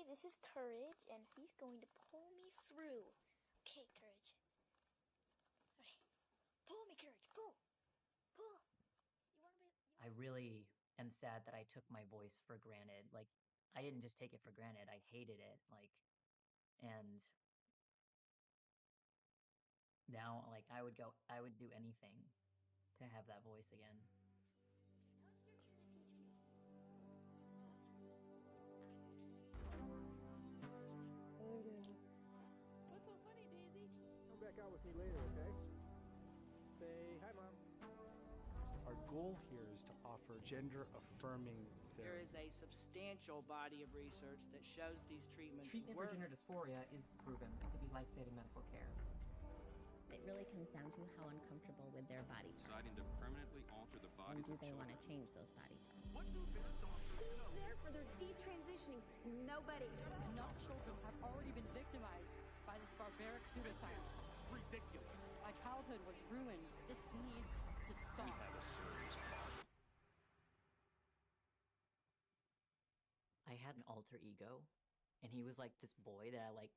this is Courage, and he's going to pull me through. Okay, Courage. Okay. Pull me, Courage. Pull. Pull. I really am sad that I took my voice for granted. Like, I didn't just take it for granted, I hated it. Like, and now, like, I would do anything to have that voice again. Now it's your turn to teach me. What's so funny, Daisy? Come back out with me later, okay? Say hi, Mom. Our goal here is to offer gender-affirming therapy. There is a substantial body of research that shows these treatments Treatment work. for gender dysphoria is proven to be life-saving medical care. It really comes down to how uncomfortable with their body parts. Deciding to permanently alter the bodies and do of they children. want to change those body parts? What do their doctors know? Who's there for their detransitioning? Nobody. Enough children have already been victimized by this barbaric pseudoscience. Ridiculous. My childhood was ruined. This needs to stop. We have a serious problem. I had an alter ego, and he was like this boy that I like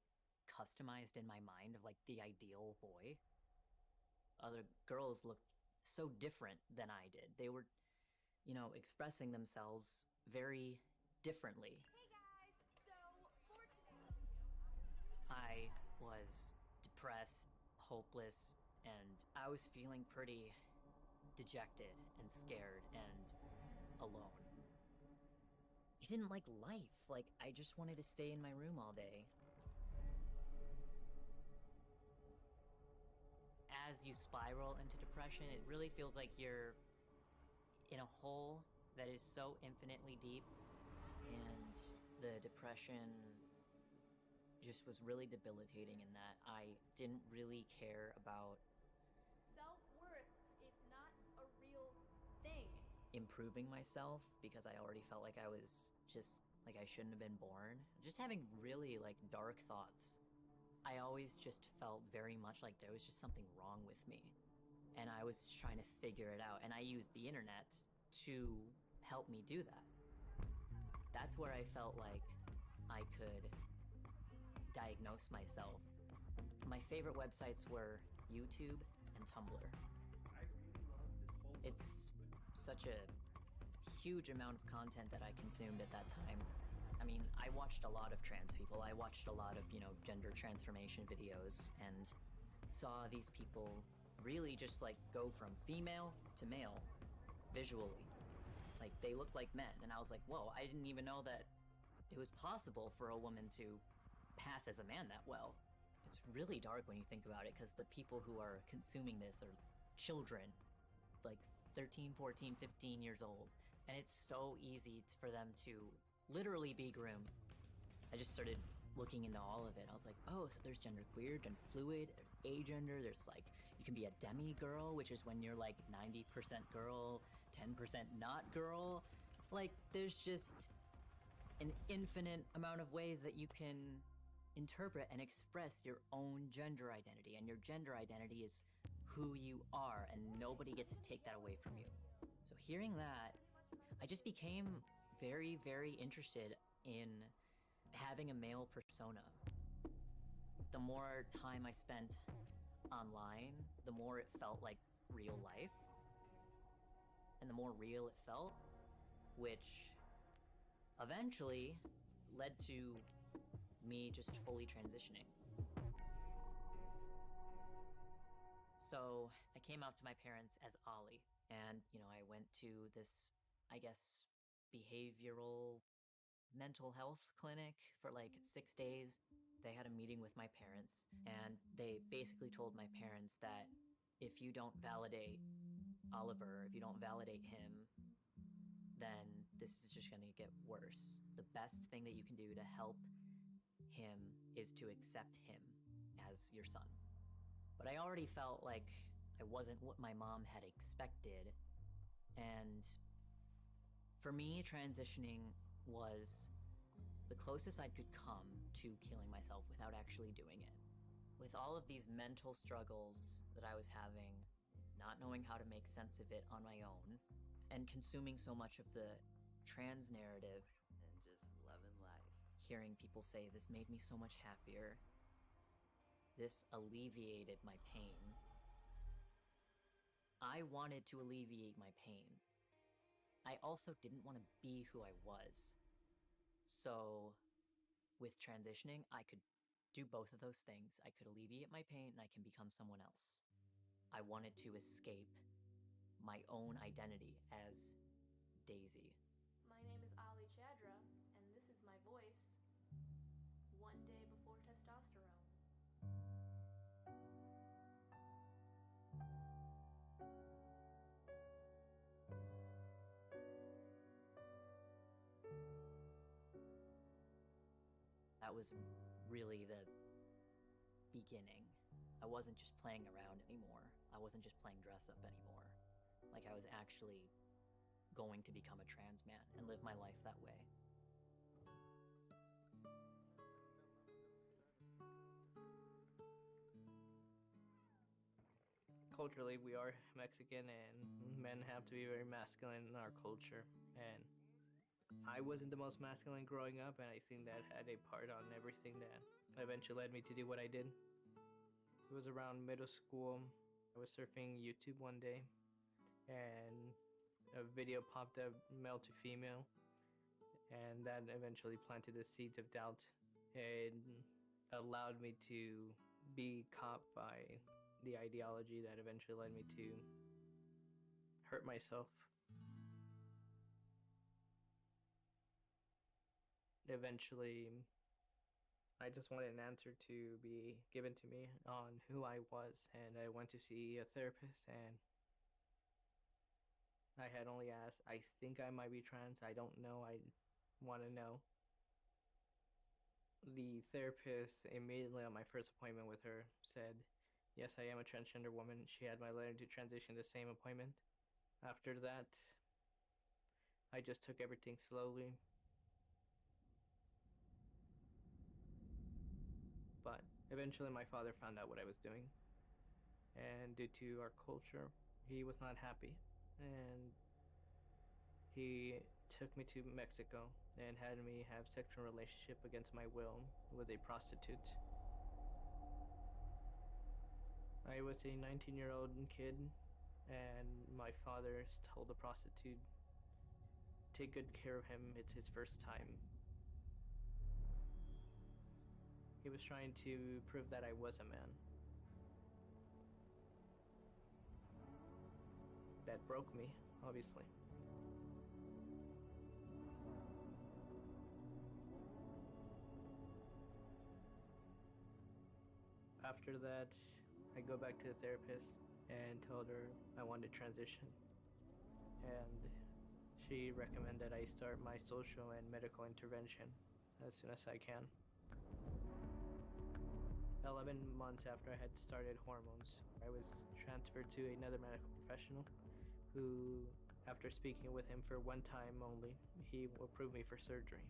customized in my mind of like the ideal boy. Other girls looked so different than I did. They were, you know, expressing themselves very differently. Hey guys, so for today... I was depressed, hopeless, and I was feeling pretty dejected and scared and alone. I didn't like life. Like, I just wanted to stay in my room all day. As you spiral into depression, it really feels like you're in a hole that is so infinitely deep, and the depression just was really debilitating in that I didn't really care about Self-worth is not a real thing. improving myself because I already felt like I was just like I shouldn't have been born. Just having really like dark thoughts. I always just felt very much like there was just something wrong with me. And I was trying to figure it out, and I used the internet to help me do that. That's where I felt like I could diagnose myself. My favorite websites were YouTube and Tumblr. It's such a huge amount of content that I consumed at that time. I mean, I watched a lot of trans people. I watched a lot of, you know, gender transformation videos and saw these people really just like go from female to male visually. Like, they looked like men, and I was like, whoa, I didn't even know that it was possible for a woman to pass as a man that well. It's really dark when you think about it, because the people who are consuming this are children, like 13, 14, 15 years old, and it's so easy for them to literally be groomed. I just started looking into all of it. I was like, oh, so there's genderqueer, gender fluid, there's agender, there's like, you can be a demi-girl, which is when you're like 90% girl, 10% not girl. Like, there's just an infinite amount of ways that you can interpret and express your own gender identity, and your gender identity is who you are, and nobody gets to take that away from you. So hearing that, I just became very, very interested in having a male persona. The more time I spent online, the more it felt like real life, and the more real it felt, which eventually led to me just fully transitioning. So I came out to my parents as Ollie, and, you know, I went to this, I guess, behavioral mental health clinic for like 6 days. They had a meeting with my parents, and they basically told my parents that if you don't validate Oliver, if you don't validate him, then this is just gonna get worse. The best thing that you can do to help him is to accept him as your son. But I already felt like I wasn't what my mom had expected, and for me, transitioning was the closest I could come to killing myself without actually doing it. With all of these mental struggles that I was having, not knowing how to make sense of it on my own, and consuming so much of the trans narrative. And just loving life. hearing people say this made me so much happier. This alleviated my pain. I wanted to alleviate my pain. I also didn't want to be who I was. So, with transitioning, I could do both of those things. I could alleviate my pain and I can become someone else. I wanted to escape my own identity as Daisy. My name is Ali Chadra, and this is my voice one day before testosterone. That was really the beginning. I wasn't just playing around anymore. I wasn't just playing dress up anymore. Like, I was actually going to become a trans man and live my life that way. Culturally, we are Mexican, and men have to be very masculine in our culture. And I wasn't the most masculine growing up, and I think that had a part on everything that eventually led me to do what I did. It was around middle school. I was surfing YouTube one day, and a video popped up, male to female, and that eventually planted the seeds of doubt. It allowed me to be caught by the ideology that eventually led me to hurt myself. Eventually, I just wanted an answer to be given to me on who I was, and I went to see a therapist, and I had only asked, I think I might be trans, I don't know, I want to know. The therapist, immediately on my first appointment with her, said, yes, I am a transgender woman. She had my letter to transition the same appointment. After that, I just took everything slowly. But eventually my father found out what I was doing. And due to our culture, he was not happy. And he took me to Mexico and had me have sexual relationship against my will with a prostitute. I was a 19-year-old kid, and my father told the prostitute, take good care of him, it's his first time. He was trying to prove that I was a man. That broke me, obviously. After that, I go back to the therapist and told her I wanted to transition. And she recommended I start my social and medical intervention as soon as I can. 11 months after I had started hormones, I was transferred to another medical professional who, after speaking with him for one time only, he approved me for surgery.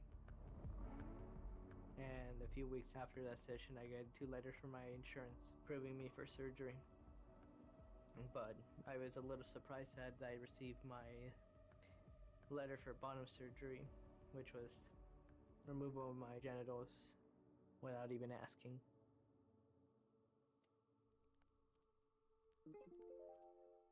And a few weeks after that session, I got 2 letters from my insurance approving me for surgery. But I was a little surprised that I received my letter for bottom surgery, which was removal of my genitals without even asking.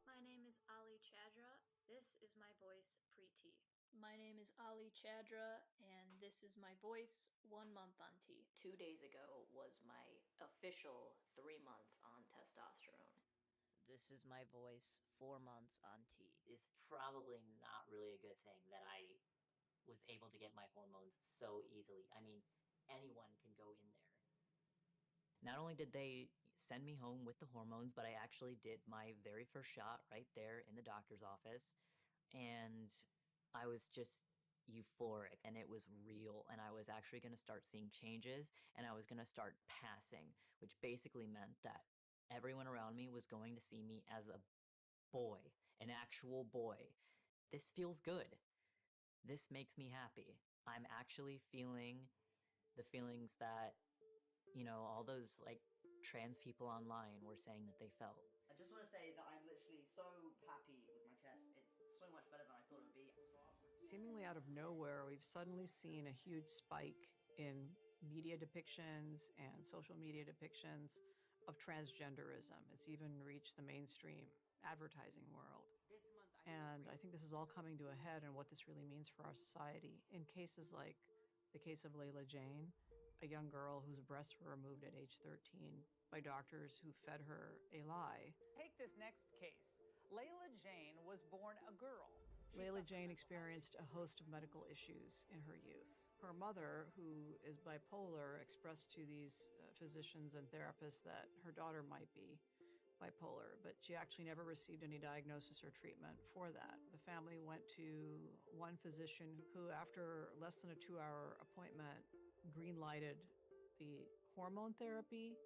My name is Ali Chadra. This is my voice pre-T. My name is Ali Chadra, and this is my voice 1 month on T. 2 days ago was my official 3 months on testosterone. This is my voice 4 months on T. It's probably not really a good thing that I was able to get my hormones so easily. I mean, anyone can go in there. Not only did they send me home with the hormones, but I actually did my very first shot right there in the doctor's office. And I was just euphoric, and it was real, and I was actually going to start seeing changes, and I was going to start passing, which basically meant that everyone around me was going to see me as a boy, an actual boy. This feels good. This makes me happy. I'm actually feeling the feelings that, you know, all those like trans people online were saying that they felt. I just want to say that I'm literally so happy with my chest. It's so much better than I thought it would be. Seemingly out of nowhere, we've suddenly seen a huge spike in media depictions and social media depictions of transgenderism. It's even reached the mainstream advertising world. And I think this is all coming to a head and what this really means for our society. In cases like the case of Layla Jane, a young girl whose breasts were removed at age 13 by doctors who fed her a lie. Take this next case. Layla Jane was born a girl. Layla Jane experienced a host of medical issues in her youth. Her mother, who is bipolar, expressed to these physicians and therapists that her daughter might be bipolar, but she actually never received any diagnosis or treatment for that. The family went to one physician who, after less than a 2-hour appointment, green-lighted the hormone therapy,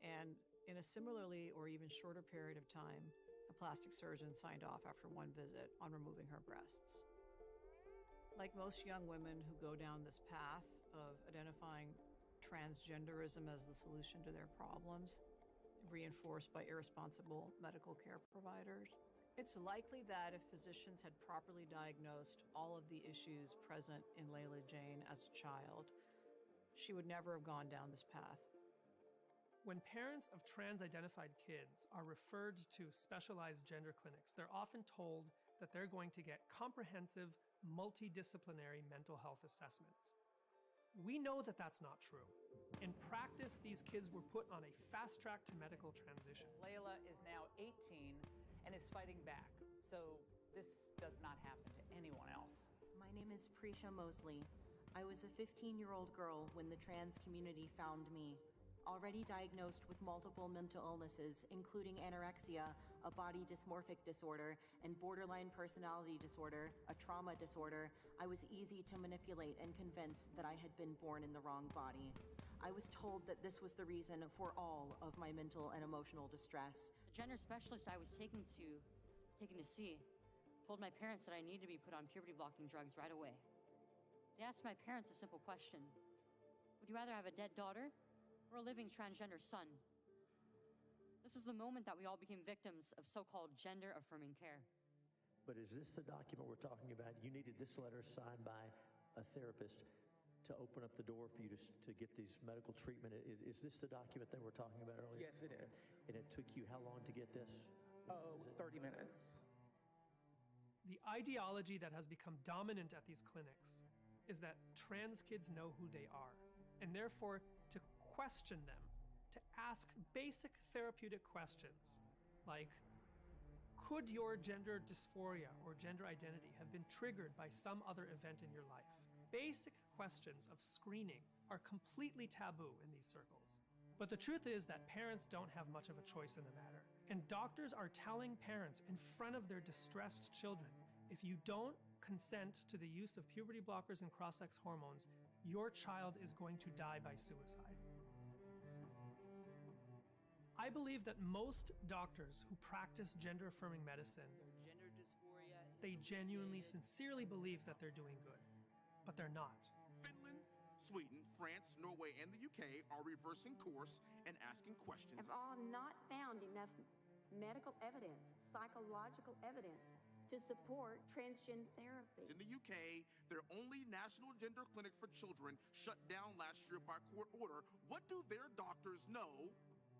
and in a similarly or even shorter period of time, a plastic surgeon signed off after one visit on removing her breasts. Like most young women who go down this path of identifying transgenderism as the solution to their problems, reinforced by irresponsible medical care providers, it's likely that if physicians had properly diagnosed all of the issues present in Layla Jane as a child, she would never have gone down this path. When parents of trans-identified kids are referred to specialized gender clinics, they're often told that they're going to get comprehensive, multidisciplinary mental health assessments. We know that that's not true. In practice, these kids were put on a fast track to medical transition. Layla is now 18 and is fighting back, so this does not happen to anyone else. My name is Prisha Mosley. I was a 15-year-old girl when the trans community found me. Already diagnosed with multiple mental illnesses, including anorexia, a body dysmorphic disorder, and borderline personality disorder, a trauma disorder, I was easy to manipulate and convince that I had been born in the wrong body. I was told that this was the reason for all of my mental and emotional distress. The gender specialist I was taken to see told my parents that I needed to be put on puberty-blocking drugs right away. They asked my parents a simple question: would you rather have a dead daughter or a living transgender son? This was the moment that we all became victims of so-called gender-affirming care. But is this the document we're talking about? You needed this letter signed by a therapist to open up the door for you to get these medical treatment. Is this the document that we're talking about earlier? Yes, it is. And it took you how long to get this? 30 minutes. The ideology that has become dominant at these clinics is that trans kids know who they are, and therefore to question them, to ask basic therapeutic questions like, could your gender dysphoria or gender identity have been triggered by some other event in your life? Basic questions of screening are completely taboo in these circles. But the truth is that parents don't have much of a choice in the matter. And doctors are telling parents in front of their distressed children, if you don't consent to the use of puberty blockers and cross-sex hormones, your child is going to die by suicide. I believe that most doctors who practice gender-affirming medicine, they genuinely, sincerely believe that they're doing good, but they're not. Finland, Sweden, France, Norway, and the UK are reversing course and asking questions. Have all not found enough medical evidence, psychological evidence, to support transgender therapy. In the UK, their only national gender clinic for children shut down last year by court order. What do their doctors know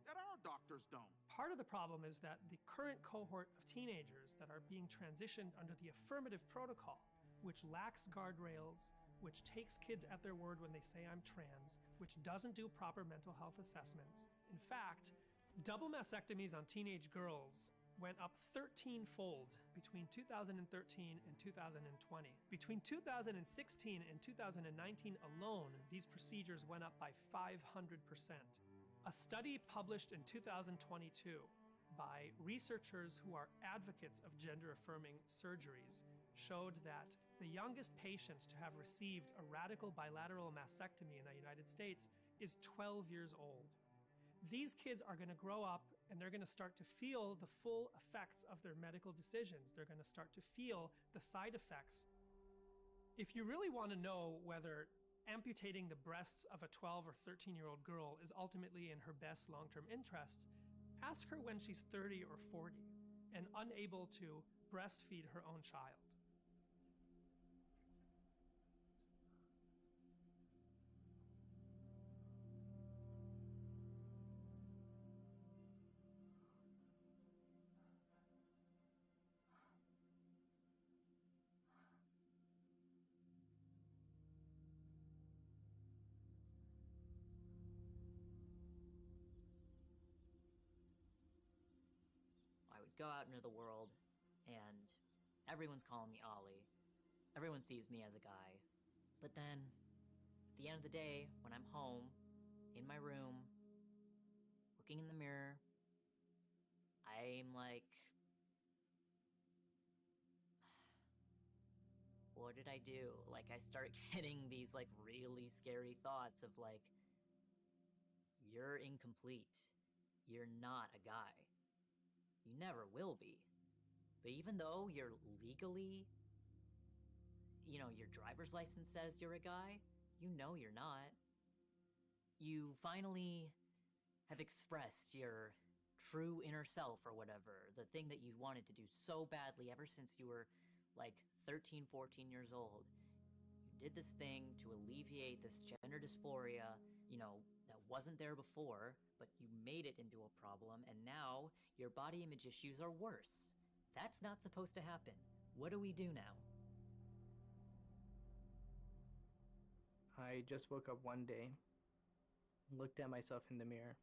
that our doctors don't? Part of the problem is that the current cohort of teenagers that are being transitioned under the affirmative protocol, which lacks guardrails, which takes kids at their word when they say I'm trans, which doesn't do proper mental health assessments. In fact, double mastectomies on teenage girls went up 13-fold between 2013 and 2020. Between 2016 and 2019 alone, these procedures went up by 500%. A study published in 2022 by researchers who are advocates of gender-affirming surgeries showed that the youngest patient to have received a radical bilateral mastectomy in the United States is 12 years old. These kids are going to grow up and they're going to start to feel the full effects of their medical decisions. They're going to start to feel the side effects. If you really want to know whether amputating the breasts of a 12 or 13-year-old girl is ultimately in her best long-term interests, ask her when she's 30 or 40 and unable to breastfeed her own child. go out into the world, and everyone's calling me Ollie. Everyone sees me as a guy. But then, at the end of the day, when I'm home, in my room, looking in the mirror, I'm like, what did I do? Like, I start getting these, like, really scary thoughts of, like, you're incomplete. You're not a guy. You never will be. But even though you're legally, you know, your driver's license says you're a guy, you know you're not. You finally have expressed your true inner self or whatever, the thing that you wanted to do so badly ever since you were like 13, 14 years old. You did this thing to alleviate this gender dysphoria, you know, that wasn't there before, but you made it into a problem, and now your body image issues are worse. That's not supposed to happen. What do we do now? I just woke up one day, looked at myself in the mirror,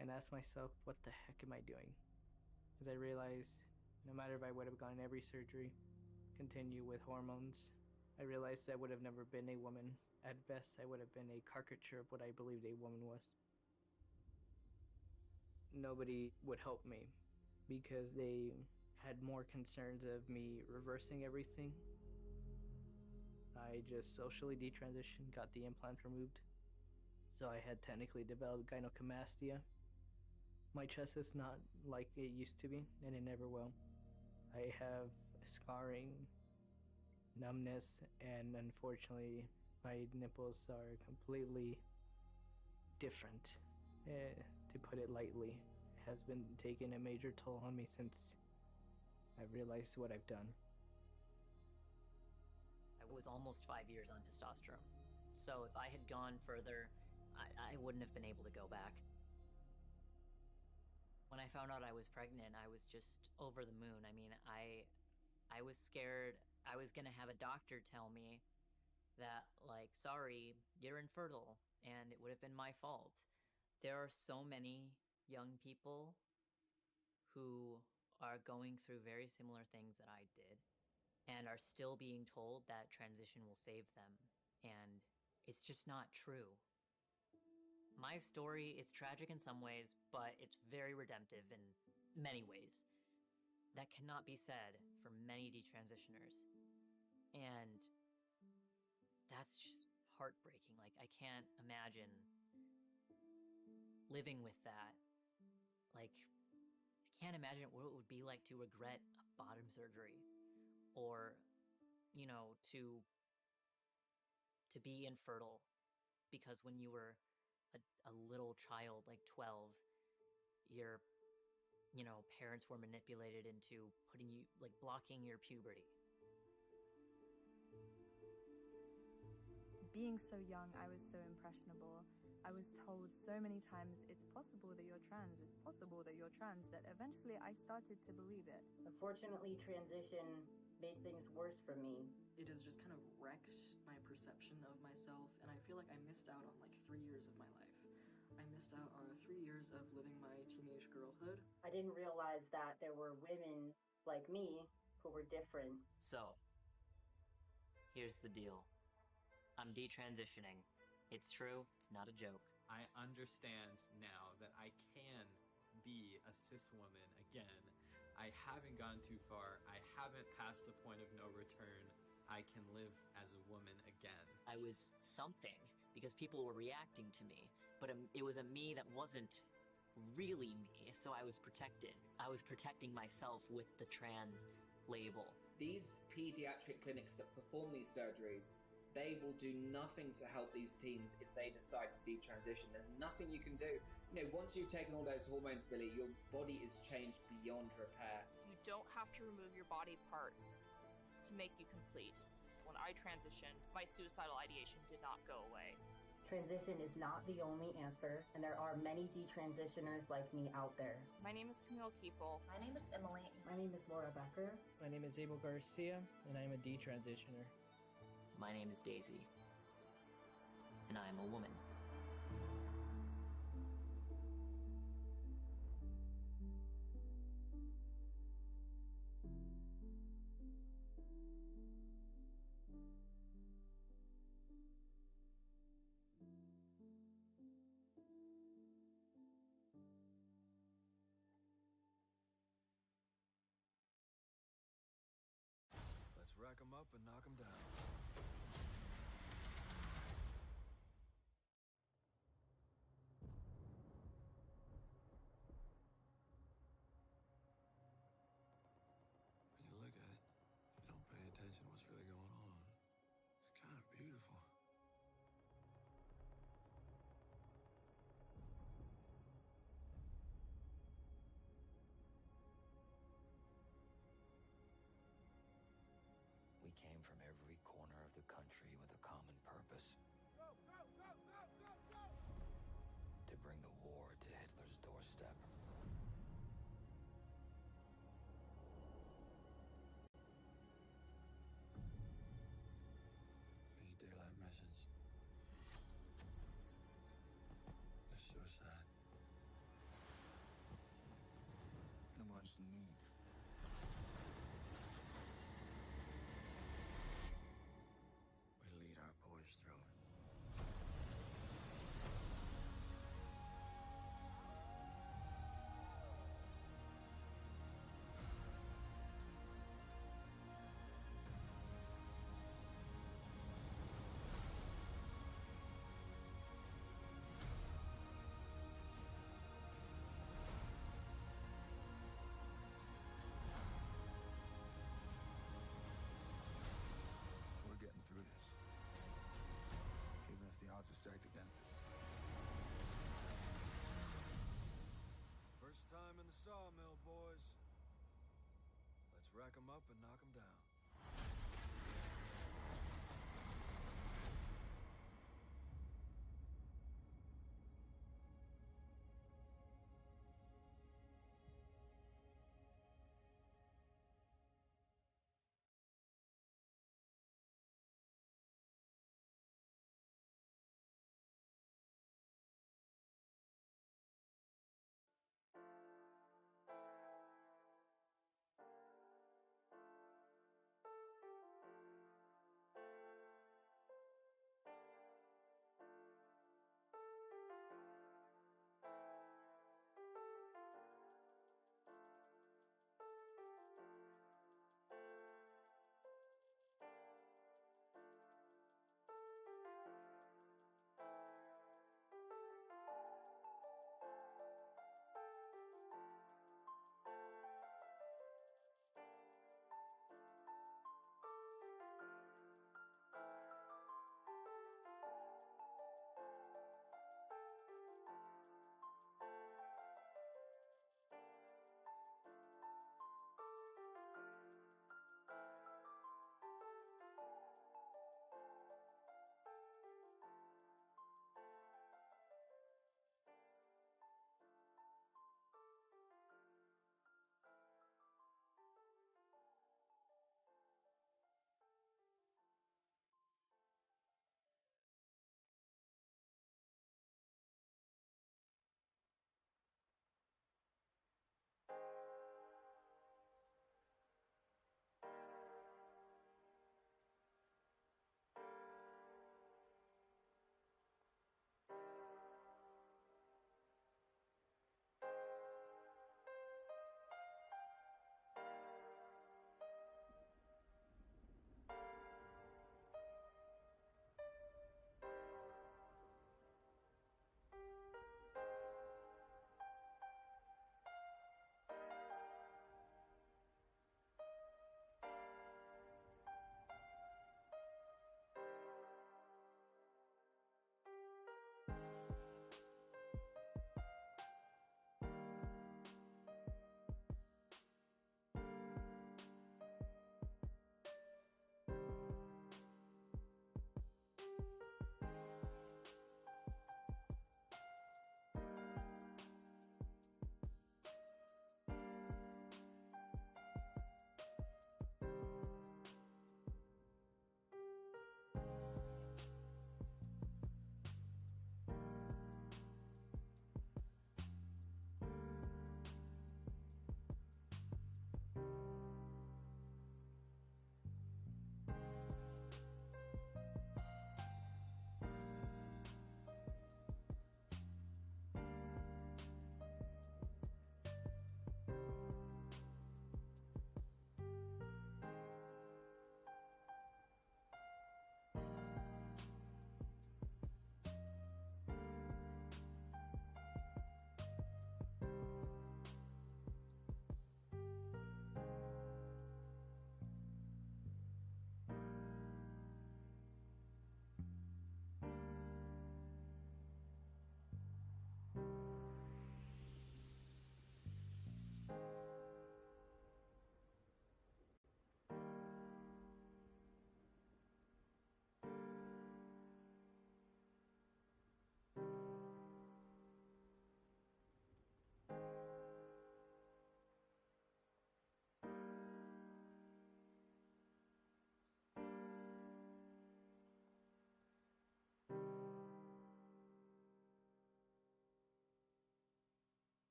and asked myself, what the heck am I doing? Because I realized no matter if I would have gotten every surgery, continue with hormones, I realized I would have never been a woman. At best, I would have been a caricature of what I believed a woman was. Nobody would help me because they had more concerns of me reversing everything. I just socially detransitioned, got the implants removed. So I had technically developed gynecomastia. My chest is not like it used to be, and it never will. I have scarring, numbness, and unfortunately, my nipples are completely different, to put it lightly. It has been taking a major toll on me since I realized what I've done. I was almost 5 years on testosterone. So if I had gone further, I wouldn't have been able to go back. When I found out I was pregnant, I was just over the moon. I mean, I was scared I was gonna have a doctor tell me that, like, sorry, you're infertile, and it would have been my fault. There are so many young people who are going through very similar things that I did and are still being told that transition will save them, and it's just not true. My story is tragic in some ways, but it's very redemptive in many ways. That cannot be said for many detransitioners. And that's just heartbreaking. Like, I can't imagine living with that. Like, I can't imagine what it would be like to regret a bottom surgery, or, you know, to be infertile because when you were a little child, like 12, your, you know, parents were manipulated into putting you, like, blocking your puberty. Being so young, I was so impressionable. I was told so many times, it's possible that you're trans, it's possible that you're trans, that eventually I started to believe it. Unfortunately, transition made things worse for me. It has just kind of wrecked my perception of myself, and I feel like I missed out on like 3 years of my life. I missed out on 3 years of living my teenage girlhood. I didn't realize that there were women like me who were different. So, here's the deal. I'm detransitioning. It's true, it's not a joke. I understand now that I can be a cis woman again. I haven't gone too far. I haven't passed the point of no return. I can live as a woman again. I was something because people were reacting to me, but it was a me that wasn't really me, so I was protected. I was protecting myself with the trans label. These pediatric clinics that perform these surgeries, they will do nothing to help these teens if they decide to detransition. There's nothing you can do. You know, once you've taken all those hormones, Billy, your body is changed beyond repair. You don't have to remove your body parts to make you complete. When I transitioned, my suicidal ideation did not go away. Transition is not the only answer, and there are many detransitioners like me out there. My name is Camille Kiefel. My name is Emily. My name is Laura Becker. My name is Abel Garcia, and I am a detransitioner. My name is Daisy, and I am a woman. 'em up and knock 'em down. When you look at it, you don't pay attention to what's really going on. It's kind of beautiful. We came from every corner of the country with a common purpose. Go, go, go, go, go, go! To bring the war to Hitler's doorstep. These daylight missions. They're suicide. And watch them move. We lead our boys through it. We're getting through this. Even if the odds are stacked against us. First time in the sawmill, boys. Let's rack 'em up and knock 'em down.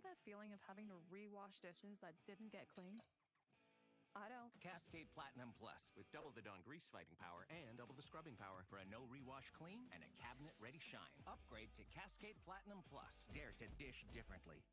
that feeling of having to rewash dishes that didn't get clean? I don't. Cascade Platinum Plus with double the Dawn grease fighting power and double the scrubbing power for a no rewash clean and a cabinet ready shine. Upgrade to Cascade Platinum Plus. Dare to dish differently.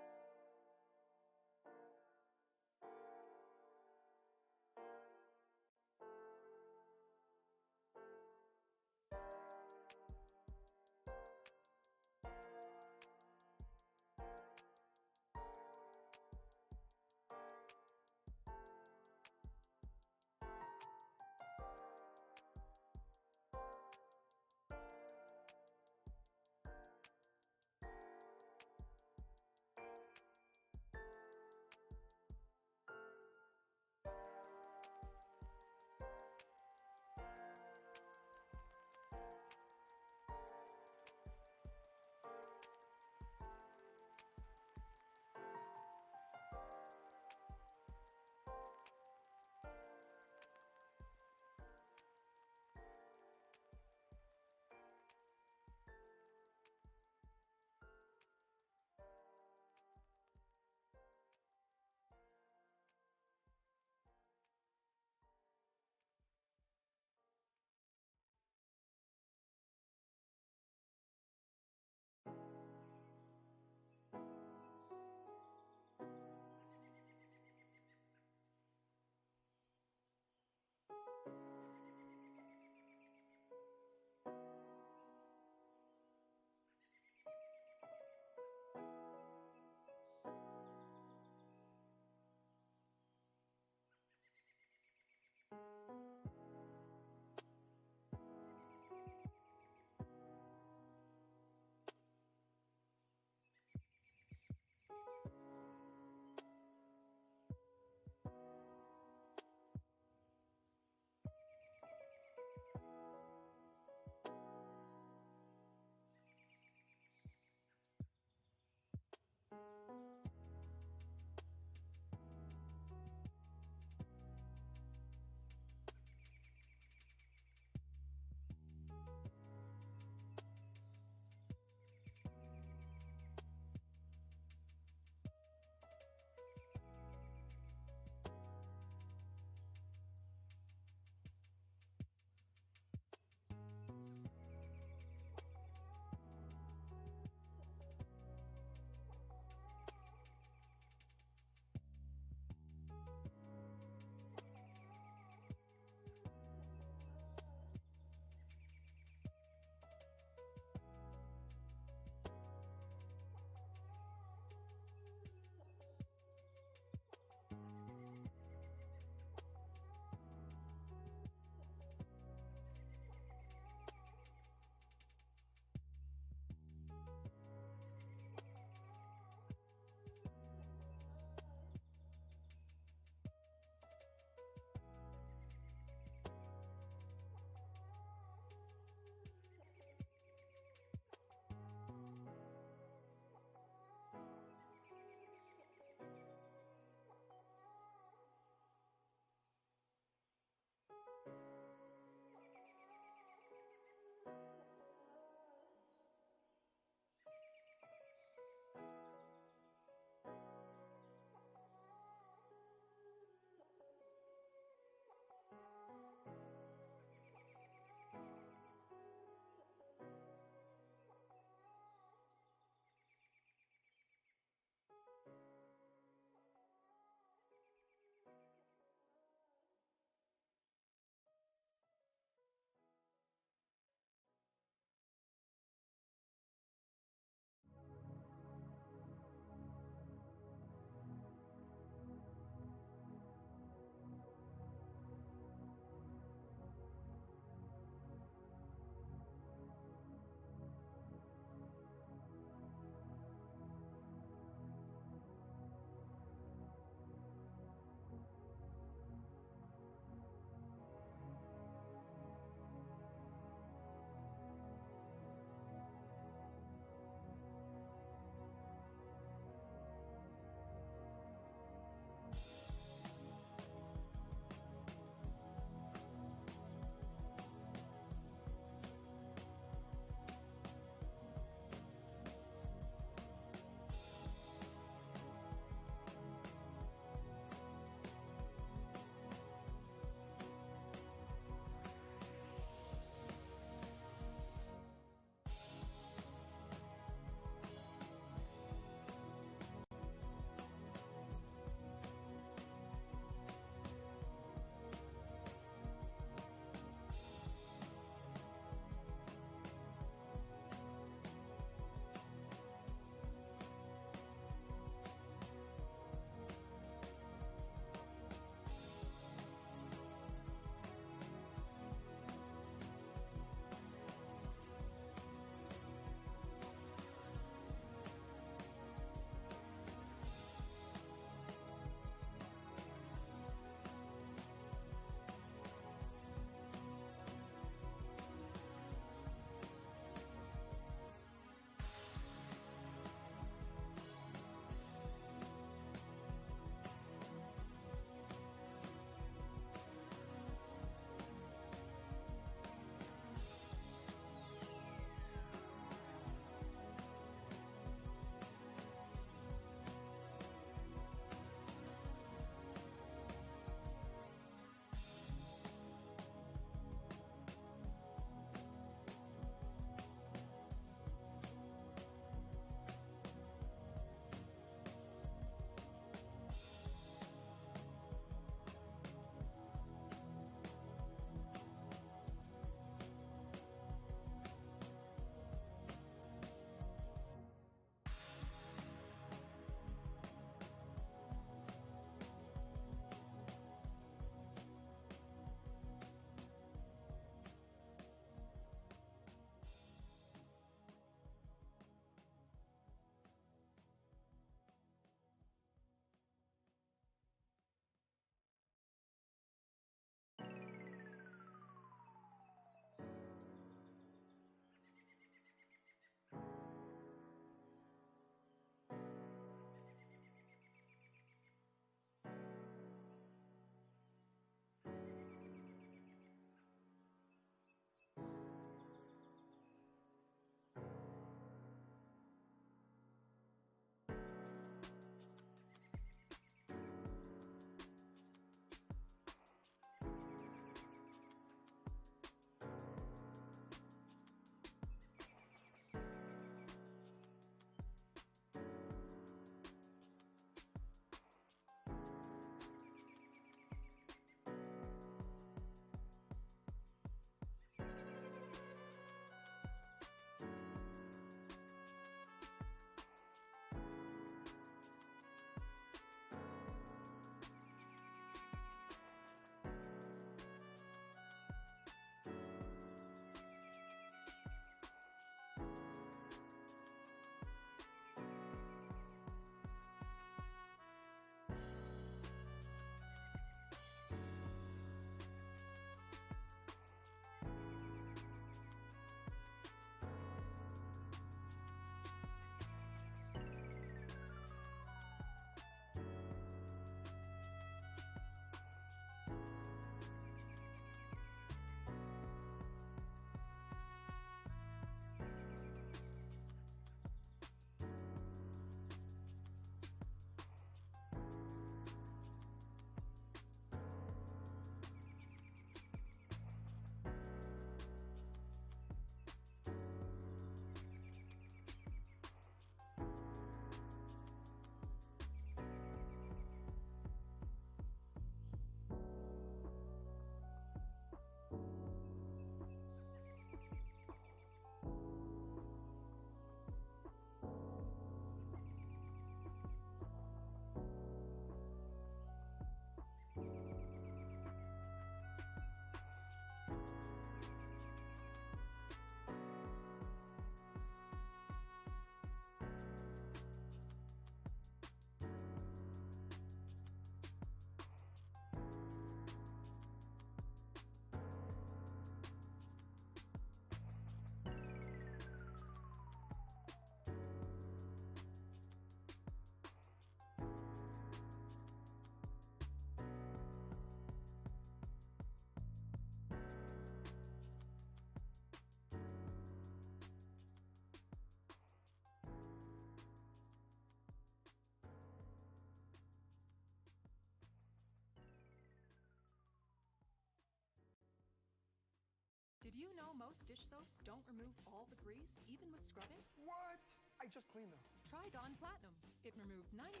Do you know most dish soaps don't remove all the grease, even with scrubbing? What? I just cleaned those. Try Dawn Platinum. It removes 99%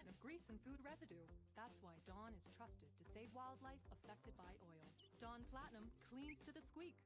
of grease and food residue. That's why Dawn is trusted to save wildlife affected by oil. Dawn Platinum cleans to the squeak.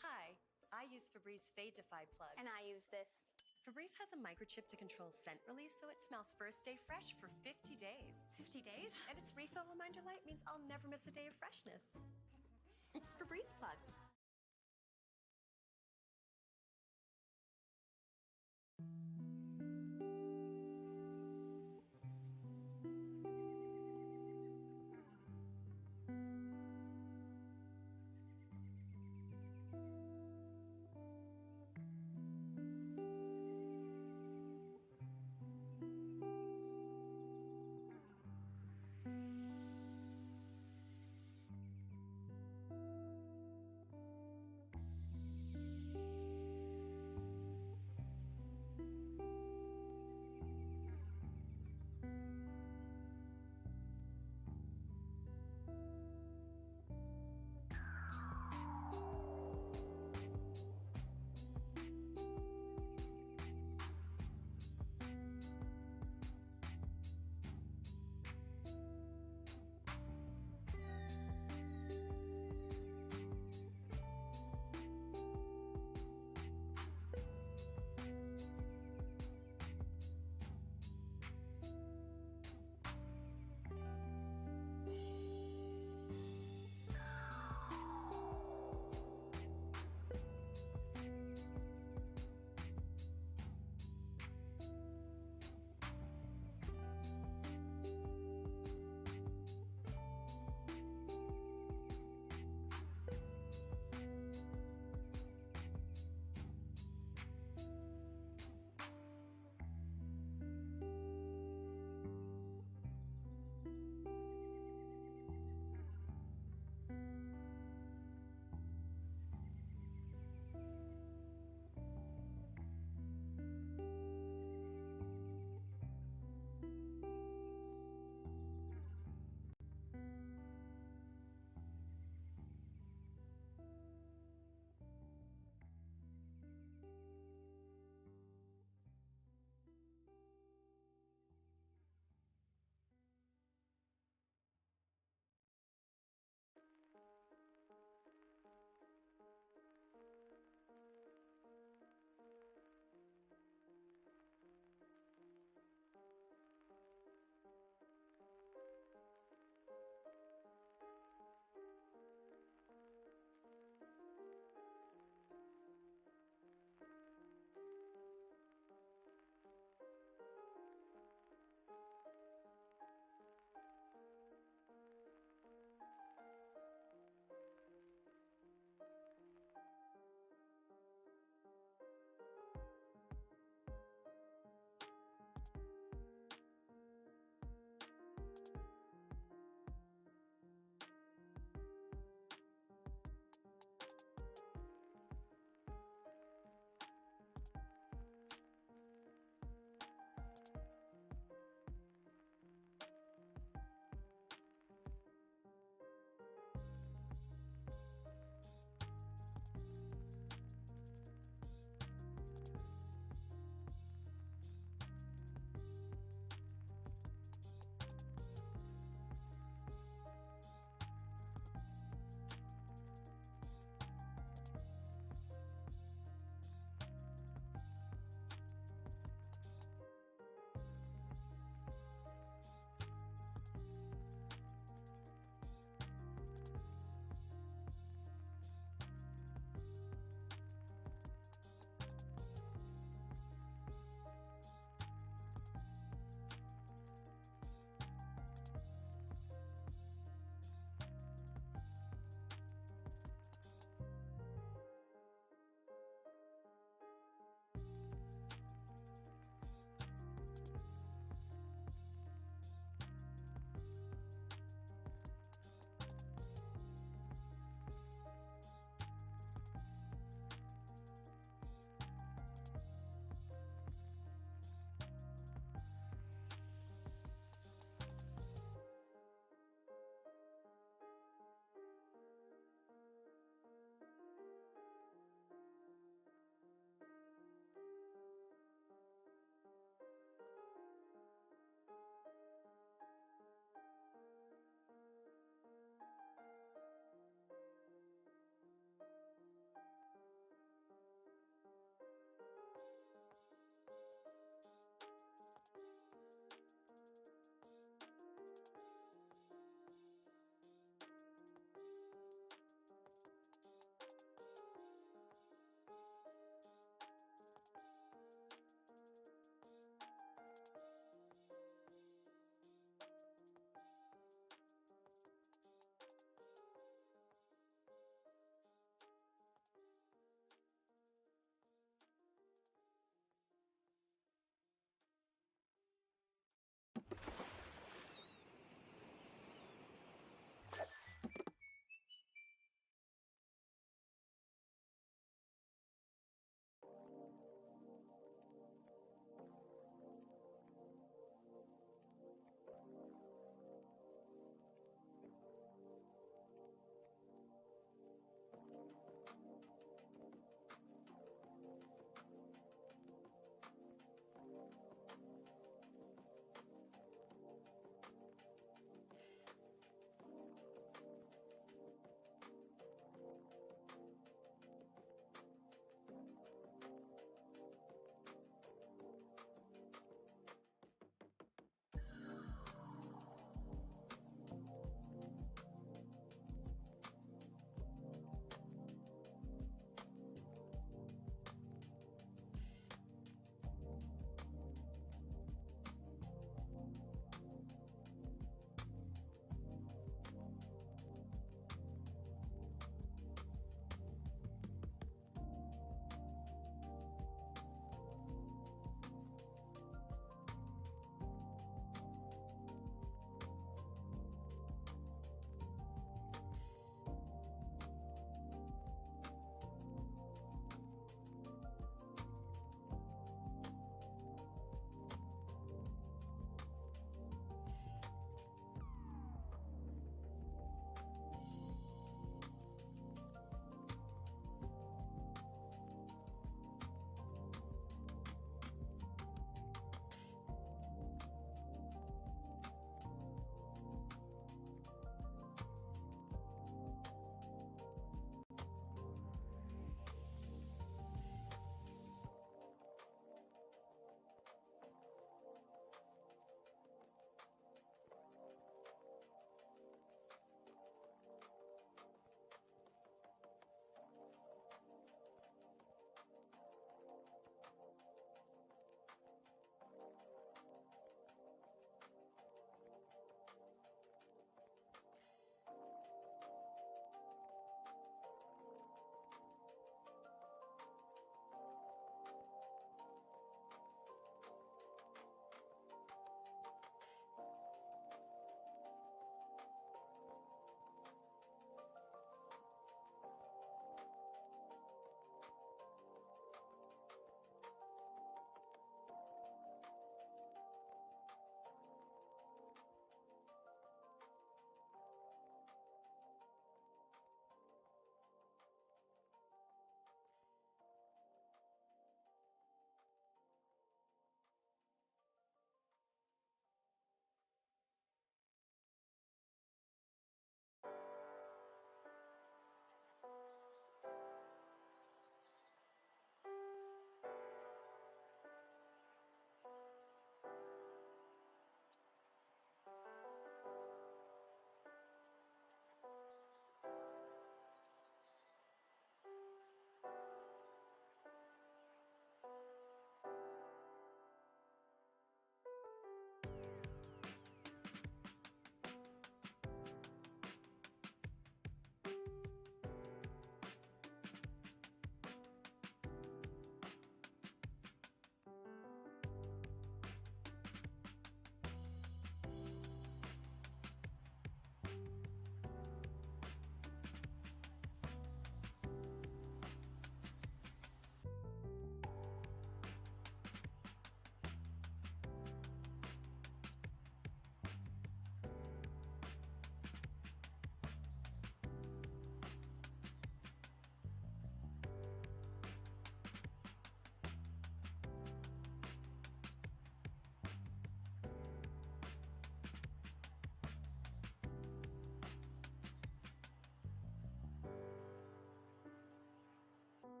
Hi, I use Febreze Fade Defy Plug. And I use this. Febreze has a microchip to control scent release so it smells first day fresh for 50 days. 50 days? And its refill reminder light means I'll never miss a day of freshness. Febreze Plug.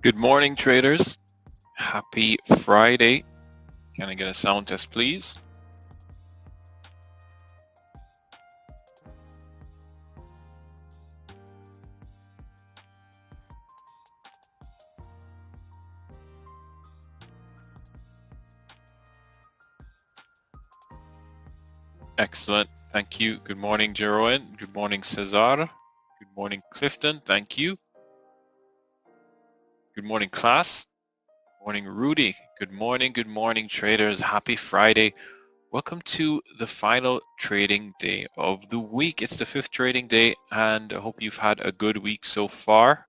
Good morning, traders. Happy Friday. Can I get a sound test, please? Excellent. Thank you. Good morning, Jeroen. Good morning, Cesar. Good morning, Clifton. Thank you. Good morning, class. Good morning, Rudy. Good morning, traders. Happy Friday. Welcome to the final trading day of the week. It's the 5th trading day, and I hope you've had a good week so far.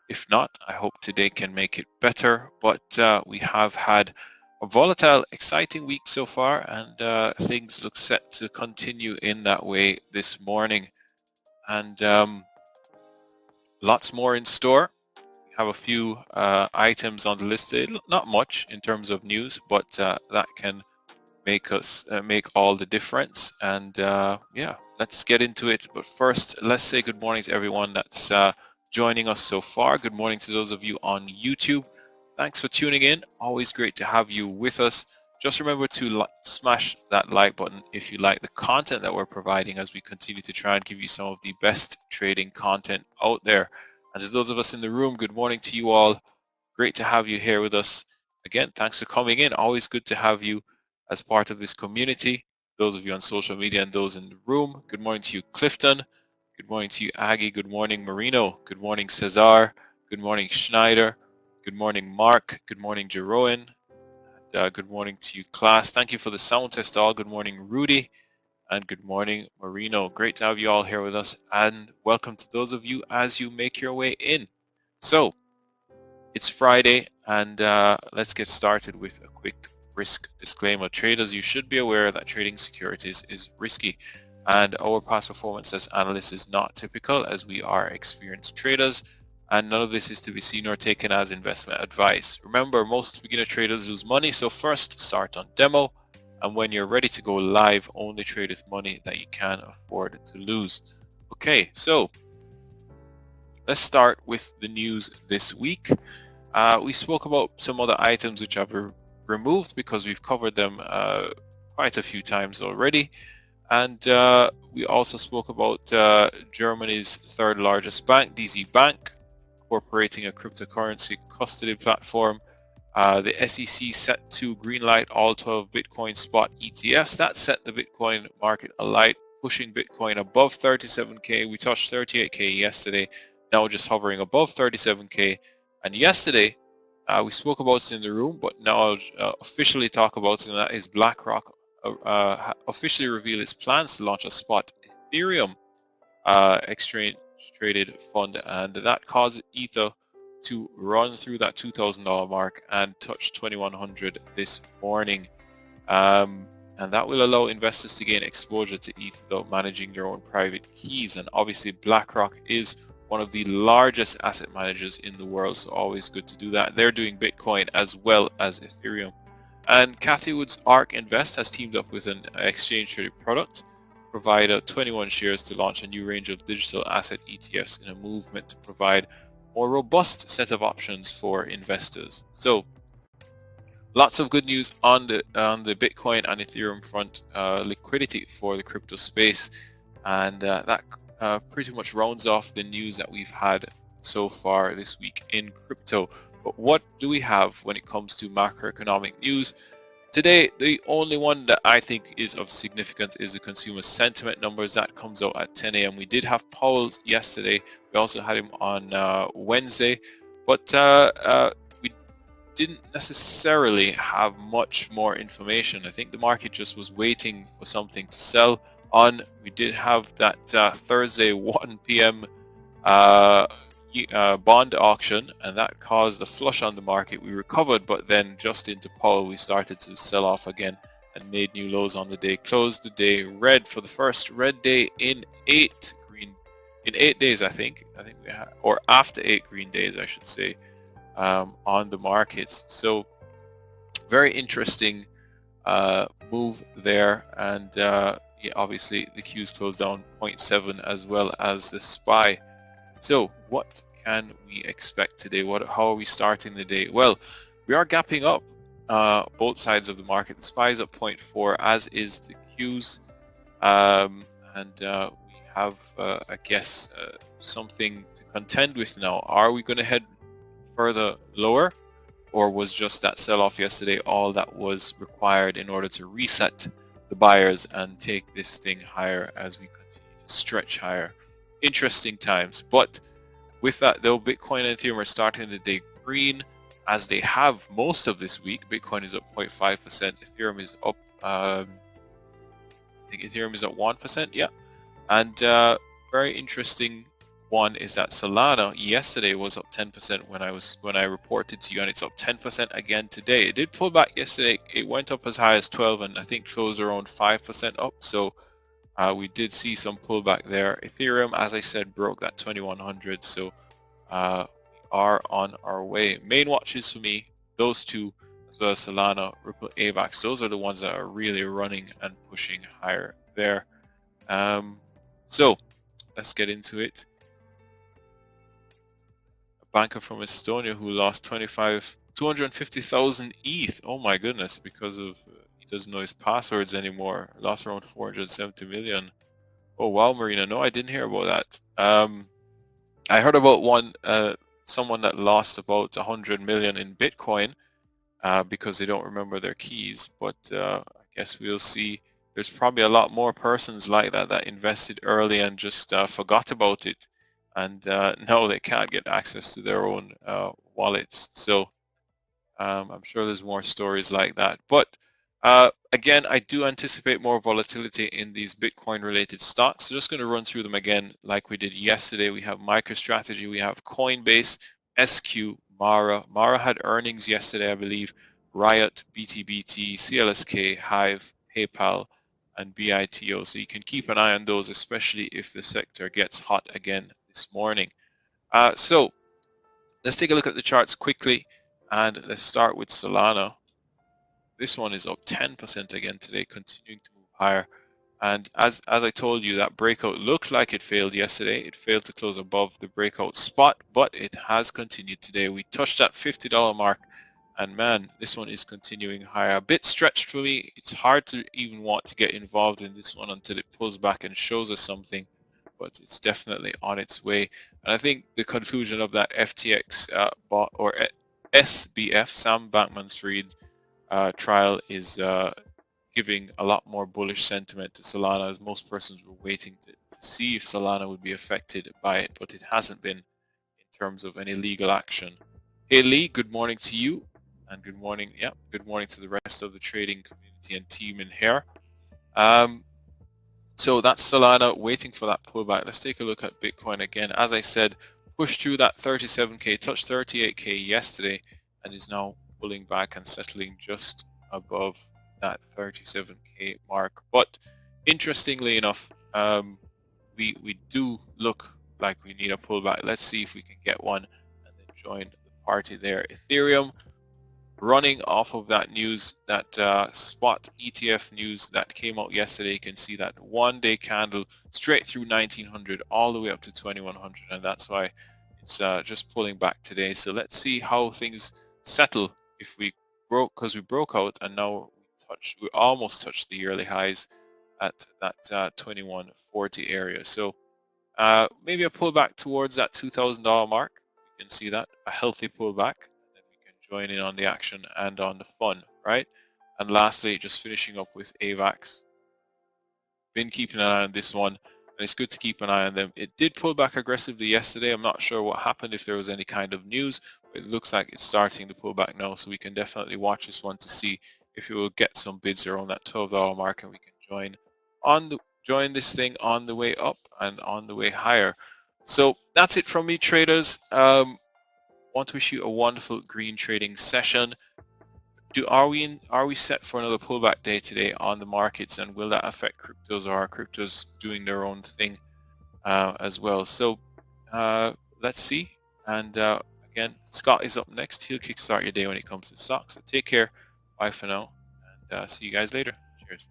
If not, I hope today can make it better. But we have had a volatile, exciting week so far, and things look set to continue in that way this morning. And lots more in store. We have a few items on the list today. Not much in terms of news, but that can make all the difference. And yeah, let's get into it. But first, let's say good morning to everyone that's joining us so far. Good morning to those of you on YouTube. Thanks for tuning in. Always great to have you with us. Just remember to smash that like button if you like the content that we're providing as we continue to try and give you some of the best trading content out there. And to those of us in the room, good morning to you all. Great to have you here with us. Again, thanks for coming in. Always good to have you as part of this community. Those of you on social media and those in the room, good morning to you, Clifton. Good morning to you, Aggie. Good morning, Marino. Good morning, Cesar. Good morning, Schneider. Good morning, Mark. Good morning, Jeroen. Good morning to you, class. Thank you for the sound test all. Good morning, Rudy. And good morning, Marino. Great to have you all here with us. And welcome to those of you as you make your way in. So, it's Friday, and let's get started with a quick risk disclaimer. Traders, you should be aware that trading securities is risky, and our past performance as analysts is not typical, as we are experienced traders, and none of this is to be seen or taken as investment advice. Remember, most beginner traders lose money, so first start on demo, and when you're ready to go live, only trade with money that you can afford to lose. Okay, so let's start with the news this week. We spoke about some other items which I've removed because we've covered them quite a few times already. And we also spoke about Germany's third largest bank, DZ Bank, incorporating a cryptocurrency custody platform. The SEC set to greenlight all 12 Bitcoin spot ETFs. That set the Bitcoin market alight, pushing Bitcoin above 37K. We touched 38K yesterday, now just hovering above 37K. And yesterday, we spoke about it in the room, but now I'll officially talk about it, and that is BlackRock officially revealed its plans to launch a spot Ethereum exchange-traded fund, and that caused Ether to run through that $2,000 mark and touch 2,100 this morning. And that will allow investors to gain exposure to ETH without managing their own private keys. And obviously, BlackRock is one of the largest asset managers in the world, so always good to do that. They're doing Bitcoin as well as Ethereum. And Cathie Wood's ARK Invest has teamed up with an exchange-traded product provider, 21 shares, to launch a new range of digital asset ETFs in a movement to provide a more robust set of options for investors. So, lots of good news on the Bitcoin and Ethereum front, liquidity for the crypto space, and that pretty much rounds off the news that we've had so far this week in crypto. But what do we have when it comes to macroeconomic news? Today, the only one that I think is of significance is the consumer sentiment numbers. That comes out at 10 a.m. We did have Powell yesterday. We also had him on Wednesday. But we didn't necessarily have much more information. I think the market just was waiting for something to sell on. We did have that Thursday 1 p.m. Bond auction, and that caused a flush on the market. We recovered, but then just into Powell, we started to sell off again and made new lows on the day. Closed the day red for the first red day in 8 days, I think we had, or after 8 green days, I should say, on the markets. So very interesting move there, and yeah, obviously the Qs closed down 0.7 as well as the SPY. So what can we expect today? How are we starting the day? Well, we are gapping up both sides of the market. The SPY is up 0.4, as is the Qs. And we have, I guess, something to contend with now. Are we going to head further lower, or was just that sell-off yesterday all that was required in order to reset the buyers and take this thing higher as we continue to stretch higher? Interesting times. But with that, though, Bitcoin and Ethereum are starting the day green, as they have most of this week. Bitcoin is up 0.5%. Ethereum is up, I think Ethereum is at 1%. Yeah. And very interesting one is that Solana yesterday was up 10% when I reported to you, and it's up 10% again today. It did pull back yesterday. It went up as high as 12 and I think closed around 5% up. So we did see some pullback there. Ethereum, as I said, broke that 2100. So we are on our way. Main watches for me, those two, as well as Solana, Ripple, AVAX. Those are the ones that are really running and pushing higher there. So let's get into it. A banker from Estonia who lost 250,000 ETH. Oh my goodness, because of he doesn't know his passwords anymore. Lost around 470 million. Oh wow, Marina. No, I didn't hear about that. I heard about someone that lost about 100 million in Bitcoin because they don't remember their keys. But I guess we'll see. There's probably a lot more persons like that invested early and just forgot about it, and now they can't get access to their own wallets. So I'm sure there's more stories like that. But again, I do anticipate more volatility in these Bitcoin-related stocks. So just going to run through them again like we did yesterday. We have MicroStrategy, we have Coinbase, SQ, Mara. Mara had earnings yesterday, I believe. Riot, BTBT, CLSK, Hive, PayPal, and BITO. So you can keep an eye on those, especially if the sector gets hot again this morning. So let's take a look at the charts quickly, and let's start with Solana. This one is up 10% again today, continuing to move higher. And as I told you, that breakout looked like it failed yesterday. It failed to close above the breakout spot, but it has continued today. We touched that $50 mark. And man, this one is continuing higher. A bit stretched for me. It's hard to even want to get involved in this one until it pulls back and shows us something. But it's definitely on its way. And I think the conclusion of that FTX or SBF, Sam Bankman-Fried trial is giving a lot more bullish sentiment to Solana, as most persons were waiting to see if Solana would be affected by it. But it hasn't been in terms of any legal action. Hey Lee, good morning to you. And good morning, good morning to the rest of the trading community and team in here. So that's Solana waiting for that pullback. Let's take a look at Bitcoin again. As I said, pushed through that 37K, touched 38K yesterday, and is now pulling back and settling just above that 37K mark. But interestingly enough, we do look like we need a pullback. Let's see if we can get one and then join the party there. Ethereum, running off of that news, that spot ETF news that came out yesterday. You can see that one-day candle straight through 1900 all the way up to 2100, and that's why it's just pulling back today. So let's see how things settle if we broke, because we broke out and now we almost touched the yearly highs at that 2140 area. So maybe a pullback towards that $2,000 mark. You can see that, a healthy pullback. Join in on the action and on the fun, right? And lastly, just finishing up with AVAX. Been keeping an eye on this one, and it's good to keep an eye on them. It did pull back aggressively yesterday. I'm not sure what happened, if there was any kind of news, but it looks like it's starting to pull back now, so we can definitely watch this one to see if it will get some bids around that $12 mark, and we can join this thing on the way up and on the way higher. So that's it from me, traders. Want to wish you a wonderful green trading session. Are we set for another pullback day today on the markets, and will that affect cryptos, or are cryptos doing their own thing as well? So let's see. And again, Scott is up next. He'll kickstart your day when it comes to stocks. So take care. Bye for now, and see you guys later. Cheers.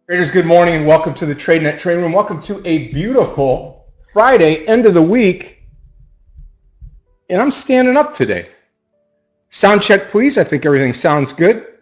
Traders, good morning and welcome to the Tradenet Trading Room. Welcome to a beautiful Friday, end of the week. And I'm standing up today. Sound check, please. I think everything sounds good.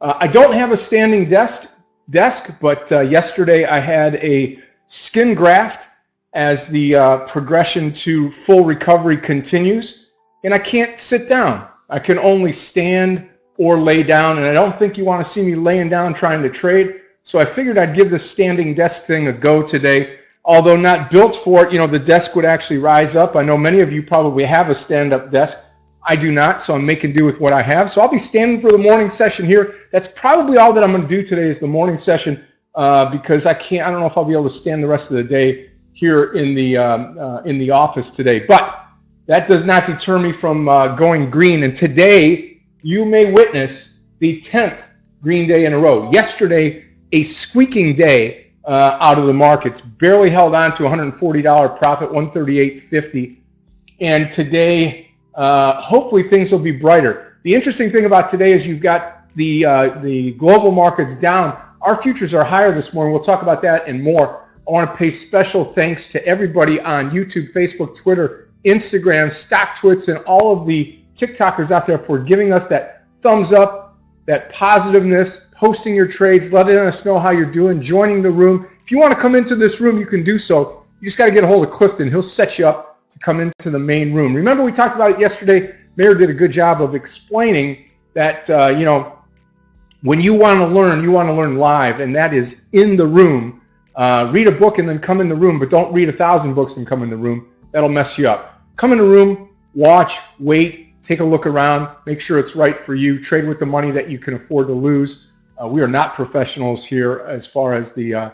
I don't have a standing desk, but yesterday I had a skin graft as the progression to full recovery continues. And I can't sit down. I can only stand or lay down. And I don't think you want to see me laying down trying to trade. So I figured I'd give the standing desk thing a go today. Although not built for it, you know, the desk would actually rise up. I know many of you probably have a stand-up desk. I do not, so I'm making do with what I have. So I'll be standing for the morning session here. That's probably all that I'm going to do today is the morning session because I don't know if I'll be able to stand the rest of the day here in the office today. But that does not deter me from going green. And today, you may witness the 10th green day in a row. Yesterday, a squeaking day out of the markets, barely held on to $140 profit, 138.50. And today, hopefully things will be brighter. The interesting thing about today is you've got the global markets down. Our futures are higher this morning. We'll talk about that and more. I want to pay special thanks to everybody on YouTube, Facebook, Twitter, Instagram, StockTwits, and all of the TikTokers out there for giving us that thumbs up, that positiveness, posting your trades, letting us know how you're doing, joining the room. If you want to come into this room, you can do so. You just got to get a hold of Clifton. He'll set you up to come into the main room. Remember, we talked about it yesterday. Meir did a good job of explaining that, when you want to learn live, and that is in the room. Read a book and then come in the room, but don't read 1,000 books and come in the room. That'll mess you up. Come in the room, watch, wait, take a look around, make sure it's right for you. Trade with the money that you can afford to lose. We are not professionals here as far as the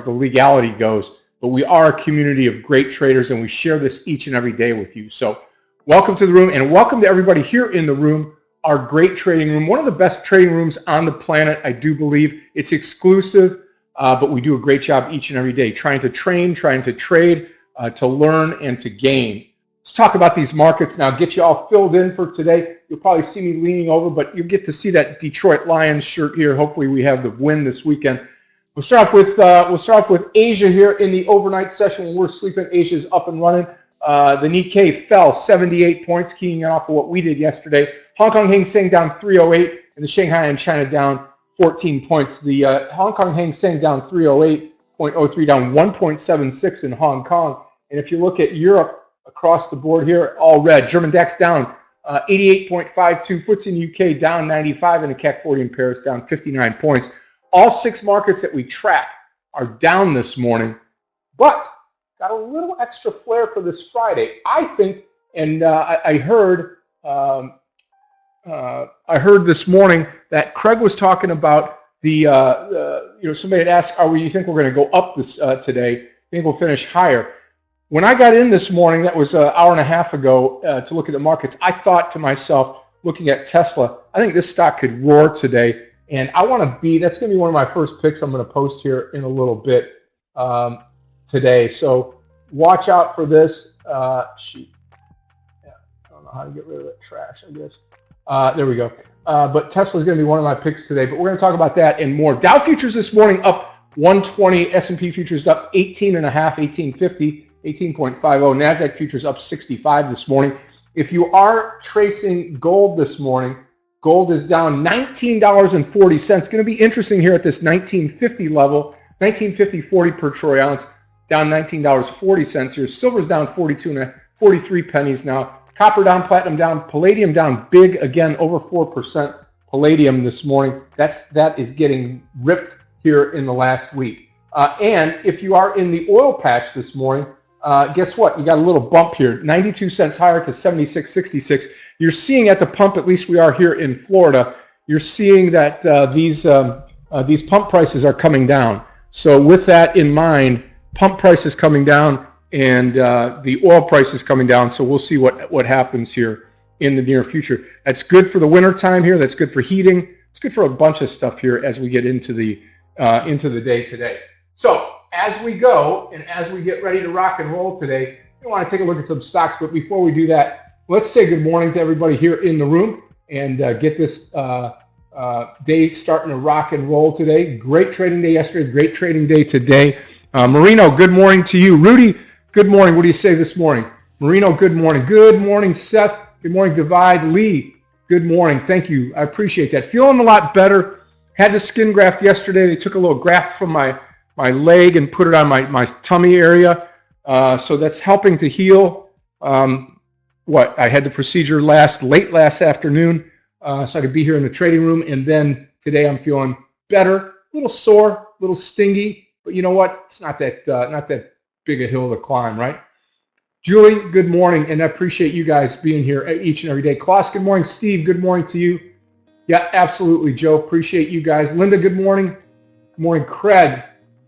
legality goes, but we are a community of great traders, and we share this each and every day with you. So welcome to the room, and welcome to everybody here in the room, our great trading room, one of the best trading rooms on the planet, I do believe. It's exclusive, but we do a great job each and every day, trying to train, trying to trade, to learn, and to gain. Let's talk about these markets now, get you all filled in for today. You'll probably see me leaning over, but you get to see that Detroit Lions shirt here. Hopefully we have the win this weekend. We'll start off with Asia here in the overnight session. When we're sleeping, Asia's up and running. The Nikkei fell 78 points, keying off of what we did yesterday. Hong Kong Hang Seng down 308, and the Shanghai and China down 14 points. The Hong Kong Hang Seng down 308.03, down 1.76 in Hong Kong. And if you look at Europe, across the board here, all red. German DAX down 88.52, FTSE in the UK down 95, and the CAC 40 in Paris down 59 points. All 6 markets that we track are down this morning, but got a little extra flair for this Friday. I think, and I heard this morning that Craig was talking about somebody had asked, you think we're going to go up this today? You think we'll finish higher? When I got in this morning, that was an hour and a half ago, to look at the markets, I thought to myself, looking at Tesla, I think this stock could roar today. And I want to that's going to be one of my first picks I'm going to post here in a little bit today. So watch out for this. I don't know how to get rid of that trash, I guess. There we go. But Tesla's going to be one of my picks today. But we're going to talk about that and more. Dow futures this morning up 120. S&P futures up 18.5, 1850. 18.50. NASDAQ futures up 65 this morning. If you are tracing gold this morning, gold is down $19.40. It's going to be interesting here at this 1950 level, 1950.40 per troy ounce, down $19.40 here. Silver's down 43 pennies now. Copper down, platinum down, palladium down big again, over 4%. Palladium this morning. That is getting ripped here in the last week. And if you are in the oil patch this morning, guess what? You got a little bump here, 92 cents higher to 76.66. You're seeing at the pump, at least we are here in Florida, you're seeing that these pump prices are coming down. So with that in mind, pump prices coming down and the oil prices coming down. So we'll see what happens here in the near future. That's good for the winter time here. That's good for heating. It's good for a bunch of stuff here as we get into the day today. So as we go and as we get ready to rock and roll today, we want to take a look at some stocks. But before we do that, let's say good morning to everybody here in the room and get this Day starting to rock and roll today. Great trading day yesterday. Great trading day today. Marino, good morning to you. Rudy, good morning. What do you say this morning? Marino, good morning. Good morning, Seth. Good morning, Divide. Lee, good morning. Thank you. I appreciate that. Feeling a lot better. Had the skin graft yesterday. They took a little graft from my leg and put it on my tummy area. So that's helping to heal. I had the procedure late last afternoon, so I could be here in the trading room. And then today I'm feeling better, a little sore, a little stingy, but you know what? It's not that big a hill to climb, right? Julie, good morning, and I appreciate you guys being here each and every day. Klaus, good morning. Steve, good morning to you. Yeah, absolutely, Joe. Appreciate you guys. Linda, good morning. Good morning, Craig.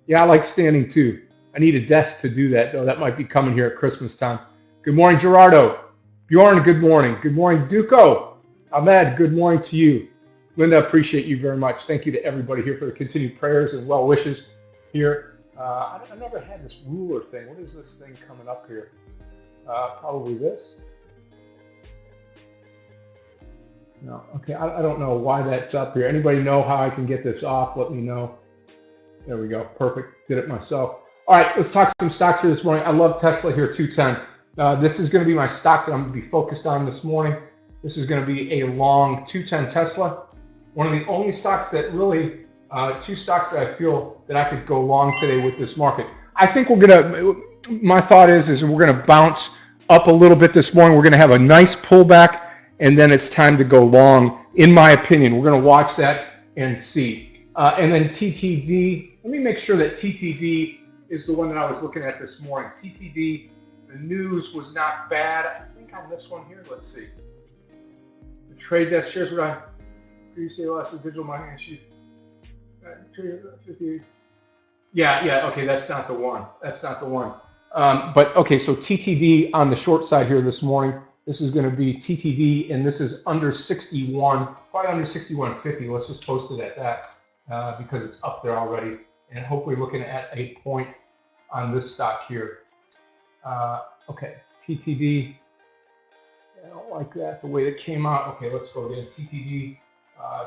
Yeah, I like standing too. I need a desk to do that, though. That might be coming here at Christmas time. Good morning, Gerardo. Bjorn, good morning. Good morning, Duco. Ahmed, good morning to you. Linda, appreciate you very much. Thank you to everybody here for the continued prayers and well wishes here. I never had this ruler thing. What is this thing coming up here? Probably this. No, okay, I don't know why that's up here. Anybody know how I can get this off? Let me know. There we go. Perfect. Did it myself. All right, let's talk some stocks here this morning. I love Tesla here, 210. This is going to be my stock that I'm going to be focused on this morning. This is going to be a long 210 Tesla. One of the only stocks that really, two stocks that I feel that I could go long today with this market. I think we're going to, my thought is we're going to bounce up a little bit this morning. We're going to have a nice pullback, and then it's time to go long, in my opinion. We're going to watch that and see. And then TTD, let me make sure that TTD is the one that I was looking at this morning. TTD, the news was not bad. I think on this one here, let's see. The trade desk shares what I previously lost the digital mining issue. Yeah, okay, that's not the one. That's not the one. But okay, so TTD on the short side here this morning. This is going to be TTD, and this is under 61, probably under 61.50. Let's just post it at that because it's up there already. And hopefully looking at a point on this stock here. Okay, TTD. I don't like that, the way it came out. Okay, let's go again. TTD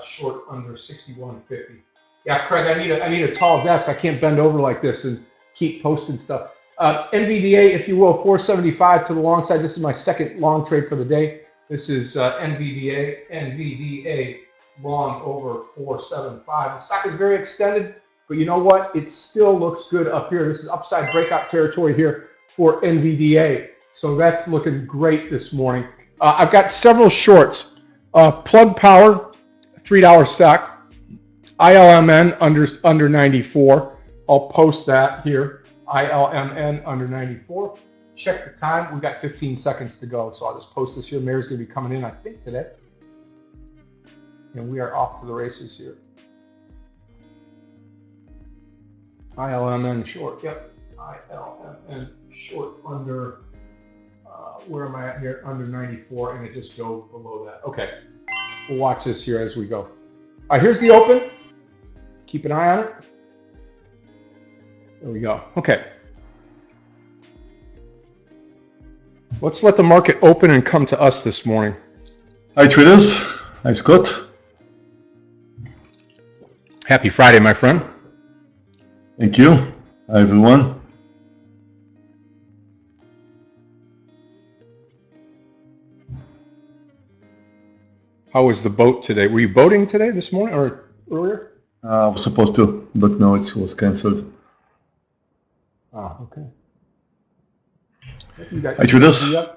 short under 61.50. Yeah, Craig, I need a tall desk. I can't bend over like this and keep posting stuff. NVDA, if you will, 475 to the long side. This is my second long trade for the day. This is NVDA long over 475. The stock is very extended, but you know what? It still looks good up here. This is upside breakout territory here for NVDA. So that's looking great this morning. I've got several shorts. Plug Power, $3 stock. ILMN under 94. I'll post that here. ILMN under 94. Check the time. We've got 15 seconds to go. So I'll just post this here. Meir's going to be coming in, I think, today. And we are off to the races here. ILMN short. Yep. ILMN short under, where am I at here? Under 94. And it just goes below that. Okay. We'll watch this here as we go. All right, here's the open. Keep an eye on it. There we go. Okay. Let's let the market open and come to us this morning. Hi, traders. Hi, Scott. Happy Friday, my friend. Thank you. Hi, everyone. How was the boat today? Were you boating today, this morning, or earlier? I was supposed to, but no, it was cancelled. Ah, okay. Hi, traders. Good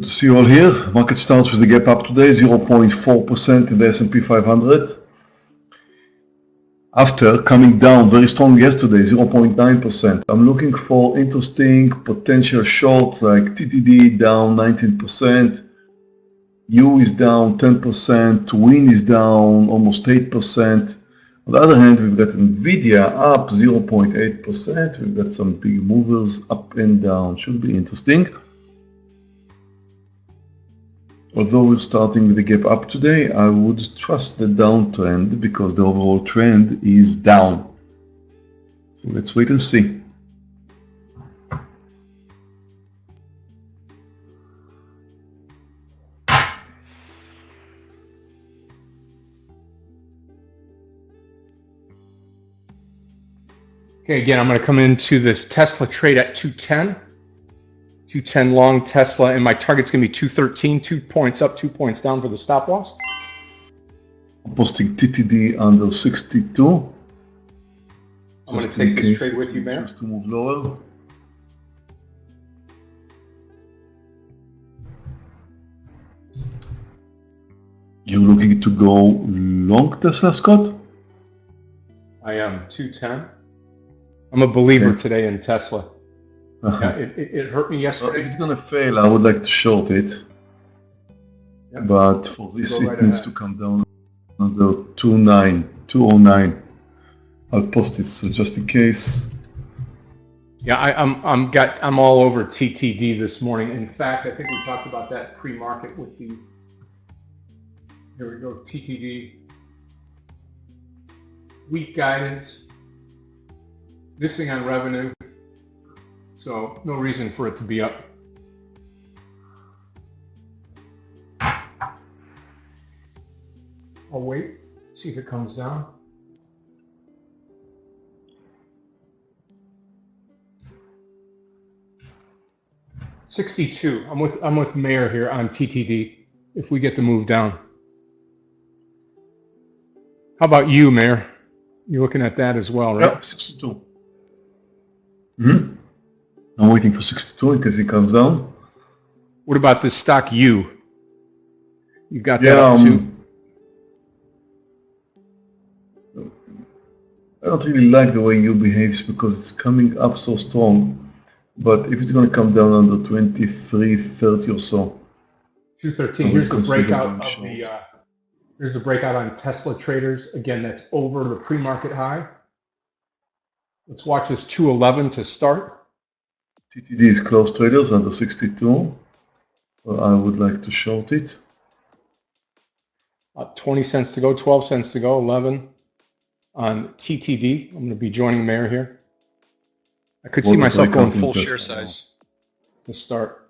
to see you all here. Market starts with a gap up today, 0.4% in the S&P 500. After coming down very strong yesterday, 0.9%. I'm looking for interesting potential shorts like TTD down 19%. U is down 10%, Win is down almost 8%. On the other hand, we've got Nvidia up 0.8%. We've got some big movers up and down. Should be interesting. Although we're starting with a gap up today, I would trust the downtrend because the overall trend is down. So let's wait and see. Okay, again, I'm going to come into this Tesla trade at 210. 210 long Tesla, and my target's going to be 213, 2 points up, 2 points down for the stop loss. I'm posting TTD under 62. I'm going to take this trade with you, man. Just to move lower. You're looking to go long Tesla, Scott? I am 210. I'm a believer today in Tesla. Yeah, it hurt me yesterday. If it's gonna fail, I would like to short it. Yeah. But for this, it needs to come down under 209. I'll post it so just in case. Yeah, I'm all over TTD this morning. In fact, I think we talked about that pre-market with the. Here we go, TTD. Weak guidance. Missing on revenue. So no reason for it to be up. I'll wait, see if it comes down. $62. I'm with Meir here on TTD. If we get the move down. How about you, Meir? You're looking at that as well, right? Yep, 62. I'm waiting for 62 in case it comes down. What about this stock U? You got that up too? I don't really like the way U behaves because it's coming up so strong. But if it's going to come down under 23.30 or so. 213. Here's the breakout of the. Here's the breakout on Tesla traders. Again, that's over the pre-market high. Let's watch this 211 to start. TTD is close traders under 62. So I would like to short it. 20 cents to go, 12 cents to go, 11 on TTD. I'm going to be joining Meir here. I could see myself going full share size to start.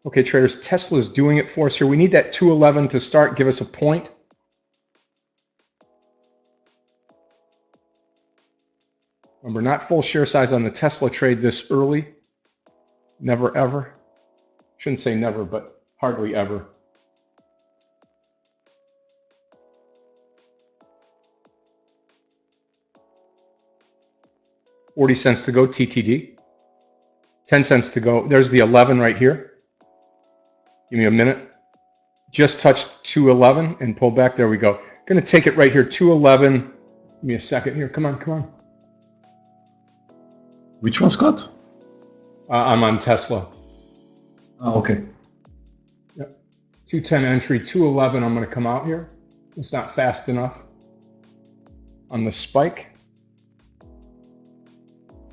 Okay, traders, Tesla's doing it for us here. We need that 211 to start, give us a point. Remember, not full share size on the Tesla trade this early. Never ever. Shouldn't say never, but hardly ever. $0.40 to go, TTD. 10 cents to go. There's the 11 right here. Give me a minute. Just touched 211 and pull back. There we go. Going to take it right here, 211. Give me a second here. Come on, come on. Which one, Scott? I'm on Tesla. Oh, okay. Yep. 210 entry, 211. I'm going to come out here. It's not fast enough on the spike.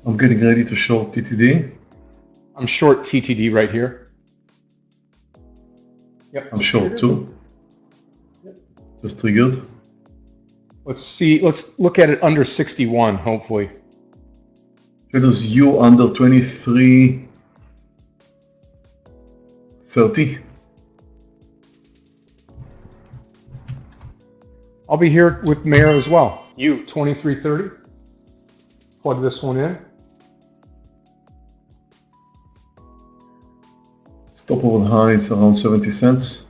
I'm getting ready to short TTD. I'm short TTD right here. Yep. I'm short too. Yep. Just triggered. Let's see. Let's look at it under 61, hopefully. Traders U under 23.30. I'll be here with Meir as well. U 23.30. Plug this one in. Stop over high is around 70 cents.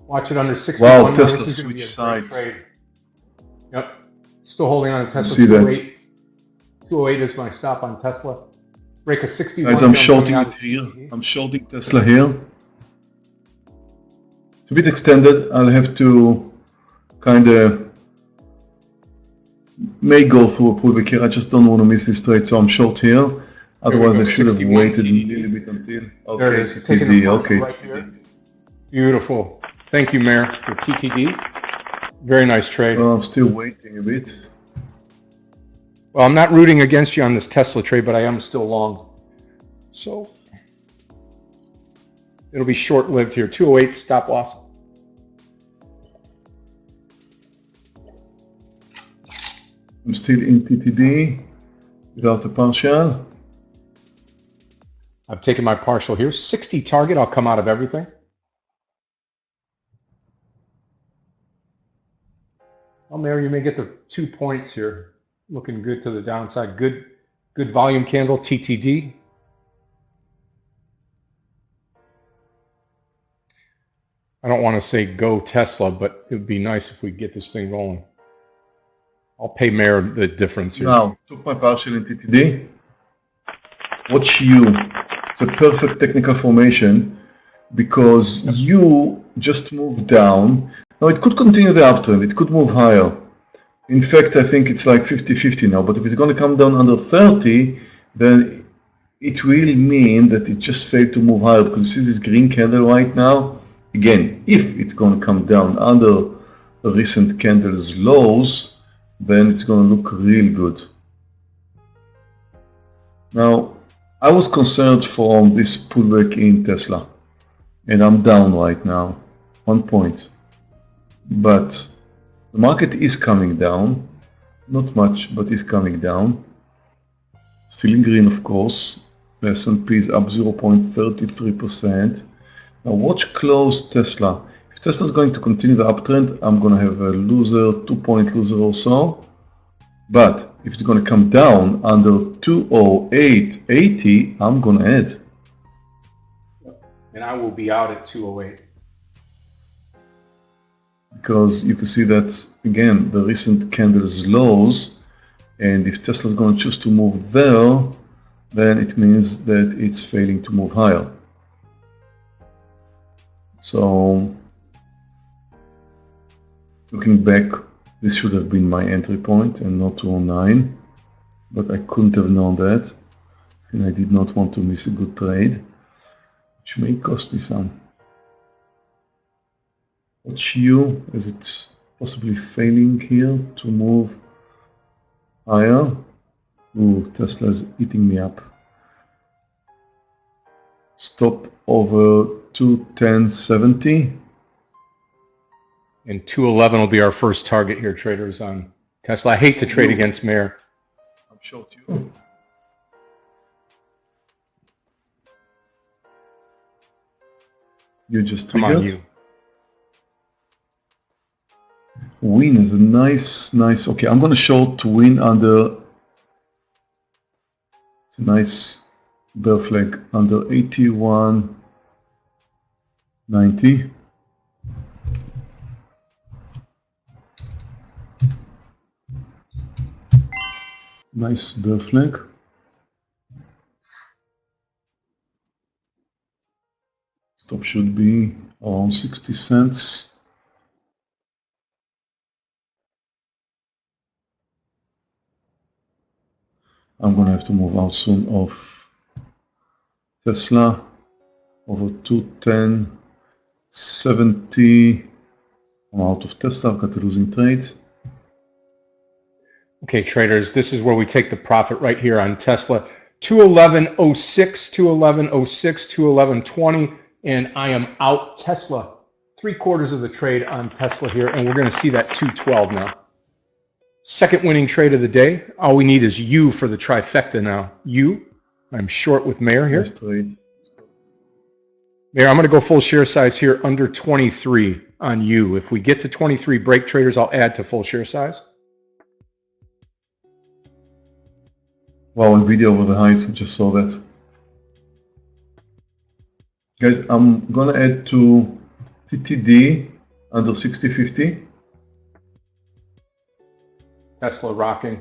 Watch it under 61. Wow, Tesla switch sides. Yep. Still holding on to Tesla. See 208. 208 is my stop on Tesla. Break a 61. Guys, I'm shorting it here. I'm shorting Tesla here. It's a bit extended. I'll have to kind of may go through a pullback here. I just don't want to miss this trade, so I'm short here. Otherwise, I should have waited a little bit until. Okay, TTD. Okay, TTD. Beautiful. Thank you, Meir, for TTD. Very nice trade. I'm still waiting a bit. Well, I'm not rooting against you on this Tesla trade, but I am still long. So it'll be short-lived here. 208 stop loss. I'm still in TTD without the partial. I've taken my partial here. 60 target. I'll come out of everything. Well, Meir, you may get the 2 points here. Looking good to the downside. Good volume candle, TTD. I don't want to say go Tesla, but it would be nice if we get this thing rolling. I'll pay Meir the difference here. Now, took my partial in TTD. Watch you. It's a perfect technical formation because you just moved down. Now, it could continue the uptrend. It could move higher. In fact, I think it's like 50-50 now. But if it's going to come down under 30, then it will mean that it just failed to move higher. Because you see this green candle right now? Again, if it's going to come down under the recent candle's lows, then it's going to look really good. Now, I was concerned from this pullback in Tesla. And I'm down right now. 1 point. But the market is coming down, not much, but is coming down. Still in green, of course. The S&P is up 0.33%. Now watch close Tesla. If Tesla is going to continue the uptrend, I'm going to have a loser, 2-point loser or so. But if it's going to come down under 208.80, I'm going to add. And I will be out at 208. Because you can see that, again, the recent candle's lows, and if Tesla's going to choose to move there, then it means that it's failing to move higher. So, looking back, this should have been my entry point and not 209, but I couldn't have known that, and I did not want to miss a good trade, which may cost me some. Watch you, is it possibly failing here to move higher? Ooh, Tesla's eating me up. Stop over 210.70. And 211 will be our first target here, traders, on Tesla. I hate to trade against Meir. I'm short you. You just triggered. Come on, you. Win is a nice. Okay, I'm gonna short to win under. It's a nice bear flag under 81.90. Nice bear flag. Stop should be around 60 cents. I'm gonna have to move out soon of Tesla over 210.70. I'm out of Tesla, I've got a losing trade. Okay, traders, this is where we take the profit right here on Tesla. 211.06, 211.06, 211.20, and I am out Tesla. 3/4 of the trade on Tesla here, and we're going to see that 212 now. Second winning trade of the day. All we need is you for the trifecta now. You. I'm short with Meir here. Nice trade. Meir, I'm going to go full share size here under 23 on you. If we get to 23 break, traders, I'll add to full share size. Wow, NVIDIA over the highs, I just saw that. Guys, I'm gonna add to TTD under 60.50. Tesla rocking.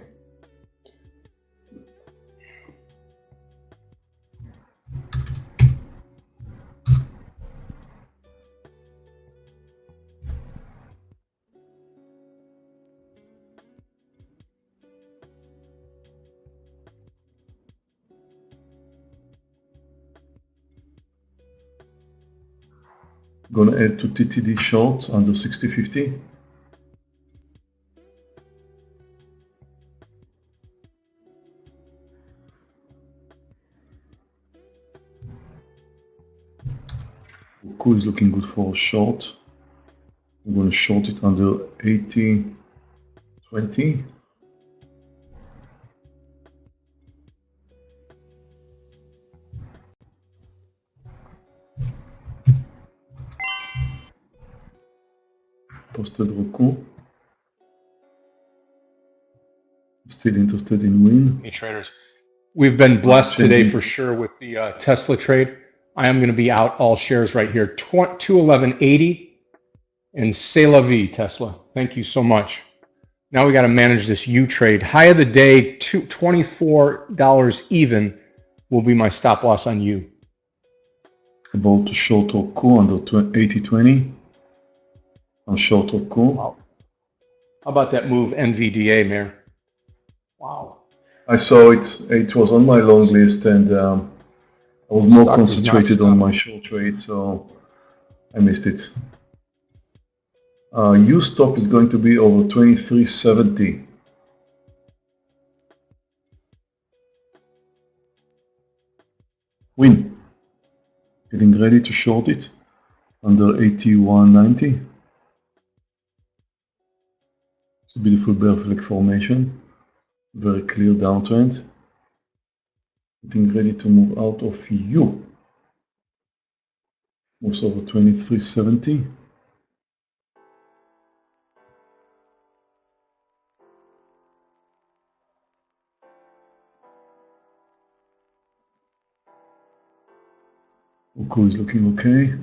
Gonna add to TTD short under 60.50. Roku is looking good for a short. I'm gonna short it under 80.20. posted Roku. Still interested in Win. Hey, traders. We've been blessed today for sure with the Tesla trade. I am going to be out all shares right here. 211.80 and c'est la vie, Tesla. Thank you so much. Now we got to manage this U trade. High of the day, $24 even will be my stop loss on U. About to short Roku under 80.20. On short Roku. Wow. How about that move NVDA, Meir? Wow. I saw it. It was on my long list, and I was more concentrated on my short trade, so I missed it. U stop is going to be over 23.70. Win. Getting ready to short it under 81.90. It's a beautiful bear flag formation. Very clear downtrend. Getting ready to move out of U. Moves over 23.70. Roku is looking okay.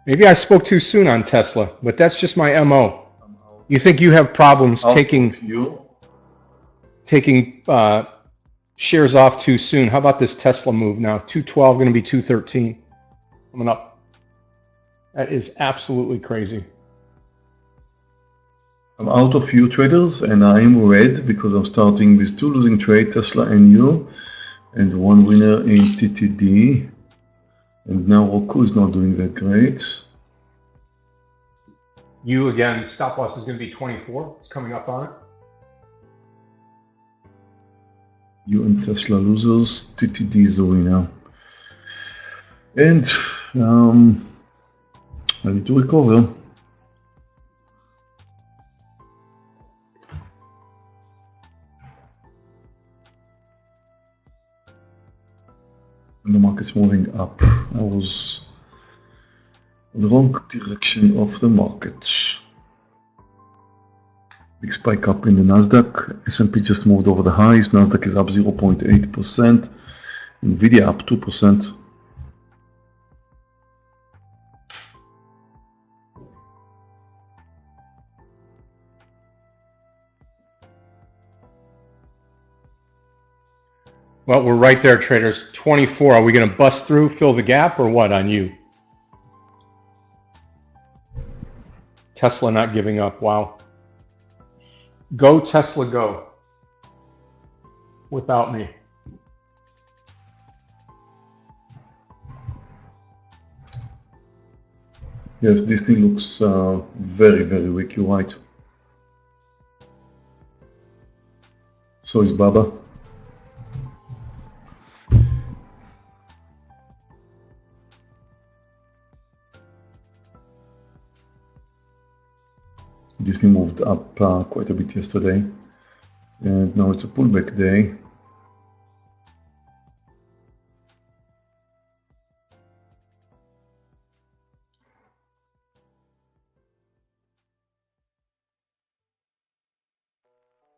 Maybe I spoke too soon on Tesla, but that's just my MO. You think you have problems taking shares off too soon. How about this Tesla move now? 212 going to be 213. Coming up. That is absolutely crazy. I'm out of U traders, and I'm red because I'm starting with 2 losing trades, Tesla and U, and 1 winner in TTD. And now Roku is not doing that great. U again, stop loss is going to be 24. It's coming up on it. U and Tesla losers, TTD is the winner. And I need to recover. And the market's moving up. I was in the wrong direction of the market. Big spike up in the Nasdaq. S&P just moved over the highs. Nasdaq is up 0.8%. Nvidia up 2%. Well, we're right there, traders. 24. Are we going to bust through, fill the gap, or what on you? Tesla not giving up. Wow. Go, Tesla, go. Without me. Yes, this thing looks very, very weak. You're right. So is Baba. Disney moved up quite a bit yesterday, and now it's a pullback day.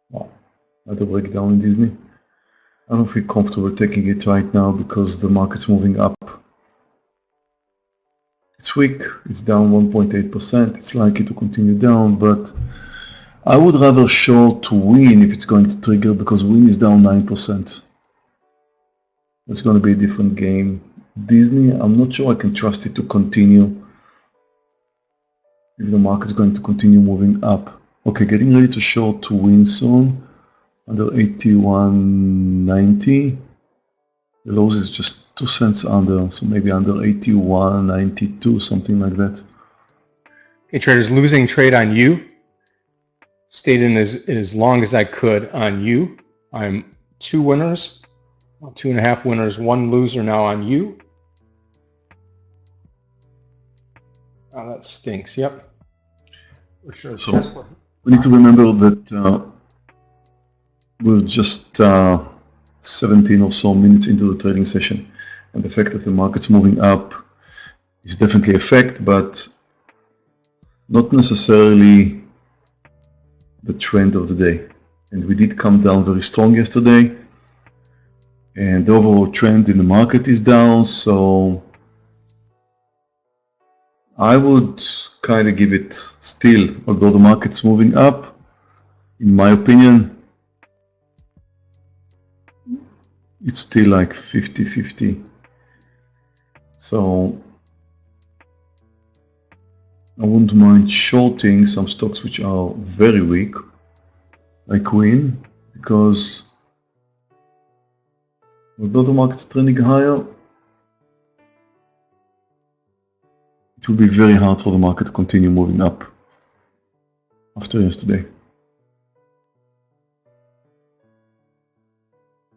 Wow, another breakdown in Disney. I don't feel comfortable taking it right now because the market's moving up. It's weak, it's down 1.8%, it's likely to continue down, but I would rather short Win if it's going to trigger, because Win is down 9%. It's going to be a different game. Disney, I'm not sure I can trust it to continue if the market's going to continue moving up. Okay, getting ready to short to win soon. Under 81.90. The lows is just 2 cents under, so maybe under 81.92, something like that. Okay, traders, losing trade on you. Stayed in as long as I could on you. I'm 2 winners, 2.5 winners, 1 loser now on you. Oh, that stinks. Yep. For sure. So we need to remember that we're just 17 or so minutes into the trading session, and the fact that the market's moving up is definitely a fact, but not necessarily the trend of the day. And we did come down very strong yesterday, and the overall trend in the market is down, so I would kind of give it still, although the market's moving up, in my opinion, it's still like 50-50. So I wouldn't mind shorting some stocks which are very weak, like Win, because although the market's trending higher, it will be very hard for the market to continue moving up after yesterday.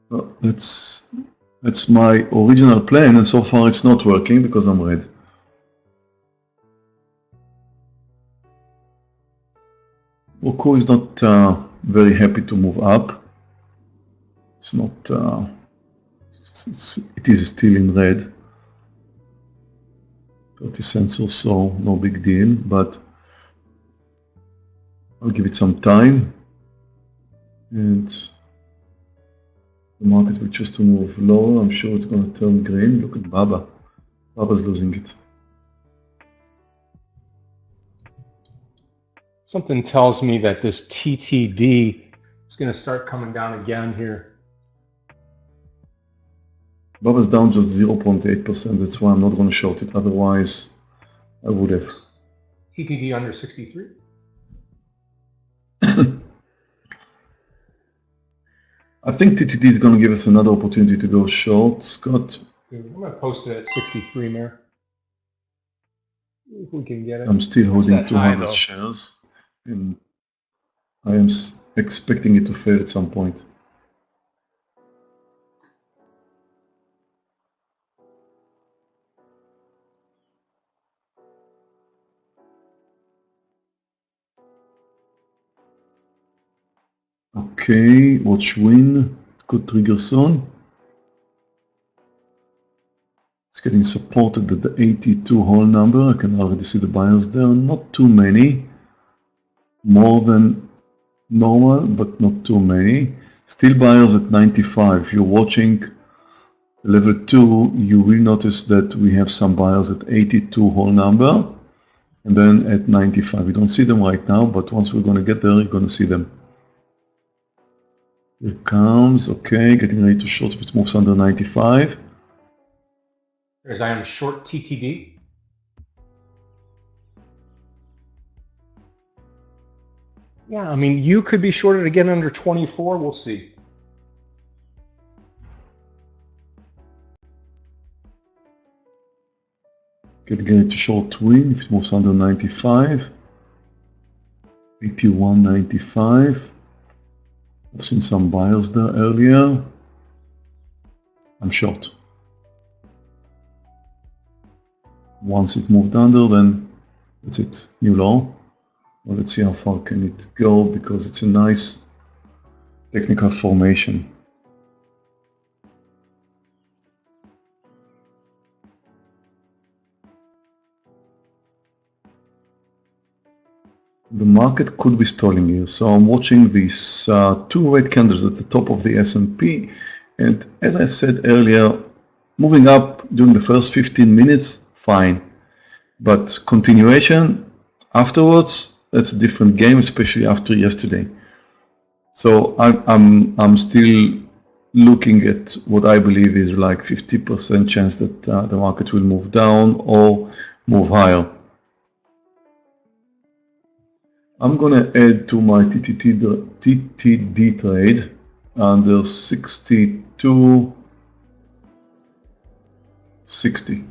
Well, that's my original plan, and so far it's not working because I'm red. Roku is not very happy to move up. It's not. It is still in red. 30 cents or so, no big deal, but I'll give it some time, and the market will choose to move lower. I'm sure it's going to turn green. Look at Baba. Baba's losing it. Something tells me that this TTD is going to start coming down again here. Baba's down just 0.8%. That's why I'm not going to short it. Otherwise, I would have. TTD under 63. I think TTD is going to give us another opportunity to go short, Scott. I'm going to post it at 63, Meir. If we can get it. I'm still holding 200 shares, and I am expecting it to fail at some point. Okay, watch Win. Could trigger soon. It's getting supported at the 82 whole number. I can already see the buyers there. Not too many. More than normal, but not too many. Still buyers at 95. If you're watching level 2, you will notice that we have some buyers at 82 whole number. And then at 95. We don't see them right now, but once we're going to get there, you're going to see them. Here it comes, okay, getting ready to short if it moves under 95. As I am short TTD. Yeah, I mean, you could be shorted again under 24, we'll see. Getting ready to short Win if it moves under 95. 81.95. I've seen some buyers there earlier. I'm short. Once it moved under, then that's it. New low. Well, let's see how far can it go, because it's a nice technical formation. The market could be stalling here, so I'm watching these 2 red candles at the top of the S&P, and as I said earlier, moving up during the first 15 minutes, fine, but continuation afterwards, that's a different game, especially after yesterday. So I'm still looking at what I believe is like 50% chance that the market will move down or move higher. I'm gonna add to my TTD trade under 62.60.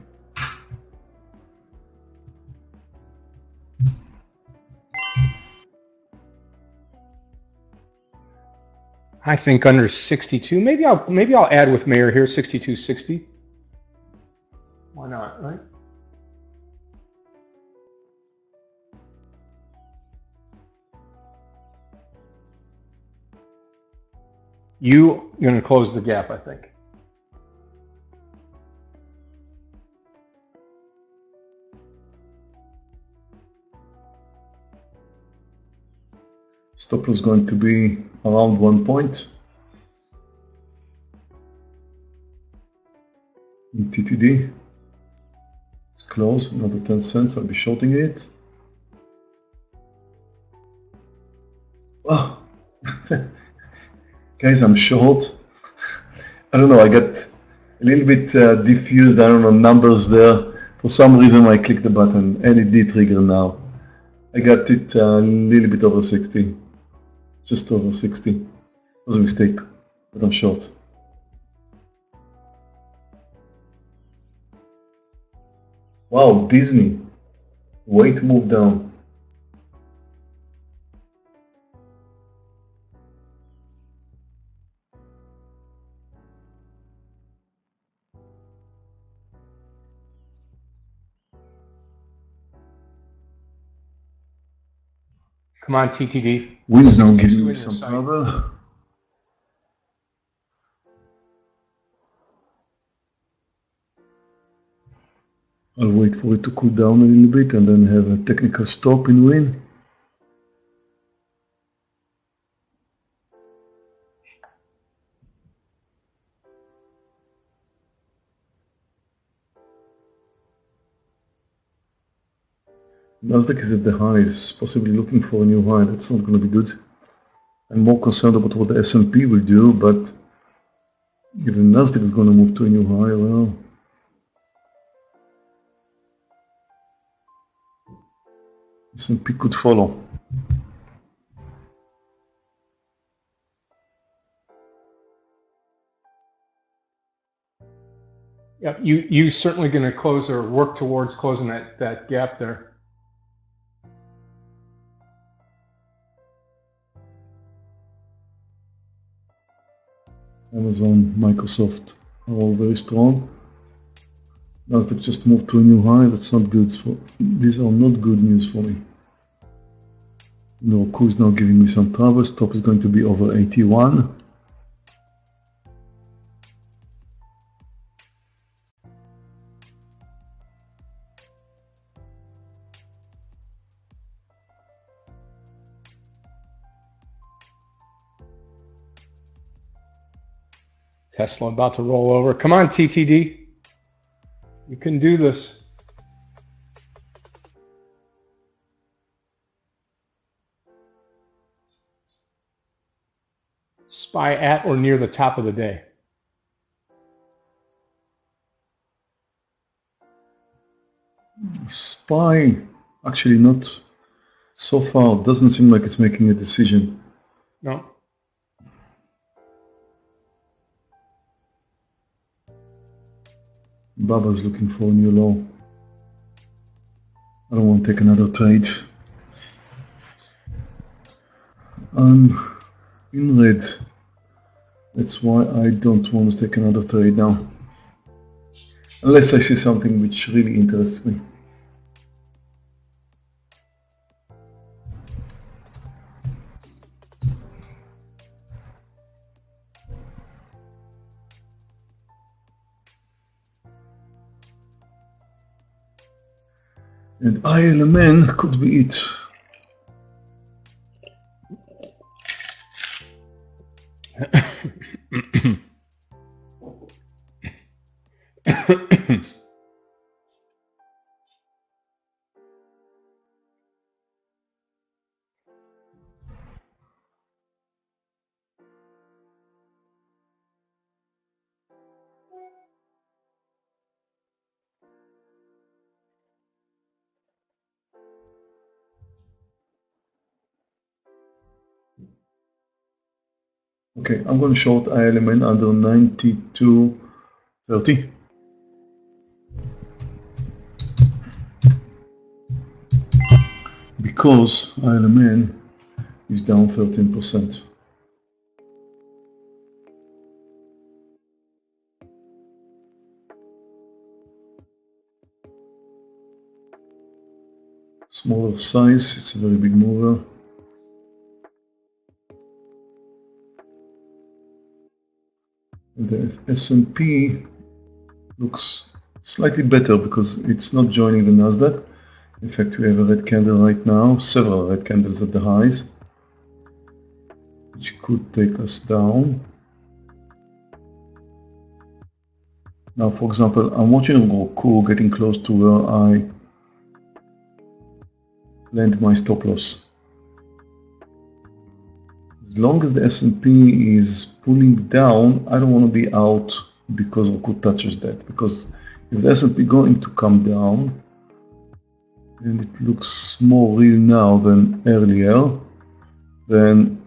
I think under 62. Maybe I'll add with Meir here 62.60. Why not, right? You're going to close the gap, I think. Stop loss going to be around 1 point. In TTD. It's close, another 10 cents. I'll be shorting it. Oh. Guys, I'm short. I don't know, I got a little bit diffused, I don't know, numbers there. For some reason I clicked the button and it did trigger now. I got it a little bit over 60. Just over 60. It was a mistake, but I'm short. Wow, Disney. Weight move down. Come on, TTD. Wind's now giving me some trouble. I'll wait for it to cool down a little bit and then have a technical stop in win. Nasdaq is at the highs, possibly looking for a new high. That's not going to be good. I'm more concerned about what the S&P will do, but if the Nasdaq is going to move to a new high, well, S&P could follow. Yeah, you certainly going to close or work towards closing that gap there. Amazon, Microsoft are all very strong. Nasdaq just moved to a new high. That's not good. These are not good news for me. Roku is now giving me some trouble. Stop is going to be over 81. Tesla about to roll over. Come on, TTD. You can do this. Spy at or near the top of the day. Spy, actually not so far. Doesn't seem like it's making a decision. No. Baba's looking for a new low. I don't want to take another trade. I'm in red. That's why I don't want to take another trade now. Unless I see something which really interests me. And ILMN could be it. Okay, I'm going to short ILMN under 92.30. Because ILMN is down 13%. Smaller size, it's a very big mover. And the S&P looks slightly better because it's not joining the Nasdaq. In fact, we have a red candle right now, several red candles at the highs, which could take us down. Now, for example, I'm watching Roku getting close to where I land my stop loss. As long as the S&P is pulling down, I don't want to be out because Roku touches that. Because if the S&P going to come down, and it looks more real now than earlier, then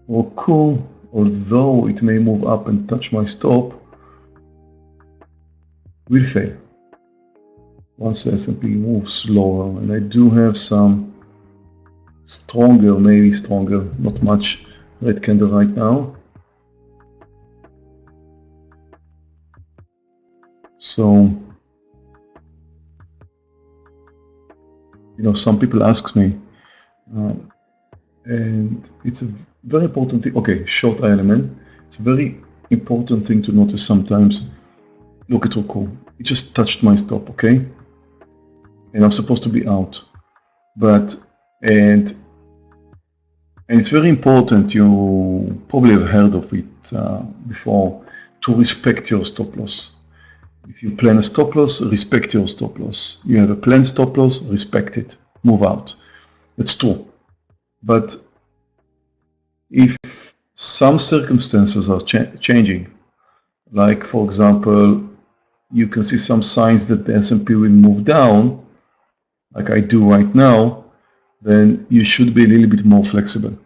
Roku, although it may move up and touch my stop, will fail once the S&P moves lower. And I do have some stronger, maybe stronger, not much, red candle right now. So, you know, some people ask me, and it's a very important thing. Okay, short ILMN. It's a very important thing to notice sometimes. Look at Roku. It just touched my stop, okay? And I'm supposed to be out. But, and it's very important, you probably have heard of it before, to respect your stop loss. If you plan a stop loss, respect your stop loss. You have a planned stop loss, respect it, move out. That's true. But if some circumstances are changing, like for example, you can see some signs that the S&P will move down, like I do right now, then you should be a little bit more flexible.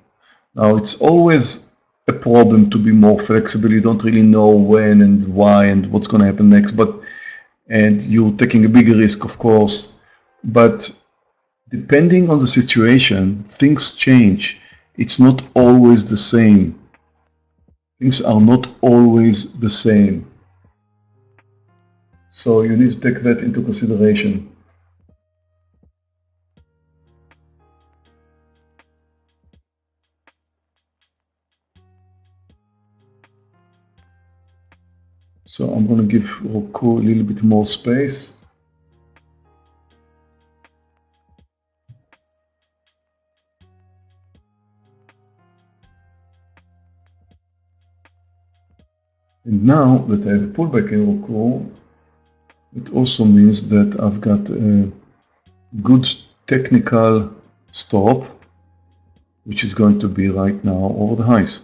Now, it's always a problem to be more flexible. You don't really know when and why and what's going to happen next, and you're taking a bigger risk, of course. But depending on the situation, things change. It's not always the same. Things are not always the same. So you need to take that into consideration. So I'm going to give Roku a little bit more space. And now that I have a pullback in Roku, it also means that I've got a good technical stop, which is going to be right now over the highs.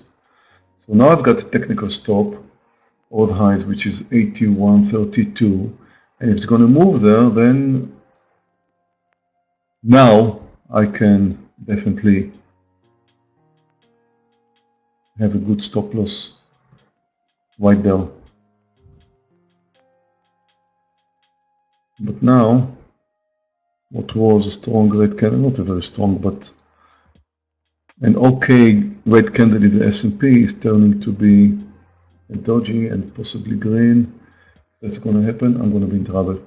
So now I've got a technical stop over the highs, which is 81.32, and if it's going to move there, then now I can definitely have a good stop loss right there. But now, what was a strong red candle, not a very strong, but an okay red candle in the S&P is turning to be a dodgy and possibly green. That's going to happen. I'm going to be in trouble.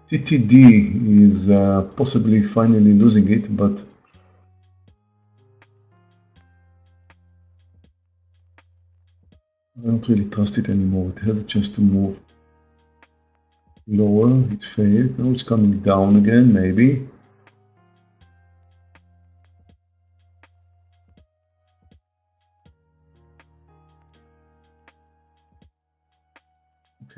TTD is possibly finally losing it, but I don't really trust it anymore. It has a chance to move lower. It failed. Now it's coming down again, maybe.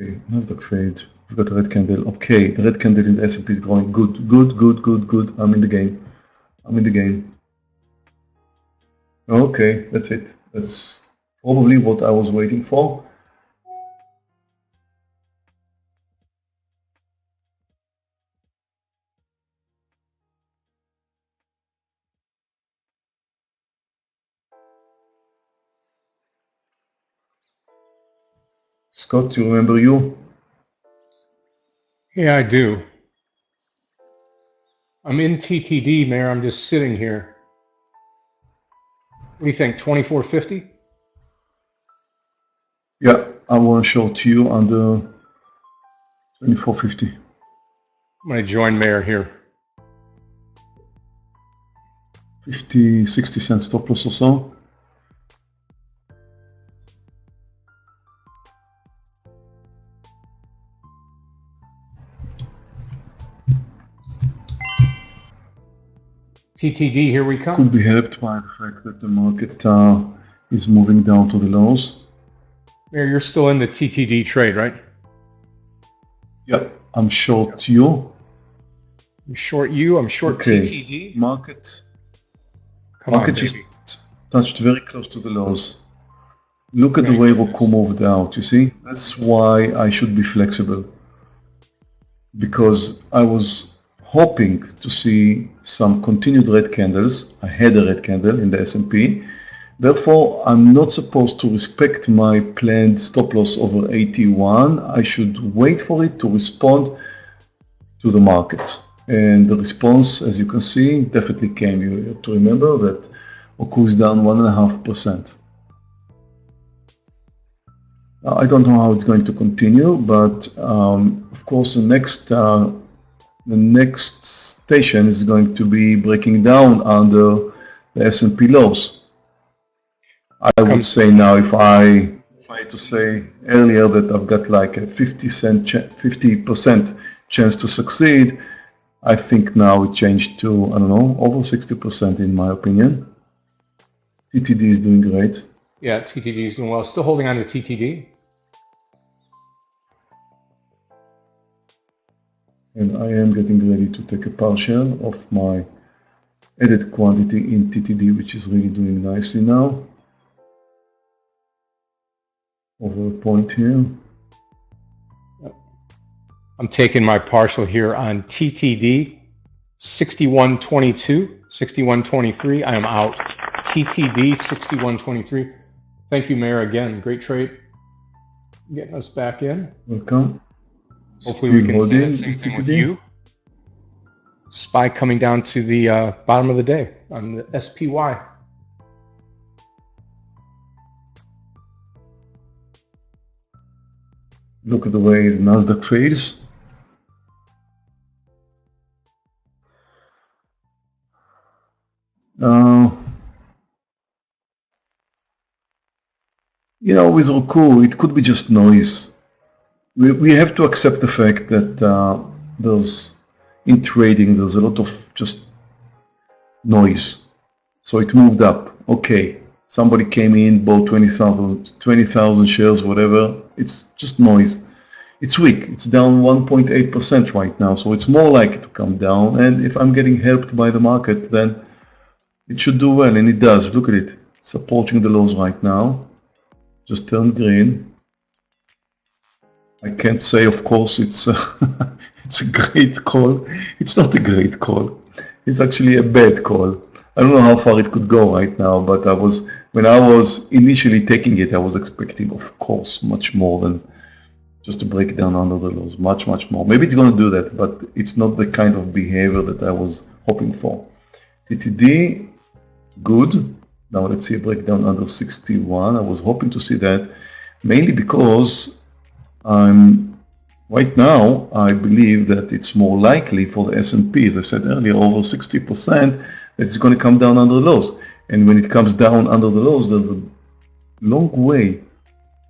Okay, Nasdaq failed. We've got a red candle. Okay, the red candle in the S&P is going good, good, good, good, good. I'm in the game. I'm in the game. Okay, that's it. That's probably what I was waiting for. Scott, you remember you? Yeah, I do. I'm in TTD, Mayor. I'm just sitting here. What do you think, 2450? Yeah, I want to short you under 2450. I'm going to join Mayor here. 50, 60 cents stop loss or so. TTD, here we come. Could be helped by the fact that the market is moving down to the lows. Mayor, you're still in the TTD trade, right? Yep, I'm short you. I'm short you, I'm short TTD. Market Come just touched very close to the lows. Look at the way Roku moved out, you see? That's why I should be flexible. Because I was hoping to see some continued red candles. I had a red candle in the S&P. Therefore, I'm not supposed to respect my planned stop loss over 81. I should wait for it to respond to the market. And the response, as you can see, definitely came. You have to remember that Roku is down 1.5%. I don't know how it's going to continue, but of course the next station is going to be breaking down under the S&P lows. I would say now, if I had to say earlier that I've got like a 50% chance to succeed, I think now it changed to, I don't know, over 60% in my opinion. TTD is doing great. Yeah, TTD is doing well. Still holding on to TTD. And I am getting ready to take a partial of my added quantity in TTD, which is really doing nicely now. Over a point here. I'm taking my partial here on TTD, 61.22, 61.23. I am out. TTD, 61.23. Thank you, Mayor, again. Great trade. Getting us back in. Welcome. Hopefully we can say the same thing with you. SPY coming down to the bottom of the day on the SPY. Look at the way the Nasdaq trades. You know, with Roku, it could be just noise. We have to accept the fact that in trading, there's a lot of just noise. So it moved up. Okay, somebody came in, bought 20,000 shares, whatever. It's just noise. It's weak. It's down 1.8% right now. So it's more likely to come down. And if I'm getting helped by the market, then it should do well. And it does. Look at it. It's approaching the lows right now. Just turned green. I can't say, of course, it's a great call. It's not a great call. It's actually a bad call. I don't know how far it could go right now, but when I was initially taking it, I was expecting, of course, much more than just a breakdown under the lows. Much, much more. Maybe it's going to do that, but it's not the kind of behavior that I was hoping for. TTD, good. Now let's see a breakdown under 61. I was hoping to see that, mainly because right now, I believe that it's more likely for the S&P, as I said earlier, over 60%, that it's going to come down under the lows. And when it comes down under the lows, there's a long way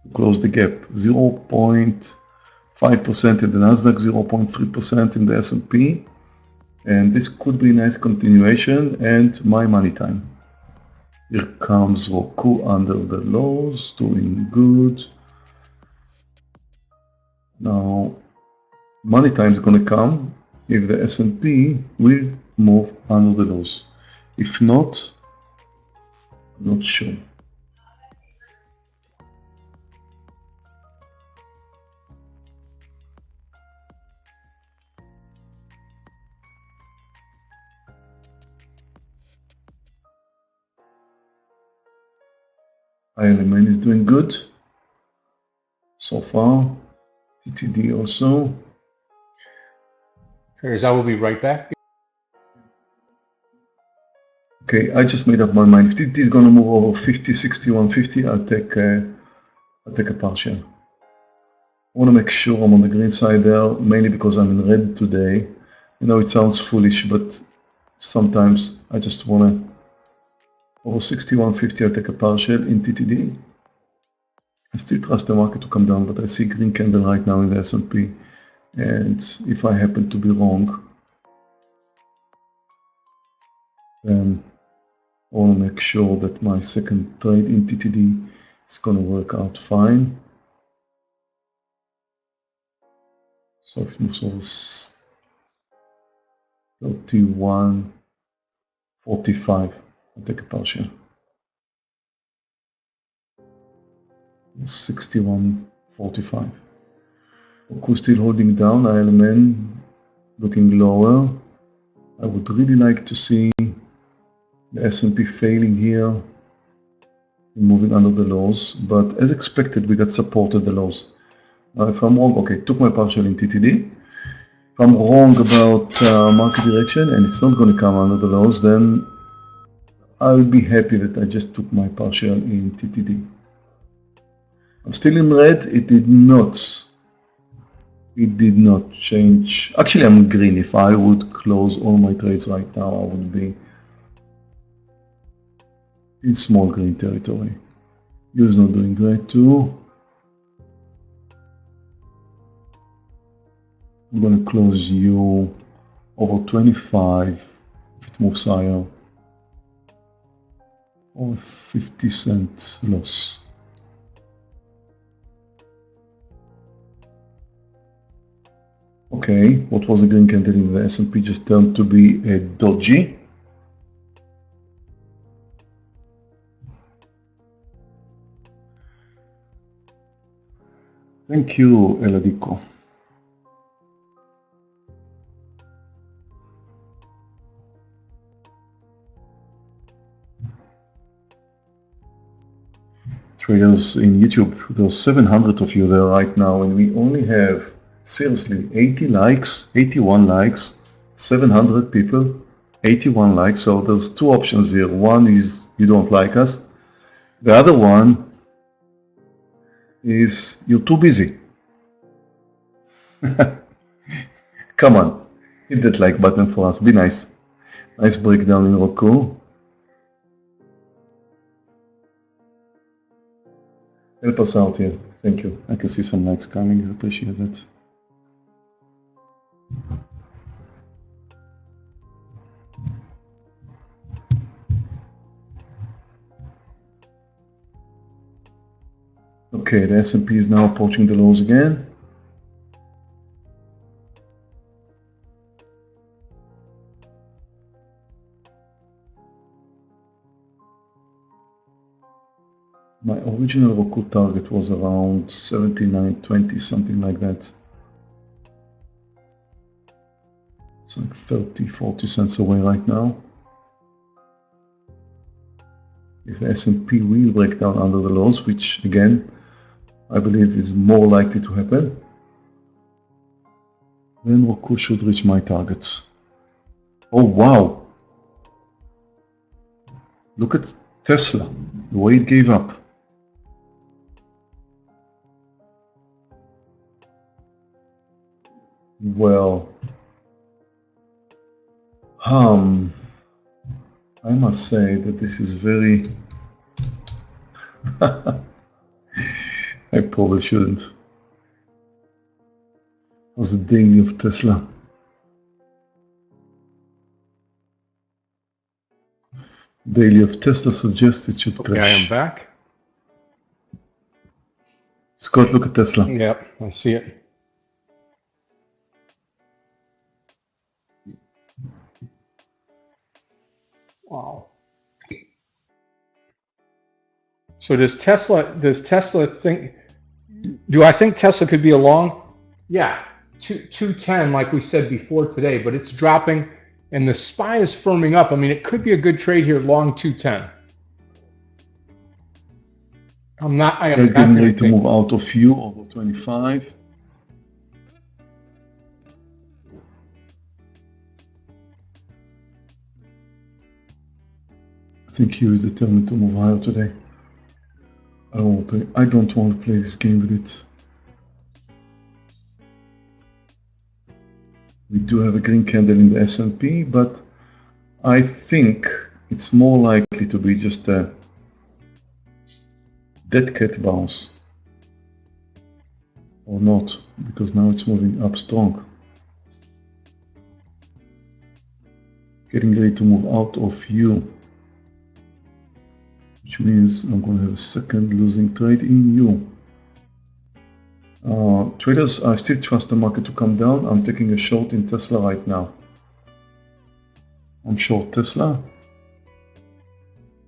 to close the gap. 0.5% in the Nasdaq, 0.3% in the S&P. And this could be a nice continuation and my money time. Here comes Roku under the lows, doing good. Now, money time is going to come if the S&P will move under the lows. If not, I'm not sure. ILMN is doing good. so far. TTD also. Okay, I will be right back. Okay, I just made up my mind. If TTD is going to move over 50, 60, 150, I'll take a partial. I want to make sure I'm on the green side there, mainly because I'm in red today. I know it sounds foolish, but sometimes I just want to. Over 60, 150, I'll take a partial in TTD. I still trust the market to come down, but I see green candle right now in the S&P. And if I happen to be wrong, then I want to make sure that my second trade in TTD is going to work out fine. So if it moves over 31.45, I'll take a partial. 61.45. Roku still holding down, ILMN looking lower. I would really like to see the S&P failing here, moving under the lows, but as expected we got supported the lows. If I'm wrong, okay, took my partial in TTD. If I'm wrong about market direction and it's not going to come under the lows, then I'll be happy that I just took my partial in TTD. I'm still in red. It did not change. Actually, I'm green. If I would close all my trades right now, I would be in small green territory. U is not doing great too. I'm going to close U over 25 if it moves higher, or 50-cent loss. Okay, what was the green candle in the S&P just turned to be a doji. Thank you, Eladico. Traders in YouTube, there's 700 of you there right now, and we only have, seriously, 80 likes, 81 likes, 700 people, 81 likes. So there's two options here. One is you don't like us. The other one is you're too busy. Come on, hit that like button for us. Be nice. Nice breakdown in Roku. Help us out here. Thank you. I can see some likes coming. I appreciate that. Okay, the S&P is now approaching the lows again. My original Roku target was around 79.20, something like that. It's like 30-40 cents away right now. If the S&P will break down under the lows, which again I believe is more likely to happen, then Roku should reach my targets. Oh wow! Look at Tesla, the way it gave up. Well, I must say that this is very... I probably shouldn't. It was the daily of Tesla. Daily of Tesla suggests it should crash. Okay, I am back. Scott, look at Tesla. Yep, I see it. Wow. So does Tesla think, do I think Tesla could be a long? Yeah, 210 like we said before today, but it's dropping and the SPY is firming up. I mean, it could be a good trade here, long 210. I'm not. I am Guys not getting going ready to to take. move out of you over 25. I think he is determined to move higher today. I don't want to play this game with it. We do have a green candle in the S&P, but I think it's more likely to be just a dead cat bounce. Or not, because now it's moving up strong. Getting ready to move out of you. Which means I'm going to have a second losing trade in you. Traders, I still trust the market to come down. I'm taking a short in Tesla right now. I'm short Tesla.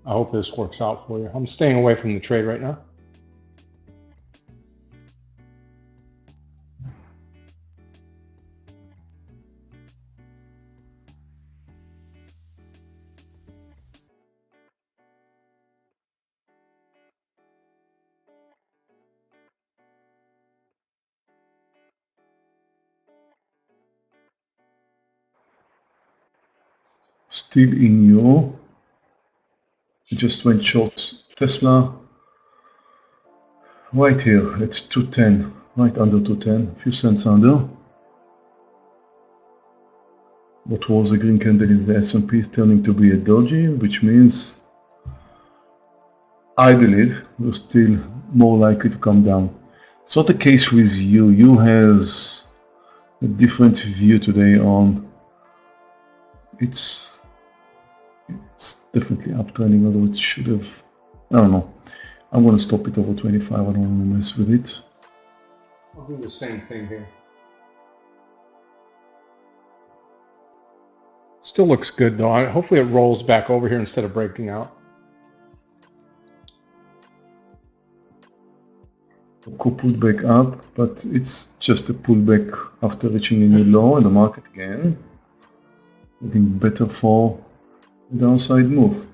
I hope this works out for you. I'm staying away from the trade right now. Still in you. I just went short Tesla. Right here, it's 210, right under 210, a few cents under. What was a green candle in the S&P is turning to be a doji, which means I believe we're still more likely to come down. It's not the case with you. You has a different view today on it's definitely uptrending, although it should have, I don't know. I'm going to stop it over 25. I don't want to mess with it. I'll do the same thing here. Still looks good though. Hopefully it rolls back over here instead of breaking out. Could pull back up, but it's just a pullback after reaching a new low in the market again. Looking better for a downside move.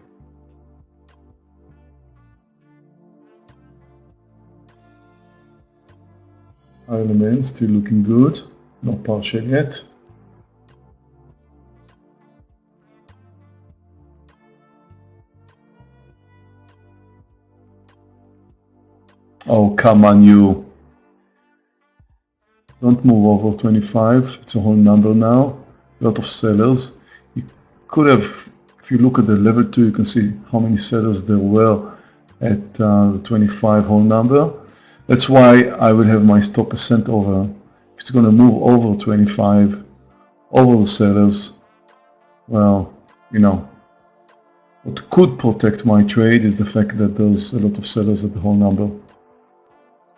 Iron Man still looking good, not partial yet. Oh, come on, you. Don't move over 25. It's a whole number now. A lot of sellers. You could have, if you look at the level 2, you can see how many sellers there were at the 25 whole number. That's why I will have my stop percent over. If it's going to move over 25, over the sellers, well, you know, what could protect my trade is the fact that there's a lot of sellers at the whole number.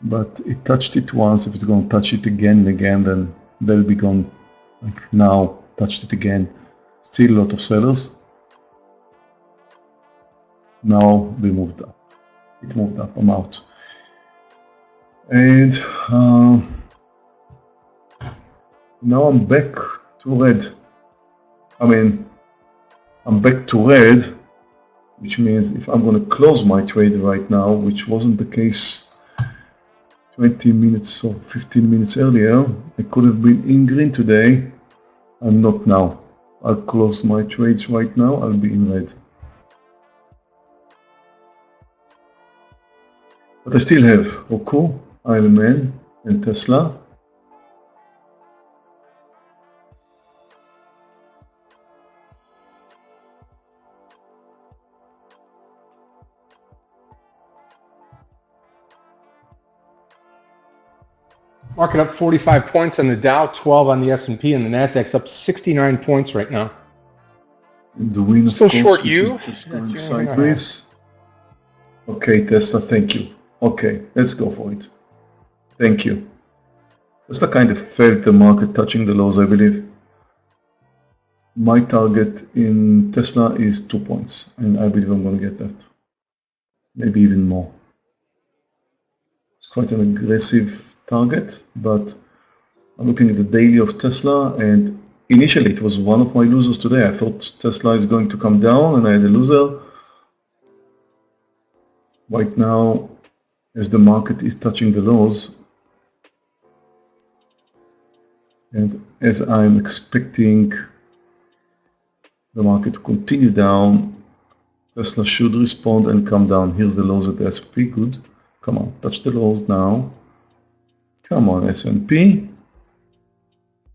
But it touched it once. If it's going to touch it again and again, then they'll be gone. Like now, touched it again. Still a lot of sellers. Now they moved up. It moved up. I'm out. And now I'm back to red. I mean, I'm back to red, which means if I'm going to close my trade right now, which wasn't the case 20 minutes or 15 minutes earlier, I could have been in green today. I'm not now. I'll close my trades right now. I'll be in red. But I still have Roku, Iron Man, and Tesla. Market up 45 points on the Dow, 12 on the S&P, and the Nasdaq's up 69 points right now. And the win, still of course, short which you. is just going sideways. Okay, Tesla, thank you. Okay, let's go for it. Thank you. Tesla kind of felt the market touching the lows, I believe. My target in Tesla is 2 points, and I believe I'm going to get that. Maybe even more. It's quite an aggressive target, but I'm looking at the daily of Tesla, and initially it was one of my losers today. I thought Tesla is going to come down, and I had a loser. Right now, as the market is touching the lows. And as I'm expecting the market to continue down, Tesla should respond and come down. Here's the lows at the S&P. Good. Come on, touch the lows now. Come on, S&P.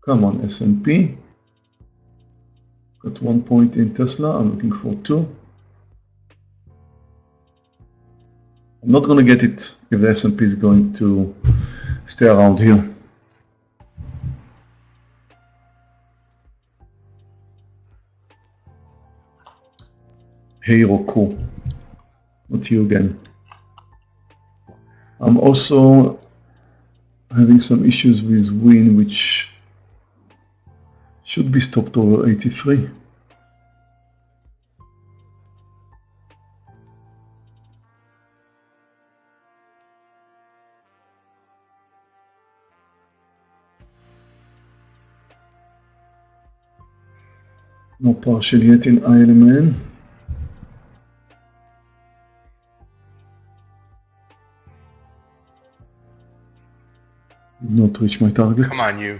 Come on, S&P. Got 1 point in Tesla. I'm looking for 2. I'm not going to get it if the S&P is going to stay around here. Hey Roku, not you again. I'm also having some issues with Win, which should be stopped over 83. No partial yet in ILMN. Did not reach my target. Come on, you.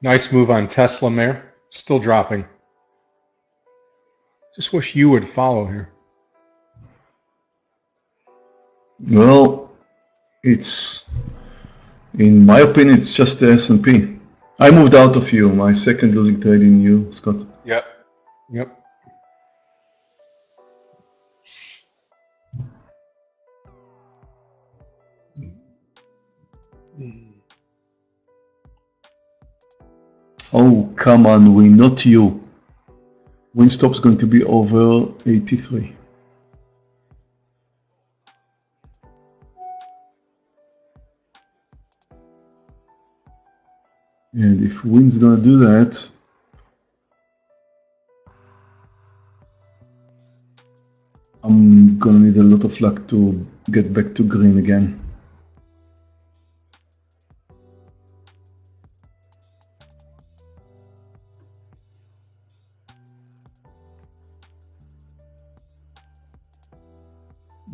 Nice move on Tesla, Meir. Still dropping. Just wish you would follow here. Well, it's, in my opinion, it's just the S&P. I moved out of you. My second losing trade in you, Scott. Yep. Yep. Oh, come on, Win, not you. Win stop's going to be over 83. And if Win's gonna do that, I'm gonna need a lot of luck to get back to green again.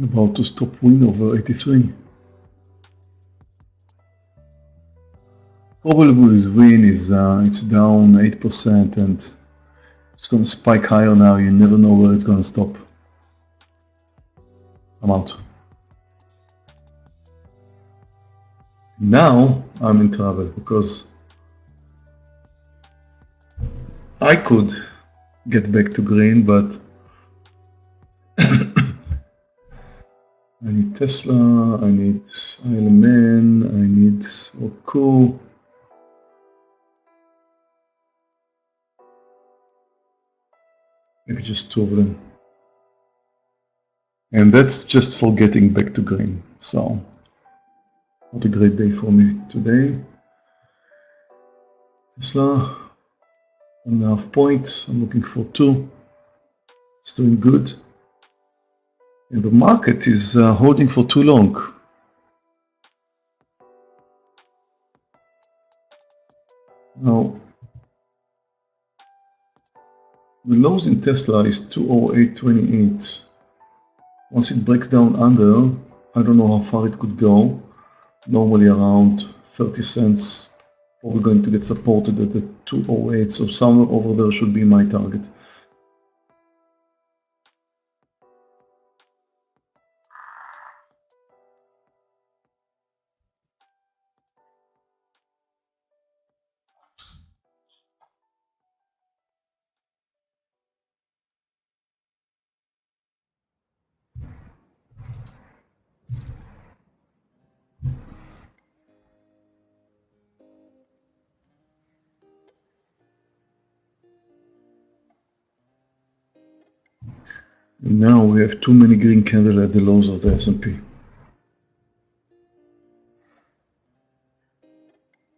About to stop Win over 83. Probably with Win is it's down 8% and it's gonna spike higher now. You never know where it's gonna stop. I'm out. Now I'm in trouble because I could get back to green, but I need Tesla, I need ILMN, I need Roku. Maybe just 2 of them. And that's just for getting back to green. So, not a great day for me today. Tesla, 1.5 points. I'm looking for 2. It's doing good. And the market is holding for too long. Now, the lows in Tesla is 208.28. Once it breaks down under, I don't know how far it could go. Normally around 30 cents. Probably going to get supported at the 208, so somewhere over there should be my target. And now we have too many green candles at the lows of the S&P.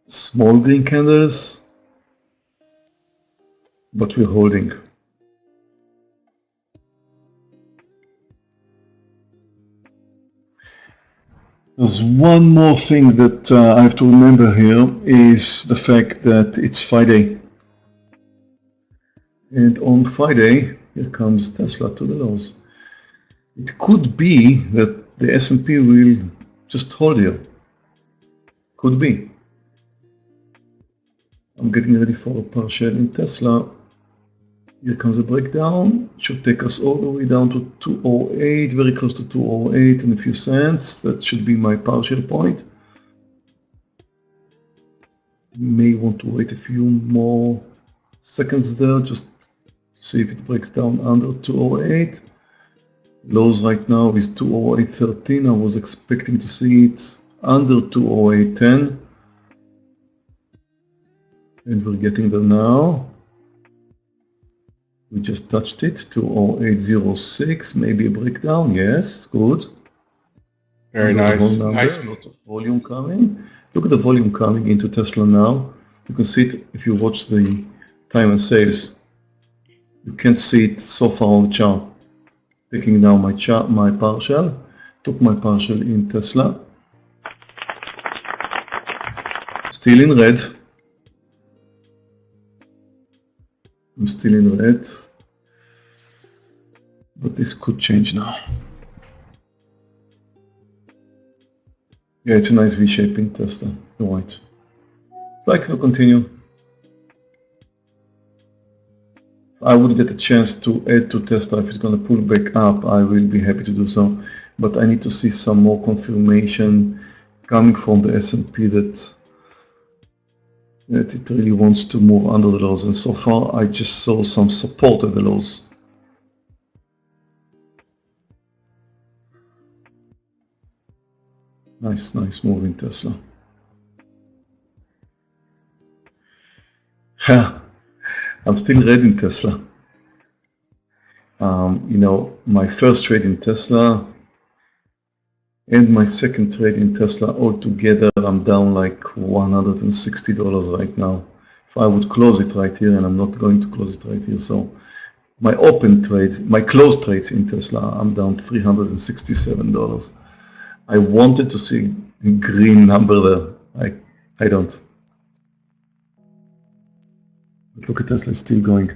Small green candles, but we're holding. There's one more thing that I have to remember here is the fact that it's Friday. And on Friday, here comes Tesla to the lows. It could be that the S&P will just hold here. Could be. I'm getting ready for a partial in Tesla. Here comes a breakdown. Should take us all the way down to 208, very close to 208 in a few cents. That should be my partial point. May want to wait a few more seconds there, just to see if it breaks down under 208. Lows right now is 208.13. I was expecting to see it under 208.10. And we're getting there now. We just touched it, 208.06, maybe a breakdown, yes, good. Very nice. Nice. Lots of volume coming. Look at the volume coming into Tesla now. You can see it if you watch the time and sales. You can see it so far on the chart. Taking down my chart, my partial. Took my partial in Tesla. Still in red. I'm still in red, but this could change now. Yeah, it's a nice V-shape in Tesla, you're right. It's likely to continue. If I would get a chance to add to Tesla, if it's going to pull back up, I will be happy to do so. But I need to see some more confirmation coming from the S&P that it really wants to move under the lows, and so far I just saw some support at the lows. Nice move in Tesla. I'm still red in Tesla. You know, my first trade in Tesla and my second trade in Tesla altogether, I'm down like $160 right now. If I would close it right here, and I'm not going to close it right here, so my open trades, my closed trades in Tesla, I'm down $367. I wanted to see a green number there. I don't. But look at Tesla, it's still going.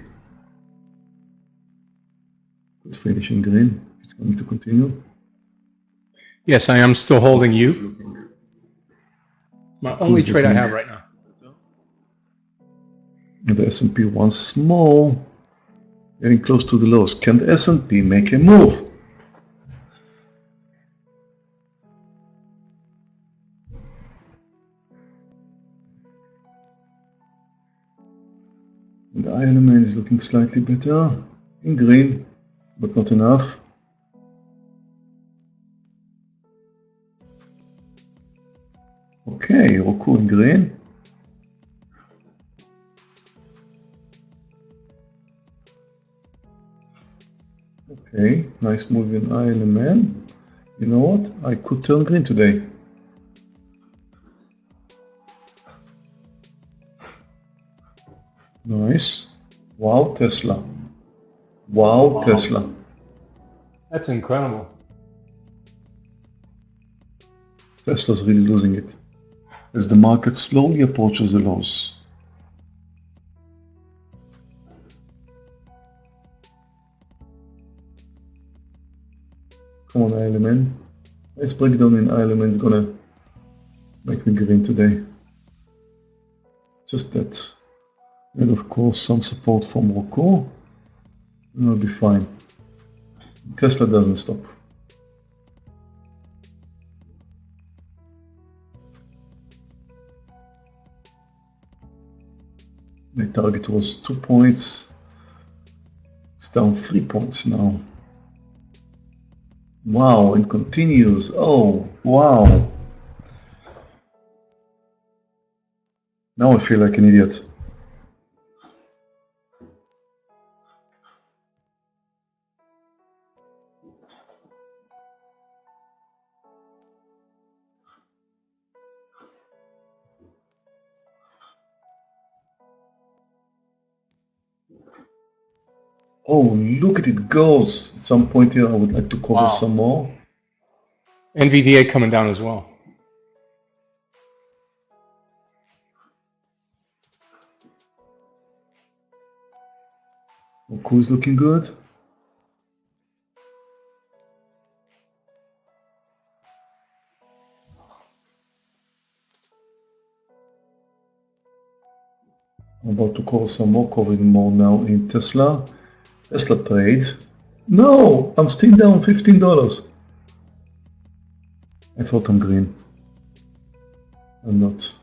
Good finish in green. It's going to continue. Yes, I am still holding you. My only trade I have right now. And the S&P once more, getting close to the lows. Can the S&P make a move? And the element is looking slightly better in green, but not enough. Okay, Roku in green. Okay, nice move in ILMN. You know what? I could turn green today. Nice. Wow, Tesla. Wow, Tesla. That's incredible. Tesla's really losing it as the market slowly approaches the lows. Come on, ILMN. Nice breakdown in ILMN is gonna make me green today. Just that. And of course some support from Roku. And I'll be fine. Tesla doesn't stop. My target was 2 points. It's down 3 points now. Wow, and continues. Oh, wow. Now I feel like an idiot. Oh, look at it goes. At some point here, I would like to cover some more. NVDA coming down as well. Oku is looking good. I'm about to cover some more, covering more now in Tesla. Tesla trade. No, I'm still down $15. I thought I'm green. I'm not.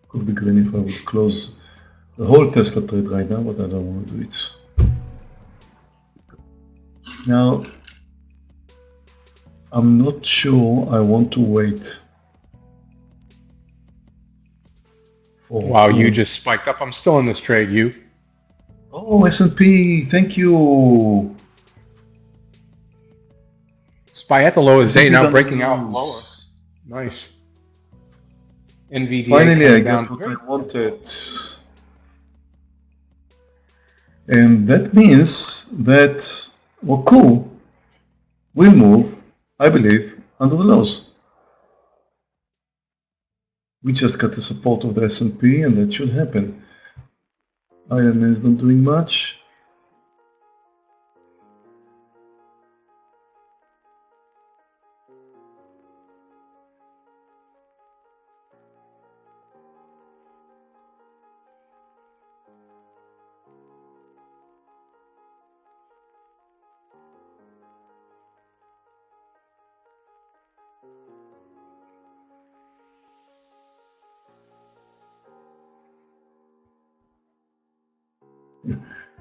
Could be green if I would close the whole Tesla trade right now, but I don't want to do it. Now, I'm not sure I want to wait. Wow, you just spiked up. I'm still in this trade, you. Oh, S&P, thank you. SPY at the low is 8, now breaking out lower. Nice. NVDA finally I down. got what I wanted. And that means that Oku will move, I believe, under the lows. We just got the support of the S&P and that should happen. IMA is not doing much.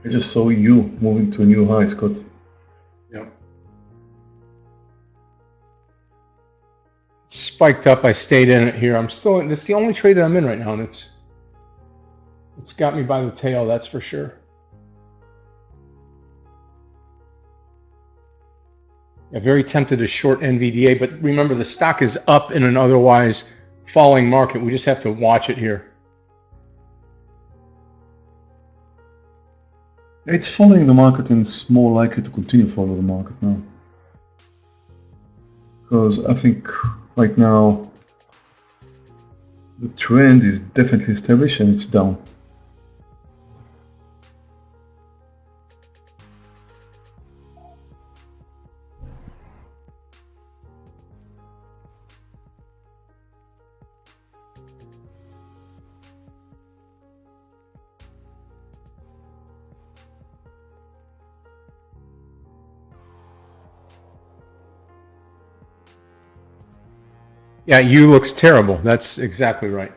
I just saw you moving to a new high, Scott. Yep. Spiked up. I stayed in it here. I'm still in. This is the only trade that I'm in right now, and it's got me by the tail. That's for sure. Yeah, very tempted to short NVDA, but remember the stock is up in an otherwise falling market. We just have to watch it here. It's following the market and it's more likely to continue to follow the market now. Because I think right now the trend is definitely established and it's down. Yeah, you looks terrible. That's exactly right.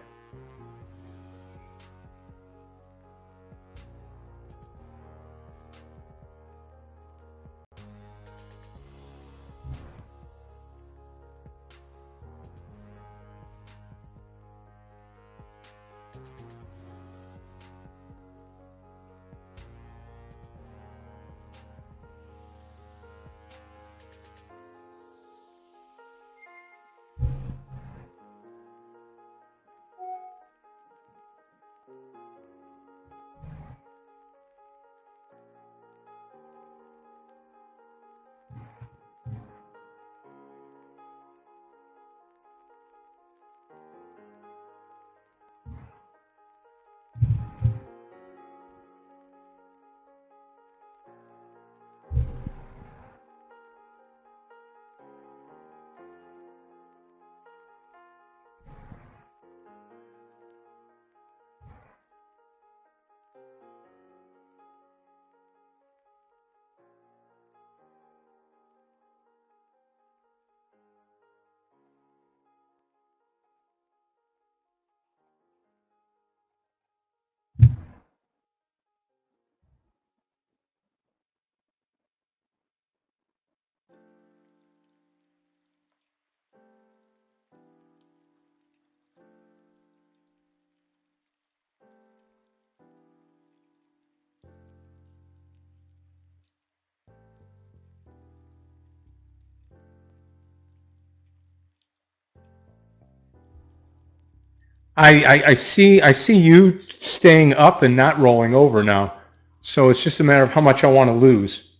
I see you staying up and not rolling over now. So it's just a matter of how much I want to lose.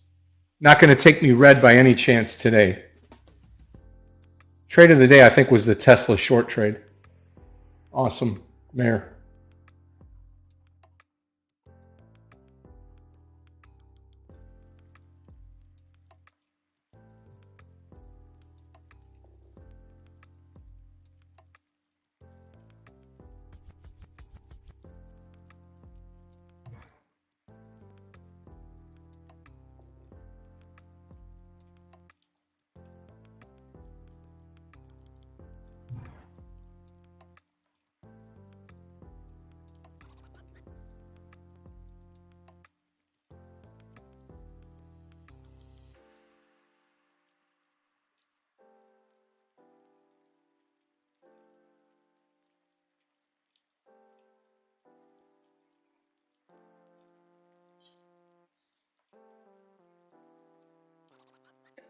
Not going to take me red by any chance today. Trade of the day, I think, was the Tesla short trade. Awesome, Meir.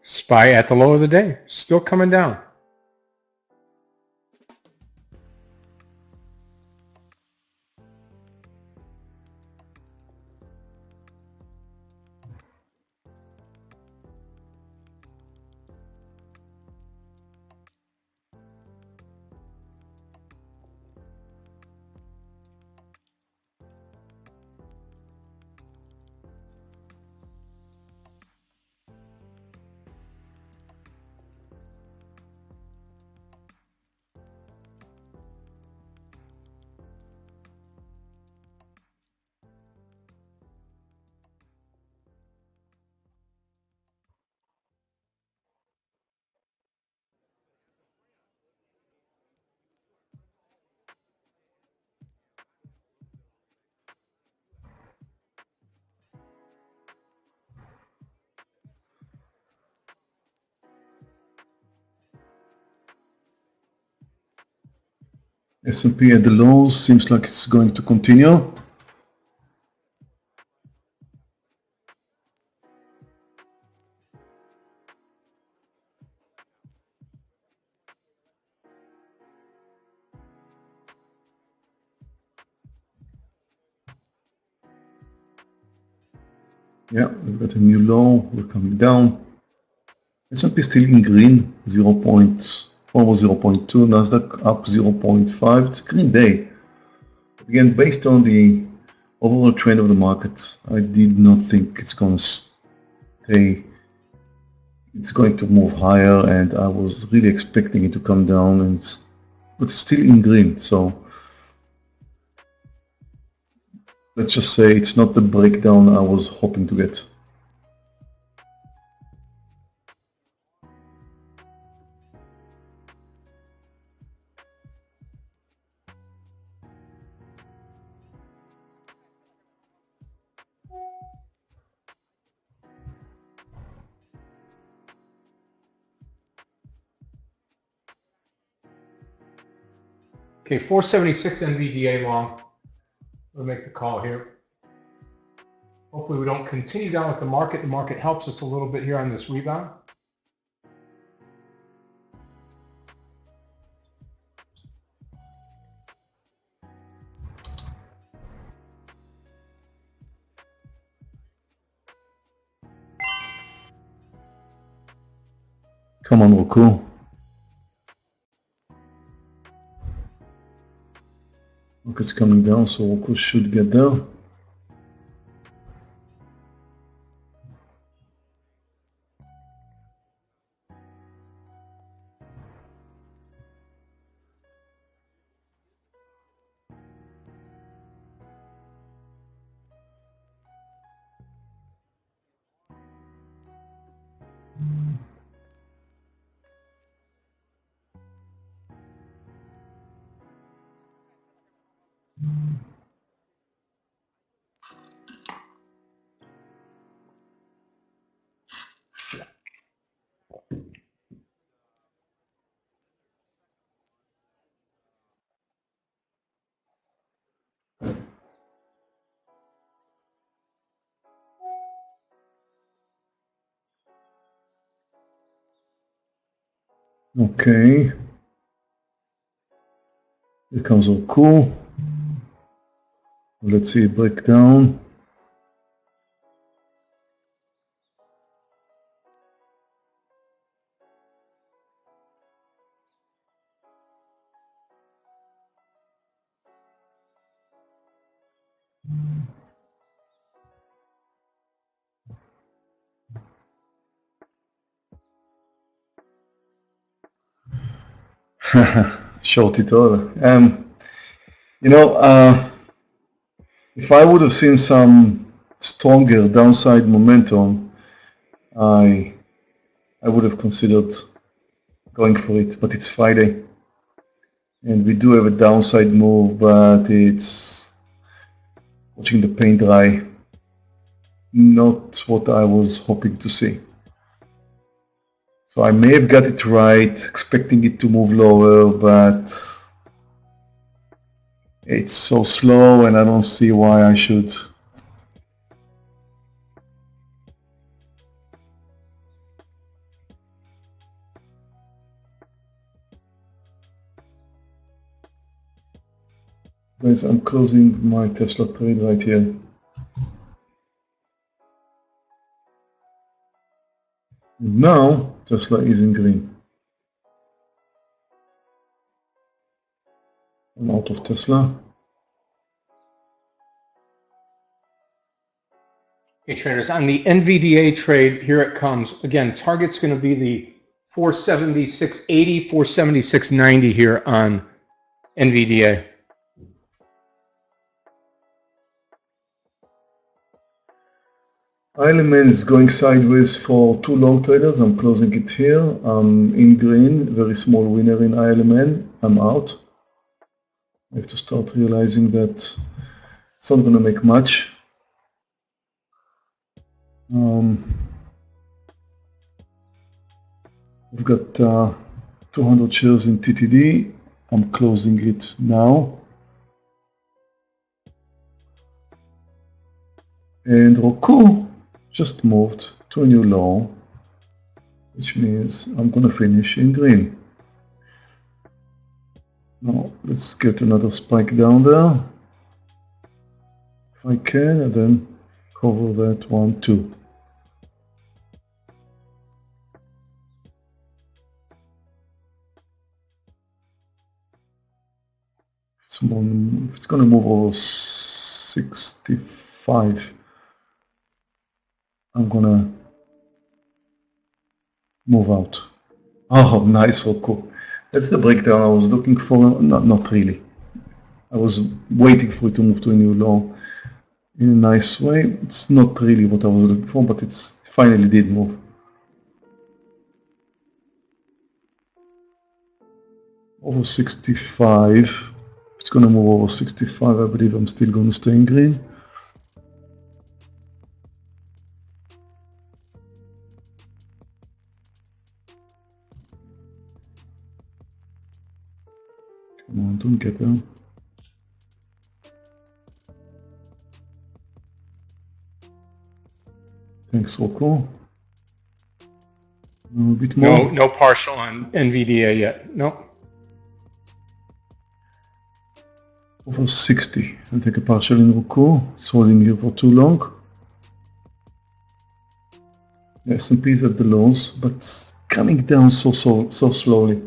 SPY at the low of the day, still coming down. S&P at the lows, seems like it's going to continue. Yeah, we've got a new low, we're coming down. S&P still in green, 0. Almost 0.2, Nasdaq up 0.5. It's a green day. Again, based on the overall trend of the market, I did not think it's going to stay. It's going to move higher, and I was really expecting it to come down, and it's still in green. So let's just say it's not the breakdown I was hoping to get. Okay, 476 NVDA long. We'll make the call here. Hopefully we don't continue down with the market. The market helps us a little bit here on this rebound. Come on, Roku. Market's coming down, so Roku should get there. Okay. Here comes our cool. Let's see it break down. Short it all. You know, if I would have seen some stronger downside momentum, I would have considered going for it. But it's Friday, and we do have a downside move, but it's watching the paint dry. Not what I was hoping to see. So I may have got it right, expecting it to move lower, but it's so slow and I don't see why I should. Guys, I'm closing my Tesla trade right here. Now Tesla is in green. I'm out of Tesla. Okay, traders, on the NVDA trade, here it comes. Again, target's going to be the 476.80, 476.90 here on NVDA. ILMN is going sideways for two long traders. I'm closing it here. I'm in green, very small winner in ILMN. I'm out. I have to start realizing that it's not going to make much. We've got 200 shares in TTD. I'm closing it now. And Roku just moved to a new low, which means I'm going to finish in green. Now let's get another spike down there, if I can, and then cover that one too. It's going to move over 65. I'm going to move out. Oh, nice, Roku. That's the breakdown I was looking for. Not really. I was waiting for it to move to a new low in a nice way. It's not really what I was looking for, but it finally did move. Over 65. It's going to move over 65. I believe I'm still going to stay in green. Come on, don't get there. Thanks, Roku. A bit more. No partial on NVDA yet. No. Over 60. I'll take a partial in Roku. It's holding here for too long. The S&P is at the lows, but it's coming down so slowly.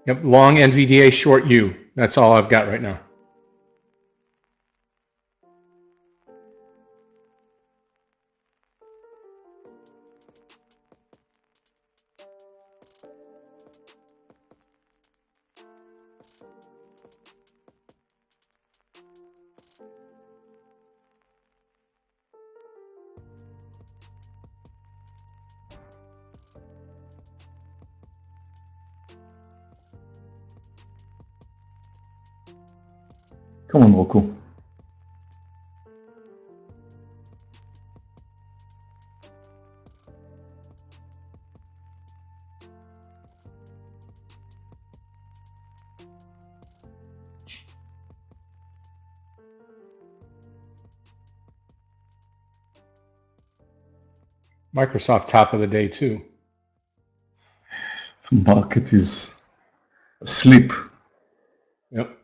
Yep, long NVDA, short U. That's all I've got right now. Come on, Roku. Microsoft top of the day too. The market is asleep. Yep.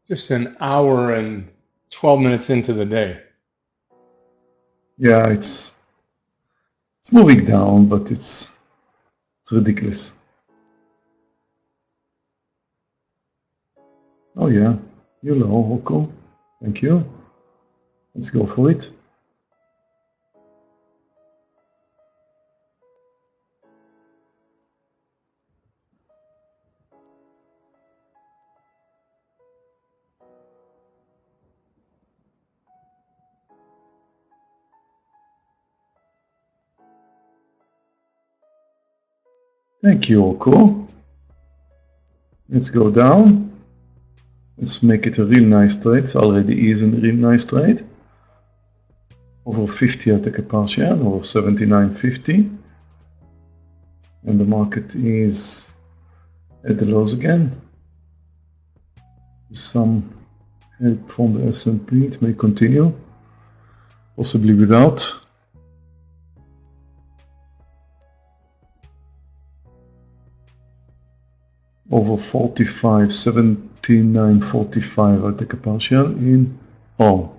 Just an hour and 12 minutes into the day. Yeah, it's moving down, but it's ridiculous. Oh yeah, hello, Rocco. Thank you. Let's go for it. Thank you, Rocco. Let's go down. Let's make it a real nice trade. It already is a real nice trade. Over 50, I'll take a partial, over 79.50. And the market is at the lows again. Some help from the S&P, it may continue, possibly without. Over 45, 79.45, I'll take a partial in. Oh,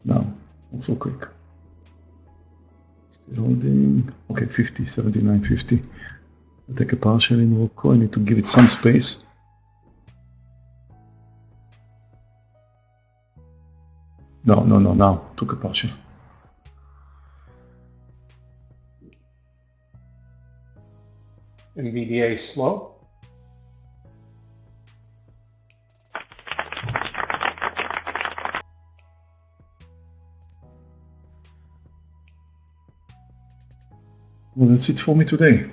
no, not so quick. Still holding. Okay, 50, 79.50. I'll take a partial in Rocco. I need to give it some space. No, now took a partial. NVDA slow. Well, that's it for me today.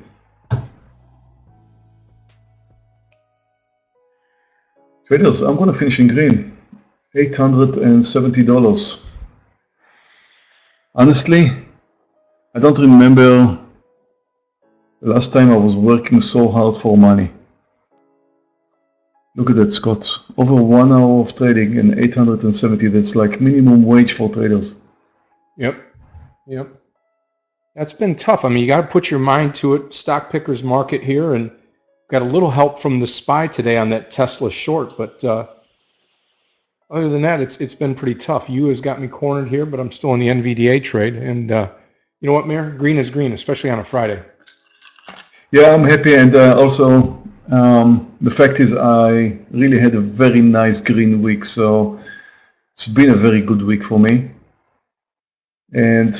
Traders, I'm going to finish in green. $870. Honestly, I don't remember the last time I was working so hard for money. Look at that, Scott. Over 1 hour of trading and 870. That's like minimum wage for traders. Yep. That's been tough. I mean, you got to put your mind to it. Stock pickers market here, and got a little help from the SPY today on that Tesla short. But other than that, it's been pretty tough. You has got me cornered here, but I'm still in the NVDA trade. And you know what, Meir? Green is green, especially on a Friday. Yeah, I'm happy. And also, the fact is I really had a very nice green week. So it's been a very good week for me. And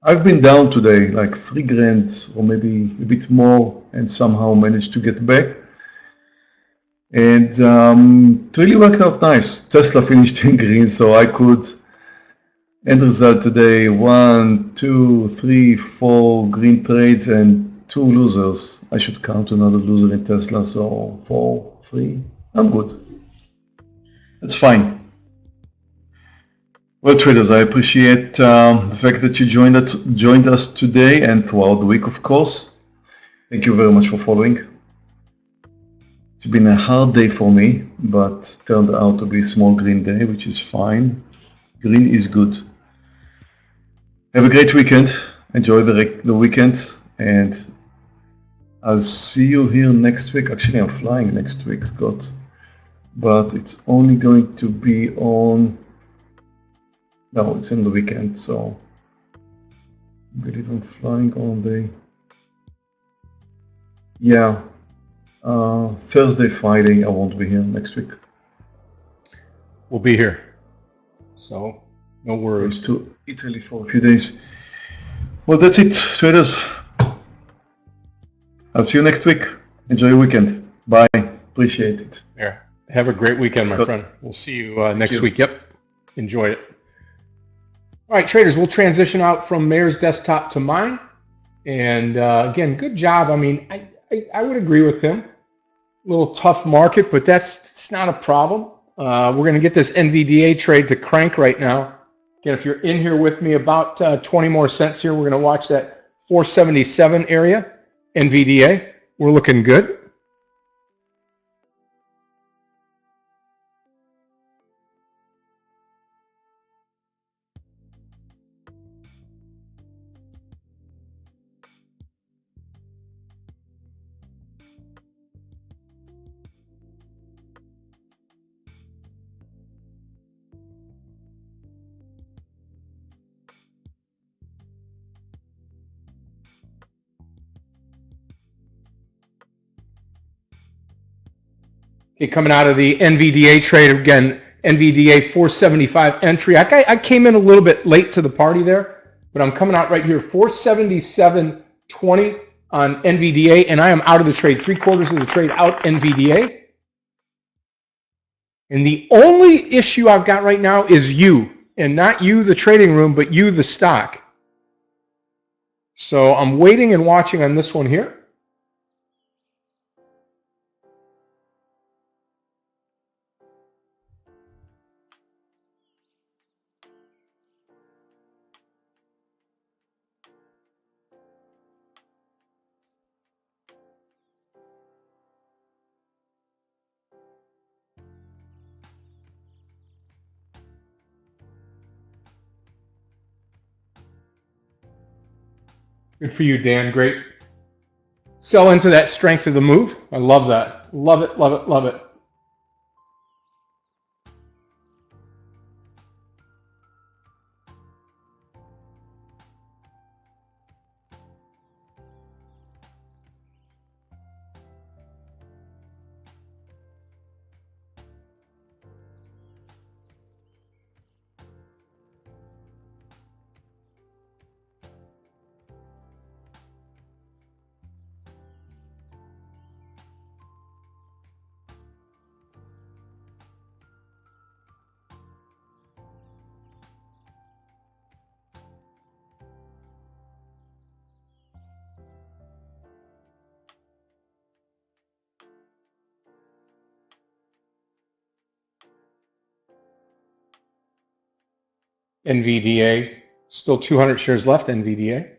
I've been down today, like $3,000 or maybe a bit more, and somehow managed to get back. And it really worked out nice. Tesla finished in green, so I could end result today 1, 2, 3, 4 green trades and 2 losers. I should count another loser in Tesla, so 4, 3. I'm good. That's fine. Well, traders, I appreciate the fact that you joined us today and throughout the week, of course. Thank you very much for following. It's been a hard day for me, but turned out to be a small green day, which is fine. Green is good. Have a great weekend. Enjoy the weekend, and I'll see you here next week. Actually, I'm flying next week, Scott, but it's only going to be on... No, it's in the weekend, so I believe I'm flying all day. Yeah, Thursday, Friday, I won't be here next week. We'll be here, so no worries. To Italy for a few days. Well, that's it, traders. I'll see you next week. Enjoy your weekend. Bye. Appreciate it. Yeah. Have a great weekend, my friend. We'll see you next week. Yep. Enjoy it. All right, traders, we'll transition out from Meir's desktop to mine. And again, good job. I mean, I would agree with him. A little tough market, but it's not a problem. We're going to get this NVDA trade to crank right now. Again, if you're in here with me, about 20 more cents here. We're going to watch that 477 area, NVDA. We're looking good. Okay, coming out of the NVDA trade again, NVDA 475 entry. I came in a little bit late to the party there, but I'm coming out right here, 477.20 on NVDA, and I am out of the trade. 3/4 of the trade out NVDA. And the only issue I've got right now is you, and not you, the trading room, but you, the stock. So I'm waiting and watching on this one here. Good for you, Dan. Great. Sell into that strength of the move. I love that. Love it, love it, love it. NVDA, still 200 shares left, NVDA.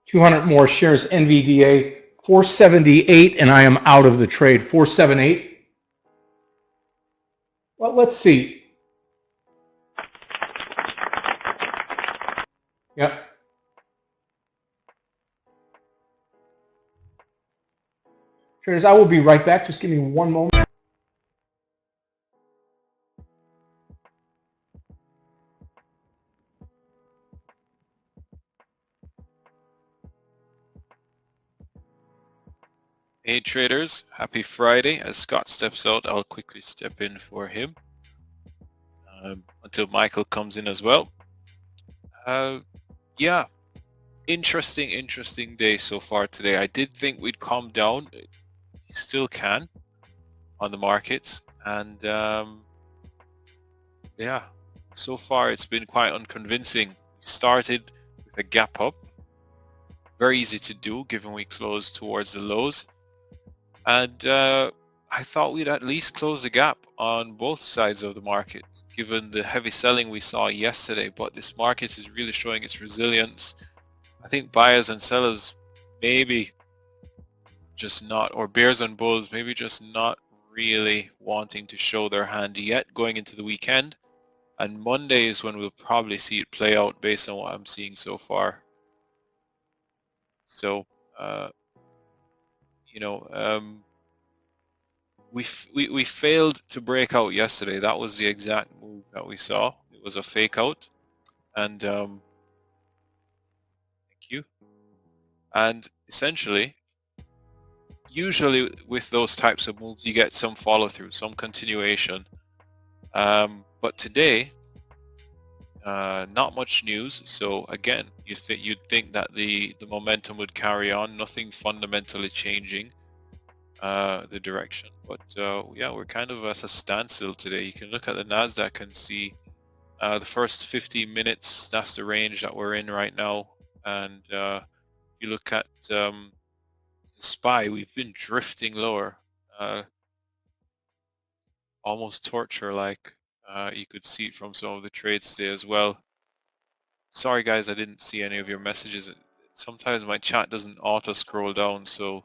$200 more shares, NVDA, 478, and I am out of the trade, 478. Well, let's see. Yep. Traders, I will be right back. Just give me one moment. Hey traders, happy Friday. As Scott steps out, I'll quickly step in for him until Michael comes in as well. Yeah, interesting day so far today. I did think we'd calm down. you still can on the markets, and yeah, so far it's been quite unconvincing. We started with a gap up, very easy to do given we closed towards the lows, and I thought we'd at least close the gap on both sides of the market given the heavy selling we saw yesterday, but this market is really showing its resilience. I think buyers and sellers maybe just not, or bears and bulls maybe just not really wanting to show their hand yet going into the weekend, and Monday is when we'll probably see it play out based on what I'm seeing so far. So you know, we failed to break out yesterday. That was the exact move that we saw. It was a fake out, and thank you. And essentially, usually with those types of moves, you get some follow through, some continuation. But today, not much news. So again, you'd think that the momentum would carry on, nothing fundamentally changing the direction. But yeah, we're kind of at a standstill today. You can look at the Nasdaq and see the first 15 minutes. That's the range that we're in right now. And you look at SPY, we've been drifting lower, almost torture-like. You could see it from some of the trades today as well. Sorry guys, I didn't see any of your messages. Sometimes my chat doesn't auto-scroll down, so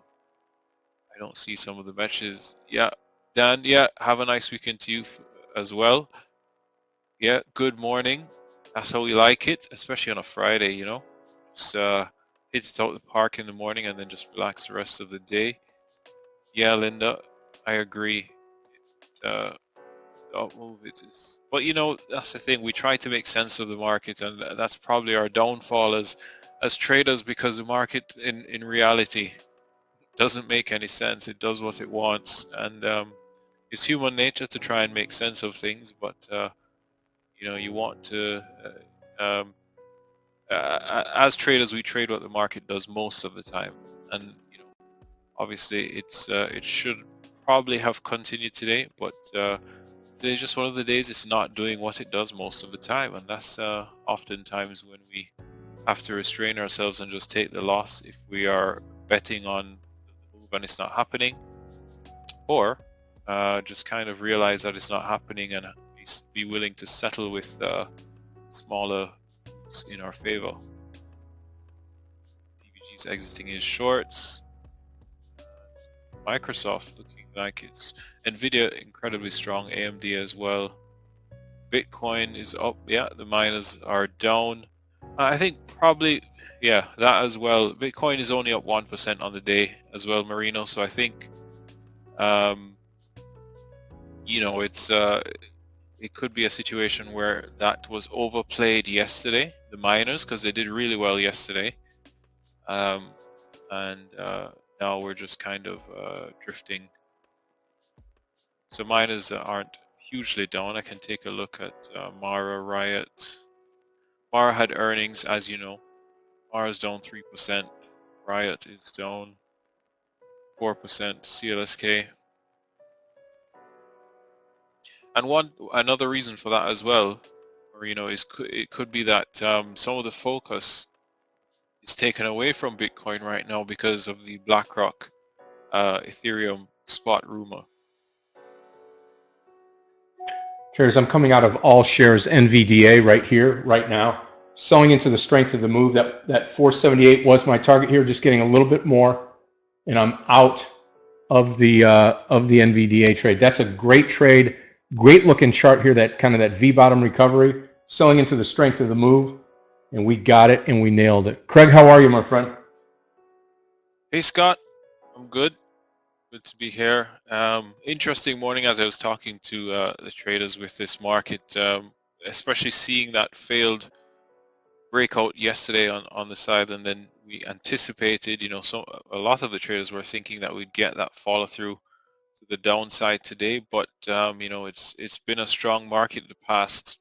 I don't see some of the messages. Yeah, Dan, yeah, have a nice weekend to you as well. Yeah, good morning. That's how we like it, especially on a Friday, you know. Just hit it out the park in the morning and then just relax the rest of the day. Yeah, Linda, I agree. Move it is, but you know, that's the thing. We try to make sense of the market, and that's probably our downfall as traders, because the market in reality doesn't make any sense. It does what it wants, and it's human nature to try and make sense of things. But you know, you want to as traders, we trade what the market does most of the time, and you know, obviously it should probably have continued today, but today's just one of the days it's not doing what it does most of the time, and that's oftentimes when we have to restrain ourselves and just take the loss if we are betting on the move and it's not happening, or just kind of realize that it's not happening and be willing to settle with smaller moves in our favor. DVG's exiting his shorts. Microsoft looking like it's Nvidia incredibly strong, AMD as well. Bitcoin is up, yeah, the miners are down. I think probably, yeah, that as well. Bitcoin is only up 1% on the day as well, Marino, so I think you know, it's it could be a situation where that was overplayed yesterday, the miners, because they did really well yesterday, and now we're just kind of drifting. So miners aren't hugely down. I can take a look at Mara, Riot. Mara had earnings, as you know. Mara's down 3%. Riot is down 4%. CLSK. And another reason for that as well, Marino, is it could be that some of the focus is taken away from Bitcoin right now because of the BlackRock Ethereum spot rumor. Traders, I'm coming out of all shares NVDA right here, right now, selling into the strength of the move. That 478 was my target here, just getting a little bit more, and I'm out of the NVDA trade. That's a great trade, great looking chart here. That kind of that V bottom recovery, selling into the strength of the move, and we got it and we nailed it. Craig, how are you, my friend? Hey Scott, I'm good. Good to be here. Interesting morning as I was talking to the traders with this market, especially seeing that failed breakout yesterday on the side, and then we anticipated, you know, a lot of the traders were thinking that we'd get that follow through to the downside today, but you know, it's been a strong market the past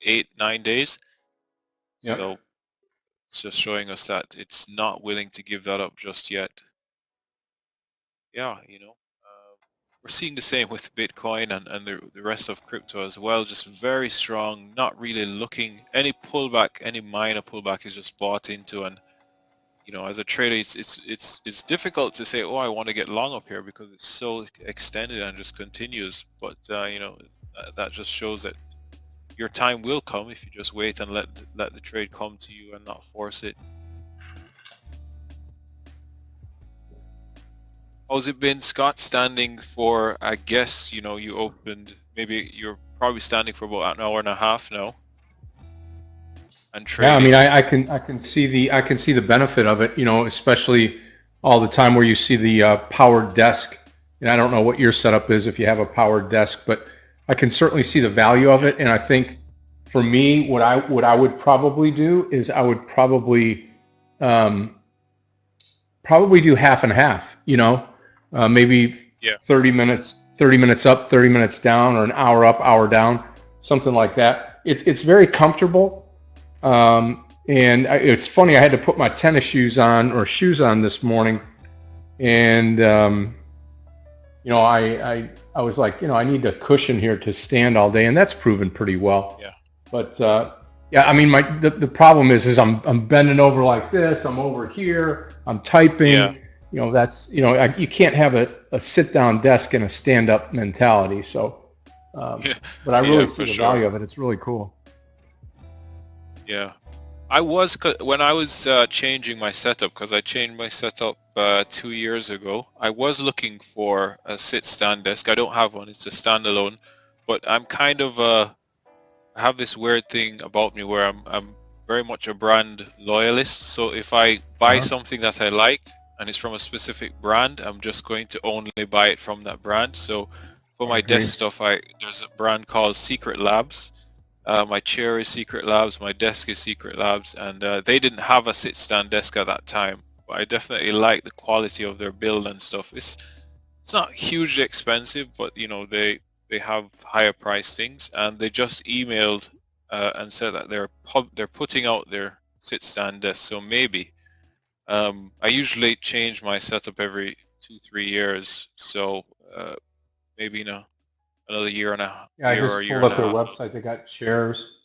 8-9 days. Yep. So it's just showing us that it's not willing to give that up just yet. yeah, we're seeing the same with Bitcoin and the rest of crypto as well. Just very strong, not really looking any pullback, any minor pullback is just bought into. And as a trader, it's difficult to say, oh, I want to get long up here because it's so extended and just continues. But that just shows that your time will come if you just wait and let the trade come to you and not force it. How's it been, Scott? Standing for, I guess, you opened, maybe you're probably standing for about an hour and a half now. And trading. Yeah, I mean, I can see the benefit of it, especially all the time where you see the powered desk. And I don't know what your setup is if you have a powered desk, but I can certainly see the value of it. And I think for me, what I would probably do is I would probably do half and half, maybe 30 minutes up, 30 minutes down, or an hour up, hour down, something like that. It's very comfortable. And it's funny, I had to put my tennis shoes on this morning, and I was like, I need a cushion here to stand all day, and that's proven pretty well. Yeah. But yeah, I mean, the problem is I'm bending over like this, I'm over here, I'm typing. Yeah. That's you can't have a sit down desk and a stand up mentality. So, but I really see the value of it. It's really cool. Yeah, when I was changing my setup, because I changed my setup 2 years ago. I was looking for a sit-stand desk. I don't have one; it's a standalone. But I'm kind of I have this weird thing about me where I'm very much a brand loyalist. So if I buy something that I like and it's from a specific brand, I'm just going to only buy it from that brand. So for my desk stuff, there's a brand called Secret Labs. My chair is Secret Labs, my desk is Secret Labs, and they didn't have a sit-stand desk at that time. But I definitely like the quality of their build and stuff. It's not hugely expensive, but they have higher price things, and they just emailed and said that they're putting out their sit-stand desk. So maybe I usually change my setup every 2-3 years. So maybe another year and a half. Yeah, I just pulled up their website. They got chairs,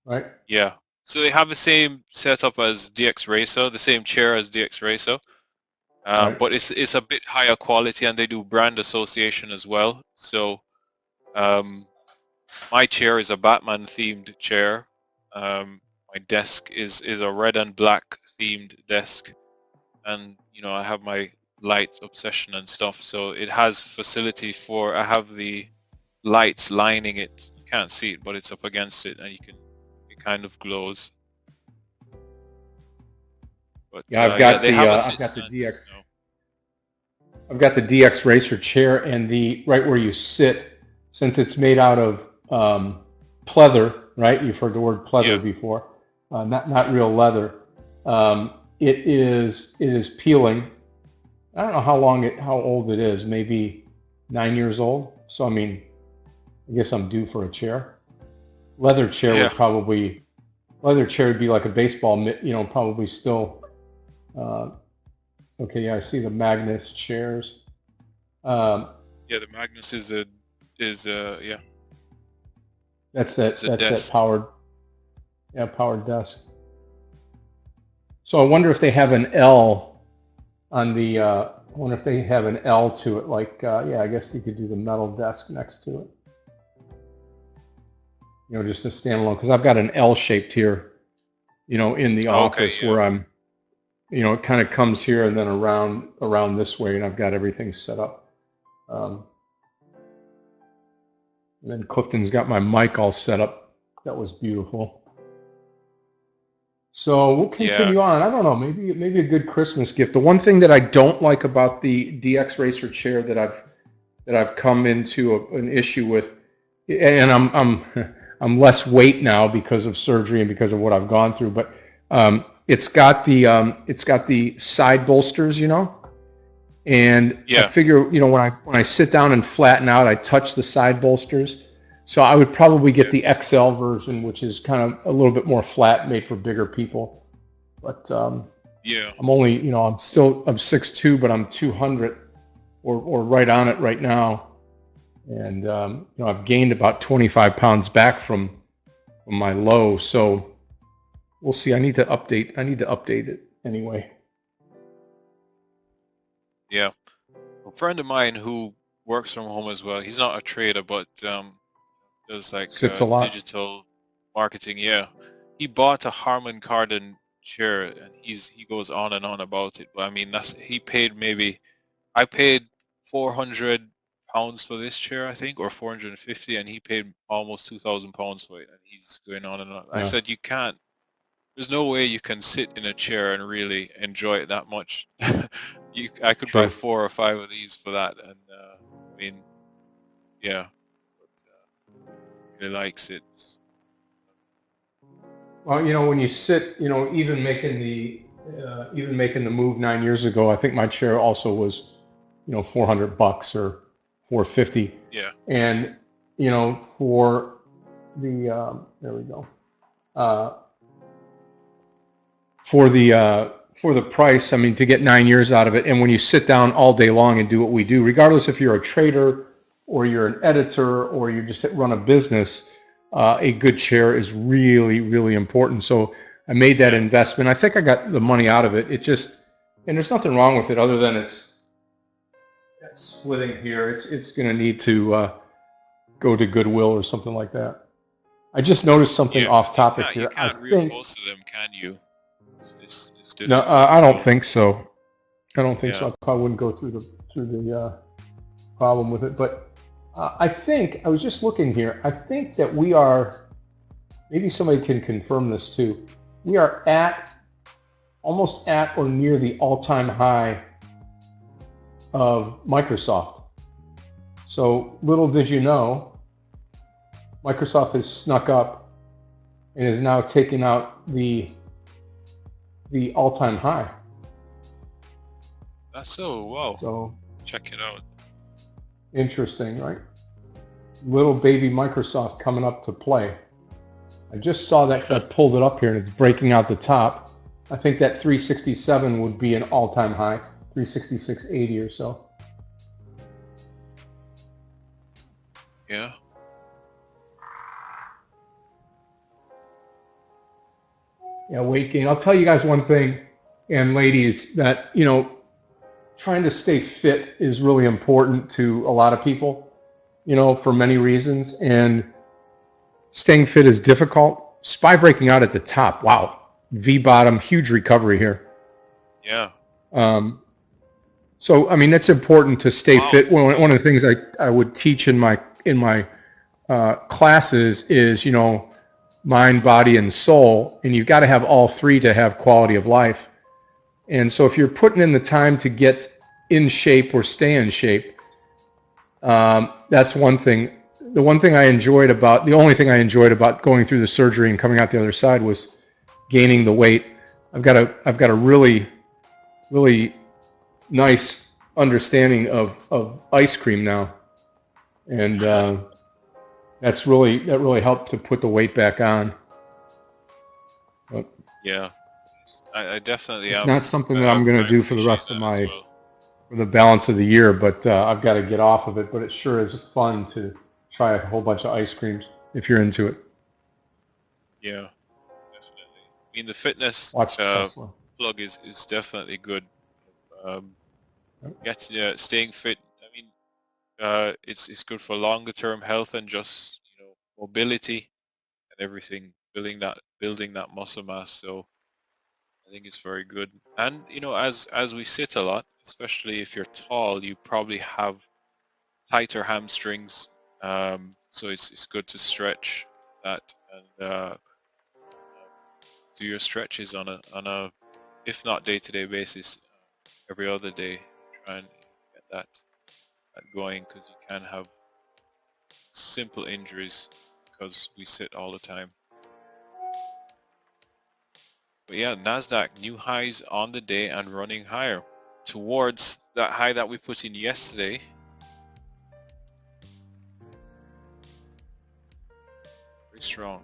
right? Yeah. So they have the same setup as DX Racer, the same chair as DX Racer, but it's a bit higher quality, and they do brand association as well. So my chair is a Batman themed chair. My desk is a red and black themed desk, and I have my light obsession and stuff, so it has facility for, I have the lights lining it. You can't see it, but it's up against it, and it kind of glows. But yeah, I've got the DX. I've got the DX Racer chair, and the right where you sit, since it's made out of pleather, right? You've heard the word pleather before, not real leather. It is peeling. I don't know how old it is. Maybe 9 years old. So I mean, I guess I'm due for a chair. Leather chair would be like a baseball mitt, probably still. Okay, yeah, I see the Magnus chairs. Yeah, the Magnus is yeah. That's that powered desk. So I wonder if they have an L on the. I wonder if they have an L to it. Like, yeah, I guess you could do the metal desk next to it. Just a standalone, because I've got an L shaped here. In the office where I'm. It kind of comes here and then around this way, and I've got everything set up. And then Clifton's got my mic all set up. That was beautiful. So we'll continue on. I don't know, maybe a good Christmas gift. The one thing that I don't like about the DX Racer chair that I've come into an issue with, and I'm less weight now because of surgery and because of what I've gone through, but it's got the side bolsters, and I figure, when I sit down and flatten out, I touch the side bolsters. So I would probably get the XL version, which is kind of a little bit more flat, made for bigger people. But I'm only, I'm 6'2", but I'm 200, or right on it right now. And you know, I've gained about 25 pounds back from my low. So we'll see. I need to update it anyway. Yeah. A friend of mine who works from home as well. He's not a trader, but does like Sits a lot. digital marketing. Yeah. He bought a Harman Kardon chair, and he goes on and on about it. But I mean, he paid I paid £400 for this chair, I think, or 450, and he paid almost £2,000 for it, and he's going on and on. I Yeah. said, you can't. There's no way you can sit in a chair and really enjoy it that much. I could buy 4 or 5 of these for that, and I mean, yeah, but, he likes it. Well, you know, when you sit, you know, even making the move 9 years ago, I think my chair also was, you know, $400 or $450. Yeah. And you know, for the there we go. For the price, I mean, to get 9 years out of it, and when you sit down all day long and do what we do, regardless if you're a trader or you're an editor or you just run a business, a good chair is really, really important. So I made that investment. I think I got the money out of it. It just, and there's nothing wrong with it other than it's splitting here. It's going to need to go to Goodwill or something like that. I just noticed something off topic here. You can't I think most of them, can you? It's different. no, I don't think so. I don't think Yeah. so. I probably wouldn't go through the problem with it. But I think, I was just looking here, I think that we are, maybe somebody can confirm this too, we are almost at or near the all-time high of Microsoft. So little did you know, Microsoft has snuck up and is now taking out the all-time high. That's so wow. So check it out. interesting, right? Little baby Microsoft coming up to play. I just saw that I pulled it up here and it's breaking out the top. I think that 367 would be an all-time high, 366.80 or so. Yeah. Yeah, weight gain. I'll tell you guys one thing, and ladies, that, you know, trying to stay fit is really important to a lot of people, you know, for many reasons. And staying fit is difficult. SPY breaking out at the top. Wow. V bottom, huge recovery here. Yeah. So, I mean, it's important to stay fit. One of the things I would teach in my classes is, you know, mind, body, and soul, and you've got to have all three to have quality of life. And so if you're putting in the time to get in shape or stay in shape, that's one thing. The only thing I enjoyed about going through the surgery and coming out the other side was gaining the weight. I've got a really, really nice understanding of ice cream now, and that really helped to put the weight back on. But Yeah. I definitely it's am. not something that I'm going to do for the rest of for the balance of the year, but I've got to get off of it. But it sure is fun to try a whole bunch of ice creams if you're into it. Yeah, definitely. I mean, the fitness Watch Tesla. plug is definitely good. Staying fit. I mean, it's good for longer term health and just, you know, mobility and everything, building that muscle mass. So I think it's very good. And you know, as we sit a lot, especially if you're tall, you probably have tighter hamstrings. So it's good to stretch that and do your stretches on a if not day-to-day basis, every other day. Try and get that going, because you can have simple injuries because we sit all the time. But yeah, Nasdaq new highs on the day and running higher towards that high that we put in yesterday. Very strong.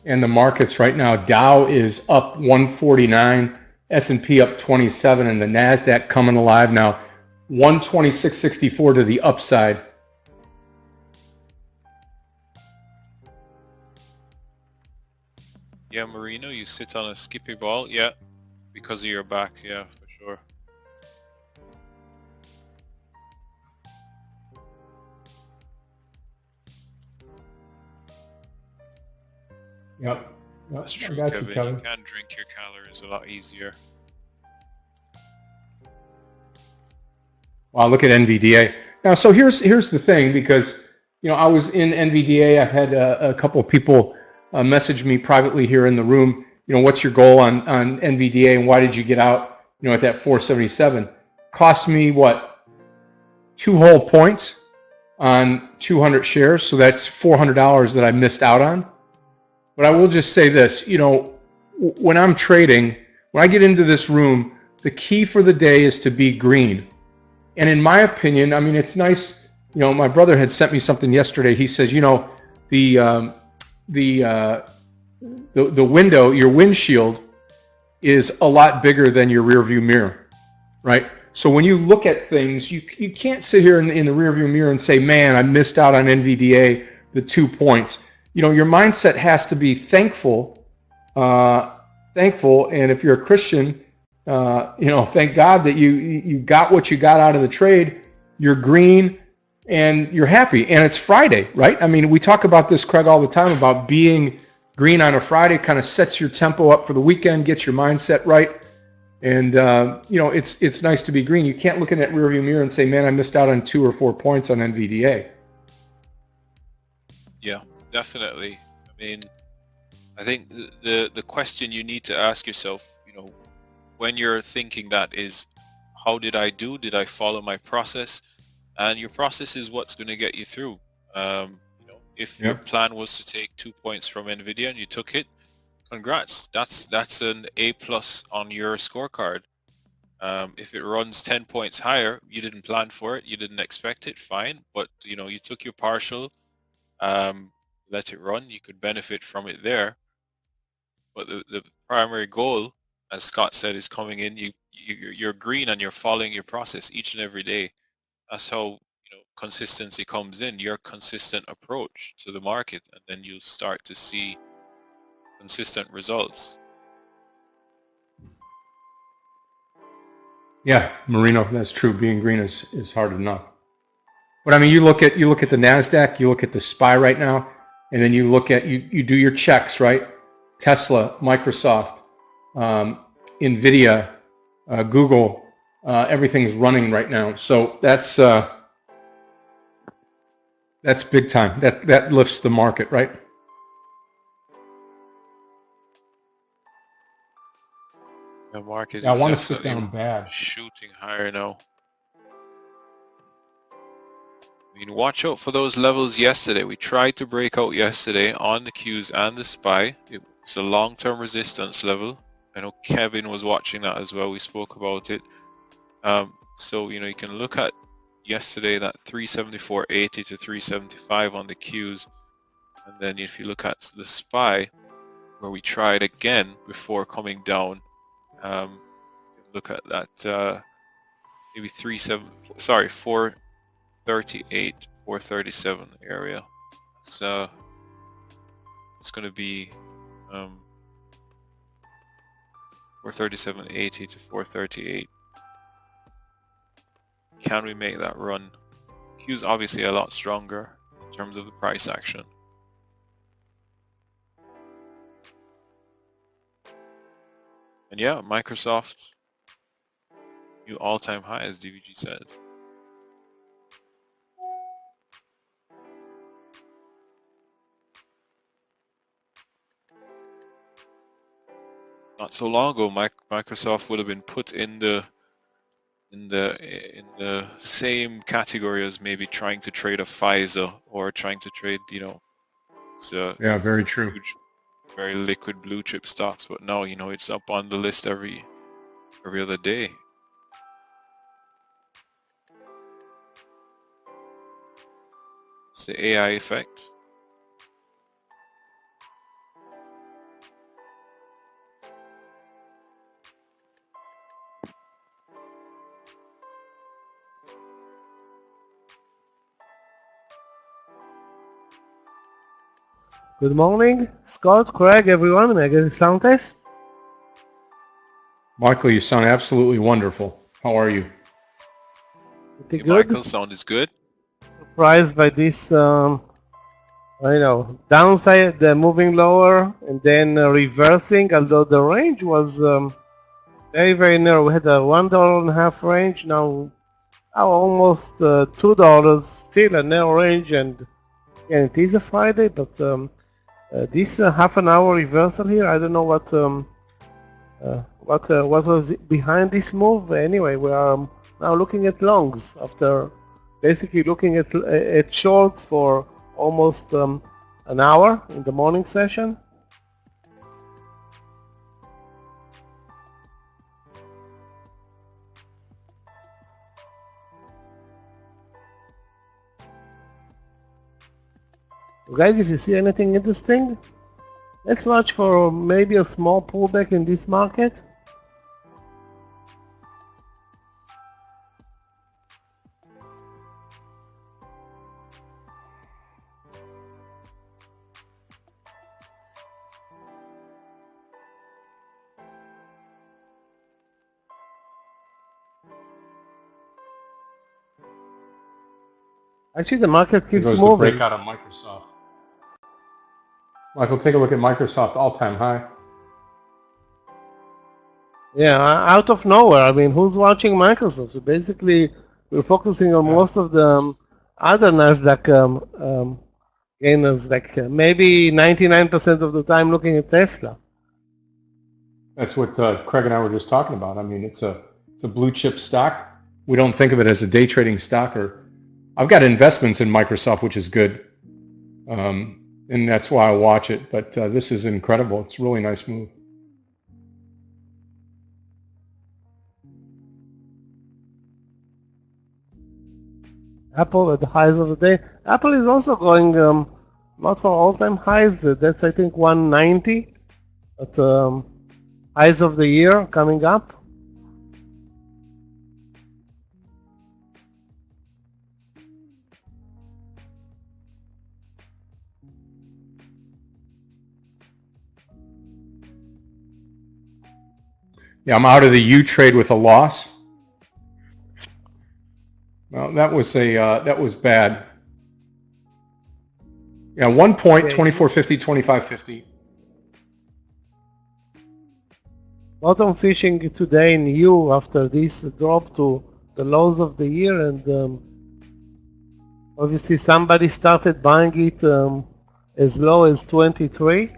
And the markets right now, Dow is up 149, S&P up 27, and the Nasdaq coming alive now. 126.64 to the upside. Yeah, Marino, you sit on a skippy ball. Yeah, because of your back. Yeah, for sure. Yep. That's true, I got Kevin. you, Kevin. You can drink your calories a lot easier. Wow, look at NVDA. Now, so here's the thing, because I was in NVDA. I've had a couple of people message me privately here in the room. What's your goal on NVDA, and why did you get out? At that 477. Cost me what? 2 whole points on 200 shares, so that's $400 that I missed out on. But I will just say this, when I'm trading, when I get into this room, the key for the day is to be green. And in my opinion, I mean, it's nice. My brother had sent me something yesterday. He says, the window, your windshield, is a lot bigger than your rear view mirror, right? So when you look at things, you can't sit here in the rear view mirror and say, man, I missed out on NVDA, the 2 points. Your mindset has to be thankful, and if you're a Christian, thank God that you got what you got out of the trade. You're green and you're happy, and it's Friday, right? I mean, we talk about this, Craig, all the time about being green on a Friday. Kind of sets your tempo up for the weekend, gets your mindset right, and it's nice to be green. You can't look in that rearview mirror and say, man, I missed out on 2 or 4 points on NVDA. Yeah, definitely. I mean, I think the question you need to ask yourself, when you're thinking that is, how did I do? Did I follow my process? And your process is what's going to get you through. If your plan was to take 2 points from NVIDIA and you took it, congrats. That's an A+ on your scorecard. If it runs 10 points higher, you didn't plan for it, you didn't expect it, fine. But you took your partial, let it run. You could benefit from it there. But the primary goal, as Scott said, is coming in. You're green and you're following your process each and every day. That's how consistency comes in. Your consistent approach to the market, and then you start to see consistent results. Yeah, Marino, that's true. Being green is hard enough. But I mean, you look at the NASDAQ, you look at the SPY right now, and then you look at you do your checks, right? Tesla, Microsoft, NVIDIA, Google, everything's running right now. So that's big time. That lifts the market, right? The market I is want to sit definitely down bad. shooting higher now. I mean, watch out for those levels yesterday. We tried to break out yesterday on the Qs and the SPY. It's a long-term resistance level. I know Kevin was watching that as well. We spoke about it. So you can look at yesterday, that 374.80 to 375 on the Qs, and then if you look at the SPY, where we tried again before coming down, look at that maybe 438, 437 area. So it's going to be 437.80 to 438. Can we make that run? Q's obviously a lot stronger in terms of the price action. And yeah, Microsoft, new all-time high, as DVG said. Not so long ago, Microsoft would have been put in the same category as maybe trying to trade a Pfizer or trying to trade, so yeah, very true. Huge, very liquid blue chip stocks. But now, it's up on the list every other day. It's the AI effect. Good morning, Scott, Craig, everyone. May I get a sound test? Michael, you sound absolutely wonderful. How are you? Pretty Hey, good. Michael, sound is good. Surprised by this, downside, moving lower and then reversing, although the range was very, very narrow. We had a $1.50 range, now almost $2, still a narrow range, and again, it is a Friday, but this half an hour reversal here, I don't know what was behind this move. Anyway, we are now looking at longs after basically looking at shorts for almost an hour in the morning session. Guys, if you see anything interesting, let's watch for maybe a small pullback in this market. Actually, the market keeps moving. The breakout on Microsoft. Michael, take a look at Microsoft all-time high. Yeah, out of nowhere. I mean, who's watching Microsoft? So basically, we're focusing on most of the other Nasdaq gainers, like maybe 99% of the time looking at Tesla. That's what Craig and I were just talking about. I mean, it's a blue chip stock. We don't think of it as a day trading stock. I've got investments in Microsoft, which is good, and that's why I watch it. But this is incredible. It's a really nice move. Apple at the highs of the day. Apple is also going not for all-time highs. That's I think 190. But highs of the year coming up. Yeah, I'm out of the U trade with a loss. Well, that was bad. Yeah, 1 point, 24.50, 25.50. Bottom fishing today in U after this drop to the lows of the year, and obviously somebody started buying it as low as 23.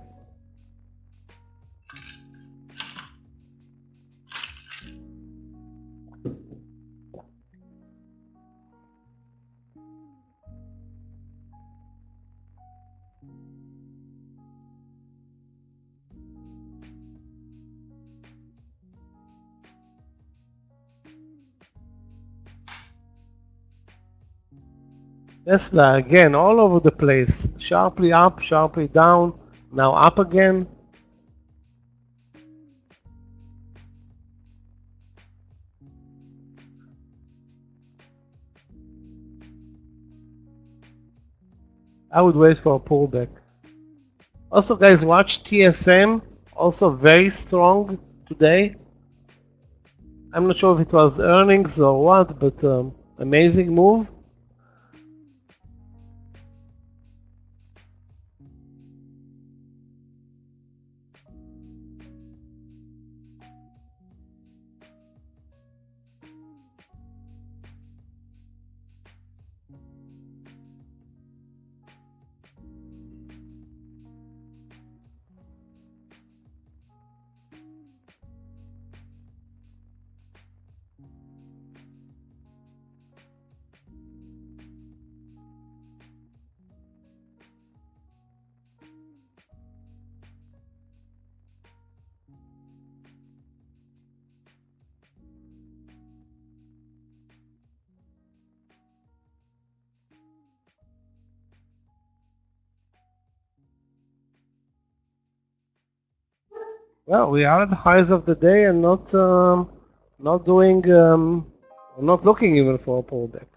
Tesla again all over the place, sharply up, sharply down, now up again. I would wait for a pullback. Also guys, watch TSM, also very strong today. I'm not sure if it was earnings or what, but amazing move. Well, we are at the highs of the day and not looking even for a pullback.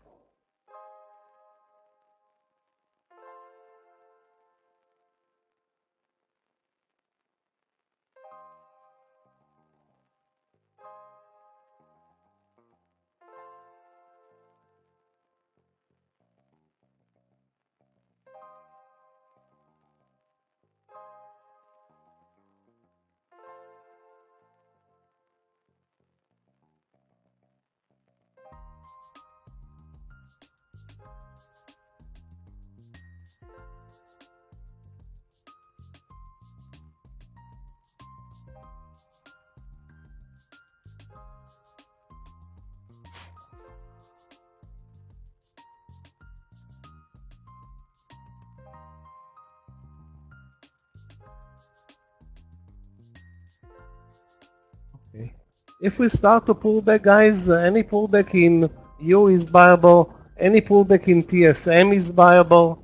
Okay. If we start to pull back, guys, any pullback in U is viable. Any pullback in TSM is viable.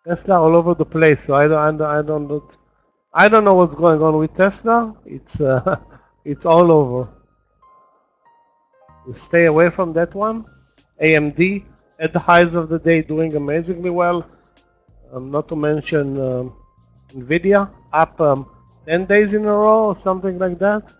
Tesla all over the place, so I don't know what's going on with Tesla. It's it's all over. Stay away from that one. AMD at the highs of the day doing amazingly well. Not to mention Nvidia up 10 days in a row or something like that.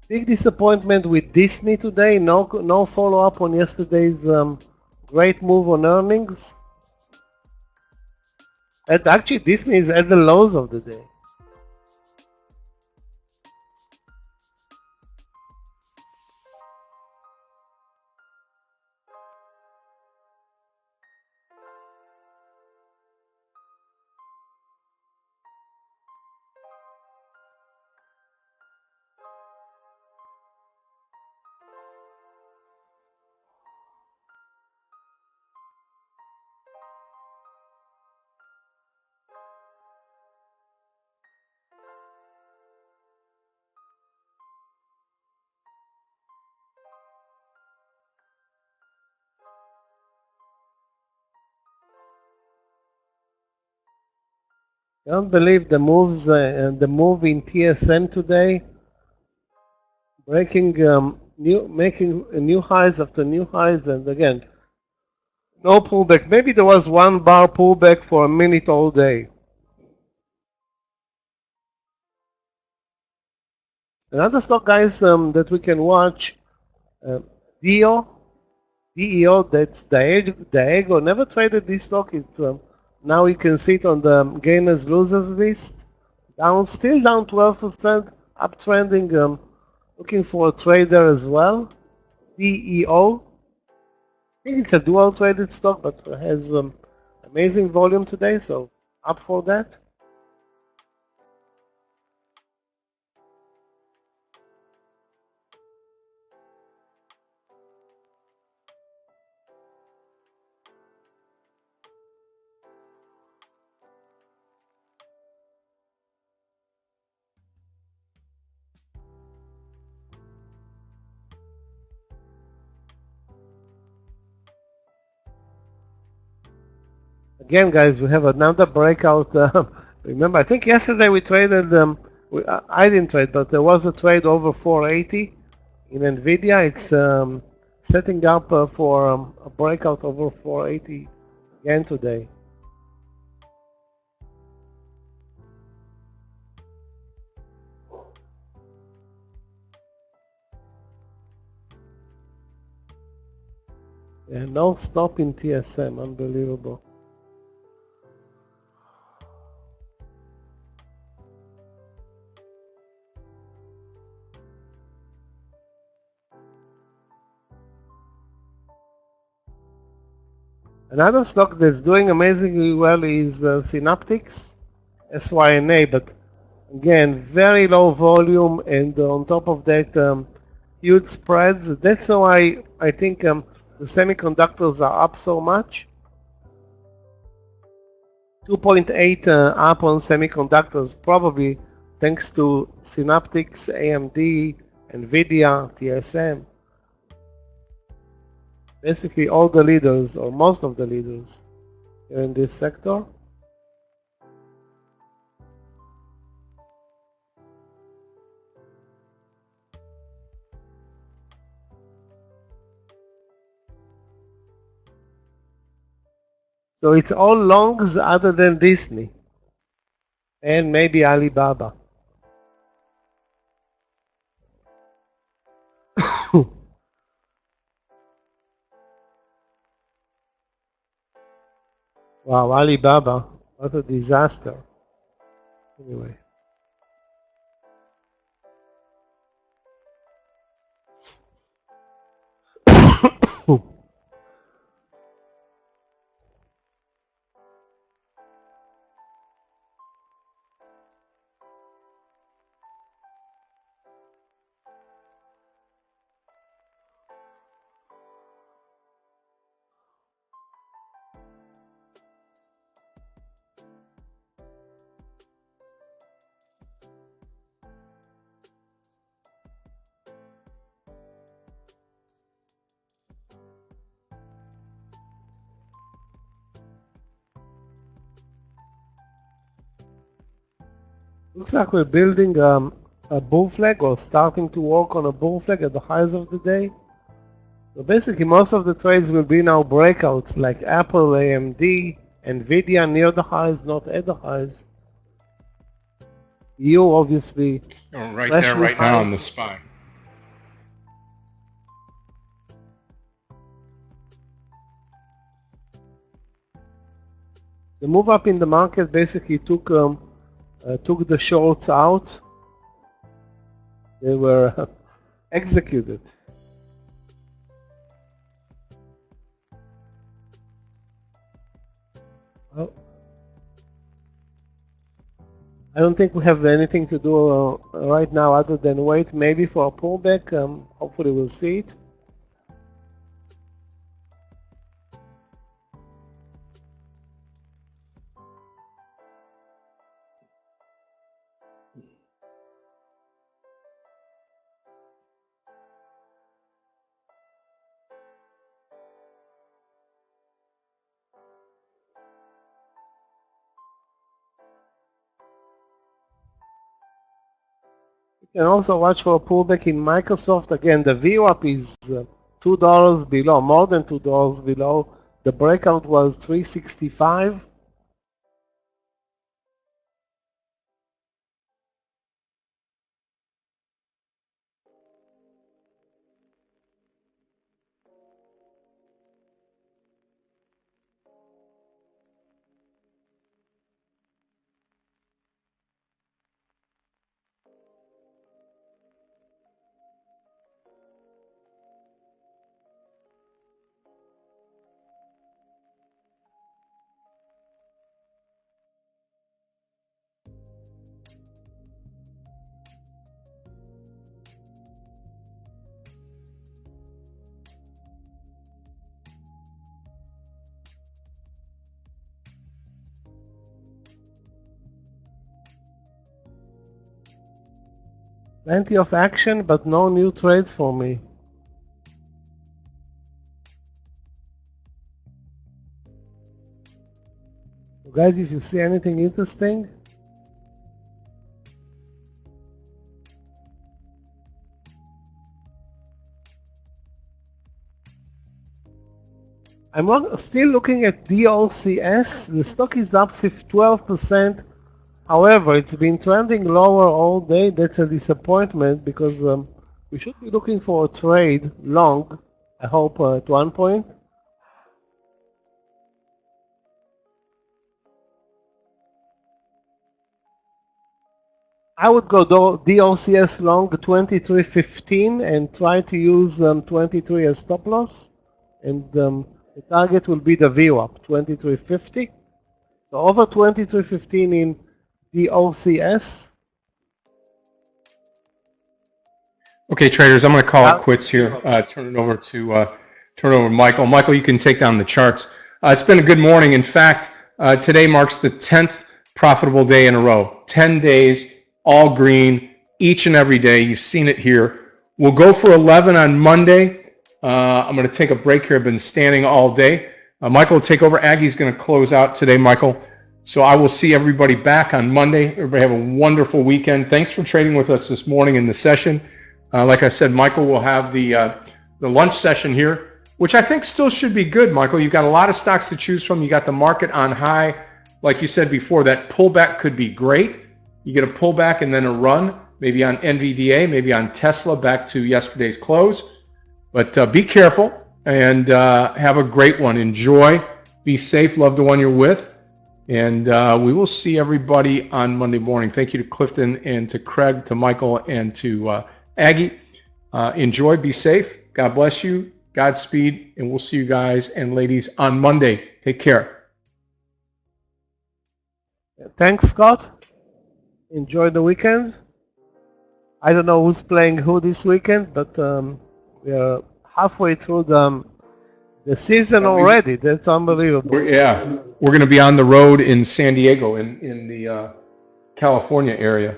Big disappointment with Disney today. No follow up on yesterday's great move on earnings. And actually, Disney is at the lows of the day. I don't believe the moves, the move in TSM today, making new highs after new highs, and again, no pullback. Maybe there was one bar pullback for a minute all day. Another stock, guys, that we can watch, DEO, that's Diego. Never traded this stock. It's now you can see it on the gainers losers list. Still down 12%, uptrending. Looking for a trader as well. DEO. I think it's a dual traded stock, but has amazing volume today, so up for that. Again, guys, we have another breakout. Remember, I think yesterday we traded. I didn't trade, but there was a trade over 480 in Nvidia. It's setting up for a breakout over 480 again today. Yeah, no stop in TSM, unbelievable. Another stock that's doing amazingly well is Synaptics, SYNA, but again, very low volume, and on top of that, huge spreads. That's why I think the semiconductors are up so much. 2.8 up on semiconductors, probably thanks to Synaptics, AMD, Nvidia, TSM. Basically all the leaders, or most of the leaders here in this sector. So it's all longs other than Disney and maybe Alibaba. Wow, Alibaba, what a disaster. Anyway. Looks like we're building a bull flag or starting to work on a bull flag at the highs of the day. So basically most of the trades will be now breakouts like Apple, AMD, Nvidia near the highs, not at the highs. You obviously right there, right now on the spine. The move up in the market basically took the shorts out. They were executed. Well, I don't think we have anything to do right now other than wait maybe for a pullback. Hopefully we'll see it. You can also watch for a pullback in Microsoft. Again, the VWAP is $2 below, more than $2 below. The breakout was 365. Plenty of action, but no new trades for me. So guys, if you see anything interesting, I'm still looking at DOCS. The stock is up 12%. However, it's been trending lower all day. That's a disappointment because we should be looking for a trade long, I hope, at one point. I would go DOCS long 23.15 and try to use 23 as stop loss. And the target will be the VWAP, 23.50. So over 23.15 in DOCS. Okay, traders, I'm going to call it quits here. Turn it over to Michael. Michael, you can take down the charts. It's been a good morning. In fact, today marks the 10th profitable day in a row. 10 days, all green, each and every day. You've seen it here. We'll go for 11 on Monday. I'm going to take a break here. I've been standing all day. Michael will take over. Aggie's going to close out today, Michael. So I will see everybody back on Monday. Everybody have a wonderful weekend. Thanks for trading with us this morning in the session. Like I said, Michael will have the lunch session here, which I think still should be good, Michael. You've got a lot of stocks to choose from. You got the market on high. Like you said before, that pullback could be great. You get a pullback and then a run, maybe on NVDA, maybe on Tesla back to yesterday's close. But be careful and have a great one. Enjoy. Be safe. Love the one you're with. And we will see everybody on Monday morning. Thank you to Clifton and to Craig, to Michael, and to Aggie. Enjoy. Be safe. God bless you. Godspeed. And we'll see you guys and ladies on Monday. Take care. Thanks, Scott. Enjoy the weekend. I don't know who's playing who this weekend, but we are halfway through the season already. That's unbelievable. We're going to be on the road in San Diego, in the California area.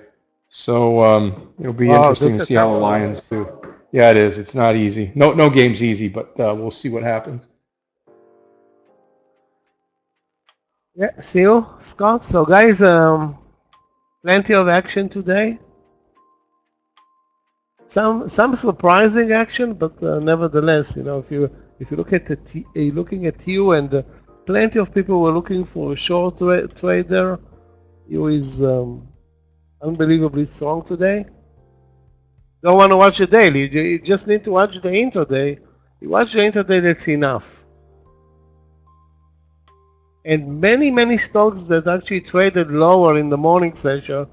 So it'll be interesting to see how the Lions do. Yeah, it is. It's not easy. No game's easy, but we'll see what happens. Yeah, see you, Scott. So guys, Plenty of action today. Some surprising action, but nevertheless, you know, if you look at looking at you and plenty of people were looking for a short trade there. You is unbelievably strong today. Don't want to watch the daily. You just need to watch the intraday. You watch the intraday, that's enough. And many stocks that actually traded lower in the morning session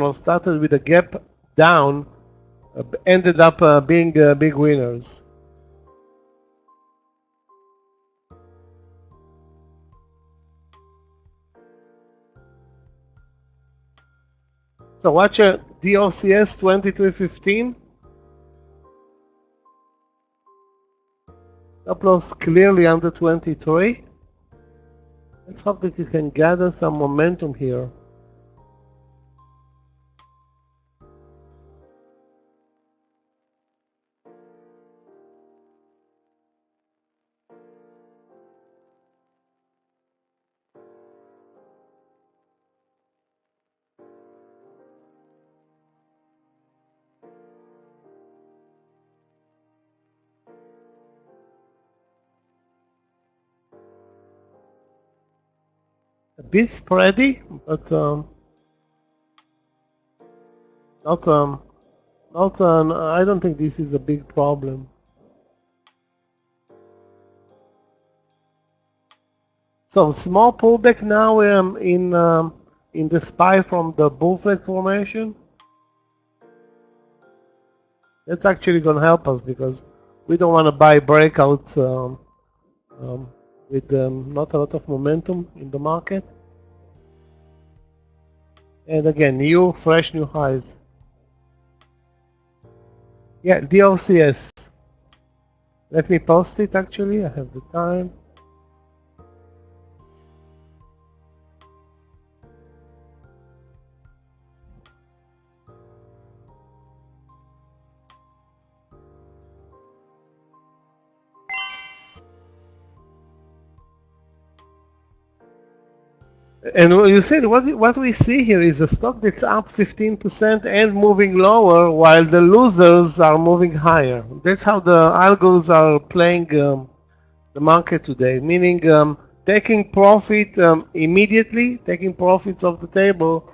or started with a gap down ended up being big winners. So watch a DLCS 2315. Stop loss clearly under 23. Let's hope that it can gather some momentum here. A bit spready, but I don't think this is a big problem. So small pullback now in the SPY from the bull flag formation. That's actually going to help us because we don't want to buy breakouts with not a lot of momentum in the market. And again, fresh new highs. Yeah, DLCS. Let me post it actually, I have the time. And you see, what we see here is a stock that's up 15% and moving lower, while the losers are moving higher. That's how the algos are playing the market today, meaning taking profit immediately, taking profits off the table,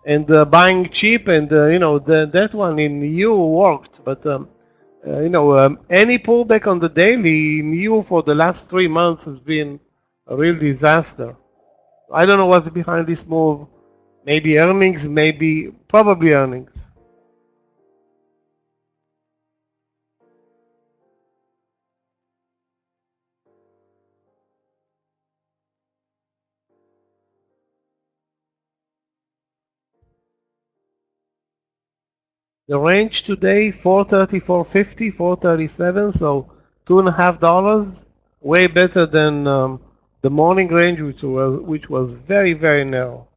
and buying cheap. And you know, that one in EU worked, but you know, any pullback on the daily in EU for the last 3 months has been a real disaster. I don't know what's behind this move. Maybe earnings, probably earnings. The range today, 430, 450, 437, so $2.50, way better than the morning range, which was very, very narrow.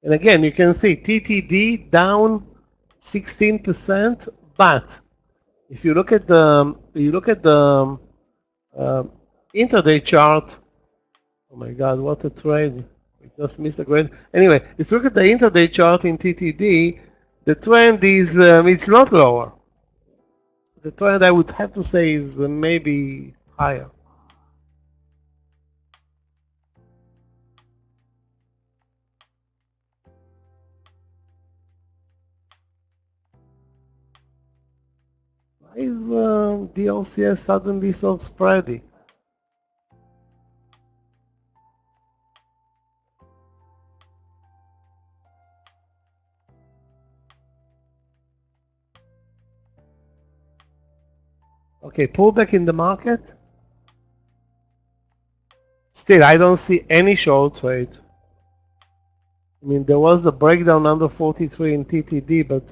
And again, you can see TTD down 16%, but if you look at the intraday chart, oh my God, what a trade! We just missed a grade. Anyway, if you look at the intraday chart in TTD, the trend is it's not lower. The trend, I would have to say, is maybe higher. Why is DLCS suddenly so spready? Okay, pullback in the market. Still, I don't see any short trade. I mean, there was a breakdown under 43 in TTD, but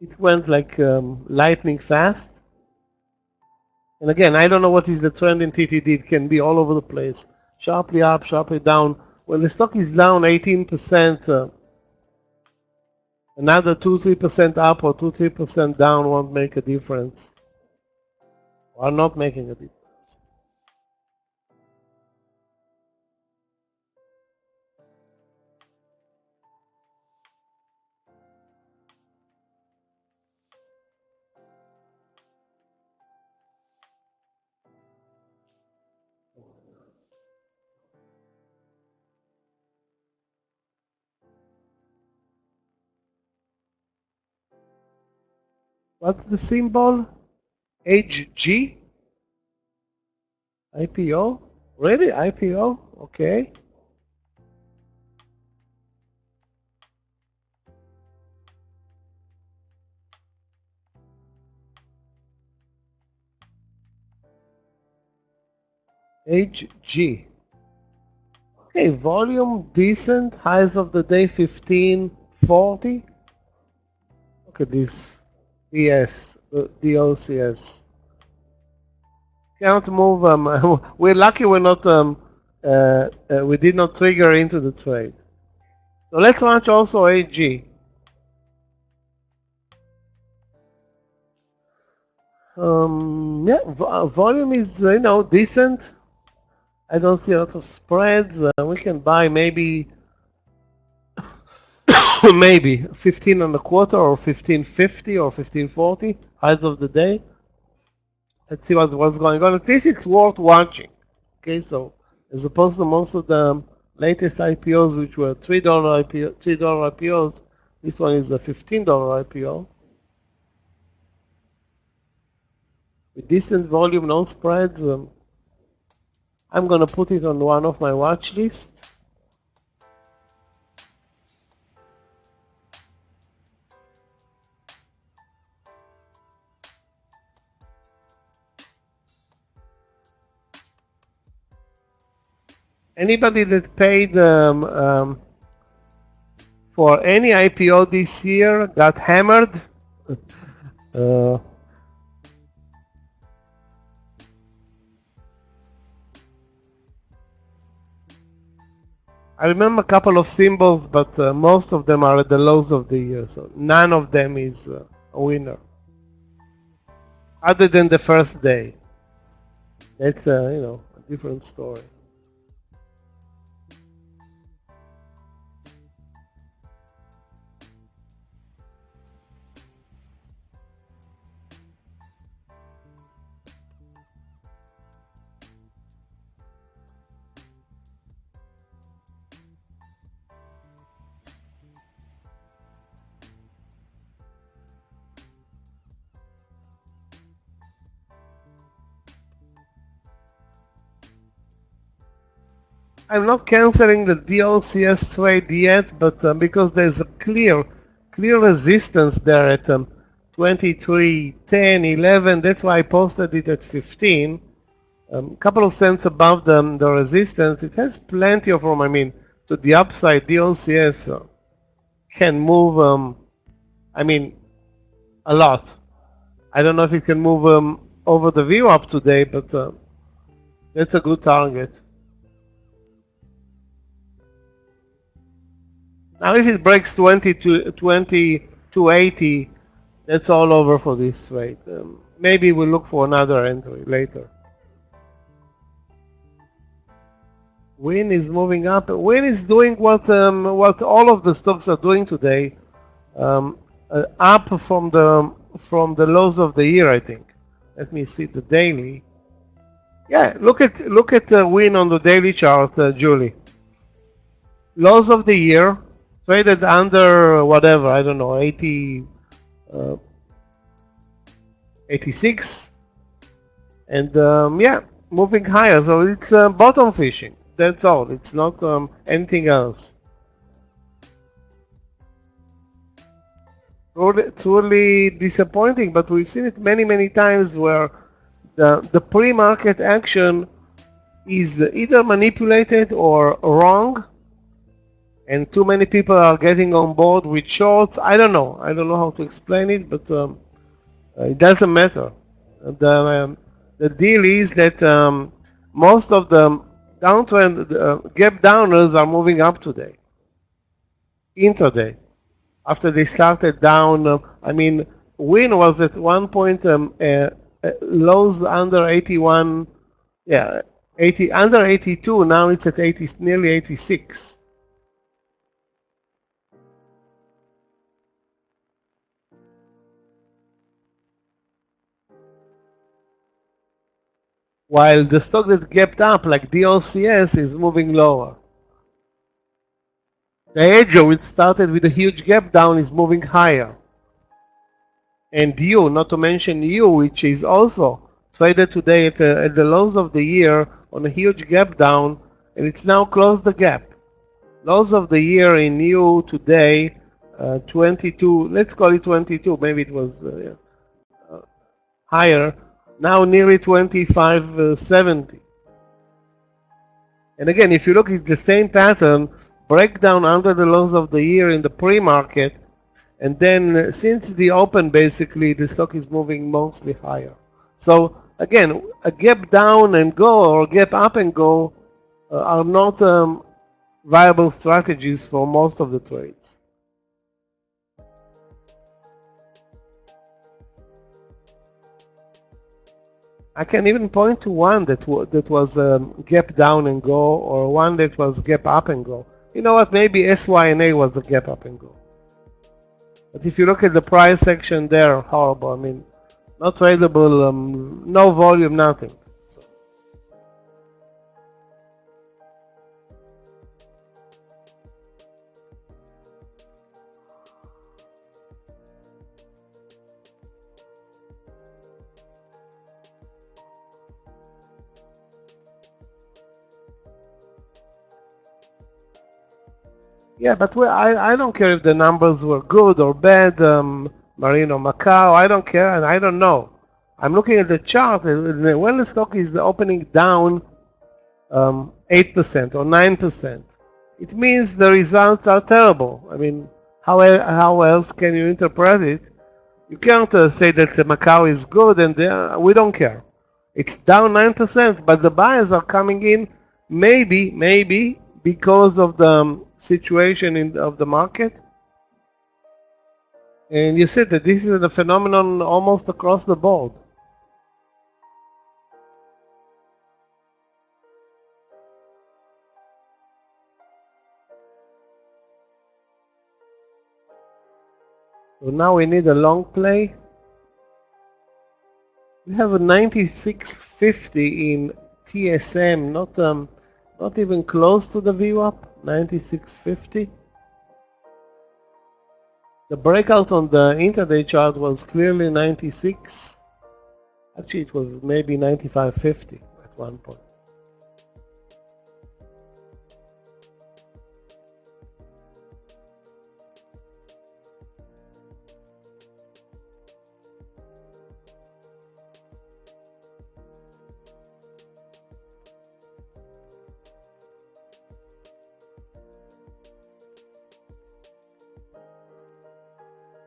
it went like lightning fast. And again, I don't know what is the trend in TTD. It can be all over the place, sharply up, sharply down. When the stock is down 18%, Another 2-3% up or 2-3% down won't make a difference. Or not making a difference. What's the symbol? HG? IPO? Really? IPO? Okay. HG. Okay, volume decent. Highs of the day 1540. Look at this. DS, the OCS. Can't move. We're lucky we're not. We did not trigger into the trade. So let's watch also AG. Yeah, volume is decent. I don't see a lot of spreads. We can buy maybe maybe 15 and a quarter or 1550 or 1540 highs of the day. Let's see what's going on. At least it's worth watching. Okay, so as opposed to most of the latest IPOs, which were $3 IPOs, this one is a $15 IPO. With decent volume, no spreads. I'm going to put it on one of my watch lists. Anybody that paid for any IPO this year got hammered. I remember a couple of symbols, but most of them are at the lows of the year, so none of them is a winner. Other than the first day. That's a different story. I'm not canceling the DOCS trade yet, but because there's a clear resistance there at 23, 10, 11. That's why I posted it at 15. A couple of cents above the resistance. It has plenty of room. I mean, to the upside, DOCS can move. A lot. I don't know if it can move over the VWAP today, but that's a good target. Now, if it breaks 20 to 280, that's all over for this trade. Maybe we'll look for another entry later. Win is moving up. Win is doing what all of the stocks are doing today, up from the lows of the year, I think. Let me see the daily. Yeah, look at Win on the daily chart, Julie. Lows of the year. Traded under whatever, I don't know, 86, and yeah, moving higher. So it's bottom fishing. That's all. It's not anything else. Truly disappointing, but we've seen it many times where the pre-market action is either manipulated or wrong. And too many people are getting on board with shorts. I don't know how to explain it, but it doesn't matter. The deal is that most of the downtrend gap downers are moving up today, intraday. after they started down. I mean, Win was at one point lows under 81, yeah, 80 under 82. Now it's at 80, nearly 86. While the stock that gapped up, like DOCS, is moving lower. The Edjo, which started with a huge gap down, is moving higher. And U, not to mention U, which is also traded today at the lows of the year on a huge gap down, and it's now closed the gap. Lows of the year in U today, 22, let's call it 22, maybe it was higher, now nearly 25.70. And again, if you look at the same pattern, breakdown under the lows of the year in the pre-market, and then since the open, basically, the stock is moving mostly higher. So again, a gap down and go or gap up and go are not viable strategies for most of the trades. I can even point to one that was gap down and go, or one that was gap up and go. You know what? Maybe SYNA was a gap up and go. But if you look at the price section there, horrible. I mean, not tradable, no volume, nothing. So. Yeah, but I don't care if the numbers were good or bad, Marino Macau, I don't care, and I don't know. I'm looking at the chart, and when the stock is opening down 8% or 9%, it means the results are terrible. I mean, how else can you interpret it? You can't say that Macau is good and we don't care. It's down 9%, but the buyers are coming in maybe because of the situation of the market. And you see that this is a phenomenon almost across the board. So now we need a long play. We have a 96.50 in TSM, not even close to the VWAP, 96.50. The breakout on the intraday chart was clearly 96. Actually, it was maybe 95.50 at one point.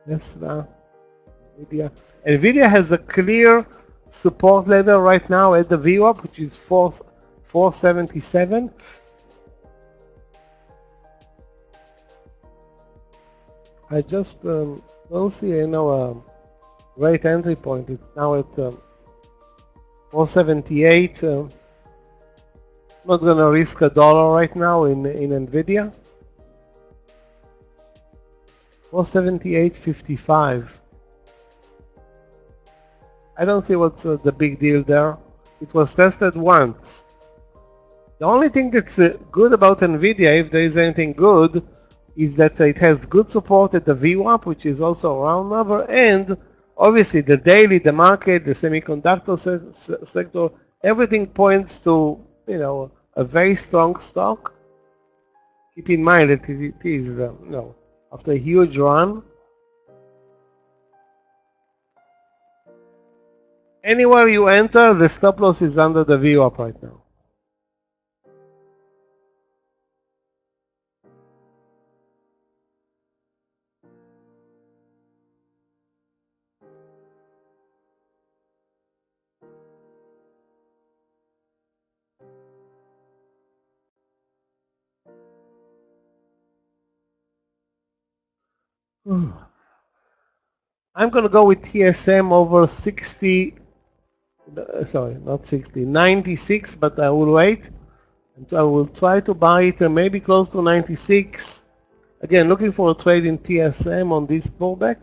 Yes, NVIDIA. NVIDIA has a clear support level right now at the VWAP, which is 477. I just don't see a great entry point. It's now at 478. Not gonna risk $1 right now in NVIDIA. 478.55. I don't see what's the big deal there. It was tested once. The only thing that's good about NVIDIA, if there is anything good, is that it has good support at the VWAP, which is also a round number, and obviously the daily, the market, the semiconductor sector, everything points to a very strong stock. Keep in mind that it is after a huge run. Anywhere you enter, the stop loss is under the VWAP right now. I'm going to go with TSM over 60. Sorry, not 60, 96, but I will wait. And I will try to buy it maybe close to 96. Again, looking for a trade in TSM on this pullback.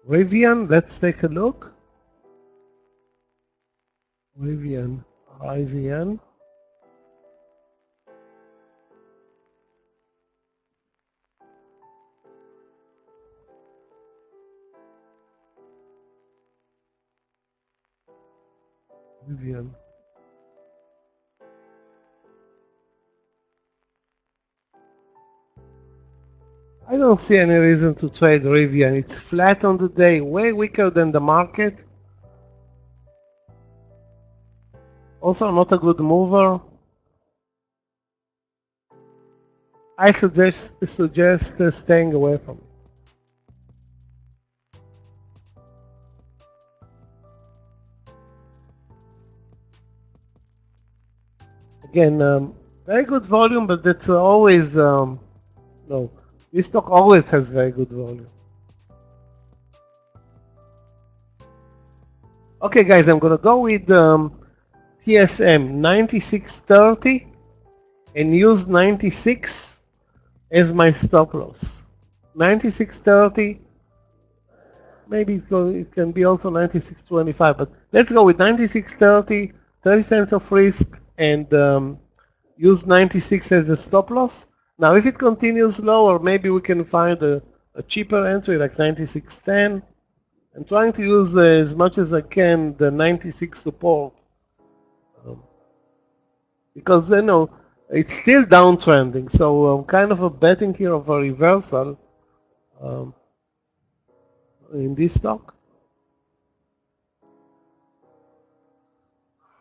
Rivian, let's take a look. Rivian. Rivian. Rivian. I don't see any reason to trade Rivian. It's flat on the day, way weaker than the market. Also not a good mover. I suggest staying away from it. Again, very good volume, but that's always no. This stock always has very good volume. Okay, guys, I'm gonna go with TSM 9630 and use 96 as my stop loss. 9630. Maybe it can be also 9625, but let's go with 9630, 30 cents of risk, and use 96 as a stop loss. Now, if it continues lower, maybe we can find a cheaper entry like 9610. I'm trying to use as much as I can the 96 support because it's still downtrending. So I'm kind of betting here of a reversal in this stock.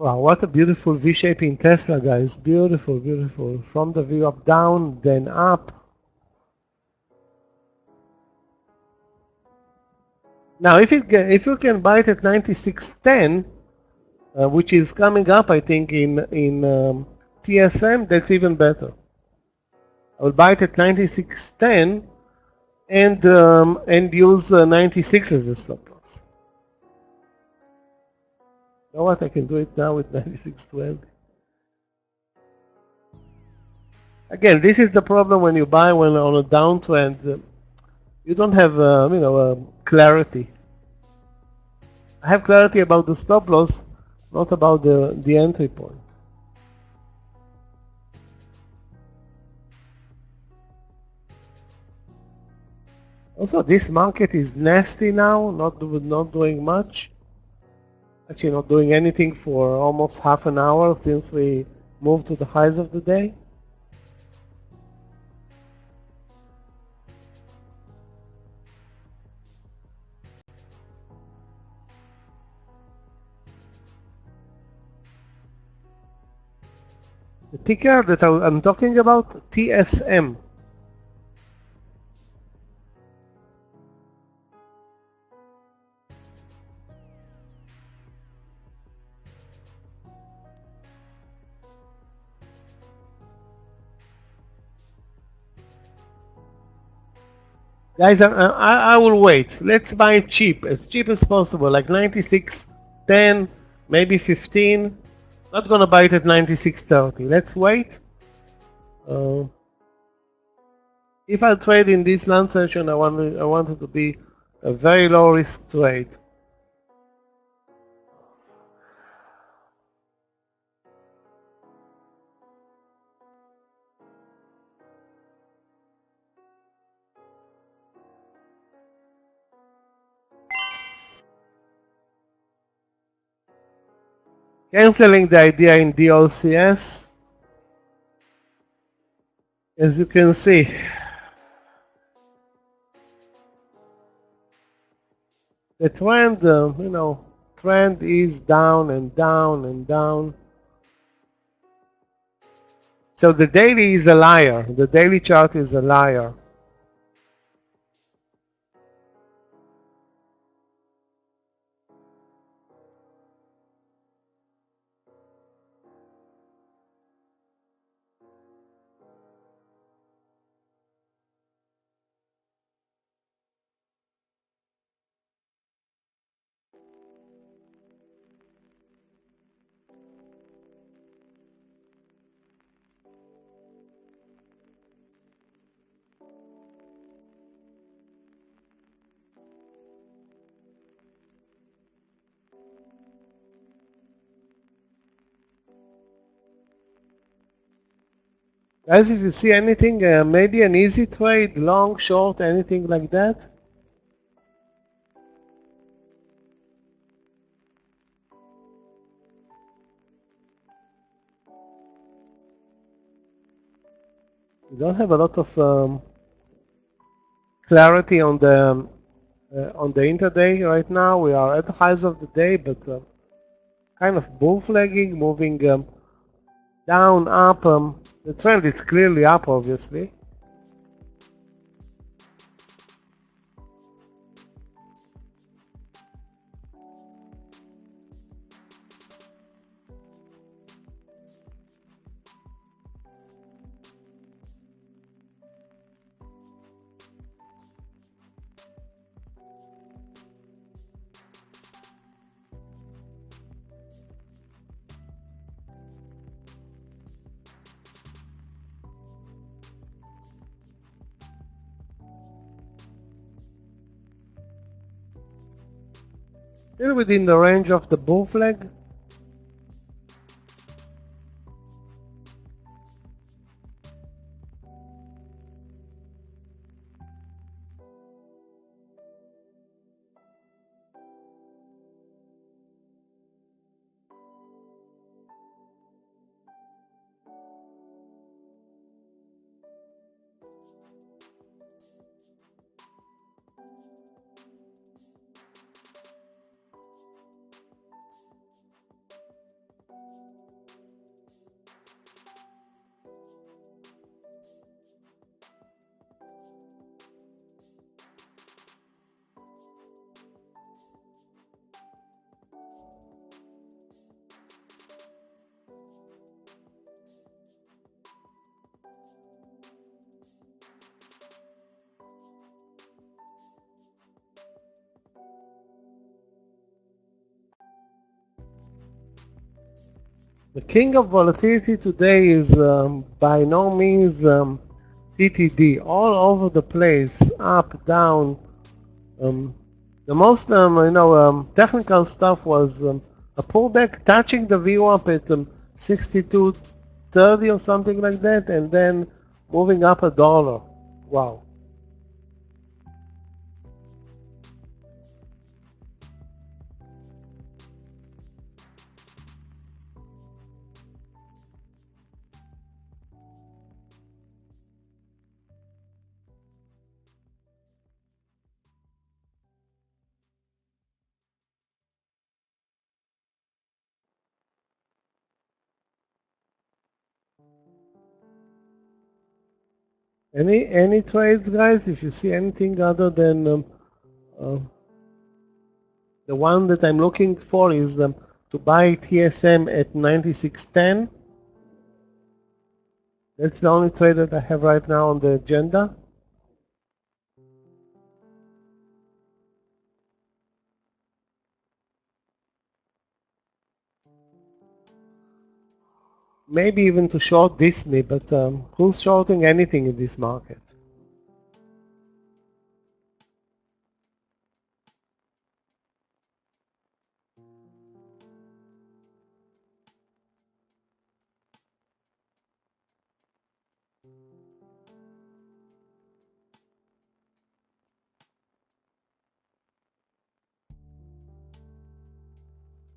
Wow, what a beautiful V shape in Tesla, guys. Beautiful, beautiful. From the view up, down, then up. Now, if you can buy it at 9610, which is coming up, I think, in TSM, that's even better. I will buy it at 9610 and use 96 as a stop loss. You know what? I can do it now with 9620. Again, this is the problem when you buy on a downtrend. You don't have clarity. I have clarity about the stop loss, not about the entry point. Also, this market is nasty now, not doing much. Actually, not doing anything for almost half an hour since we moved to the highs of the day. The ticker that I'm talking about, TSM. Guys, I will wait. Let's buy cheap as possible, like 96, 10, maybe 15. Not gonna buy it at 96.30. Let's wait. If I trade in this land session, I want it to be a very low risk trade. Canceling the idea in DLCS. As you can see, the trend, trend is down and down and down. So the daily is a liar. The daily chart is a liar. Guys, if you see anything, maybe an easy trade, long, short, anything like that. We don't have a lot of clarity on the intraday right now. We are at the highs of the day, but kind of bull flagging, moving down, up. The trend is clearly up, obviously. Still within the range of the bull flag. The king of volatility today is by no means TTD. All over the place, up, down. The most technical stuff was a pullback touching the VWAP at 62.30 or something like that, and then moving up $1. Wow. Any trades, guys? If you see anything other than the one that I'm looking for is to buy TSM at 96.10. That's the only trade that I have right now on the agenda. maybe even to short Disney, but who's shorting anything in this market?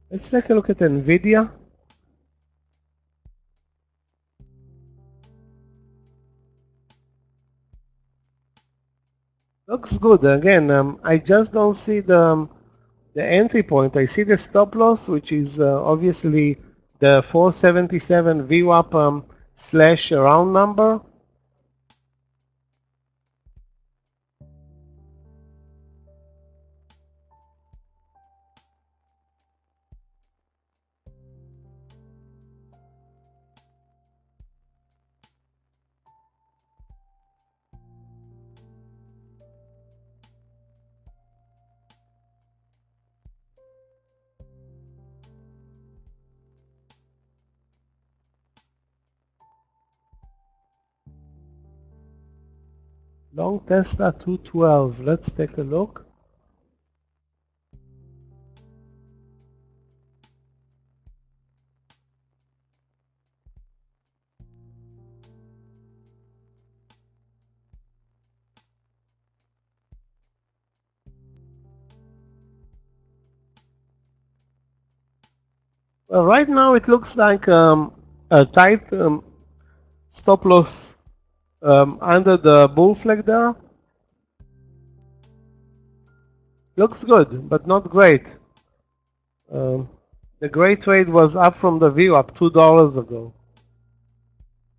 Let's take a look at NVIDIA. Looks good. Again, I just don't see the entry point. I see the stop loss, which is obviously the 477 VWAP slash round number. Long Tesla 212. Let's take a look. Well, right now it looks like a tight stop loss under the bull flag there. Looks good, but not great. The great trade was up from the view up $2 ago.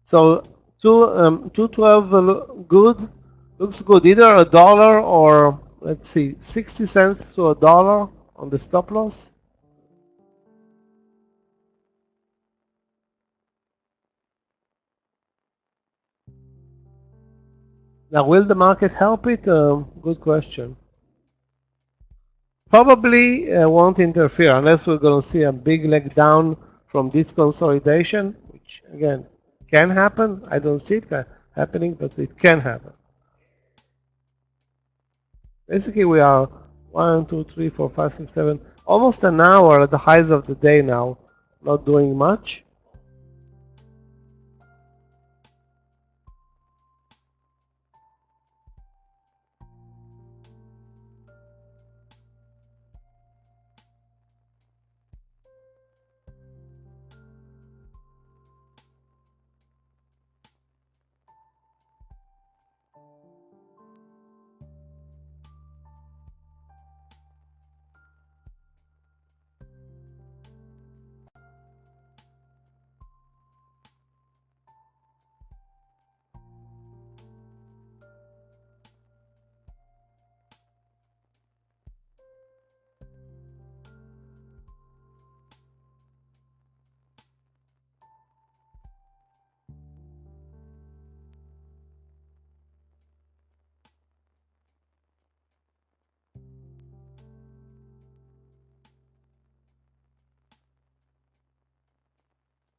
So 212 good, looks good. Either a dollar or let's see, 60 cents to a dollar on the stop loss. Now, will the market help it? Good question. Probably won't interfere unless we're going to see a big leg down from this consolidation, which again can happen. I don't see it happening, but it can happen. Basically, we are 1, 2, 3, 4, 5, 6, 7, almost an hour at the highs of the day now, not doing much.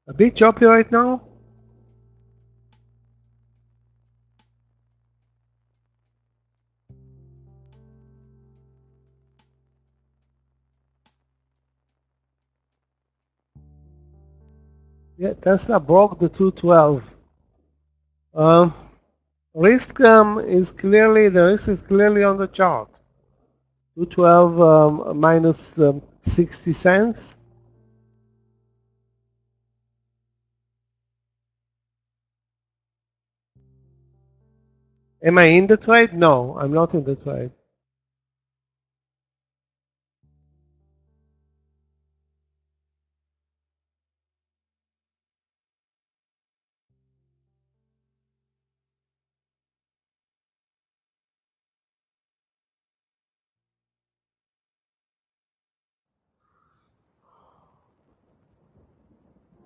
A bit choppy right now. Yeah, Tesla broke the 212. Risk is clearly, the risk is clearly on the chart. 212 minus 60 cents. Am I in the trade? No, I'm not in the trade.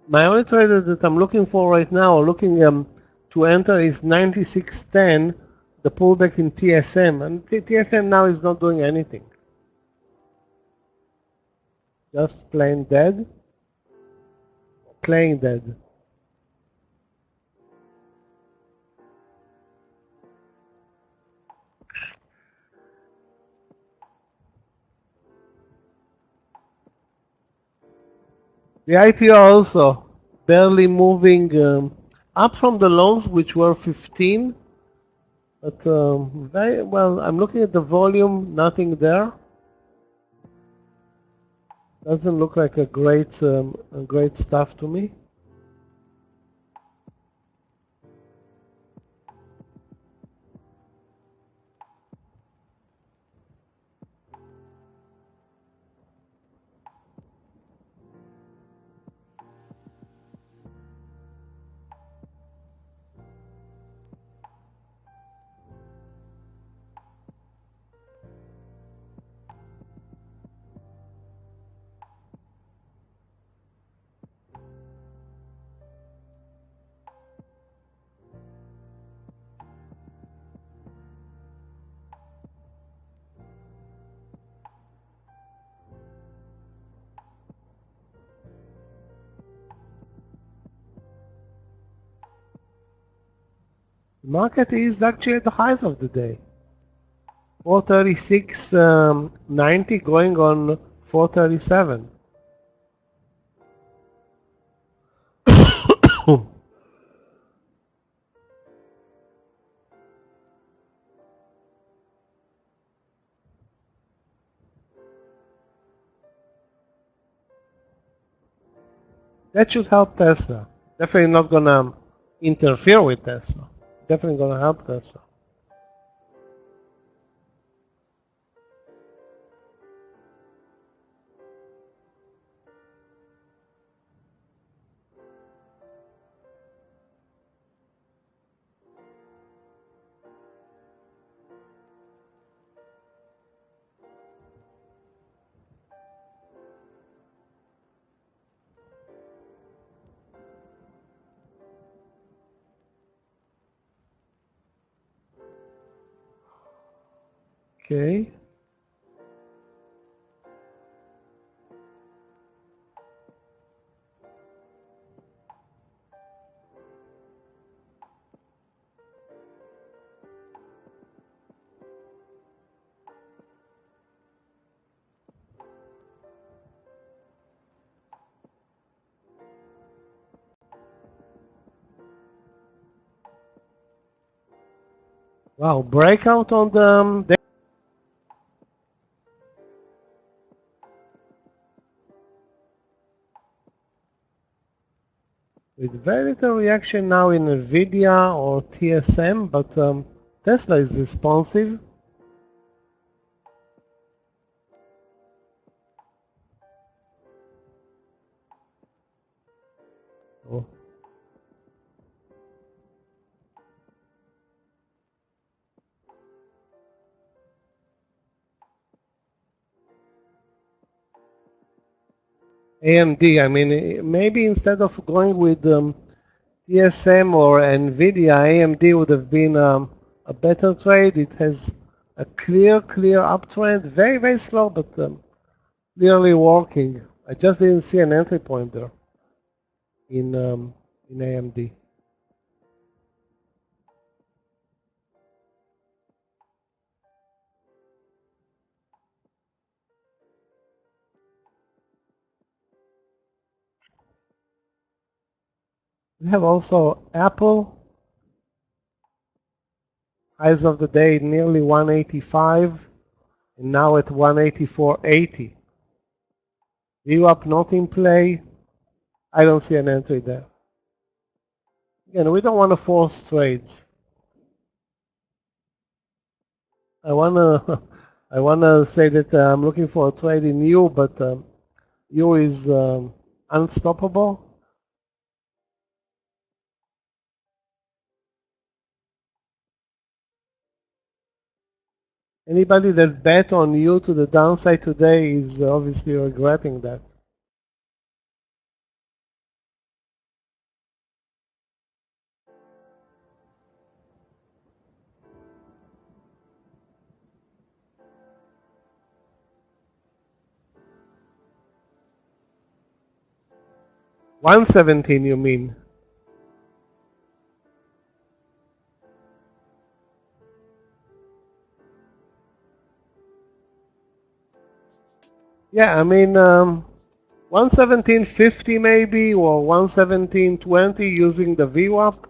My only trade that I'm looking for right now, looking to enter, is 96.10, the pullback in TSM, and TSM now is not doing anything. Just plain dead, playing dead. The IPO also barely moving up from the lows, which were 15. But very well, I'm looking at the volume, nothing there. Doesn't look like a great stuff to me. The market is actually at the highs of the day. 436.90 going on 437. That should help Tesla. Definitely not gonna interfere with Tesla. Definitely gonna help Tesla. Okay. Wow, breakout on the with very little reaction now in Nvidia or TSM, but Tesla is responsive. Oh. AMD, I mean, maybe instead of going with TSM or Nvidia, AMD would have been a better trade. It has a clear uptrend, very slow, but clearly working. I just didn't see an entry point there in AMD. We have also Apple, highs of the day nearly 185, and now at 184.80. VWAP not in play. I don't see an entry there. Again, we don't want to force trades. I wanna say that I'm looking for a trade in U, but U is unstoppable. Anybody that bet on U to the downside today is obviously regretting that. $117, you mean? Yeah, I mean, 117.50 maybe, or 117.20 using the VWAP.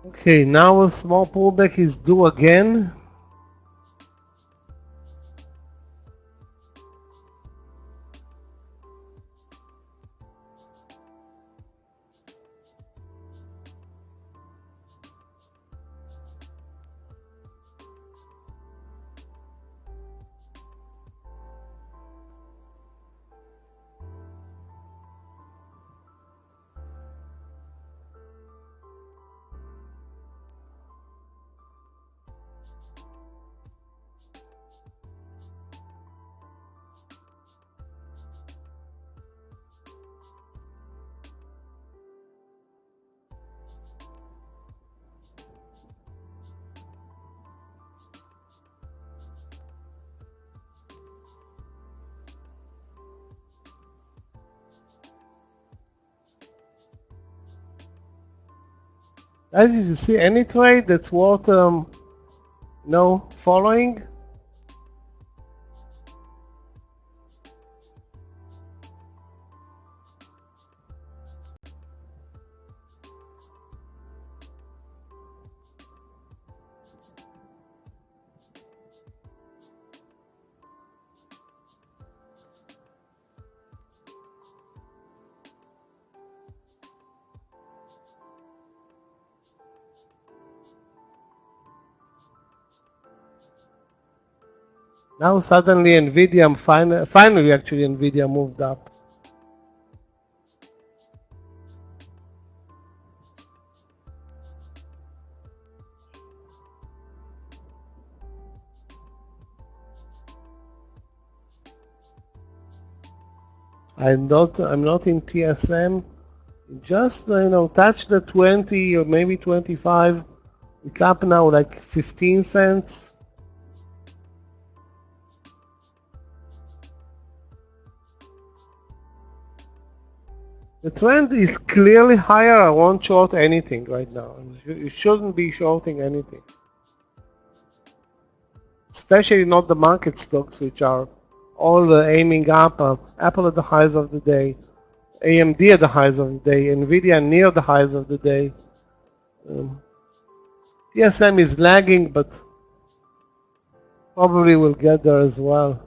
Okay, now a small pullback is due again. Guys, if you see any trade that's worth following, now suddenly Nvidia, finally actually Nvidia moved up. I'm not in TSM. Just touch the 20 or maybe 25. It's up now like 15 cents. The trend is clearly higher. I won't short anything right now. You shouldn't be shorting anything. Especially not the market stocks, which are all aiming up. Apple at the highs of the day. AMD at the highs of the day. Nvidia near the highs of the day. TSM is lagging, but probably will get there as well.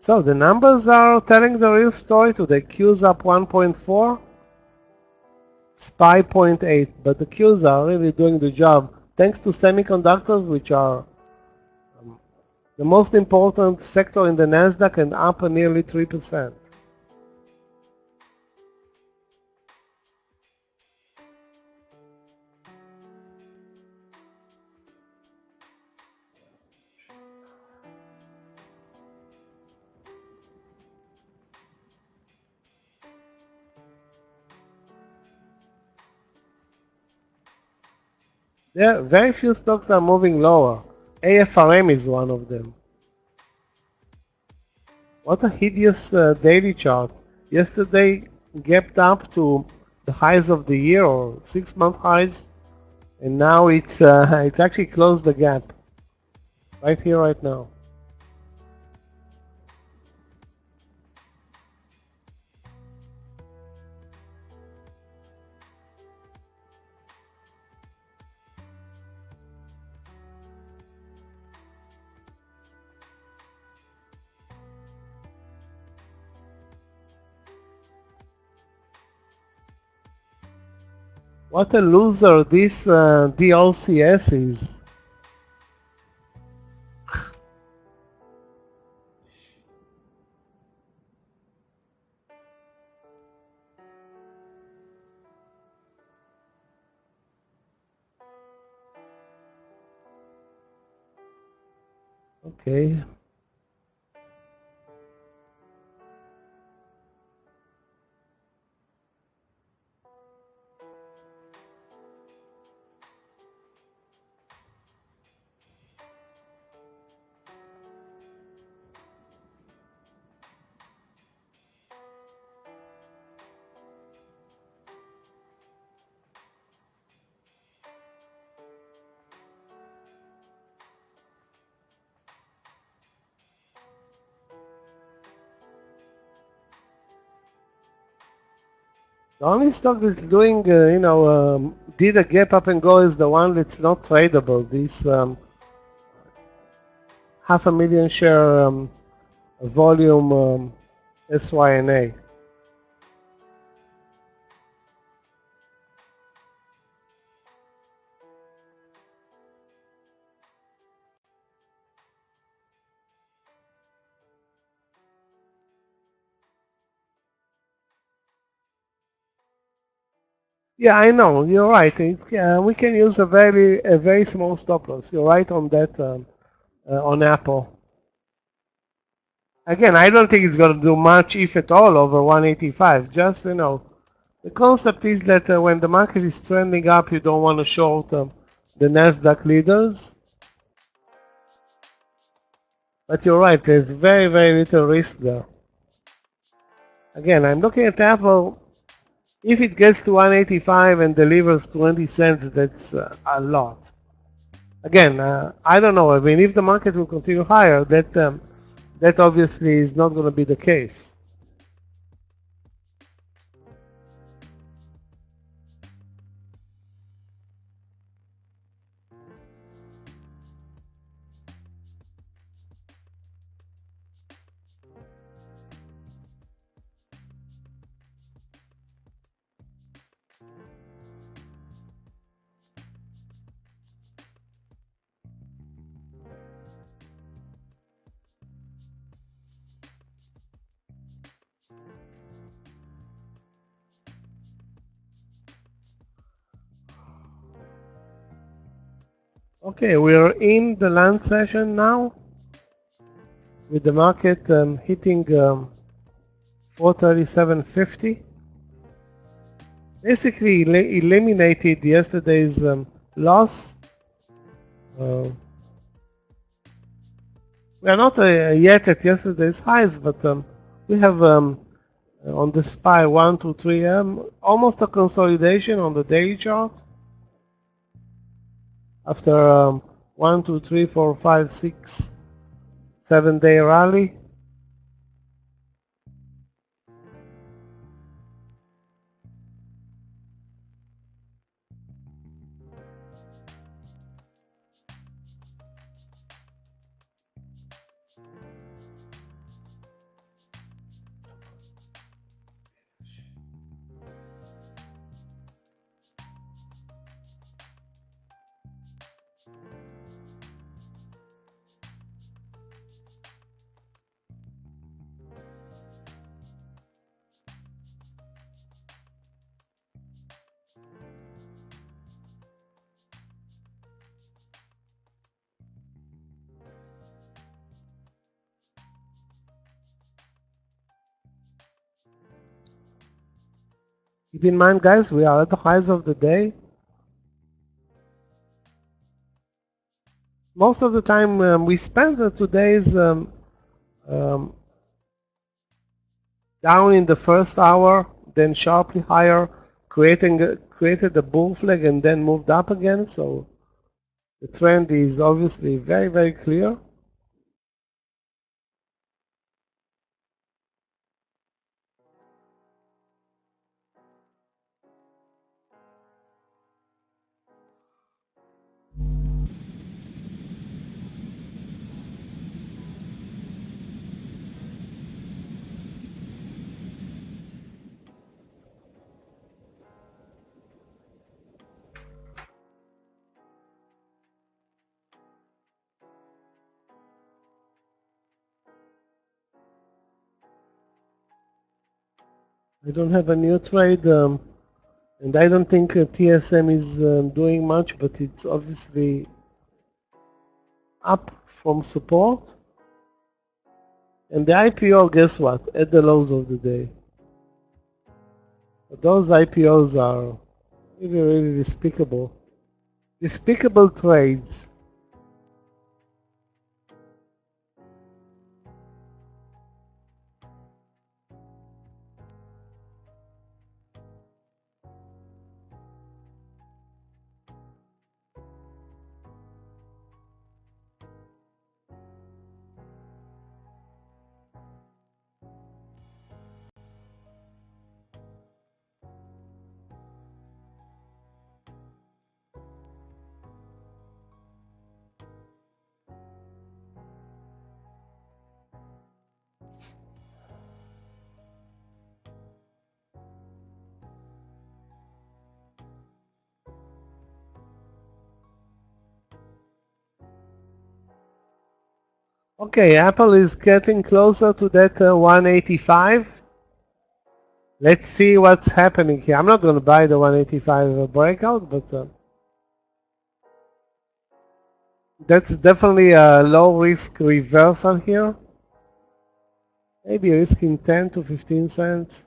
So the numbers are telling the real story today. Q's up 1.4, SPY 0.8, but the Q's are really doing the job. Thanks to semiconductors, which are the most important sector in the Nasdaq and up nearly 3%. There, very few stocks are moving lower. AFRM is one of them. What a hideous daily chart. Yesterday gapped up to the highs of the year or 6-month highs, and now it's actually closed the gap. Right here, right now. What a loser this DLCS is. Okay. The only stock that's doing, did a gap up and go is the one that's not tradable. This 500,000 share volume SYNA. Yeah, I know. You're right. We can use a very small stop loss. You're right on that on Apple. Again, I don't think it's going to do much, if at all, over 185. Just the concept is that when the market is trending up, you don't want to short the Nasdaq leaders. But you're right. There's very little risk there. Again, I'm looking at Apple. If it gets to 185 and delivers 20 cents, that's a lot. Again, I don't know. I mean, if the market will continue higher, that obviously is not going to be the case. Okay, we're in the land session now, with the market hitting 437.50. Basically eliminated yesterday's loss. We are not yet at yesterday's highs, but we have on the SPY 1, 2, 3 almost a consolidation on the daily chart. After 1, 2, 3, 4, 5, 6, 7-day rally. Keep in mind, guys, we are at the highs of the day. Most of the time we spend today's down in the first hour, then sharply higher, created a bull flag and then moved up again. So The trend is obviously very, very clear. I don't have a new trade, and I don't think TSM is doing much, but it's obviously up from support. And the IPO, guess what? At the lows of the day. But those IPOs are really, really despicable. Despicable trades. Okay, Apple is getting closer to that 185. Let's see what's happening here. I'm not going to buy the 185 breakout, but that's definitely a low risk reversal here. Maybe risking 10 to 15 cents.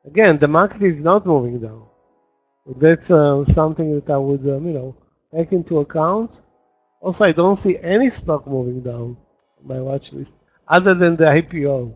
Again, the market is not moving down. So that's something that I would, take into account. Also, I don't see any stock moving down on my watch list other than the IPO.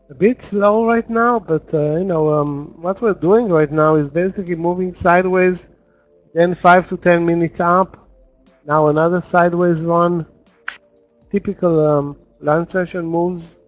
A bit slow right now, but what we're doing right now is basically moving sideways, then 5 to 10 minutes up. Now another sideways one. Typical lunch session moves.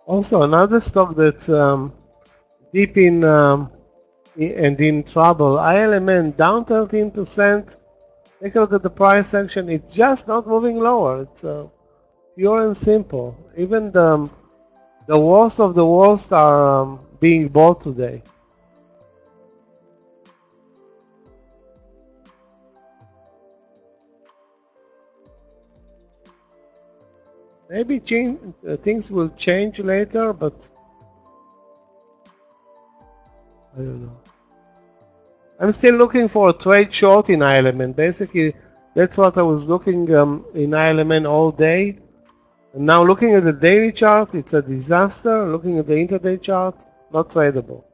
Also, another stock that's deep in and in trouble. ILMN down 13%. Take a look at the price action. It's just not moving lower. It's pure and simple. Even the The worst of the worst are being bought today. Maybe things will change later, but I don't know. I'm still looking for a trade short in Element. Basically, that's what I was looking in Element all day. And now looking at the daily chart, it's a disaster. Looking at the intraday chart, not tradable.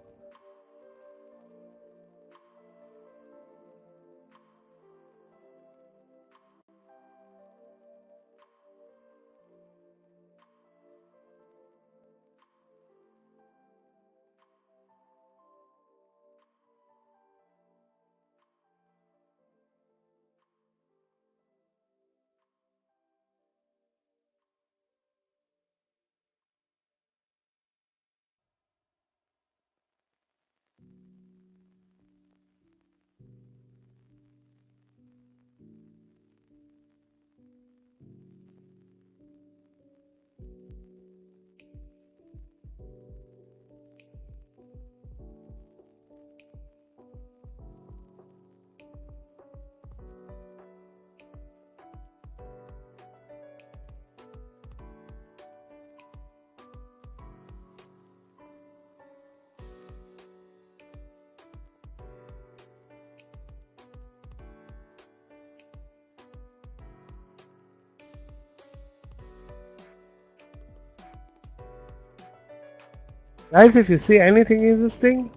Guys, if you see anything interesting,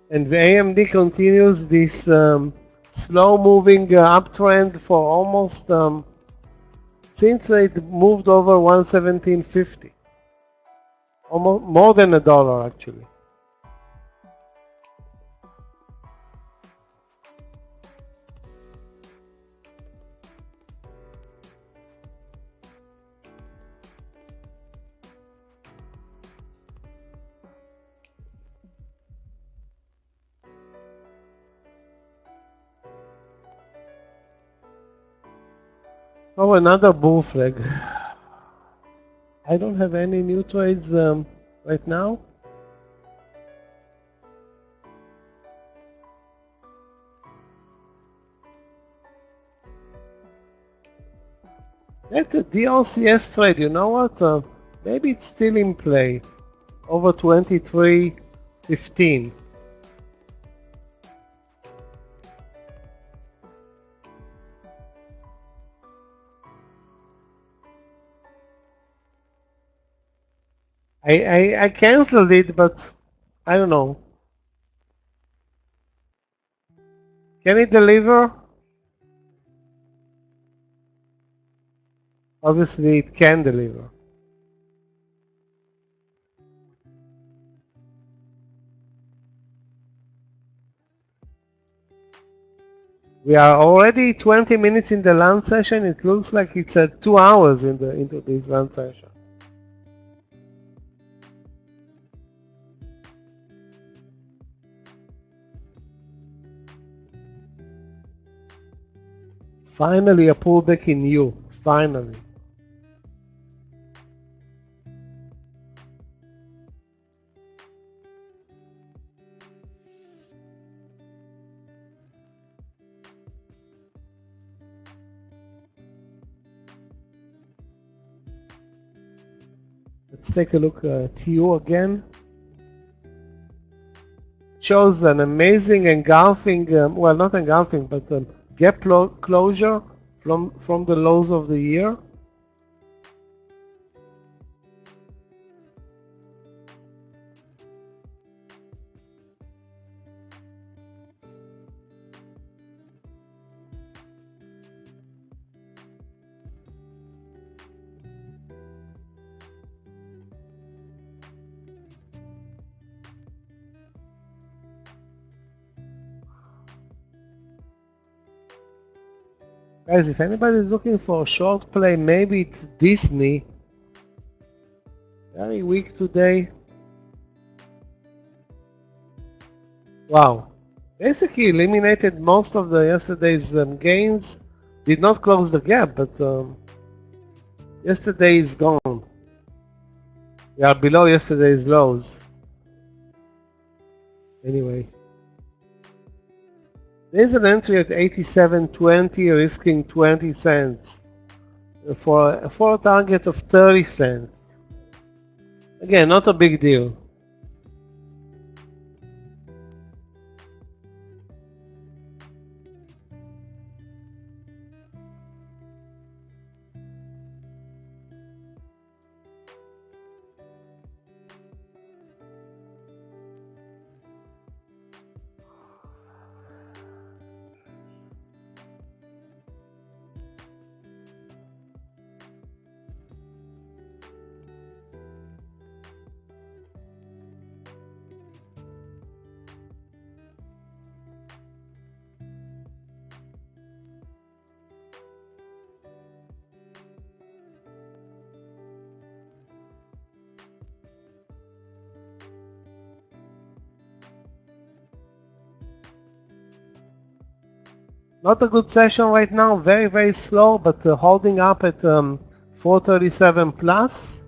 and the AMD continues this slow-moving uptrend for almost since it moved over 117.50, almost more than $1 actually. Oh, another bull flag. I don't have any new trades right now. That's a DLCS trade, you know what? Maybe it's still in play. Over 23.15. I canceled it, but I don't know. Can it deliver? Obviously, it can deliver. We are already 20 minutes in the lunch session. It looks like it's 2 hours into this lunch session. Finally, a pullback in you. Finally. Let's take a look at you again. Shows an amazing engulfing, well, not engulfing, but gap closure from the lows of the year. Guys, if anybody is looking for a short play, maybe it's Disney. Very weak today. Wow. Basically eliminated most of the yesterday's gains. Did not close the gap, but Yesterday is gone. We are below yesterday's lows. Anyway. There's an entry at 87.20 risking 20 cents for a target of 30 cents. Again, not a big deal. Not a good session right now, very, very slow, but holding up at 437 plus.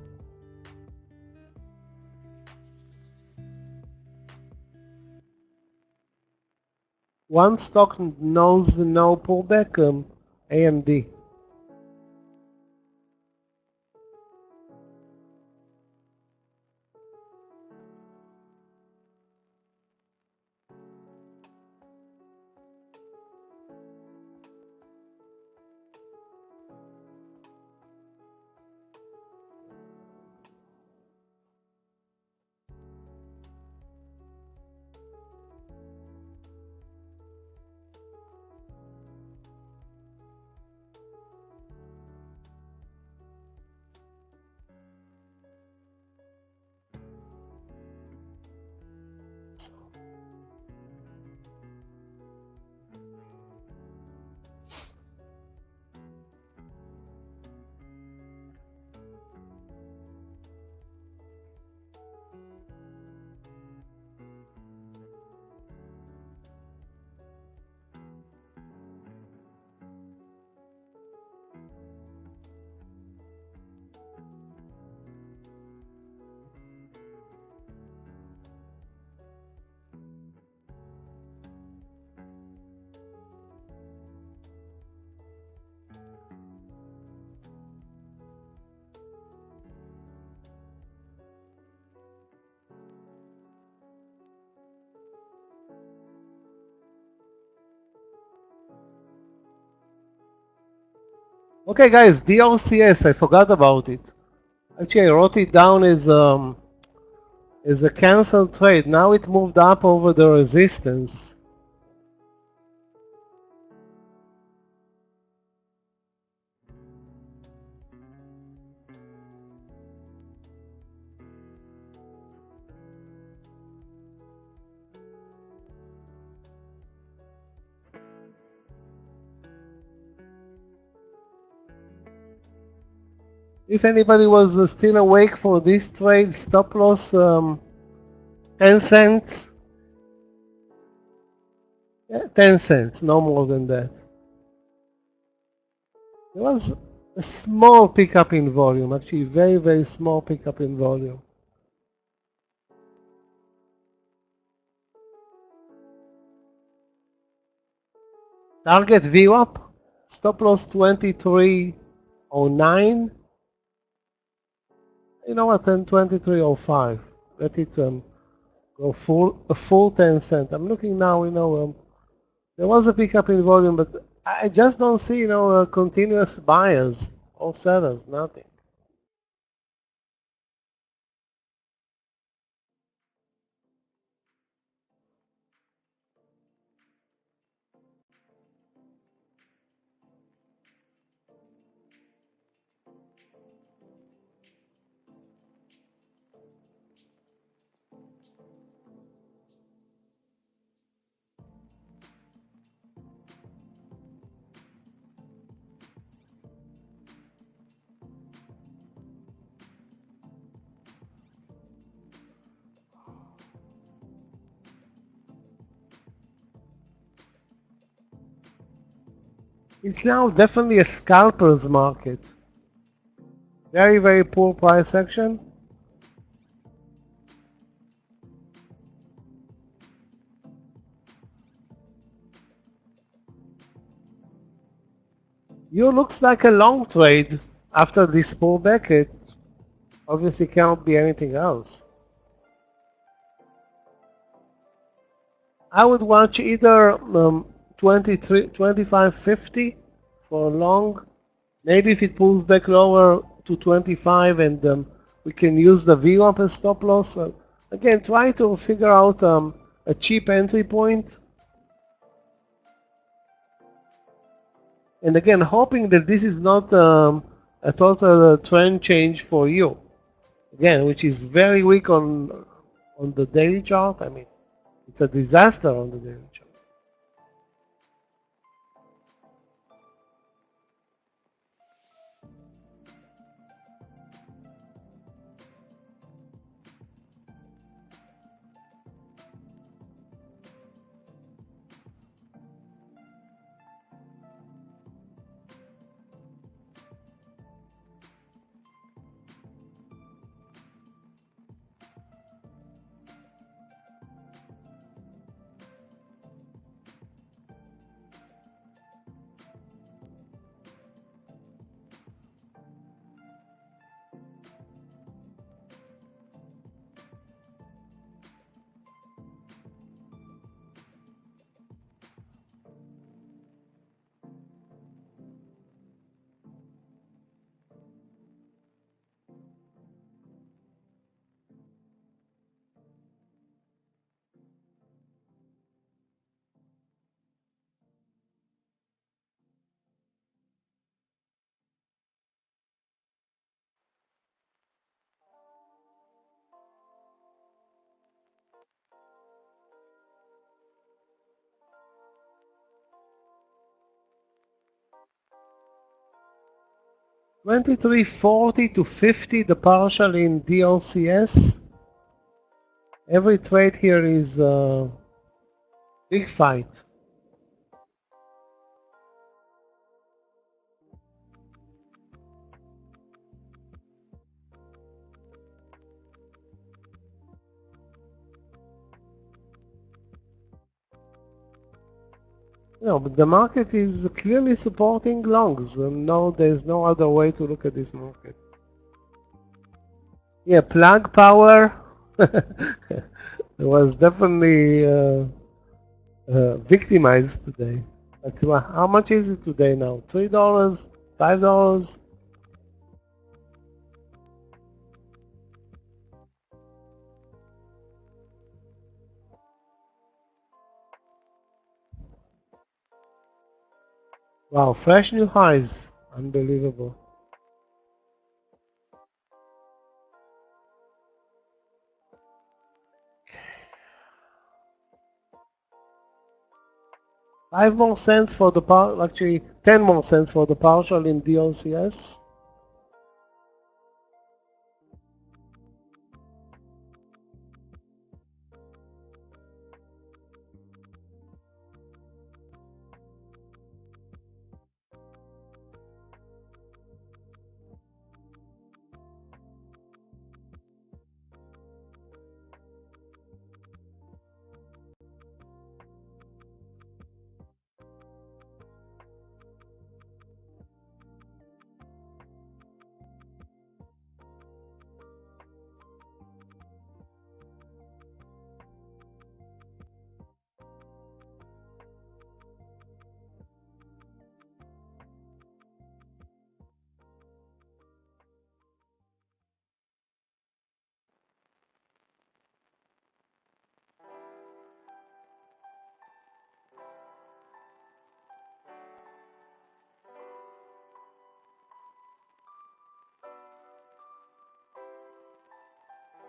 One stock knows no pullback, AMD. Okay guys, DRCS, I forgot about it. Actually I wrote it down as a cancelled trade. Now it moved up over the resistance. If anybody was still awake for this trade, stop loss 10 cents. Yeah, 10 cents, no more than that. There was a small pickup in volume, actually very, very small pickup in volume. Target VWAP, stop loss 2309. You know what, then 2305. Let it go a full 10 cent. I'm looking now, there was a pickup in volume, but I just don't see, continuous buyers or sellers, nothing. It's now definitely a scalper's market. Very, very poor price action. You looks like a long trade after this pullback. It obviously cannot be anything else. I would watch either 25.50 for long. Maybe if it pulls back lower to 25 and we can use the VWAP as stop loss. Again, try to figure out a cheap entry point. And again, hoping that this is not a total trend change for you. Again, which is very weak on the daily chart. I mean, it's a disaster on the daily chart. $23.40 to $50, the partial in DOCS. Every trade here is a big fight. No, but the market is clearly supporting longs. No, there's no other way to look at this market. Yeah, plug power was definitely victimized today. But how much is it today now? $3? $5? Wow, fresh new highs. Unbelievable. $5 more cents for the actually 10 more cents for the partial in DOCS.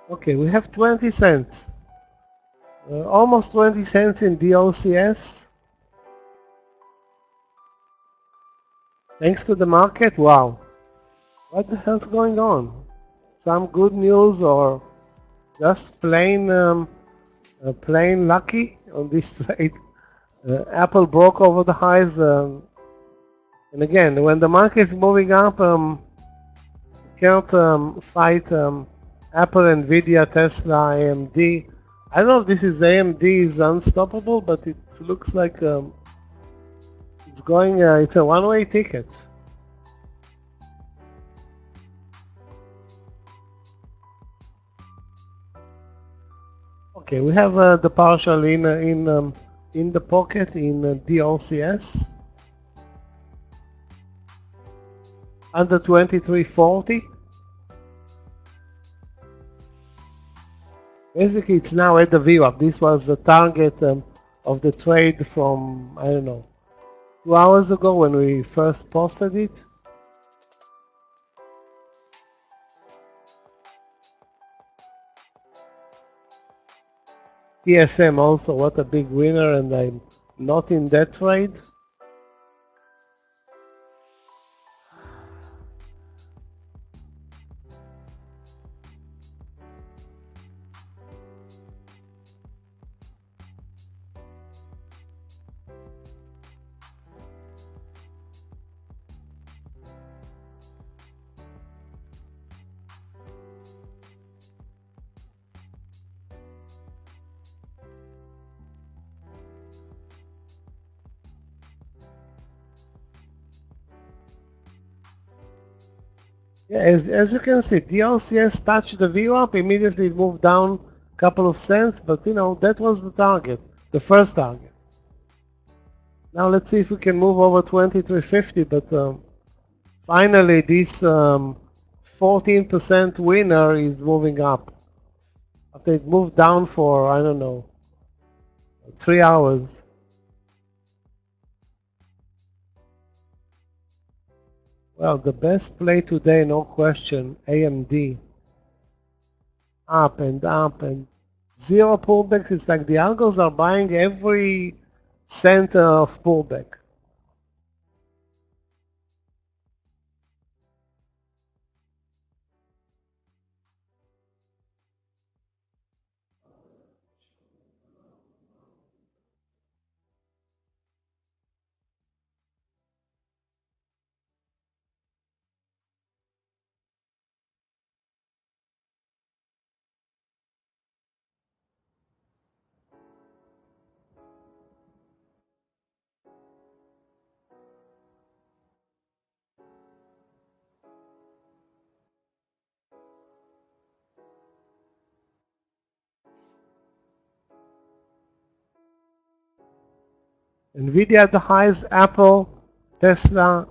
Okay, we have 20 cents. Almost 20 cents in DOCS. Thanks to the market. Wow. What the hell's going on? Some good news or just plain plain lucky on this trade? Apple broke over the highs. And again, when the market is moving up, can't fight Apple, Nvidia, Tesla, AMD. I don't know if this is AMD is unstoppable, but it looks like it's going. It's a one-way ticket. Okay, we have the partial in the pocket in DLCS under 2340. Basically, it's now at the VWAP. This was the target of the trade from, I don't know, 2 hours ago when we first posted it. TSM also, what a big winner, and I'm not in that trade. Yeah, as you can see, DLCS touched the VWAP, immediately it moved down a couple of cents, but you know, that was the target, the first target. Now let's see if we can move over 2350, but finally this 14% winner is moving up. After it moved down for, I don't know, 3 hours. Well, the best play today, no question, AMD. Up and zero pullbacks. It's like the algos are buying every cent of pullback. Nvidia at the highs, Apple, Tesla,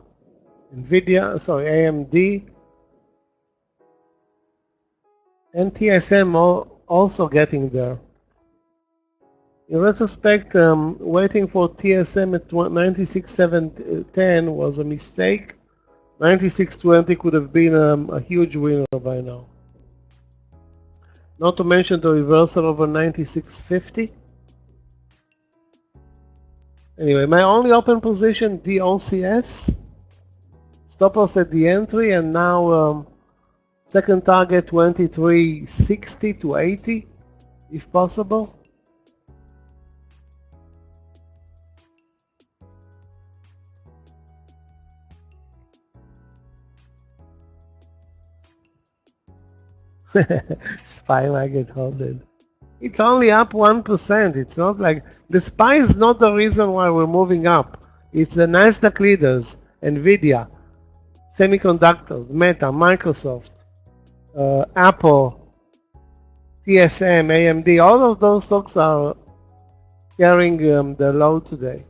AMD, and TSM also getting there. In retrospect, waiting for TSM at 96.710 was a mistake. 96.20 could have been a huge winner by now. Not to mention the reversal over 96.50. Anyway, my only open position, DOCS. Stop loss at the entry, and now second target 2360 to 80, if possible. SPY market holded. It's only up 1%. It's not like the SPY is not the reason why we're moving up. It's the Nasdaq leaders, Nvidia, semiconductors, Meta, Microsoft, Apple, TSM, AMD. All of those stocks are carrying the load today.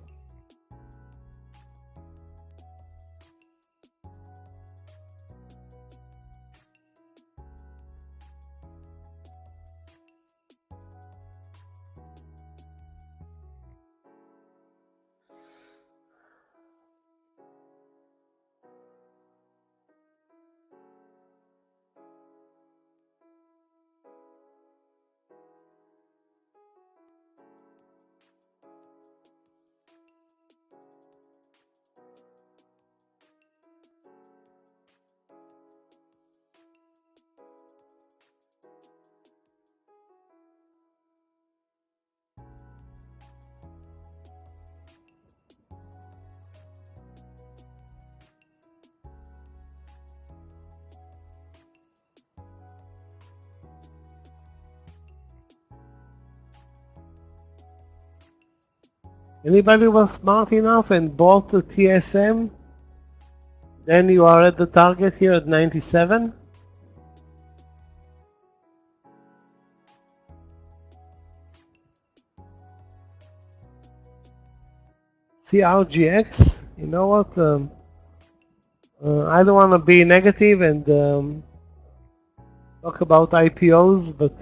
Anybody was smart enough and bought the TSM? Then you are at the target here at 97. CRGX, you know what? I don't want to be negative and talk about IPOs, but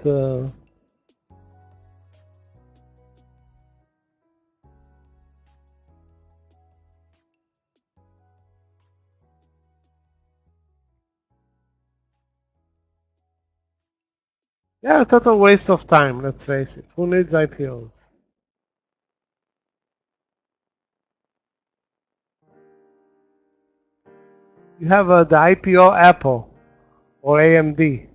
yeah, a total waste of time, let's face it. Who needs IPOs? You have the IPO Apple or AMD.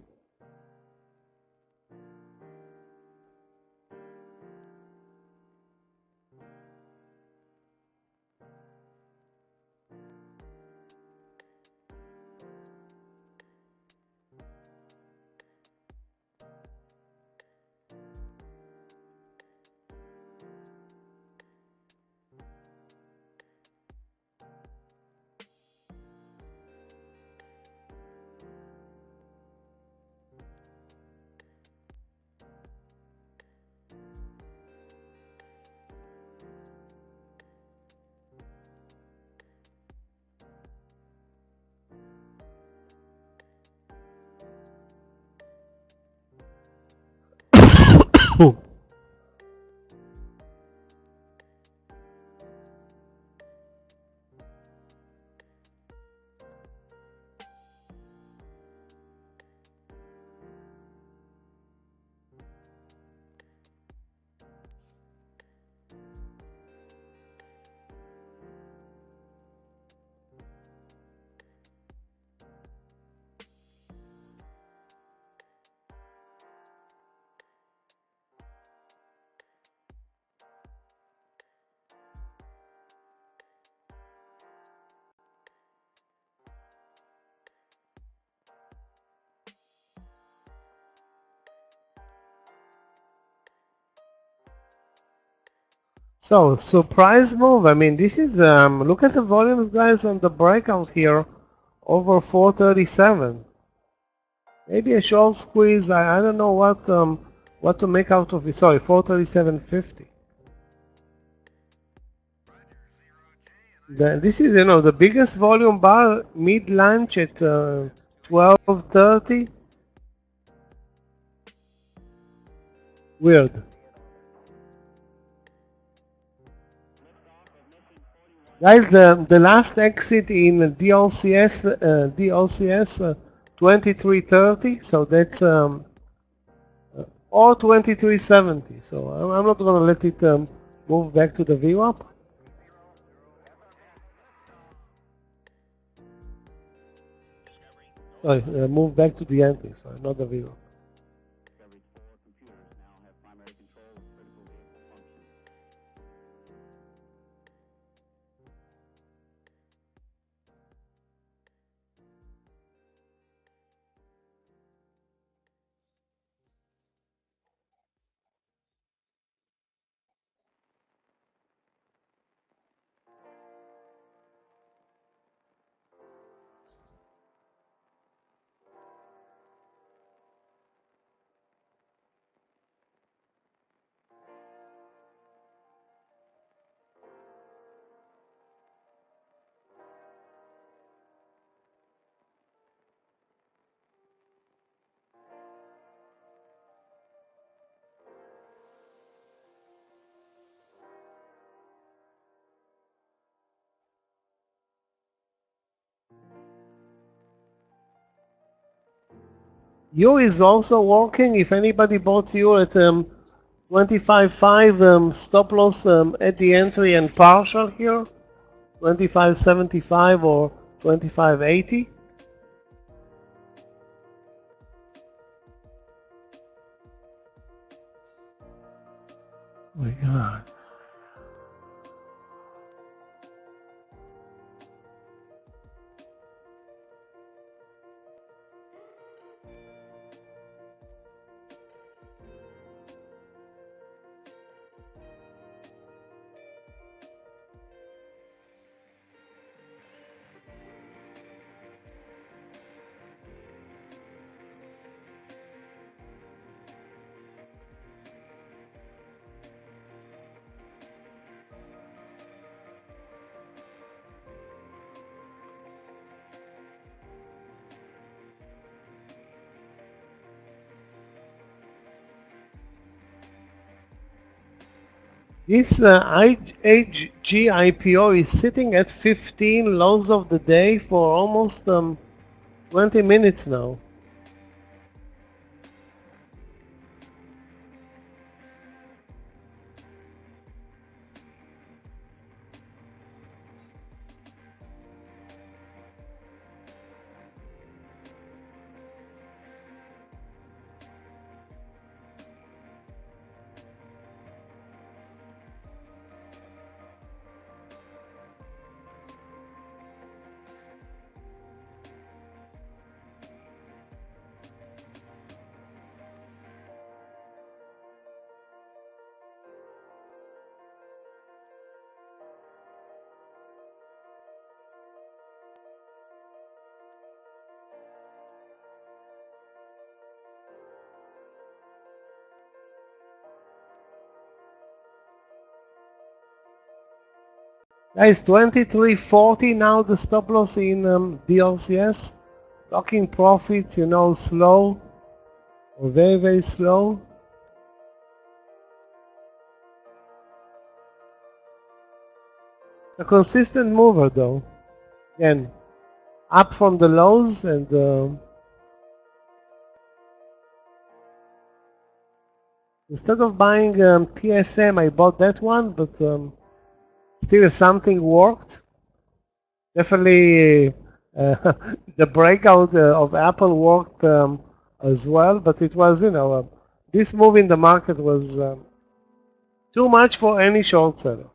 So, surprise move. I mean, this is, look at the volumes, guys, on the breakout here, over 437. Maybe a short squeeze. I don't know what to make out of it. Sorry, 437.50. This is, the biggest volume bar mid-lunch at 12:30. Weird. Guys, the last exit in DLCS 2330, so that's or 2370. So I'm not gonna let it move back to the VWAP. Sorry, move back to the entry. Sorry, not the VWAP. U is also working. If anybody bought U at 25.5 stop loss at the entry and partial here, 25.75 or 25.80. Oh my God. This IHG IPO is sitting at 15 lows of the day for almost 20 minutes now. Guys, 23.40 now the stop loss in DLCS. Locking profits, you know, slow or very, very slow. A consistent mover though. Again, up from the lows and instead of buying TSM, I bought that one, but still something worked. Definitely the breakout of Apple worked as well, but it was, you know, this move in the market was too much for any short seller.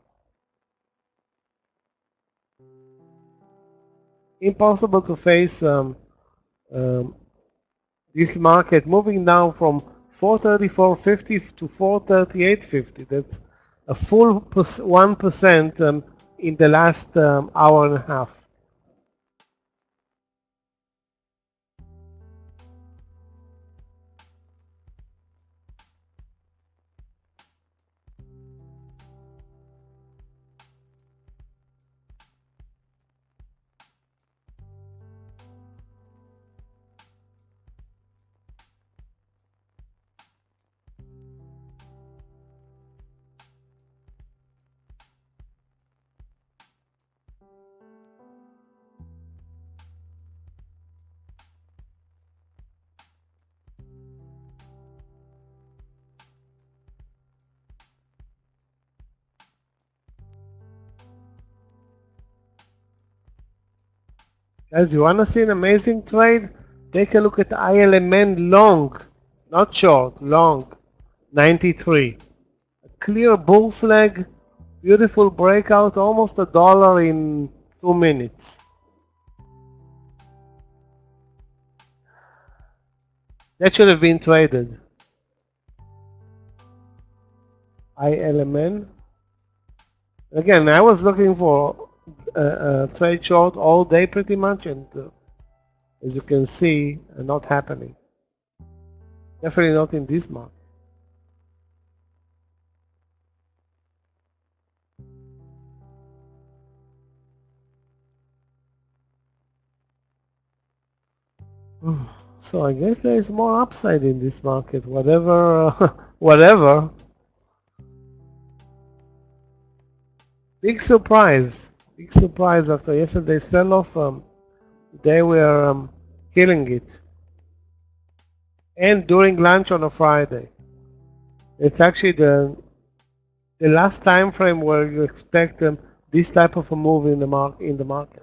Impossible to face this market moving down from 434.50 to 438.50. That's a full 1% in the last hour and a half. Guys, you want to see an amazing trade? Take a look at ILMN long, not short, long, 93. A clear bull flag, beautiful breakout, almost $1 in 2 minutes. That should have been traded. ILMN. Again, I was looking for a trade short all day pretty much, and as you can see, not happening. Definitely not in this market. So I guess there is more upside in this market, whatever, whatever. Big surprise after yesterday's sell-off. They were killing it. And during lunch on a Friday. It's actually the last time frame where you expect this type of a move in the market.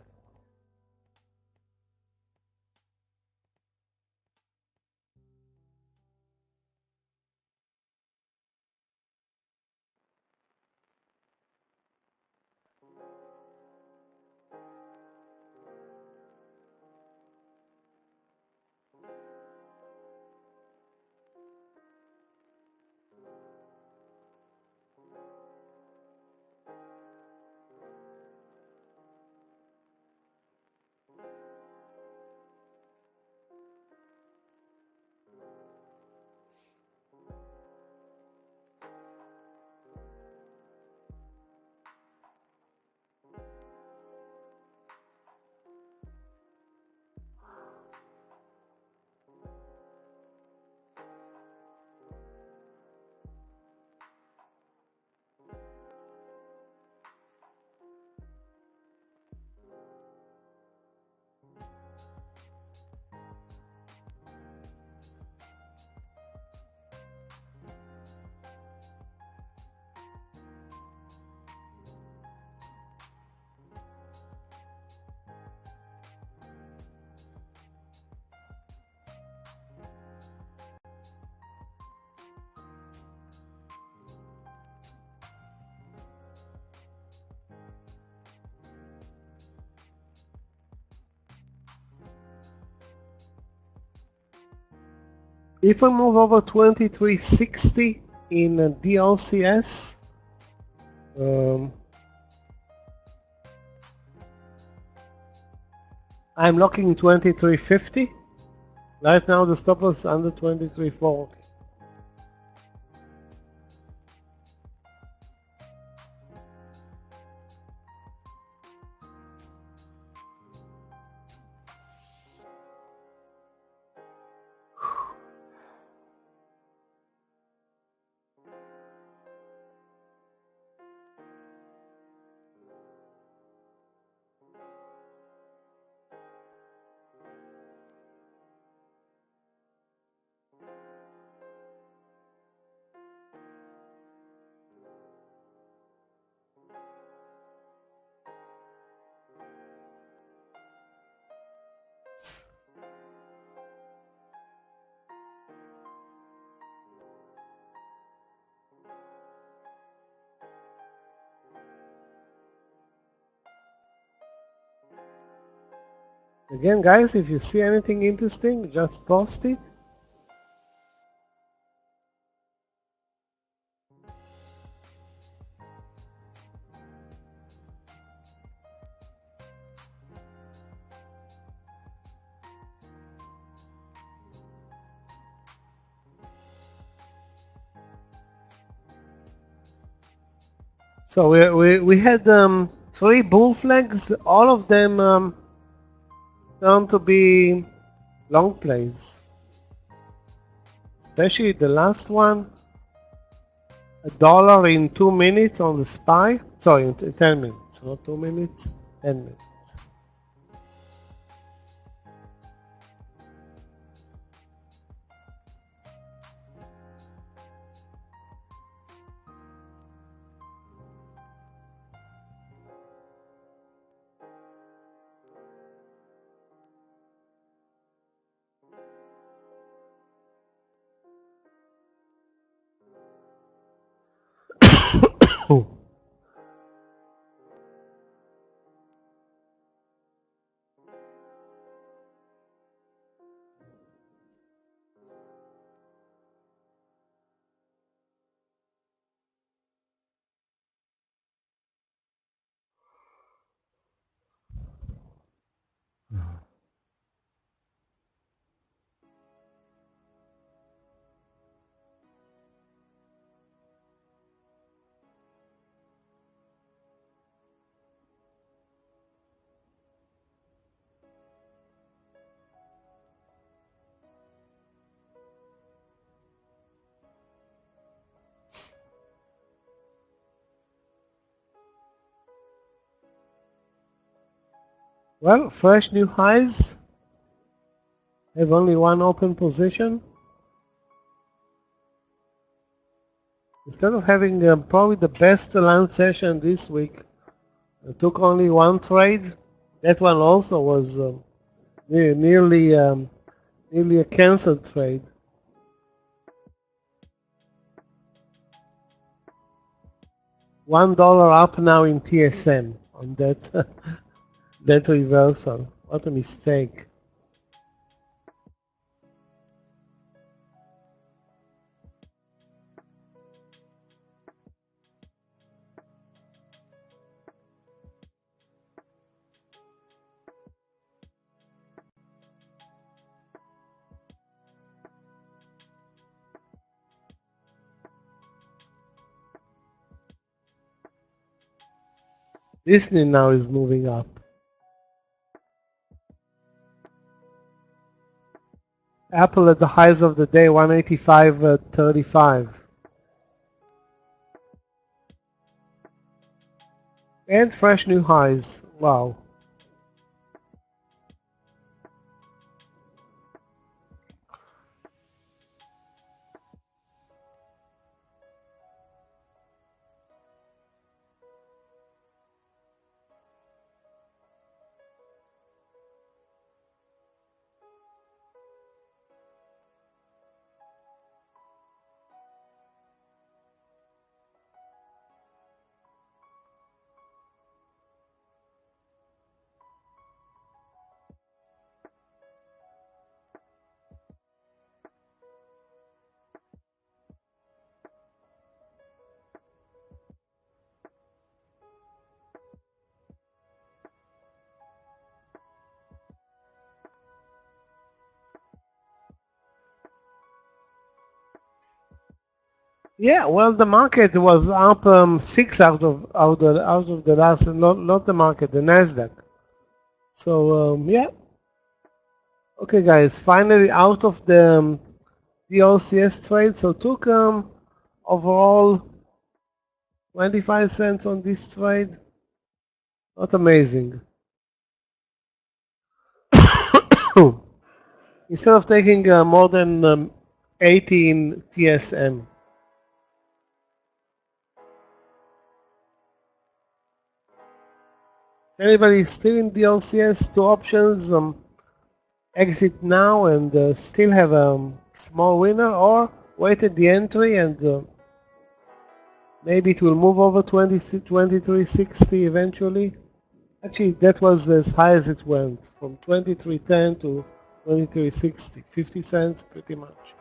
If I move over 2360 in DLCS, I'm locking 2350. Right now the stop loss is under 2340. Again, guys, if you see anything interesting, just post it. So we had 3 bull flags. All of them turned to be long plays. Especially the last one, $1 in 2 minutes on the SPY. Sorry, in 10 minutes, not 2 minutes, 10 minutes. Well, fresh new highs. Have only one open position. Instead of having probably the best land session this week, I took only one trade. That one also was nearly a cancelled trade. $1 up now in TSM on that that reversal. What a mistake. Disney now is moving up. Apple at the highs of the day, 185.35. And fresh new highs. Wow. Yeah, well, the market was up 6 out of the last, not the market, the Nasdaq. So yeah, okay, guys, finally out of the OCS trade. So took overall 25 cents on this trade. Not amazing. Instead of taking more than 18 TSM. Anybody still in the OCS? Two options: exit now and still have a small winner, or wait at the entry and maybe it will move over 2360 eventually. Actually, that was as high as it went, from 2310 to 2360, 50 cents pretty much.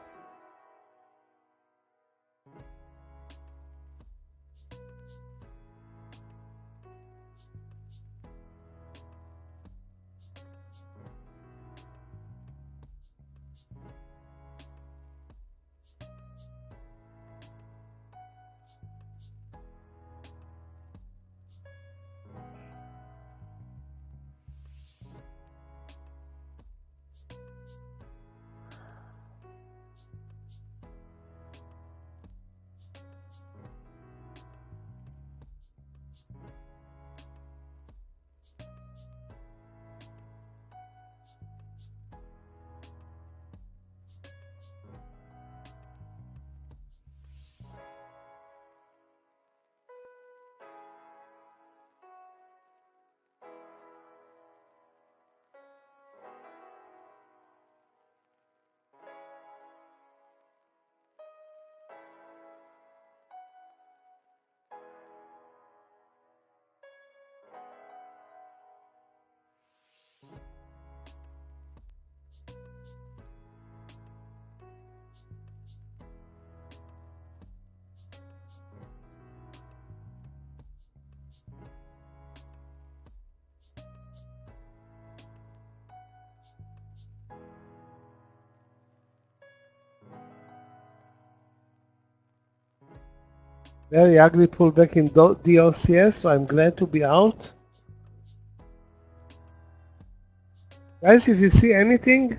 Very ugly pullback in DLCS, so I'm glad to be out. Guys, if you see anything,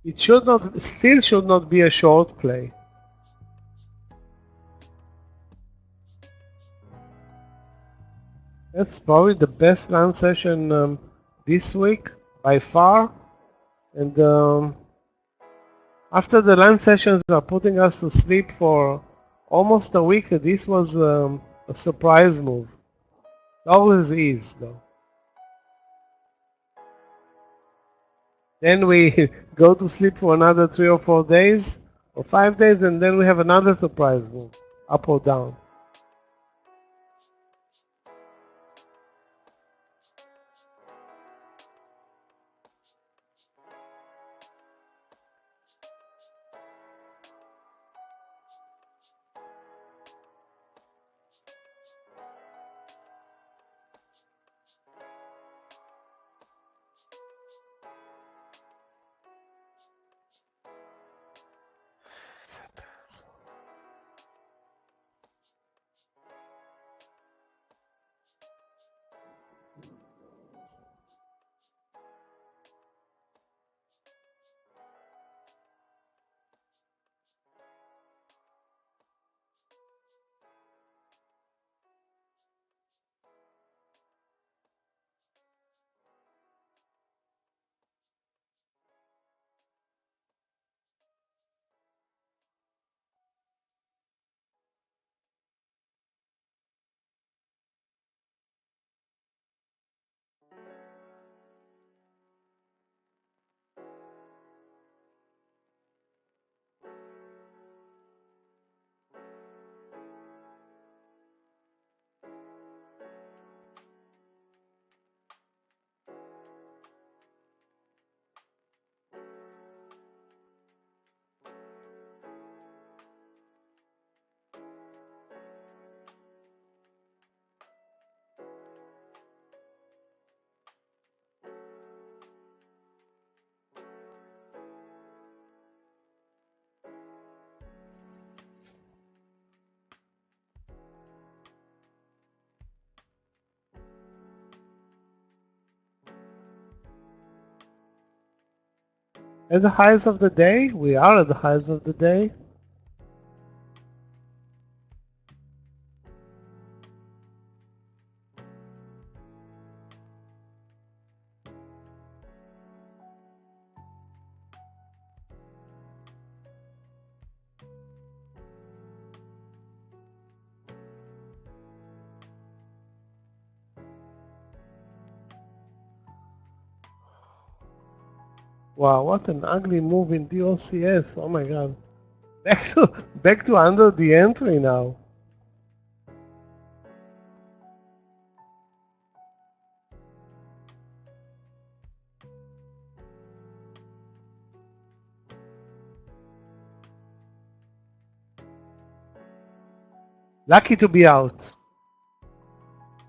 it still should not be a short play. That's probably the best land session this week by far. And after the land sessions are putting us to sleep for almost a week, this was a surprise move. It always is, though. Then we go to sleep for another 3 or 4 days or 5 days, and then we have another surprise move, up or down. At the highs of the day? We are at the highs of the day. Wow, what an ugly move in DOCS. Oh my god. Back to under the entry now. Lucky to be out.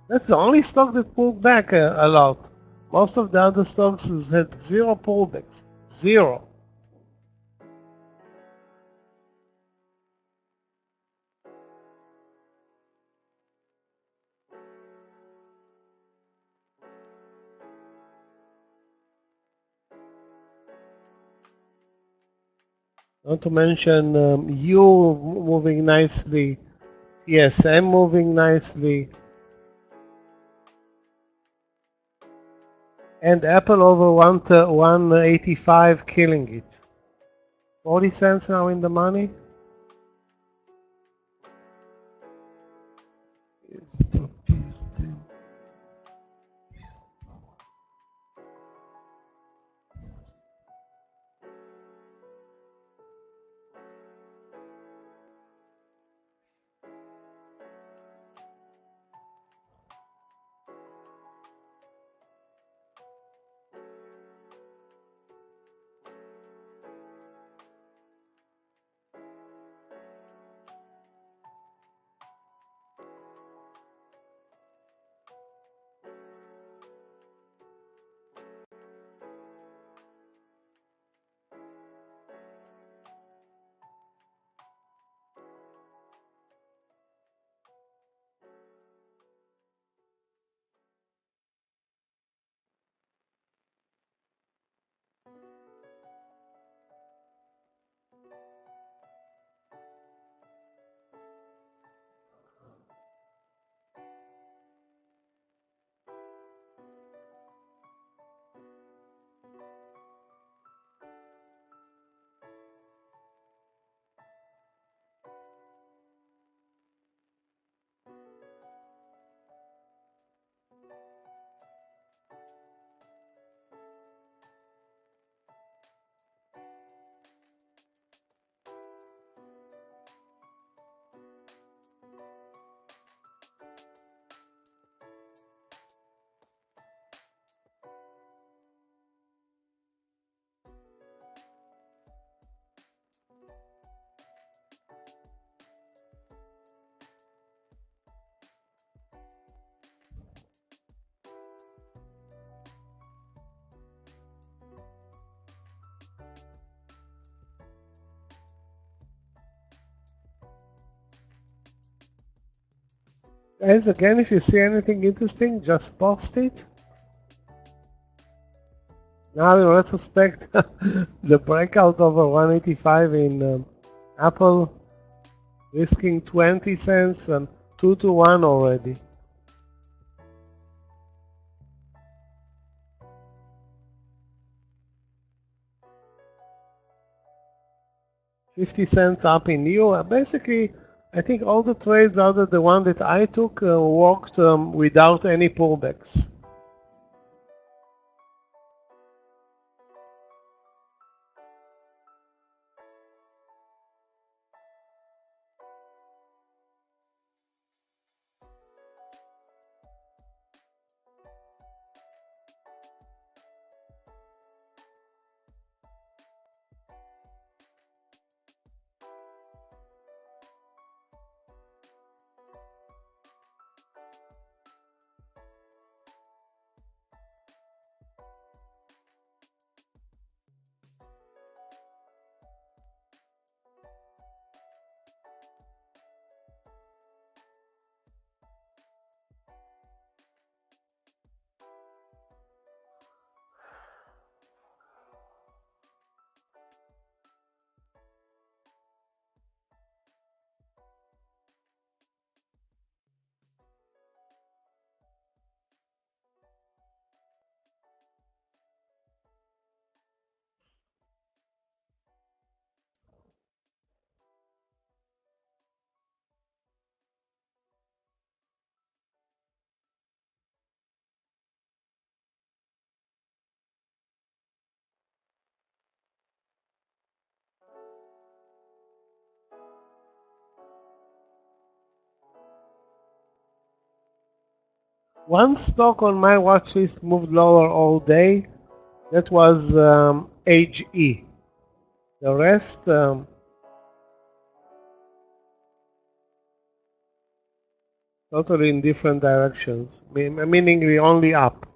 That's the only stock that pulled back a lot. Most of the other stocks has had zero pullbacks. Zero. Not to mention you moving nicely. TSM moving nicely. And Apple over 185 killing it. 40 cents now in the money. Guys, again, if you see anything interesting, just post it. Now, in retrospect, the breakout over 185 in Apple, risking 20 cents and 2 to 1 already. $0.50 up in EU. Basically, I think all the trades other than the one that I took worked without any pullbacks. One stock on my watch list moved lower all day. That was HE. The rest, totally in different directions, meaning we only up.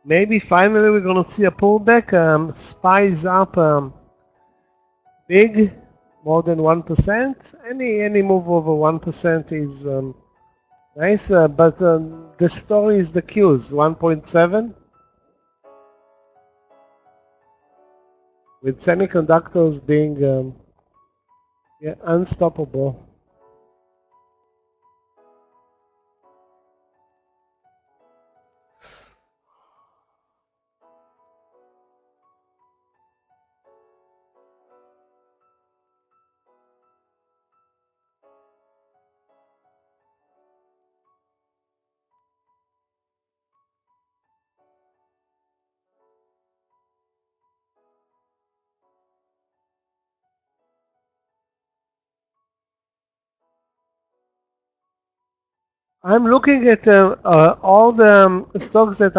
Maybe finally we're gonna see a pullback. SPY is up big, more than 1%. Any move over 1% is nice, but the story is the Qs 1.7 with semiconductors being yeah, unstoppable. I'm looking at all the stocks that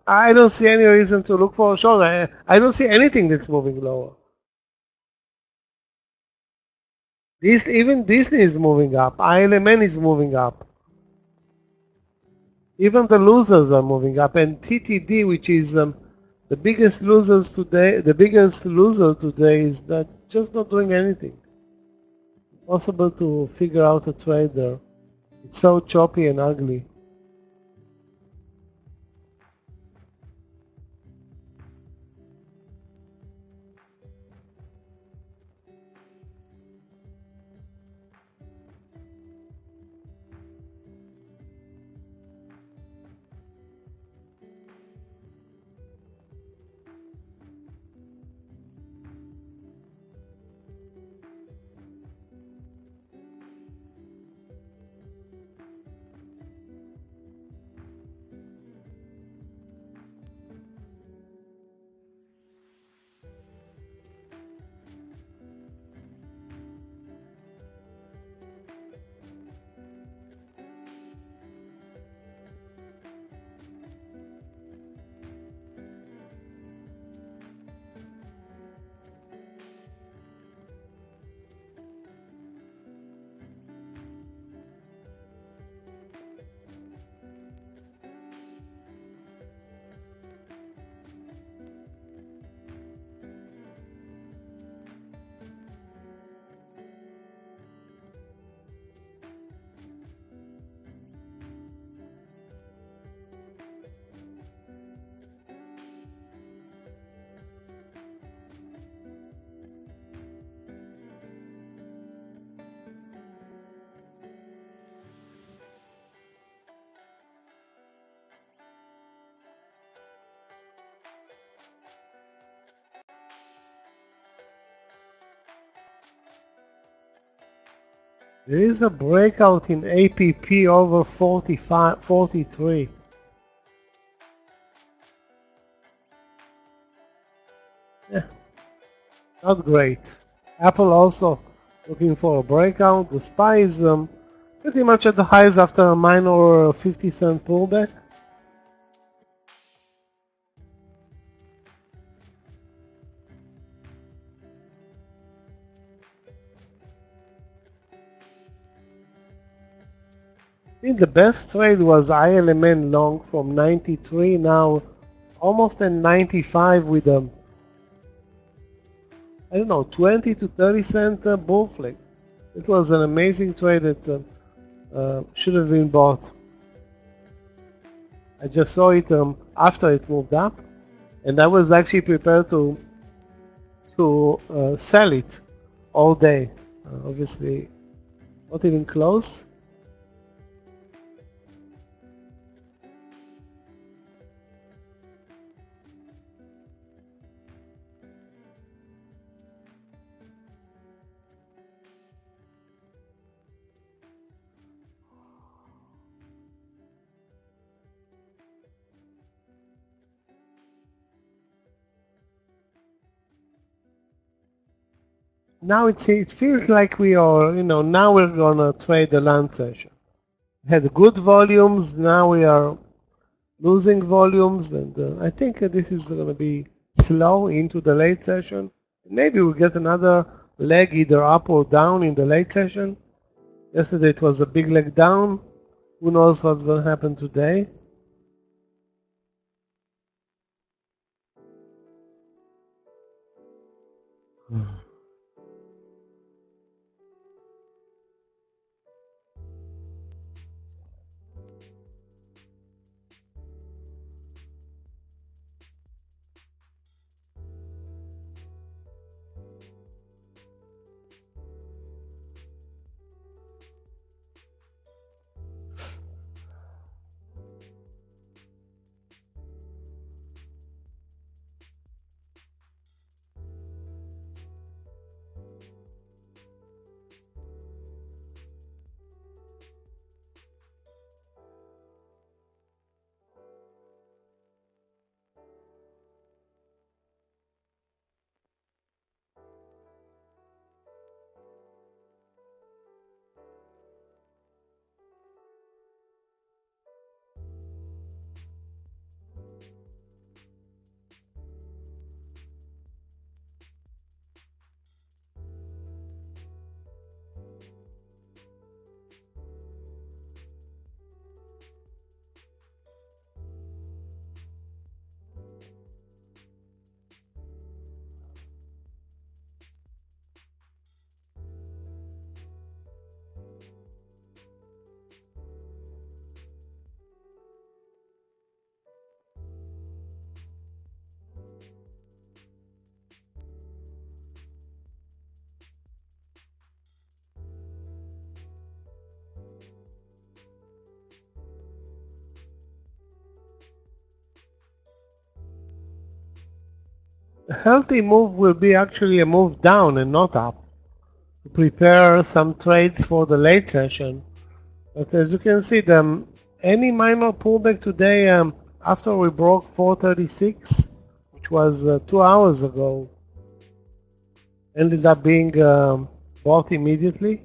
I don't see any reason to look for a short. I don't see anything that's moving lower. Even Disney is moving up. ILMN is moving up. Even the losers are moving up. And TTD, which is the biggest losers today, the biggest loser today is that just not doing anything. Possible to figure out a trade there. It's so choppy and ugly. There is a breakout in APP over 45, 43. Yeah, not great. Apple also looking for a breakout. The SPY is pretty much at the highs after a minor 50-cent pullback. I think the best trade was ILMN long from 93, now almost at 95 with a, I don't know, 20 to 30 cent bull flick. It was an amazing trade that should have been bought. I just saw it after it moved up, and I was actually prepared to sell it all day. Obviously, not even close. Now it feels like we are, now we're gonna trade the land session. Had good volumes, now we are losing volumes, and I think this is gonna be slow into the late session. Maybe we'll get another leg either up or down in the late session. Yesterday it was a big leg down. Who knows what's gonna happen today? A healthy move will be actually a move down and not up, to prepare some trades for the late session. But as you can see, any minor pullback today after we broke 436, which was 2 hours ago, ended up being bought immediately.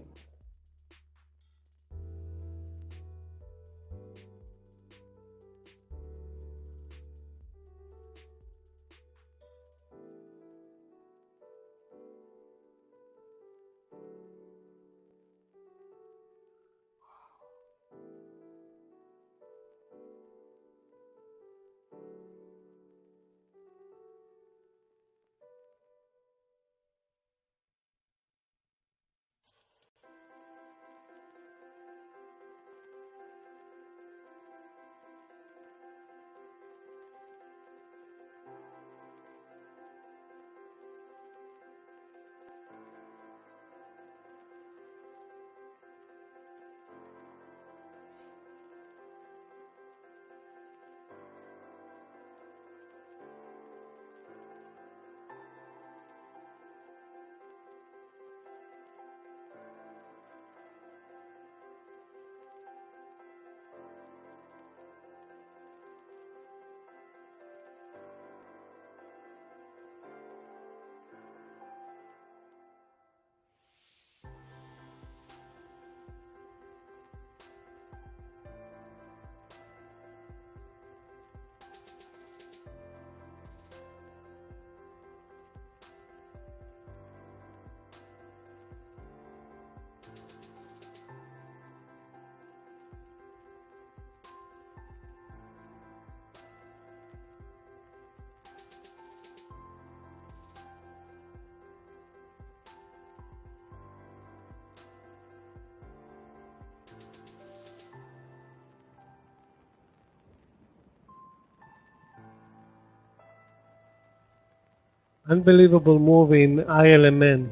Unbelievable move in ILMN.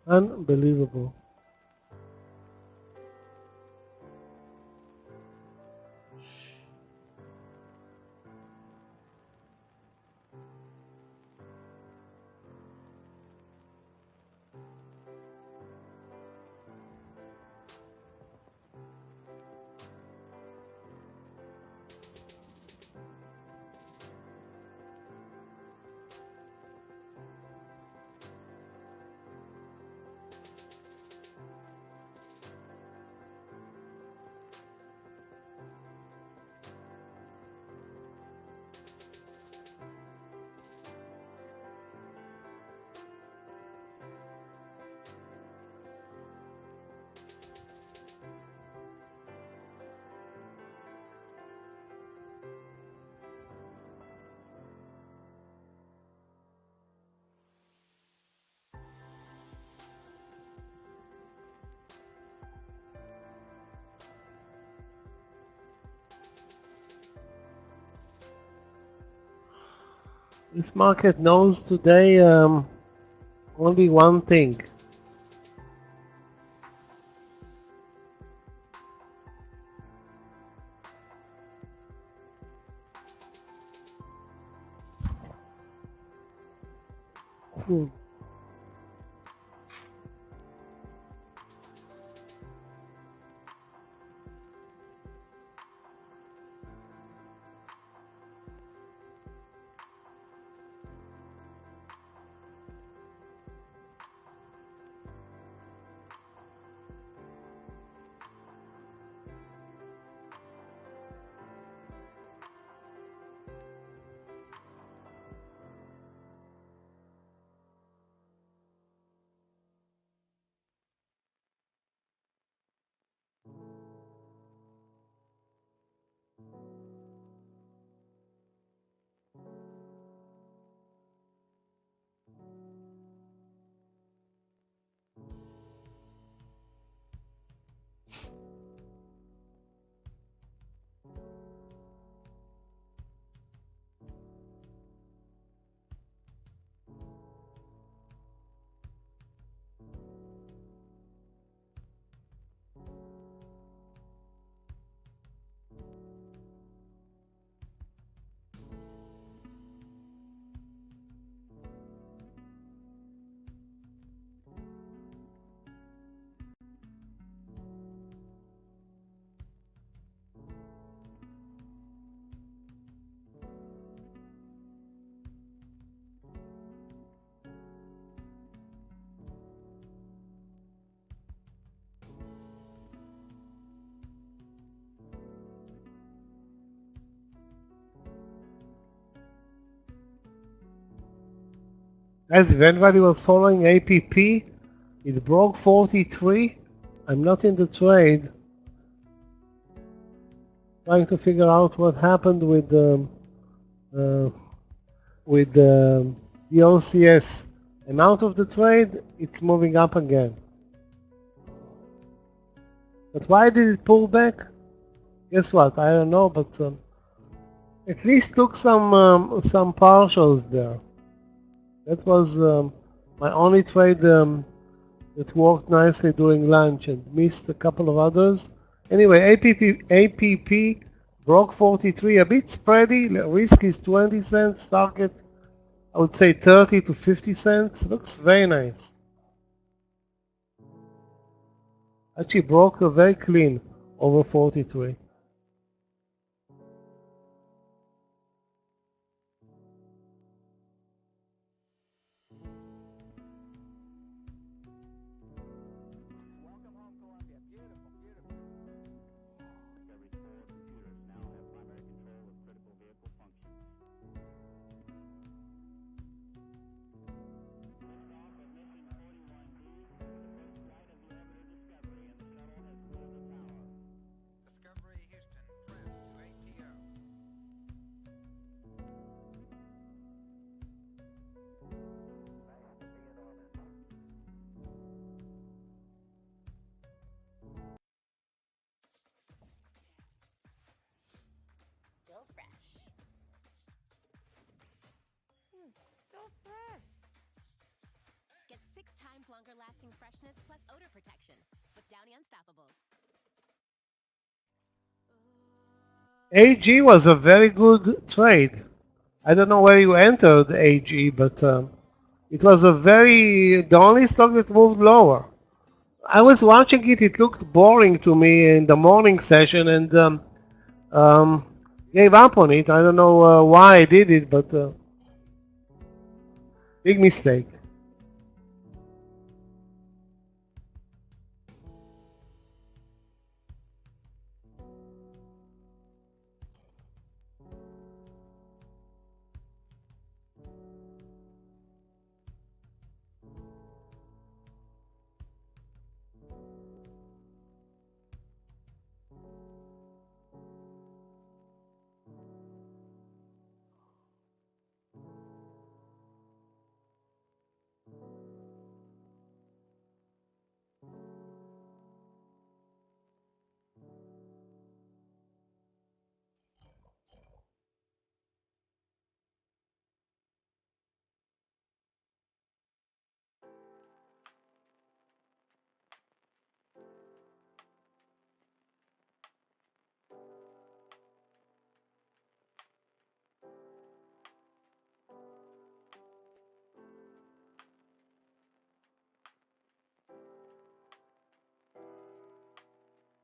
Unbelievable. This market knows today only one thing. Cool. As event value was following APP, it broke 43. I'm not in the trade. Trying to figure out what happened with the OCS. I'm out of the trade. It's moving up again. But why did it pull back? Guess what? I don't know, but at least took some partials there. That was my only trade that worked nicely during lunch and missed a couple of others. Anyway, APP broke 43, a bit spready. Risk is 20 cents. Target, I would say 30 to 50 cents. Looks very nice. Actually broke very clean over 43. Discovery so fresh. Get 6 times longer lasting freshness plus odor protection with Downy Unstoppables. AG was a very good trade. I don't know where you entered AG, but it was the only stock that moved lower. I was watching it, it looked boring to me in the morning session and gave up on it. I don't know why I did it, but big mistake.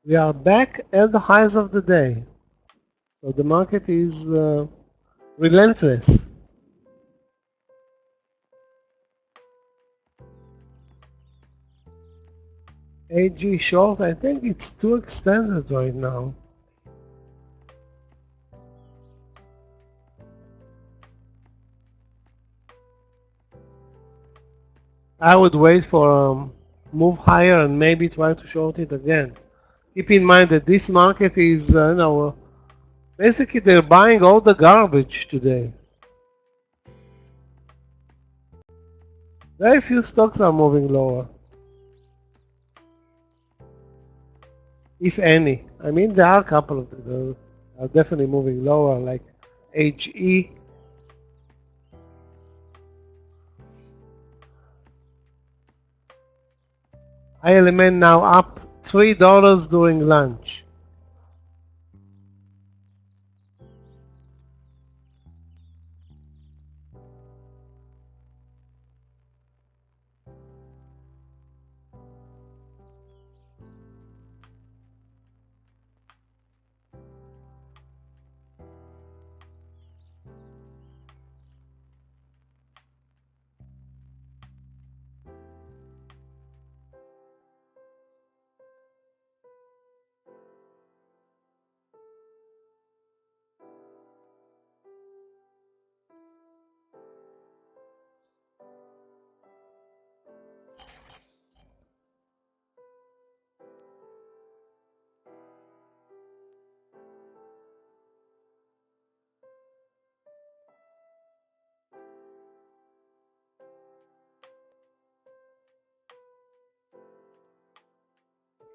We are back at the highs of the day. So the market is relentless. AG short, I think it's too extended right now. I would wait for move higher and maybe try to short it again. Keep in mind that this market is, basically they're buying all the garbage today. Very few stocks are moving lower. If any. I mean, there are a couple of them that are definitely moving lower, like HE. ILMN now up $3 during lunch.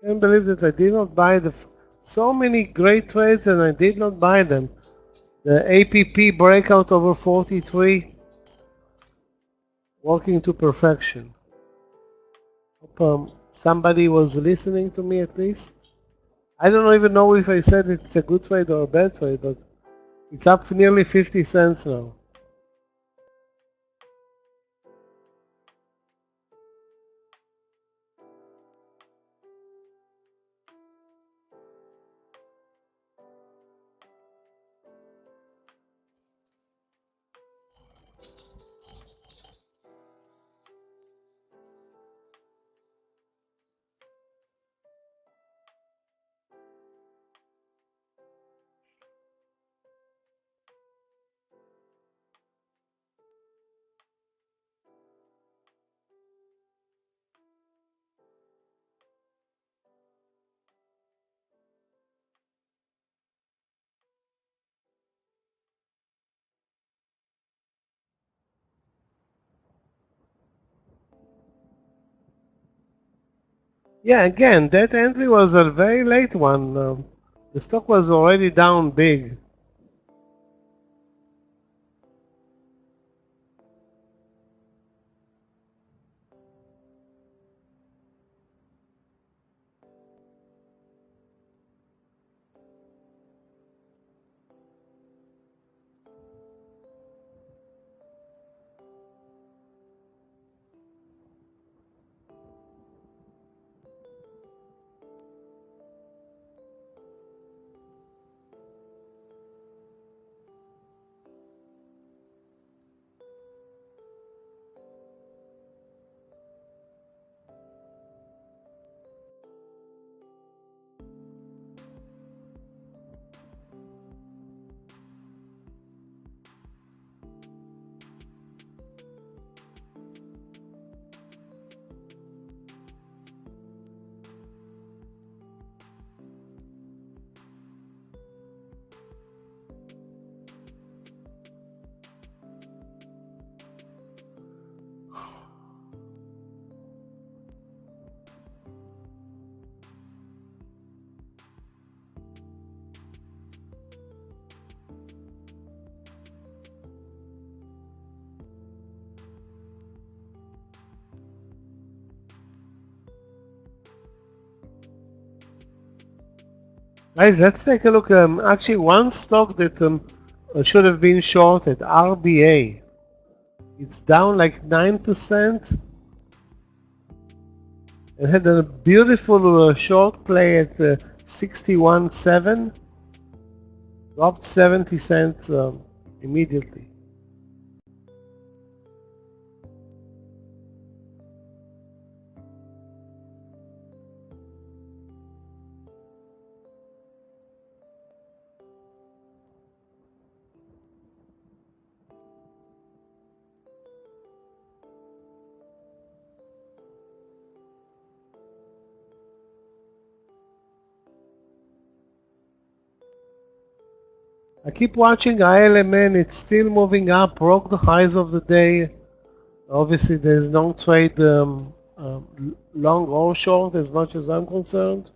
I can't believe that I did not buy so many great trades and I did not buy them. The APP breakout over 43, working to perfection. Hope somebody was listening to me at least. I don't even know if I said it's a good trade or a bad trade, but it's up for nearly 50 cents now. Yeah, again, that entry was a very late one. The stock was already down big. Guys, let's take a look. Actually, one stock that should have been shorted, RBA. It's down like 9%. It had a beautiful short play at 61.7. Dropped 70 cents immediately. I keep watching ILMN, it's still moving up, broke the highs of the day. Obviously, there's no trade long or short as much as I'm concerned.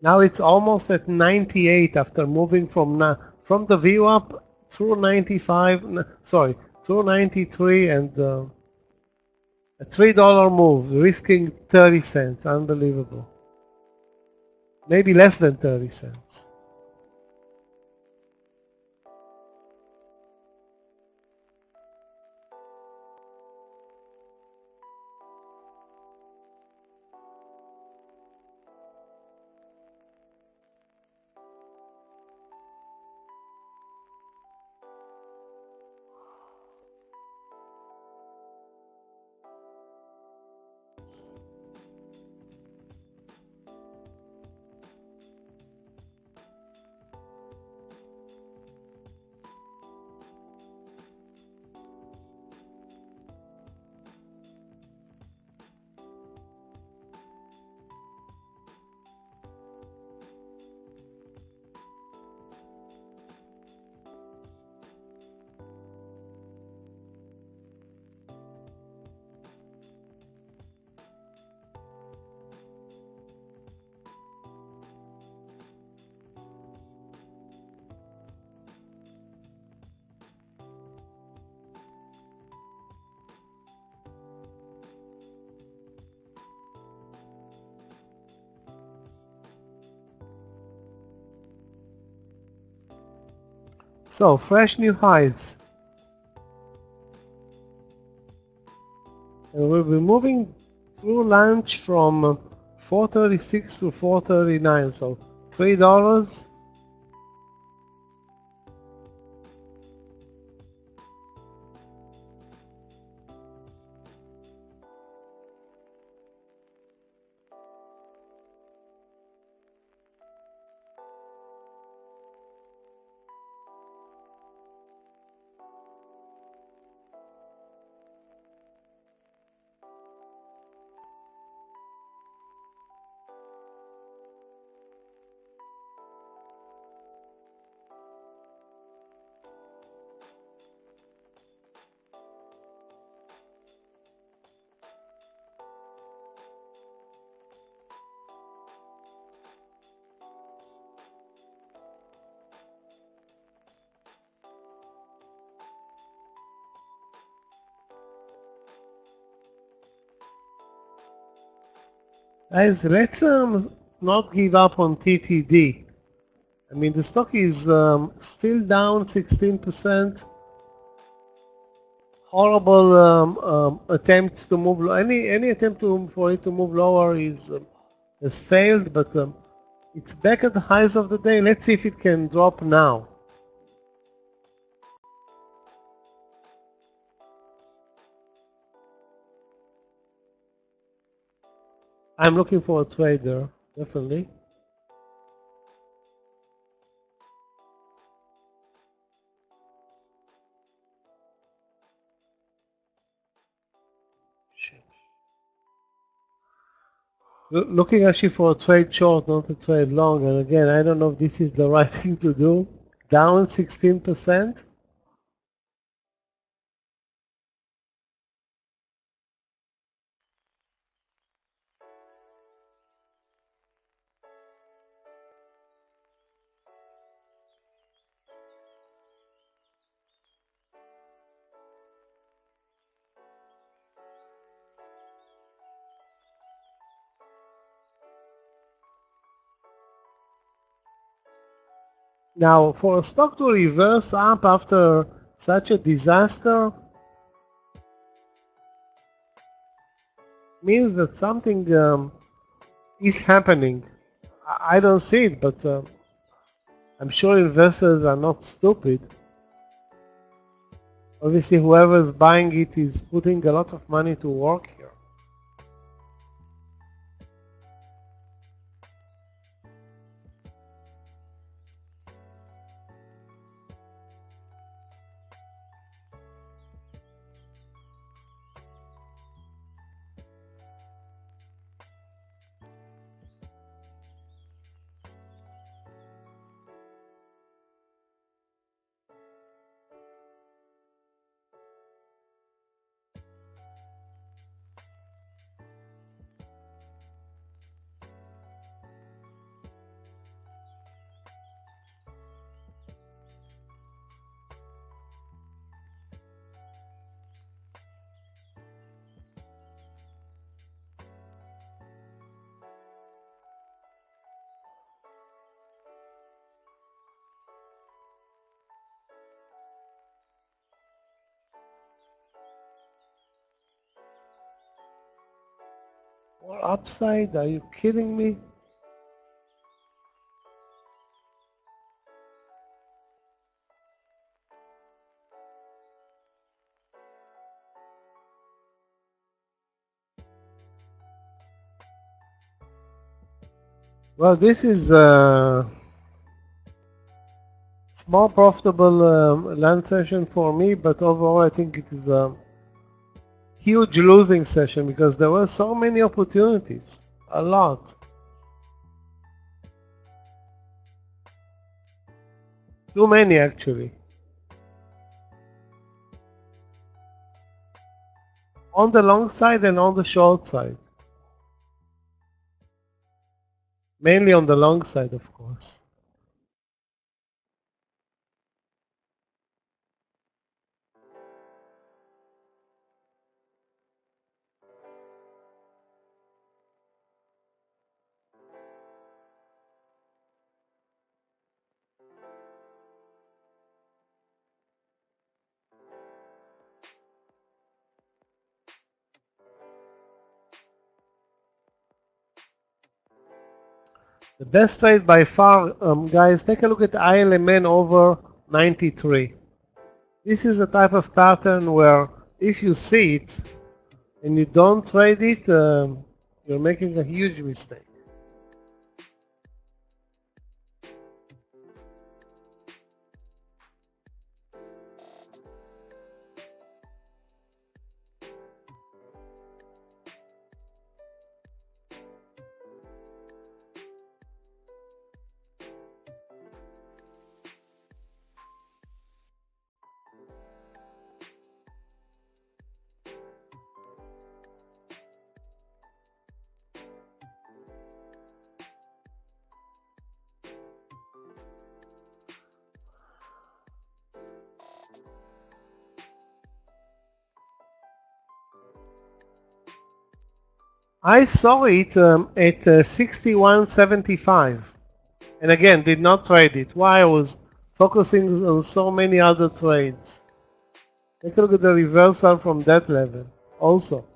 Now it's almost at 98 after moving from the view up through 95, sorry, through 93 and a $3 move, risking 30 cents. Unbelievable. Maybe less than 30 cents. So, fresh new highs. And we'll be moving through lunch from 436 to 439, so $3. Guys, let's not give up on TTD. I mean, the stock is still down 16%. Horrible attempts to move. Any attempt for it to move lower has failed, but it's back at the highs of the day. Let's see if it can drop now. I'm looking for a trader, definitely. Looking actually for a trade short, not a trade long. And again, I don't know if this is the right thing to do. Down 16%. Now, for a stock to reverse up after such a disaster means that something is happening. I don't see it, but I'm sure investors are not stupid. Obviously, whoever is buying it is putting a lot of money to work here. Or upside? Are you kidding me? Well, this is a small profitable land session for me, but overall I think it is a huge losing session because there were so many opportunities. A lot. Too many, actually. On the long side and on the short side. Mainly on the long side, of course. The best trade by far, guys, take a look at ILMN over 93. This is a type of pattern where if you see it and you don't trade it, you're making a huge mistake. I saw it at 61.75 and again did not trade it. Why? I was focusing on so many other trades. Take a look at the reversal from that level also.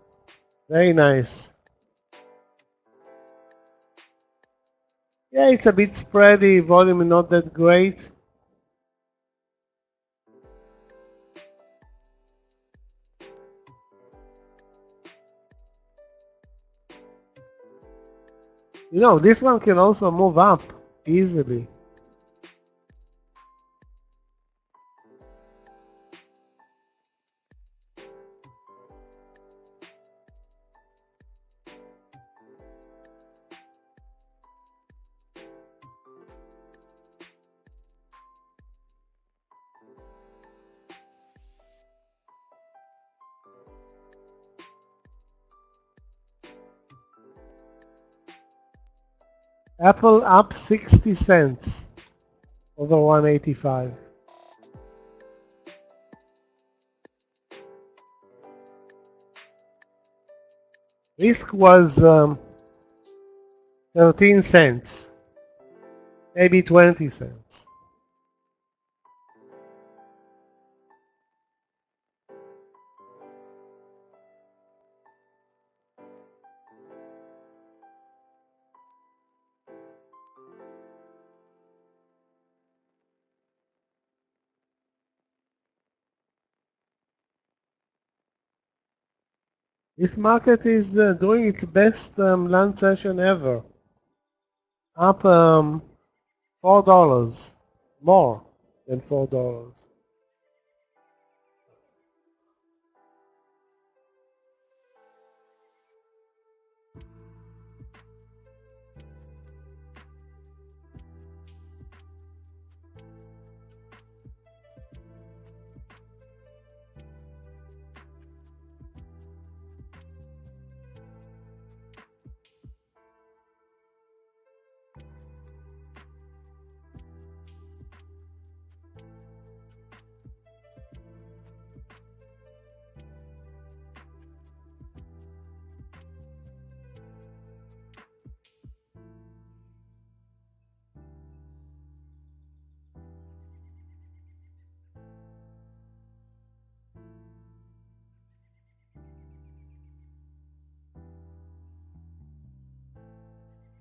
Very nice. Yeah, it's a bit spready, volume is not that great. You know, this one can also move up easily. Apple up 60 cents over 185. Risk was 13 cents, maybe 20 cents. This market is doing its best lunch session ever. Up $4, more than $4.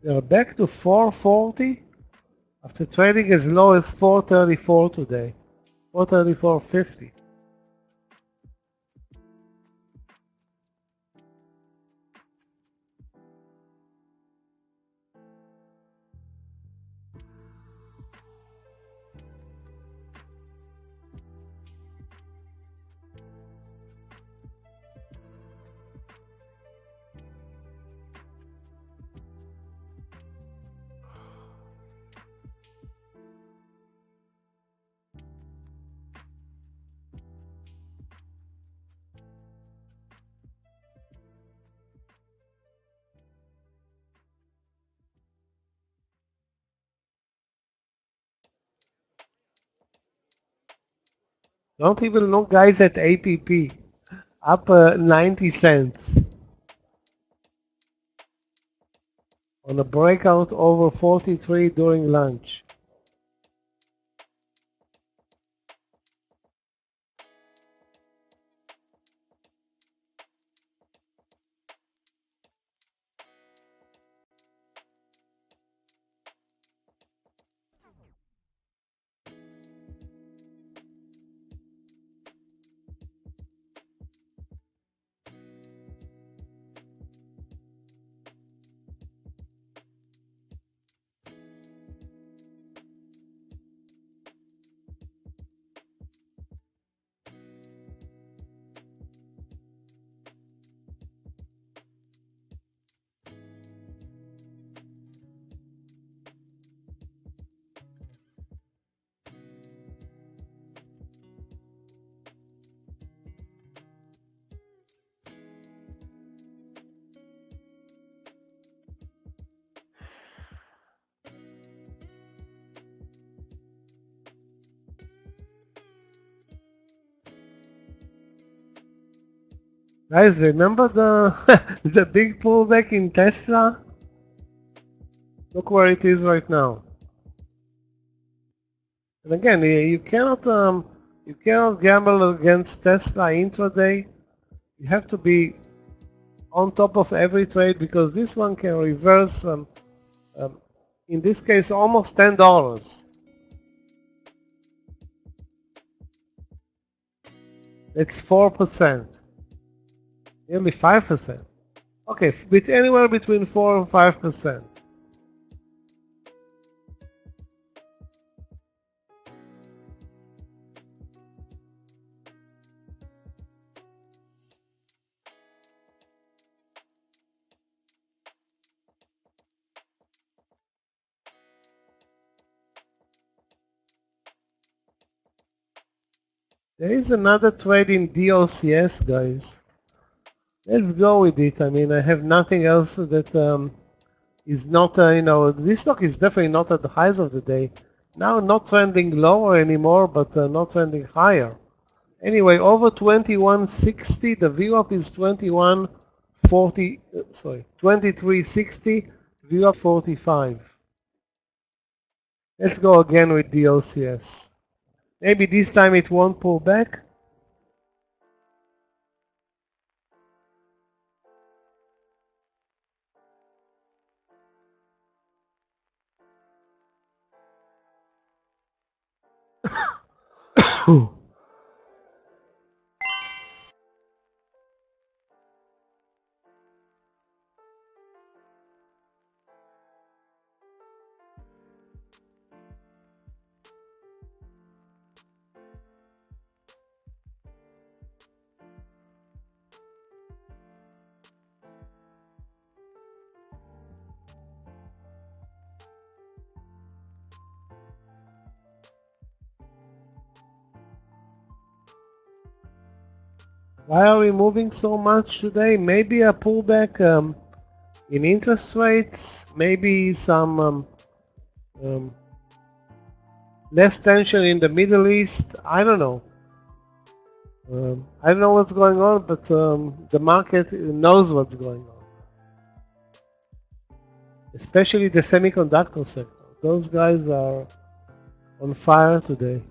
They're back to 440 after trading as low as 434 today, 434.50. Don't even look, guys, at APP, up 90 cents on a breakout over 43 during lunch. Guys, remember the the big pullback in Tesla? Look where it is right now. And again, you cannot gamble against Tesla intraday. You have to be on top of every trade because this one can reverse. In this case, almost $10. It's 4%, nearly 5%. Okay, anywhere between 4 and 5%. There is another trade in DOCS, guys. Let's go with it. I mean, I have nothing else that is not, this stock is definitely not at the highs of the day. Now not trending lower anymore, but not trending higher. Anyway, over 2160, the VWAP is 2360, VWAP 45. Let's go again with the OCS. Maybe this time it won't pull back. Why are we moving so much today? Maybe a pullback in interest rates, maybe some less tension in the Middle East. I don't know. I don't know what's going on, but the market knows what's going on. Especially the semiconductor sector. Those guys are on fire today.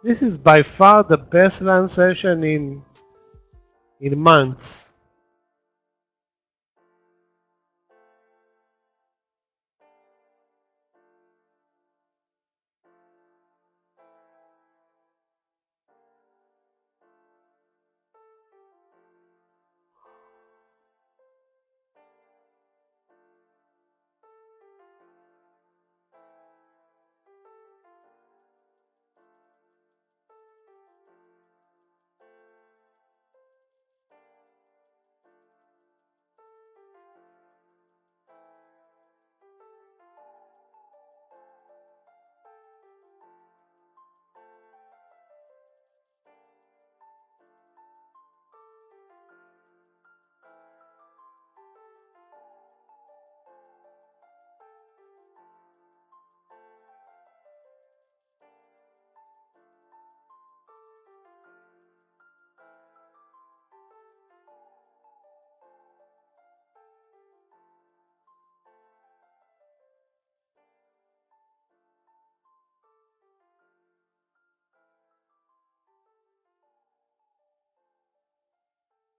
This is by far the best land session in months.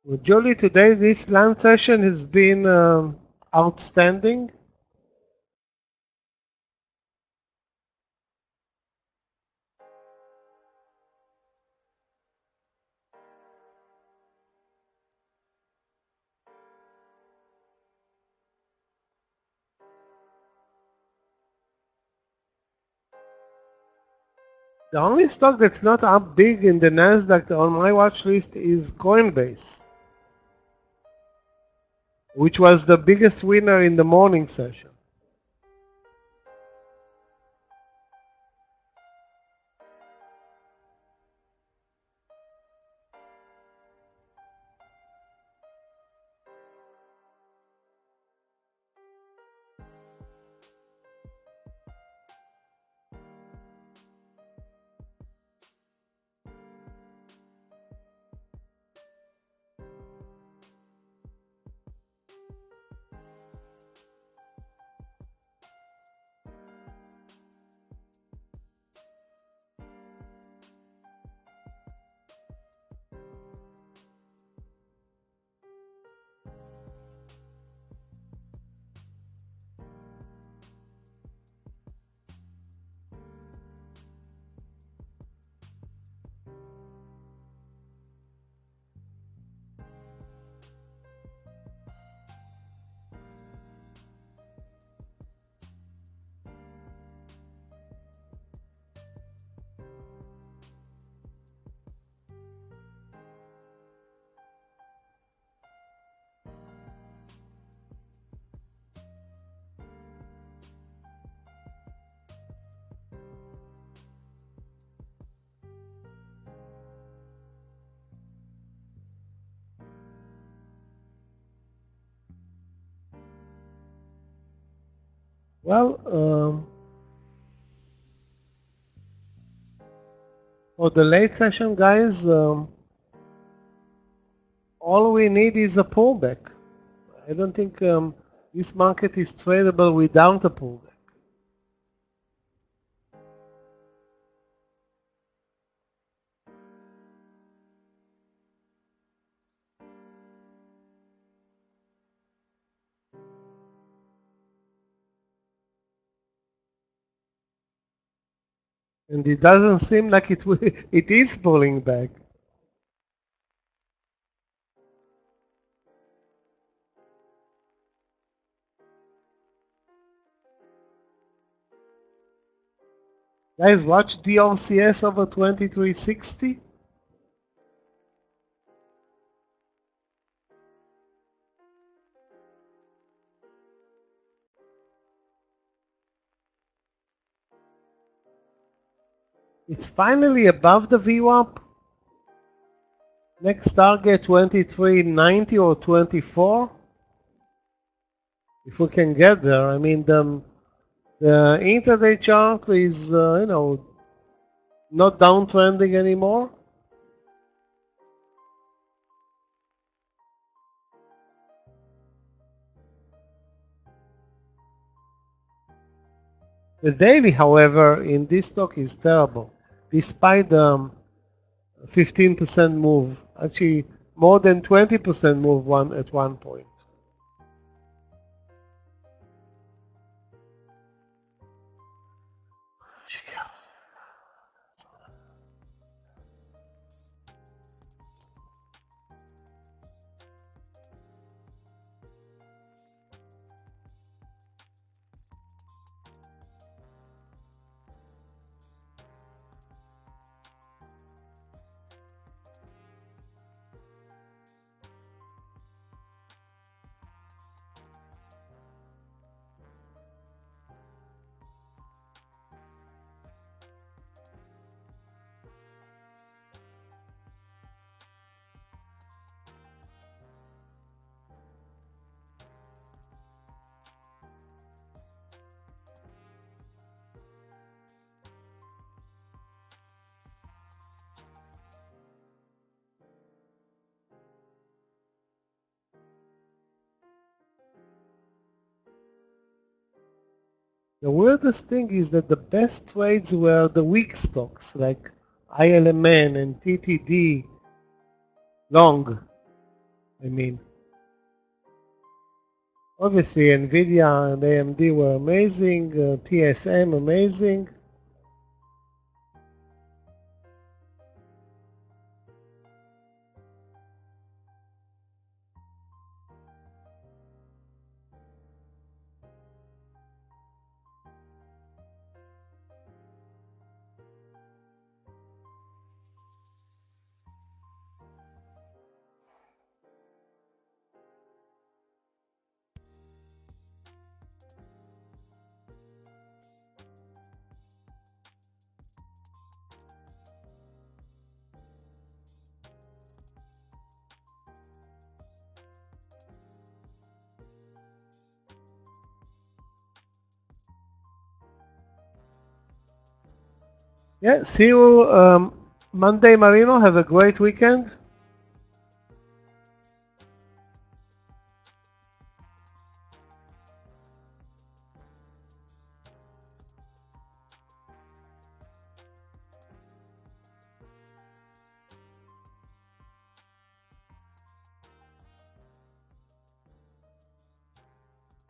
Well, Julie, today this land session has been outstanding. The only stock that's not up big in the Nasdaq on my watch list is Coinbase, which was the biggest winner in the morning session. Well, for the late session, guys, all we need is a pullback. I don't think this market is tradable without a pullback. And it doesn't seem like it is pulling back. Guys, watch DLCS over 2360. It's finally above the VWAP. Next target 2390 or 24. If we can get there. I mean, the intraday chart is, not downtrending anymore. The daily, however, in this stock is terrible, despite the 15% move. Actually, more than 20% move at one point. The weirdest thing is that the best trades were the weak stocks like ILMN and TTD long. I mean, obviously Nvidia and AMD were amazing, TSM amazing. Yeah, see you Monday, Marino. Have a great weekend.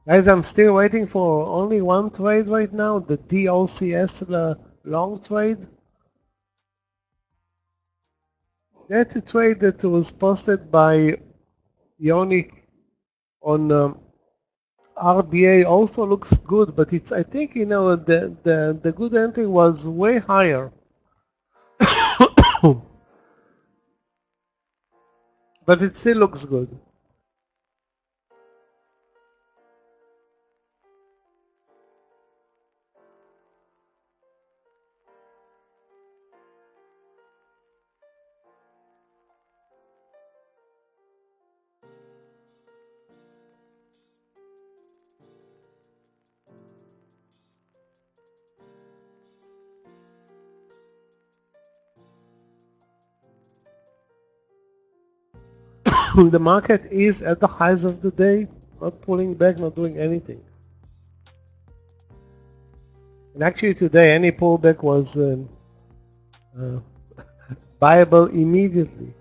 Guys, I'm still waiting for only one trade right now, the DOCS long trade. That's a trade that was posted by Yoni on RBA. Also looks good, but it's, I think, the good entry was way higher. But it still looks good. the market is at the highs of the day, not pulling back, not doing anything. And actually today, any pullback was viable immediately.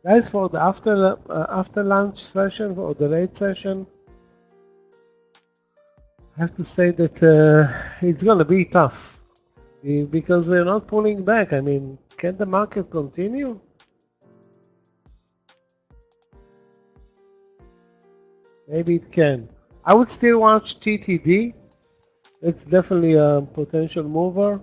Guys, for the after lunch session or the late session, I have to say that it's gonna be tough because we're not pulling back. I mean, can the market continue? Maybe it can. I would still watch TTD. It's definitely a potential mover.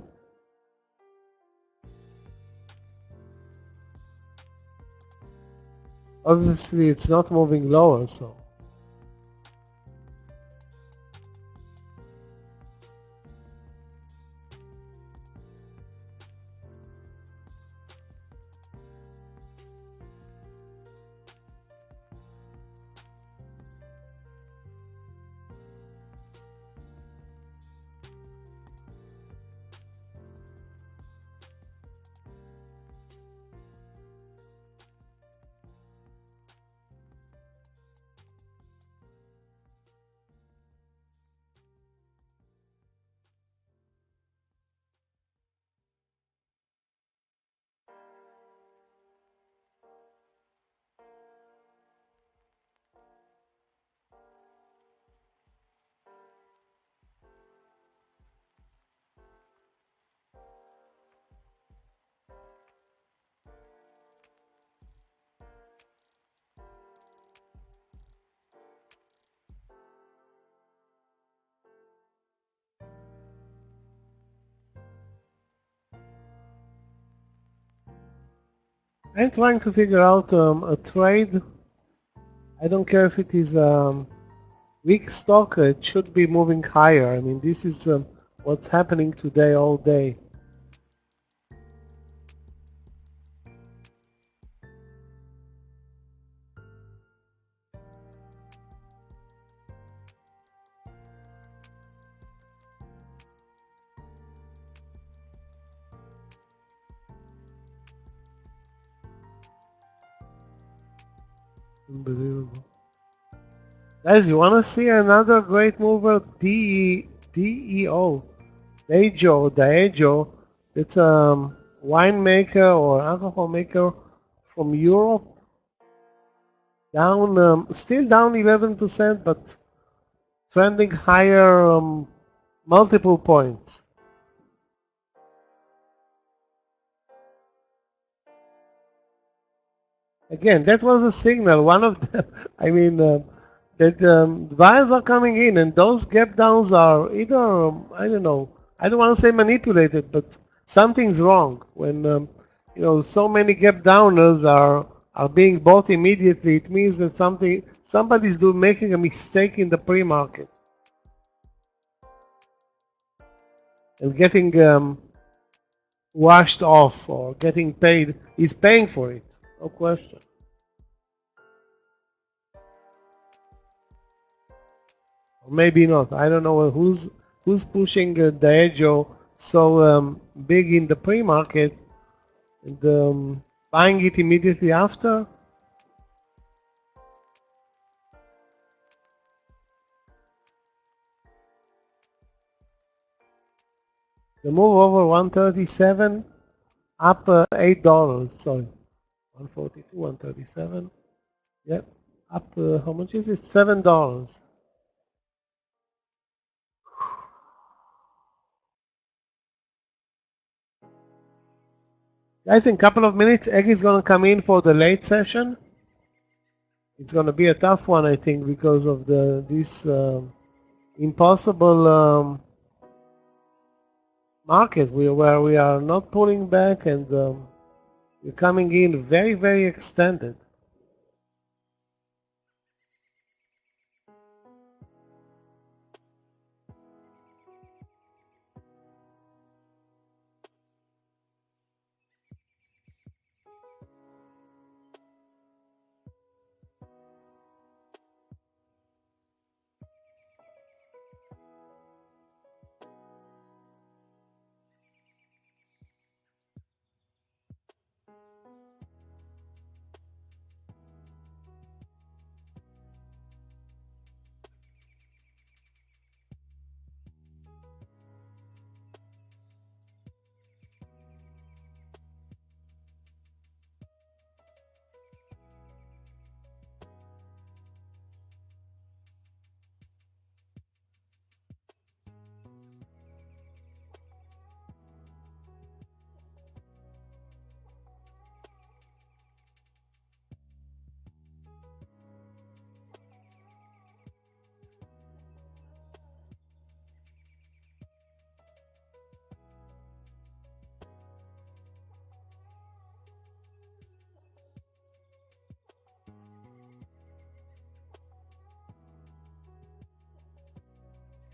Obviously, it's not moving lower, so. I'm trying to figure out a trade. I don't care if it is weak stock, it should be moving higher. I mean, this is what's happening today all day. Unbelievable. Guys, you want to see another great mover? DEO. Diageo. It's a winemaker or alcohol maker from Europe. Down, still down 11%, but trending higher multiple points. Again, that was a signal. One of them, I mean, that buyers are coming in, and those gap downs are either, I don't know, I don't want to say manipulated, but something's wrong when you know, so many gap downers are being bought immediately. It means that somebody's making a mistake in the pre-market and getting washed off or getting paid. He's paying for it, no question. Or maybe not. I don't know who's pushing Diageo so big in the pre-market and buying it immediately after. The move over 137, up $8. Sorry, 142, 137. Yep, up. How much is it? $7. Guys, in a couple of minutes, Egg is going to come in for the late session. It's going to be a tough one, I think, because of this impossible market where we are not pulling back and we're coming in very, very extended.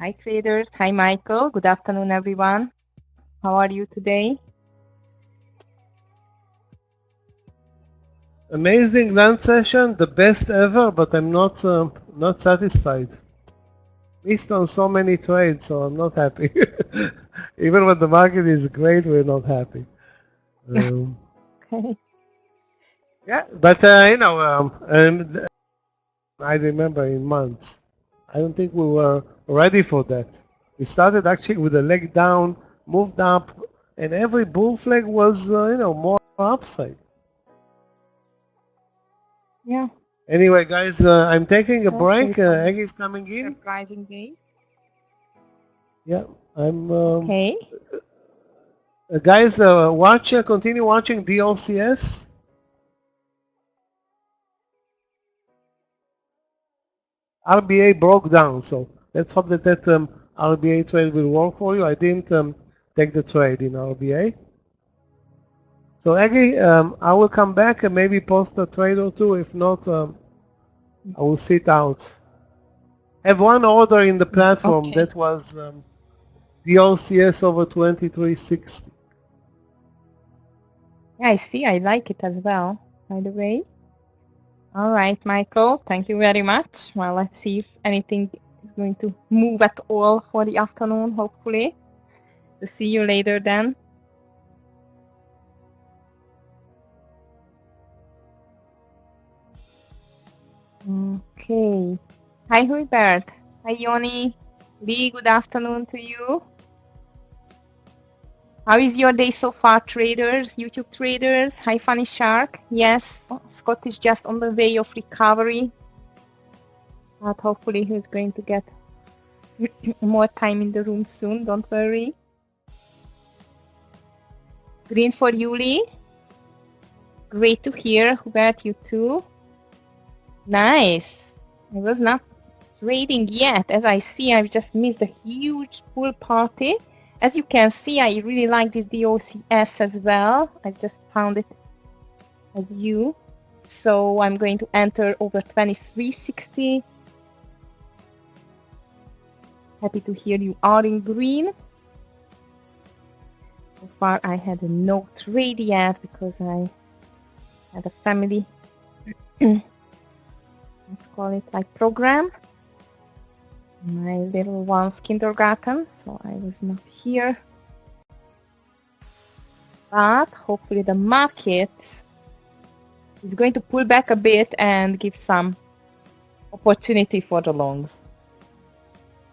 Hi traders, hi Michael, good afternoon everyone. How are you today? Amazing lunch session, the best ever, but I'm not satisfied. Missed on so many trades, so I'm not happy. Even when the market is great, we're not happy. Okay. Yeah, but I remember in months. I don't think we were ready for that. We started actually with a leg down, moved up, and every bull flag was more upside. Yeah. Anyway, guys, I'm taking a break. Okay, Egg is coming in. surprising day. Yeah, I'm. Okay. Guys, continue watching DLCS. RBA broke down, so let's hope that RBA trade will work for you. I didn't take the trade in RBA. So Aggie, I will come back and maybe post a trade or two. If not, I will sit out. Have one order in the platform that was DLCS over 2360. Yeah, I see. I like it as well, by the way. All right, Michael, thank you very much. Well, let's see if anything is going to move at all for the afternoon, hopefully. To see you later then. Okay. Hi, Hubert. Hi, Yoni. Lee, good afternoon to you. How is your day so far, traders, YouTube traders? Hi, Funny Shark. Yes, Scott is just on the way of recovery. But hopefully he's going to get more time in the room soon, don't worry. Green for you, Lee. Great to hear. Hubert, you too. Nice. I was not trading yet. As I see, I've just missed a huge pool party. As you can see, I really like this DOCS as well. I've just found it as you. So I'm going to enter over 2360. Happy to hear you are in green. So far I had no trade yet because I had a family, let's call it like program. My little one's kindergarten, so I was not here. But hopefully the market is going to pull back a bit and give some opportunity for the longs.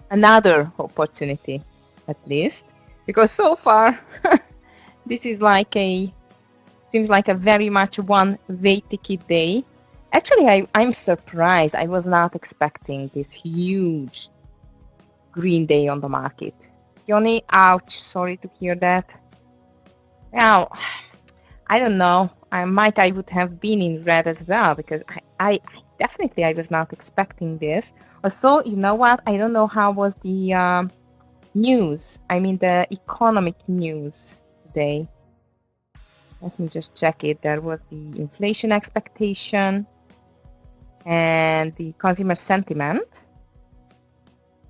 Another opportunity, at least, because so far this is like seems like a very much one-way ticket day. Actually, I'm surprised. I was not expecting this huge green day on the market. Yoni, ouch, sorry to hear that. Now, I don't know. I would have been in red as well because I definitely I was not expecting this. Also, you know what? I don't know how was the news. I mean the economic news today. Let me just check it. There was the inflation expectation and the consumer sentiment.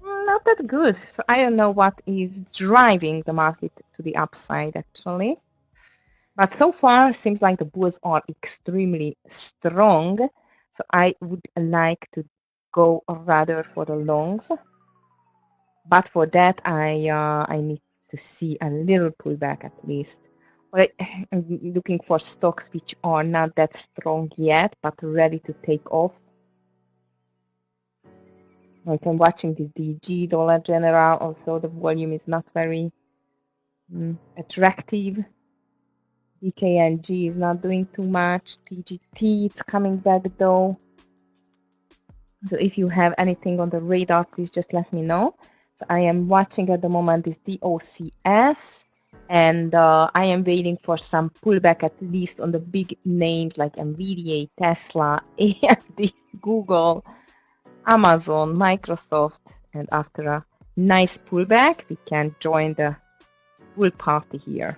Not that good. So I don't know what is driving the market to the upside actually. But so far, seems like the bulls are extremely strong. So I would like to go rather for the longs. But for that, I need to see a little pullback at least. But I'm looking for stocks which are not that strong yet, but ready to take off. Like I'm watching this DG Dollar General. Also, the volume is not very attractive. DKNG is not doing too much. TGT, it's coming back though. So if you have anything on the radar, please just let me know. So I am watching at the moment this DOCS, and I am waiting for some pullback at least on the big names like NVIDIA, Tesla, AMD, Google, Amazon, Microsoft, and after a nice pullback, we can join the bull party here.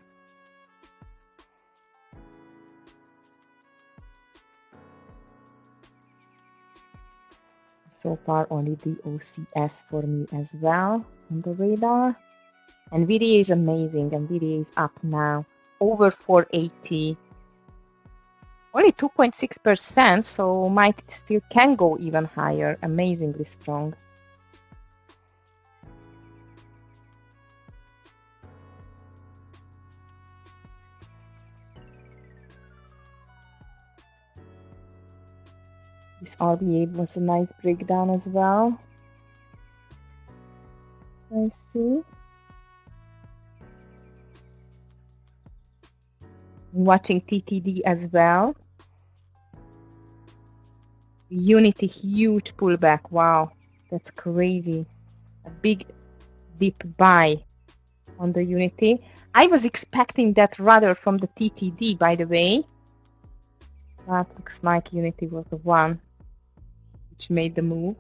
So far, only the OCS for me as well on the radar. NVIDIA is amazing. NVIDIA is up now over 480. Only 2.6%, so might still can go even higher. Amazingly strong. This RBA was a nice breakdown as well. I see. Watching TTD as well. Unity, huge pullback. Wow, that's crazy. A big deep buy on the Unity. I was expecting that rather from the TTD, by the way. That looks like Unity was the one which made the move.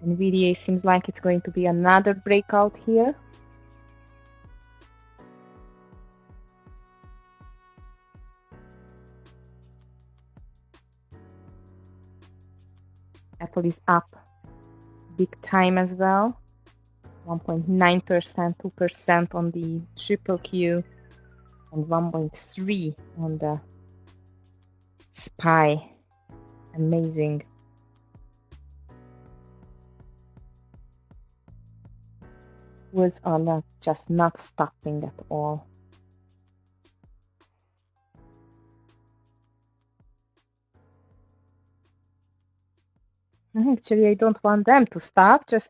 NVIDIA seems like it's going to be another breakout here. Apple is up big time as well. 1.9%, 2% on the triple Q, and 1.3 on the SPY. Amazing. Was on just not stopping at all. Actually, I don't want them to stop, just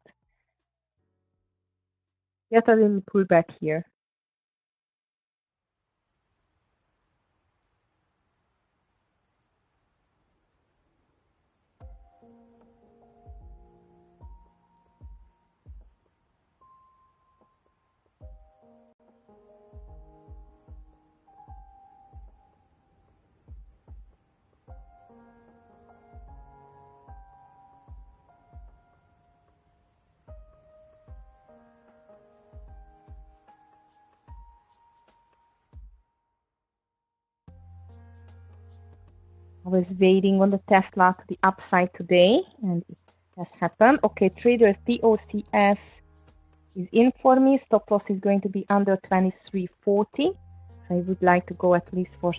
get a little pullback here. I was waiting on the Tesla to the upside today, and it has happened. Okay, traders, DOCS is in for me. Stop loss is going to be under 23.40. So I would like to go at least for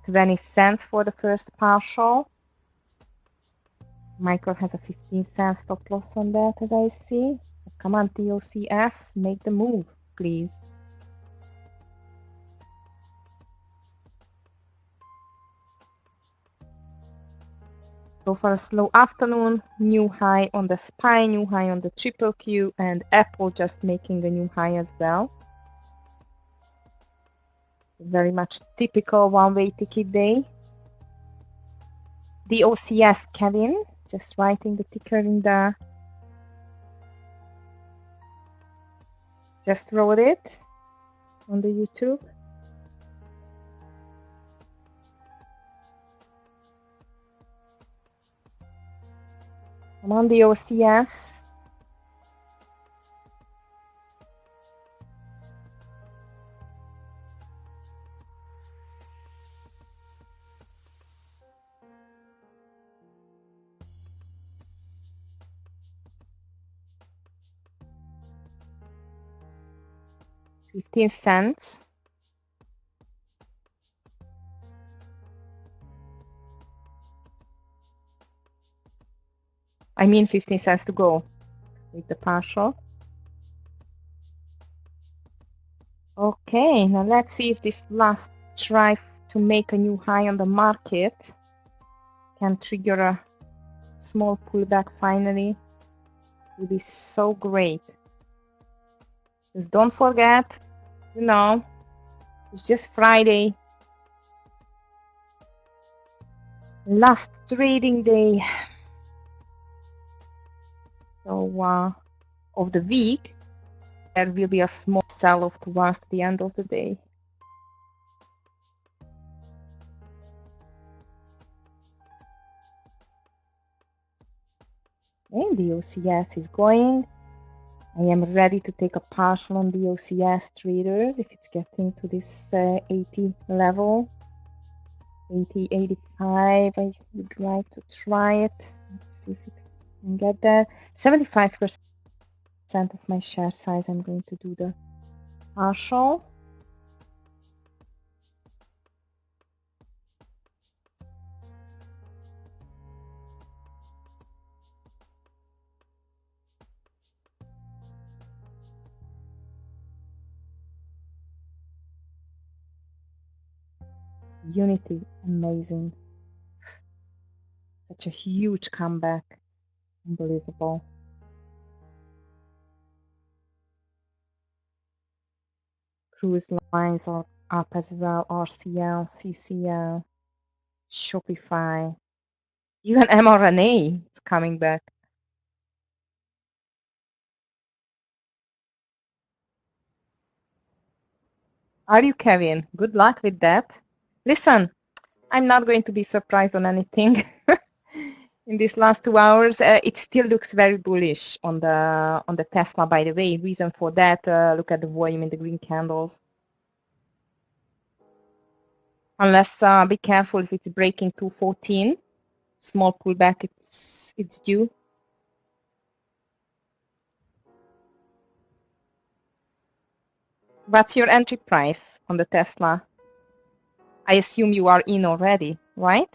20 cents for the first partial. Michael has a 15-cent stop loss on that, as I see. Come on, DOCS, make the move, please. So for a slow afternoon, new high on the SPY, new high on the triple Q, and Apple just making a new high as well. Very much typical one-way ticket day. DOCS Kevin, just writing the ticker in the... Just wrote it on the YouTube. I'm on the OCS. $0.15. I mean 15 cents to go with the partial. Okay, now let's see if this last try to make a new high on the market can trigger a small pullback finally. It will be so great. Just don't forget, you know, it's just Friday. Last trading day. So of the week, there will be a small sell-off towards the end of the day. And the OCS is going. I am ready to take a partial on the OCS traders if it's getting to this 80 level. 80, 85, I would like to try it. Let's see if it can get there. 75% of my share size, I'm going to do the partial. Unity, amazing. Such a huge comeback. Unbelievable. Cruise lines are up as well. RCL, CCL, Shopify. Even mRNA is coming back. Are you, Kevin? Good luck with that. Listen, I'm not going to be surprised on anything in these last 2 hours. It still looks very bullish on the Tesla, by the way. Reason for that, look at the volume in the green candles. Unless, be careful if it's breaking 214. Small pullback, it's due. What's your entry price on the Tesla? I assume you are in already, right?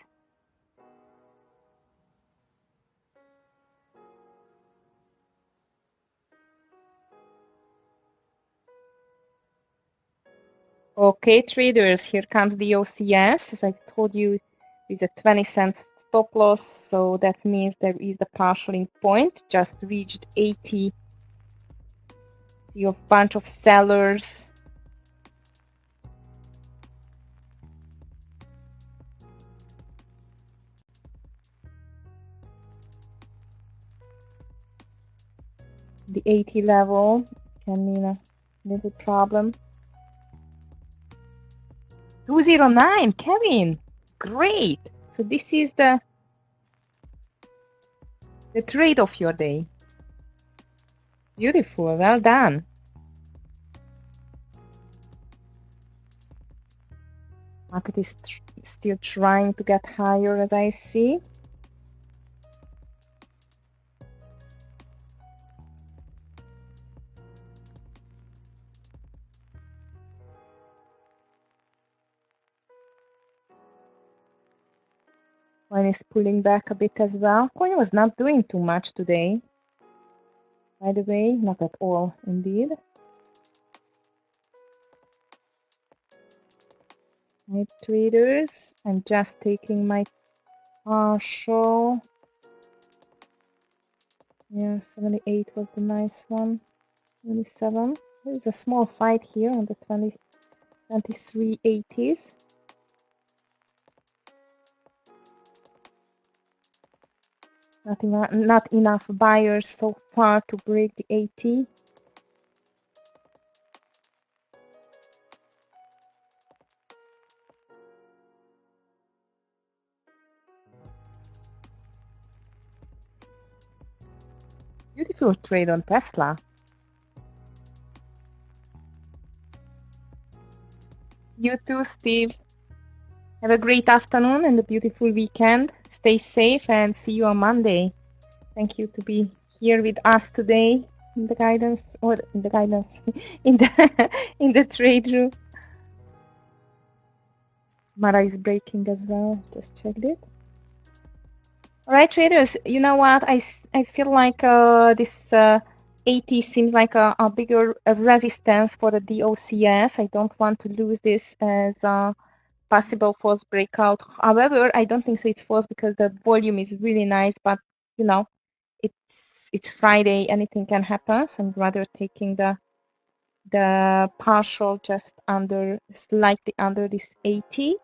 Okay, traders, here comes the OCS. As I've told you, it's a 20-cent stop loss, so that means there is the partialing point. Just reached 80. See a bunch of sellers. The 80 level can mean a little problem. 209, Kevin, great. So this is the trade of your day. Beautiful, well done. Market is still trying to get higher, as I see. Coin is pulling back a bit as well. Coin was not doing too much today, by the way, not at all, indeed. My traders, I'm just taking my partial. Yeah, 78 was the nice one. 27. There's a small fight here on the 2380s. Not enough buyers so far to break the 80. Beautiful trade on Tesla. You too, Steve. Have a great afternoon and a beautiful weekend. Stay safe and see you on Monday. Thank you to be here with us today in the guidance in the in the trade room. Mara is breaking as well. Just checked it. All right, traders. You know what? I feel like this 80 seems like a bigger resistance for the DOCS. I don't want to lose this as a possible false breakout. However, I don't think so it's false because the volume is really nice, but you know, it's Friday, anything can happen. So I'm rather taking the partial just under, slightly under this 80,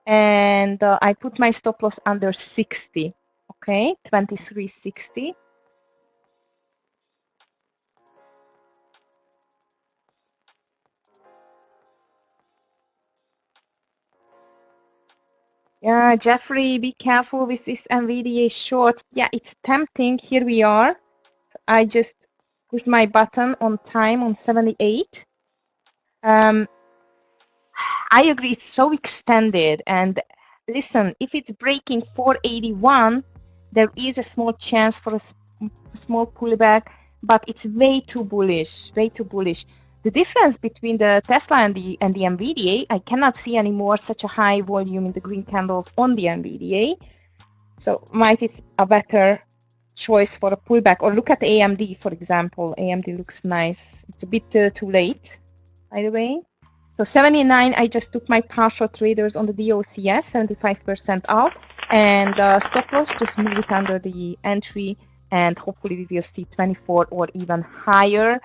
and I put my stop loss under 60. Okay, 2360. Yeah, Jeffrey, be careful with this NVDA short. Yeah, it's tempting. Here we are. I just pushed my button on time on 78. Um, I agree, it's so extended. And listen, if it's breaking 481, there is a small chance for a small pullback, but it's way too bullish, way too bullish. The difference between the Tesla and the NVDA, I cannot see anymore such a high volume in the green candles on the NVDA. So might it's a better choice for a pullback. Or look at AMD, for example. AMD looks nice. It's a bit too late, by the way. So 79, I just took my partial traders on the DOCS, 75% out. And stop loss, just move it under the entry. And hopefully we will see 24 or even higher.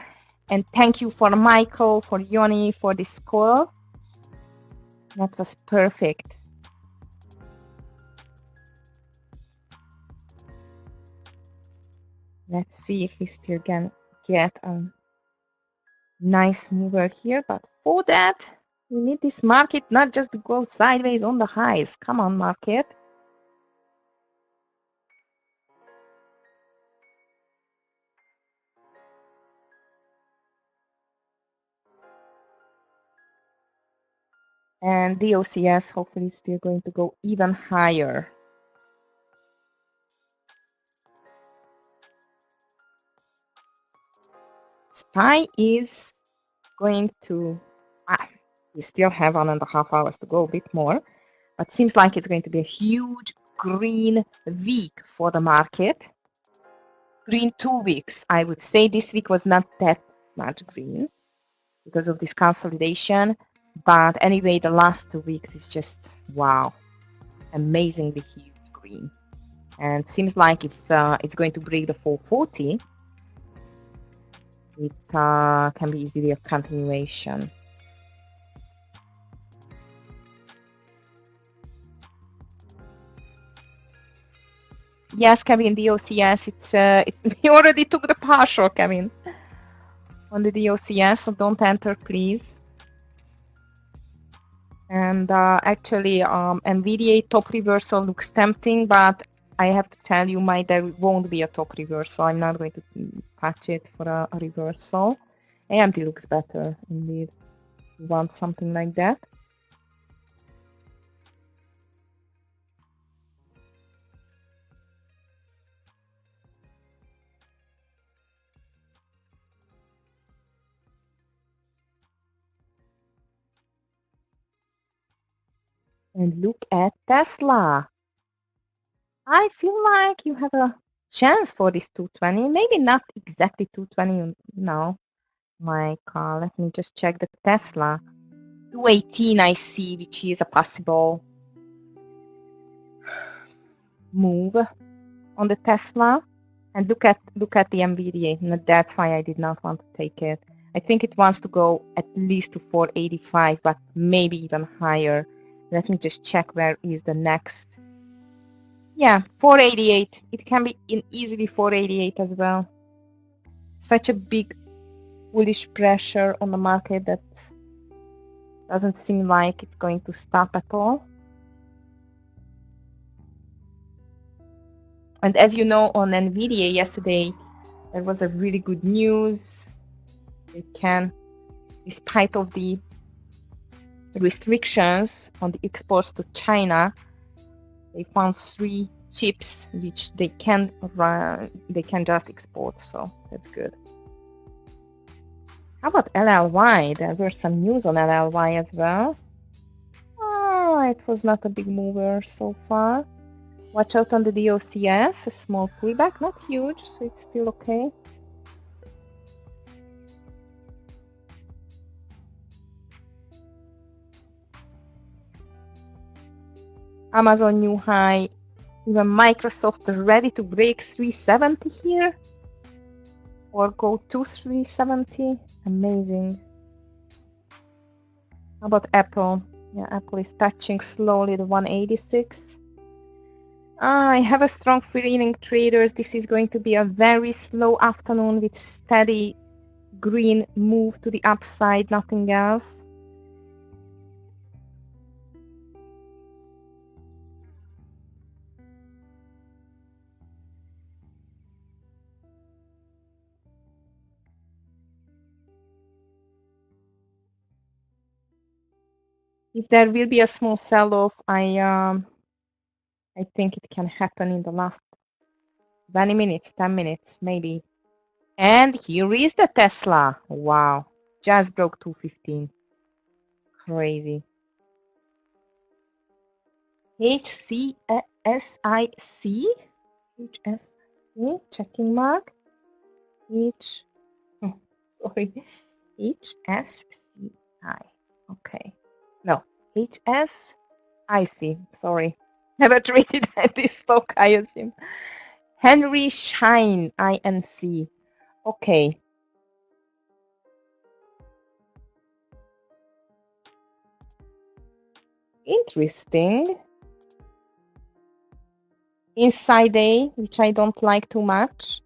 And thank you for Michael, for Yoni, for this call. That was perfect. Let's see if we still can get a nice mover here. But for that, we need this market not just to go sideways on the highs. Come on, market. And the OCS hopefully is still going to go even higher. SPY is going to, we still have 1.5 hours to go, a bit more, but seems like it's going to be a huge green week for the market. Green 2 weeks. I would say this week was not that much green because of this consolidation. But anyway, the last 2 weeks is just, wow, amazingly huge green. And seems like if it's going to break the 440, it can be easily a continuation. Yes, Kevin, the OCS, you already took the partial, Kevin, on the DOCS, so don't enter, please. And actually, NVDA top reversal looks tempting, but I have to tell you, there won't be a top reversal. I'm not going to touch it for a reversal. AMD looks better, indeed. You want something like that? And look at Tesla. I feel like you have a chance for this 220. Maybe not exactly 220 now. Let me just check the Tesla. 218 I see, which is a possible move on the Tesla. And look at the NVDA. No, that's why I did not want to take it. I think it wants to go at least to 485, but maybe even higher. Let me just check where is the next. Yeah, 488. It can be easily 488 as well. Such a big bullish pressure on the market that doesn't seem like it's going to stop at all. And as you know, on NVIDIA yesterday, there was a really good news. They can, despite of the restrictions on the exports to China, they found 3 chips which they can just export. So that's good. How about LLY? There were some news on LLY as well. Oh, it was not a big mover so far. Watch out on the DOCS, a small pullback, not huge, so it's still okay. Amazon new high, even Microsoft ready to break 370 here, or go to 370. Amazing. How about Apple? Yeah, Apple is touching slowly the 186. I have a strong feeling, traders, this is going to be a very slow afternoon with steady green move to the upside, nothing else. if there will be a small sell-off, I think it can happen in the last 20 minutes, 10 minutes, maybe. And here is the Tesla. Wow, just broke 215. Crazy. HCSIC, HSC, checking mark. Sorry, HSCI. Okay, no, HSIC. Sorry, never treated this stock. I assume. Henry Schein, INC. Okay. Interesting. Inside A, which I don't like too much.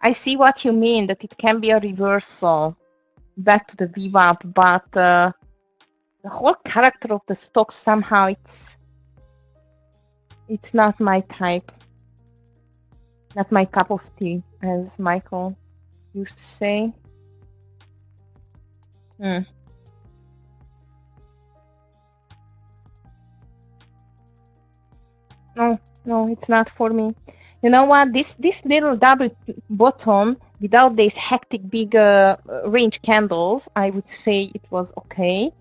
I see what you mean, that it can be a reversal back to the VWAP, but the whole character of the stock somehow it's not my type. Not my cup of tea, as Michael used to say. No, it's not for me. You know what? This little double bottom without these hectic big range candles, I would say it was okay.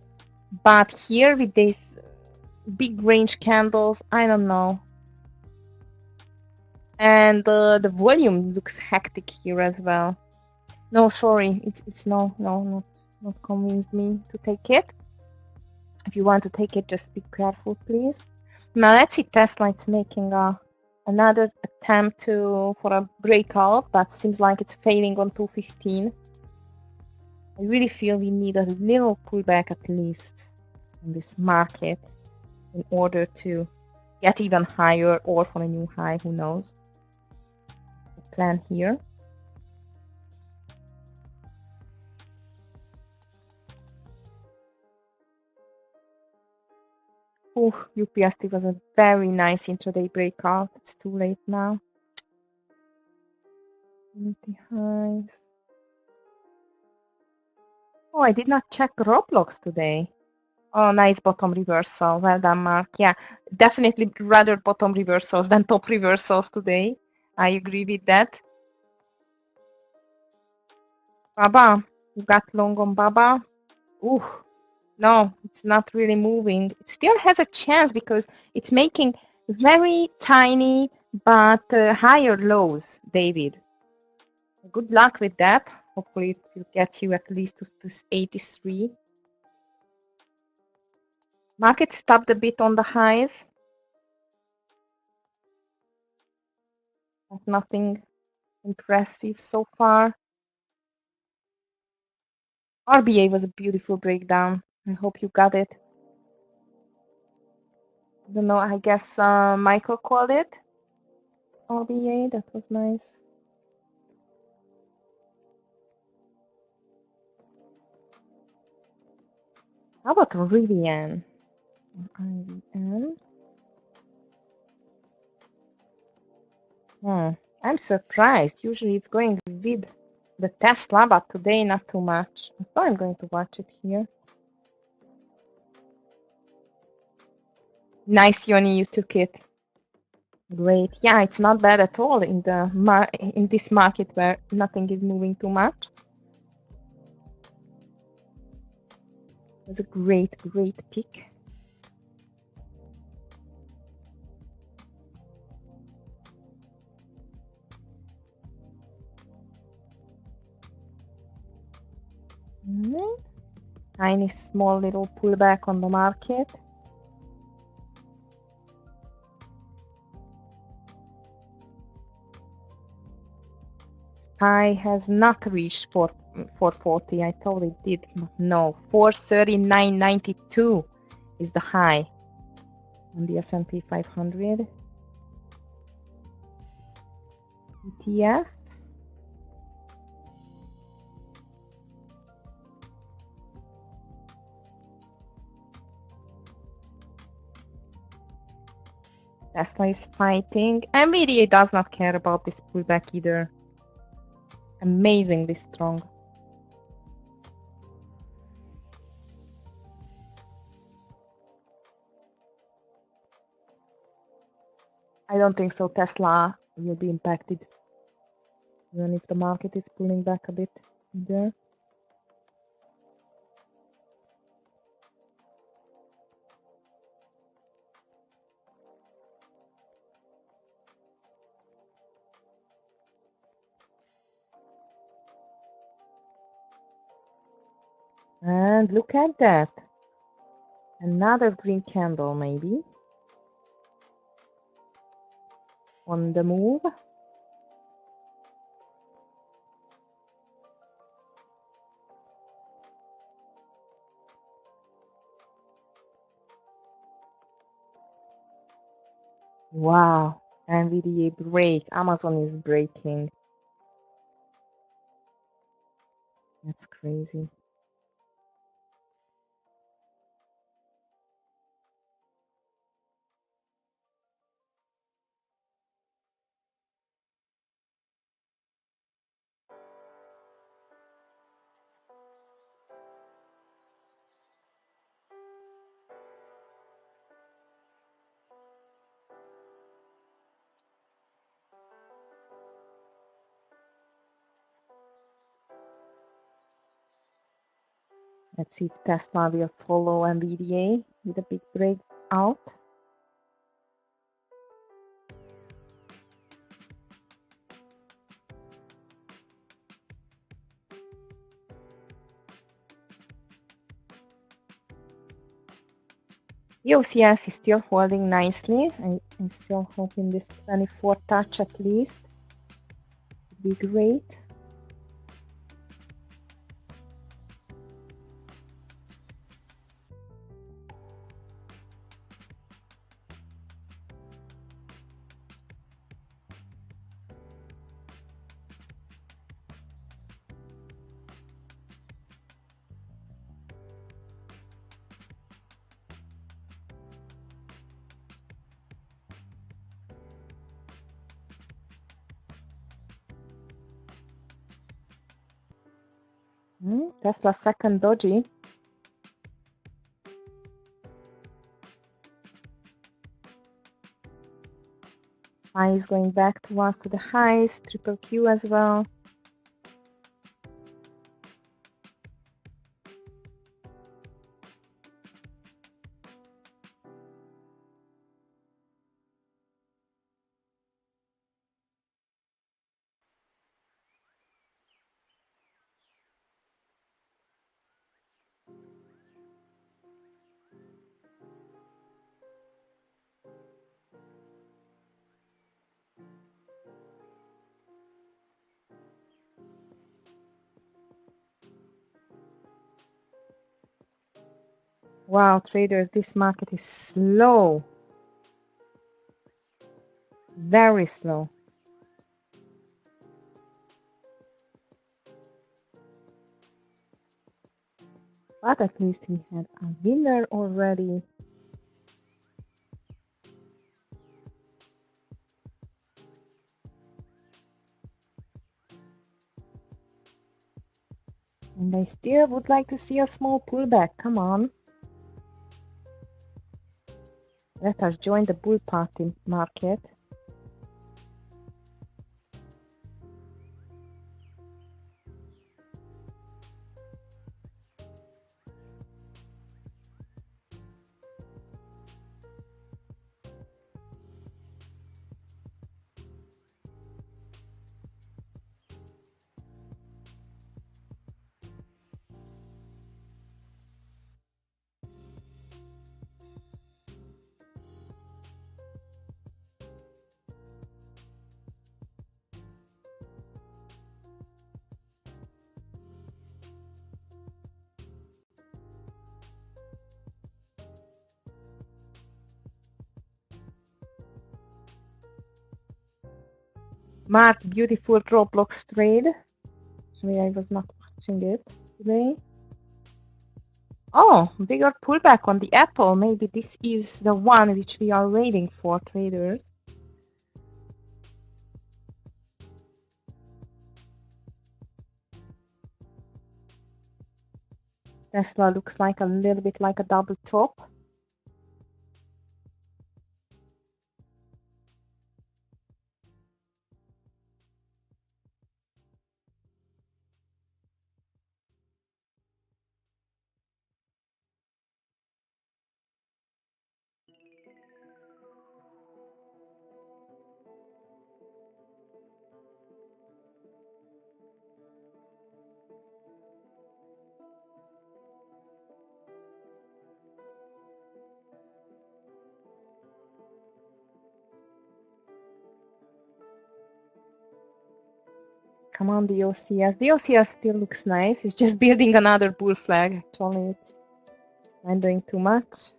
But here with these big range candles, I don't know. And the volume looks hectic here as well. No, sorry, it's not convinced me to take it. If you want to take it, just be careful, please. Now let's see Tesla. It's making another attempt for a breakout, but seems like it's failing on 215. I really feel we need a little pullback at least in this market in order to get even higher or for a new high, who knows. The plan here. Ooh, UPST was a very nice intraday breakout. It's too late now. Highs. Oh, I did not check Roblox today. Oh, nice bottom reversal. Well done, Mark. Yeah, definitely rather bottom reversals than top reversals today. I agree with that. Baba, you got long on Baba? Ooh. No, it's not really moving. It still has a chance because it's making very tiny but higher lows, David. Good luck with that. Hopefully it will get you at least to 83. Market stopped a bit on the highs. Nothing impressive so far. RBA was a beautiful breakdown. I hope you got it. I don't know, I guess Michael called it. RBA, that was nice. How about Rivian? IVN. I'm surprised. Usually it's going with the Tesla, but today not too much. So I'm going to watch it here. Nice, Yoni, you took it. Great. Yeah, it's not bad at all in this market where nothing is moving too much. It was a great pick. Tiny small little pullback on the market. SPY has not reached 440. I thought it did, but no. 439.92 is the high on the S&P 500. ETF. Tesla is fighting. NVIDIA does not care about this pullback either. Amazingly strong. I don't think so. Tesla will be impacted, even if the market is pulling back a bit there. And look at that. Another green candle, maybe. On the move. Wow. NVDA break. Amazon is breaking. That's crazy. Let's see if Tesla will follow NVDA with a big breakout. EOCS is still holding nicely. I'm still hoping this 24 touch at least would be great. Tesla second doji. Highs going back towards to the highs, triple Q as well. Wow, traders, this market is slow. Very slow. But at least we had a winner already. And I still would like to see a small pullback. Come on. Let us join the bull party market. Mark, beautiful Roblox trade. Sorry, I was not watching it today. Oh, bigger pullback on the Apple. Maybe this is the one which we are waiting for, traders. Tesla looks like a little bit like a double top. Come on, the OCS. The OCS still looks nice. It's just building another bull flag. Actually, it's not doing too much.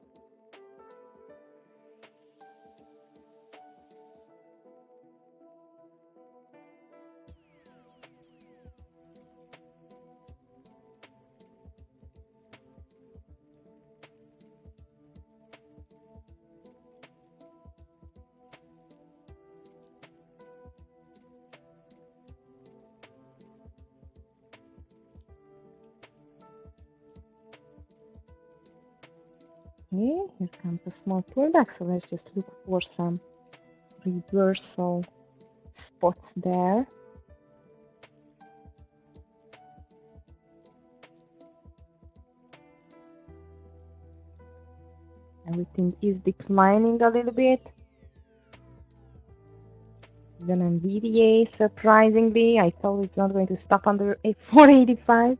Okay, here comes a small pullback, so let's just look for some reversal spots there. Everything is declining a little bit. Even NVDA, surprisingly, I thought it's not going to stop under 485.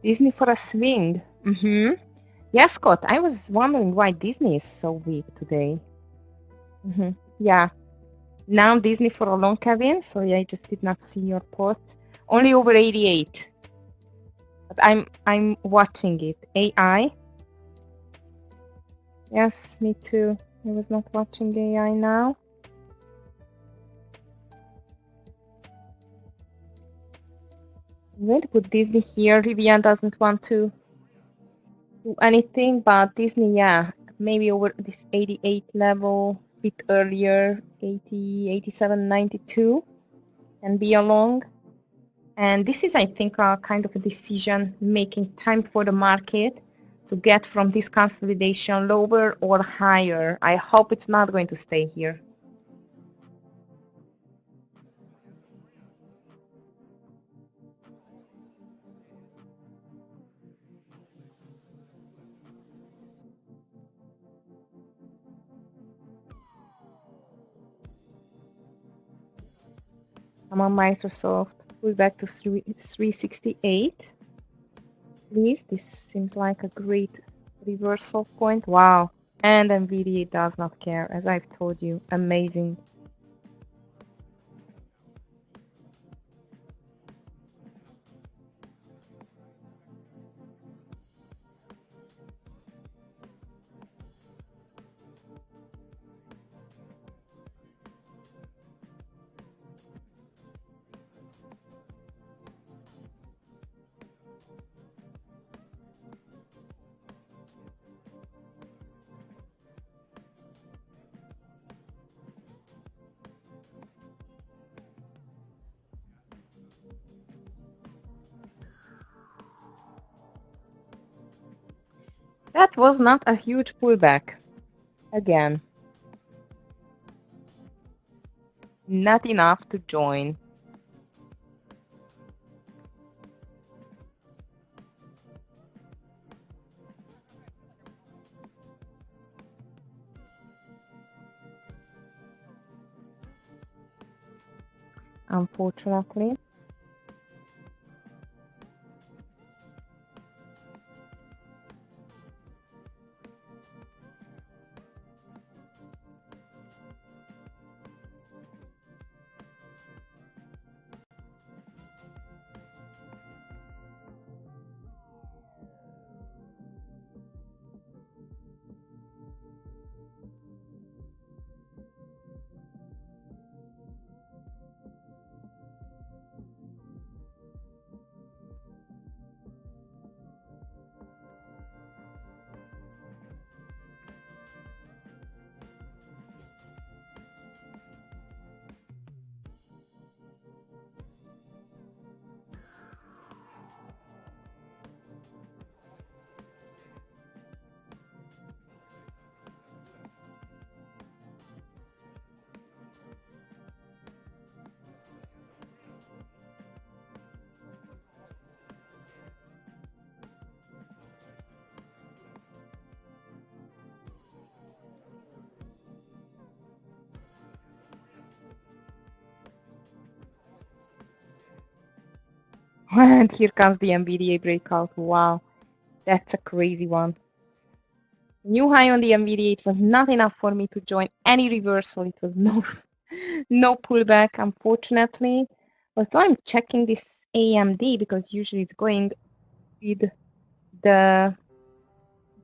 Disney for a swing. Yeah, Scott, I was wondering why Disney is so weak today. Yeah. Now Disney for a long, Kevin. Sorry, I just did not see your post. Only over 88. But I'm watching it. AI. Yes, me too. I was not watching AI now. I'm going to put Disney here. Rivian doesn't want to do anything, but Disney, yeah, maybe over this 88 level, a bit earlier, 80, 87, 92, and be along. And this is, I think, a kind of a decision-making time for the market to get from this consolidation lower or higher. I hope it's not going to stay here. Come on, Microsoft, pull back to 368. Please, this seems like a great reversal point. Wow. And NVIDIA does not care, as I've told you. Amazing. That was not a huge pullback. Again. Not enough to join. Unfortunately. And here comes the NVDA breakout. Wow, that's a crazy one. New high on the NVDA. It was not enough for me to join any reversal. It was no pullback, unfortunately. Also, I'm checking this AMD because usually it's going with the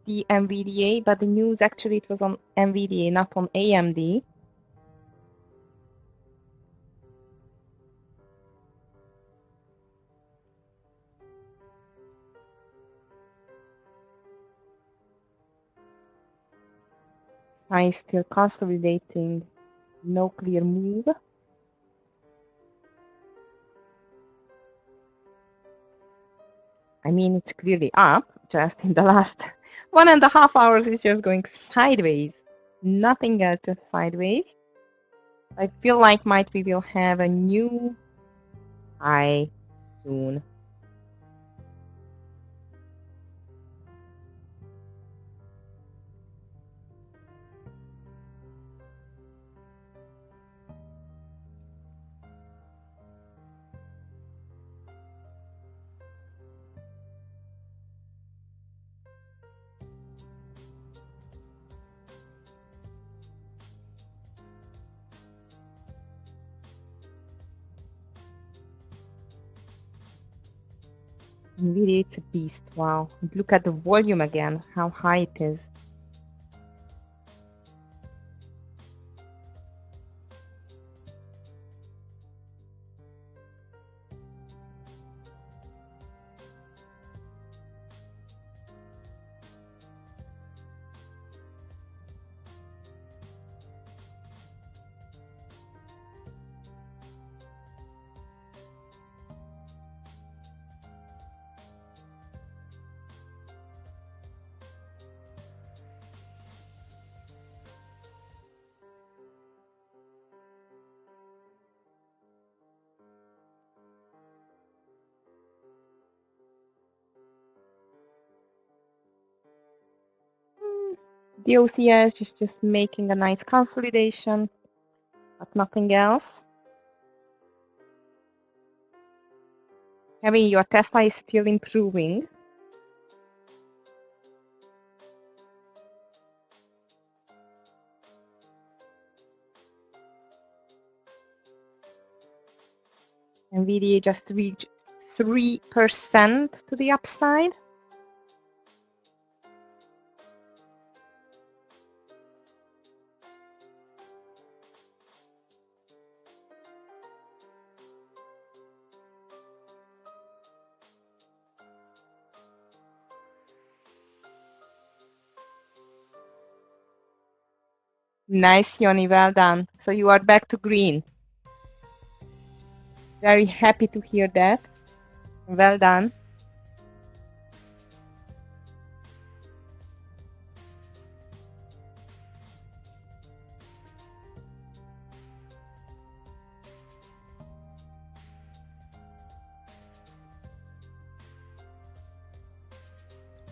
NVDA, but the news actually it was on NVDA, not on AMD. I still consolidating, no clear move. I mean, it's clearly up, just in the last 1.5 hours it's just going sideways. Nothing else, just sideways. I feel like we will have a new high soon. Really, it's a beast. Wow. And look at the volume again, how high it is. The OCS is just making a nice consolidation, but nothing else. Kevin, your Tesla is still improving. NVIDIA just reached 3% to the upside. Nice, Yoni, well done. So you are back to green. Very happy to hear that. Well done.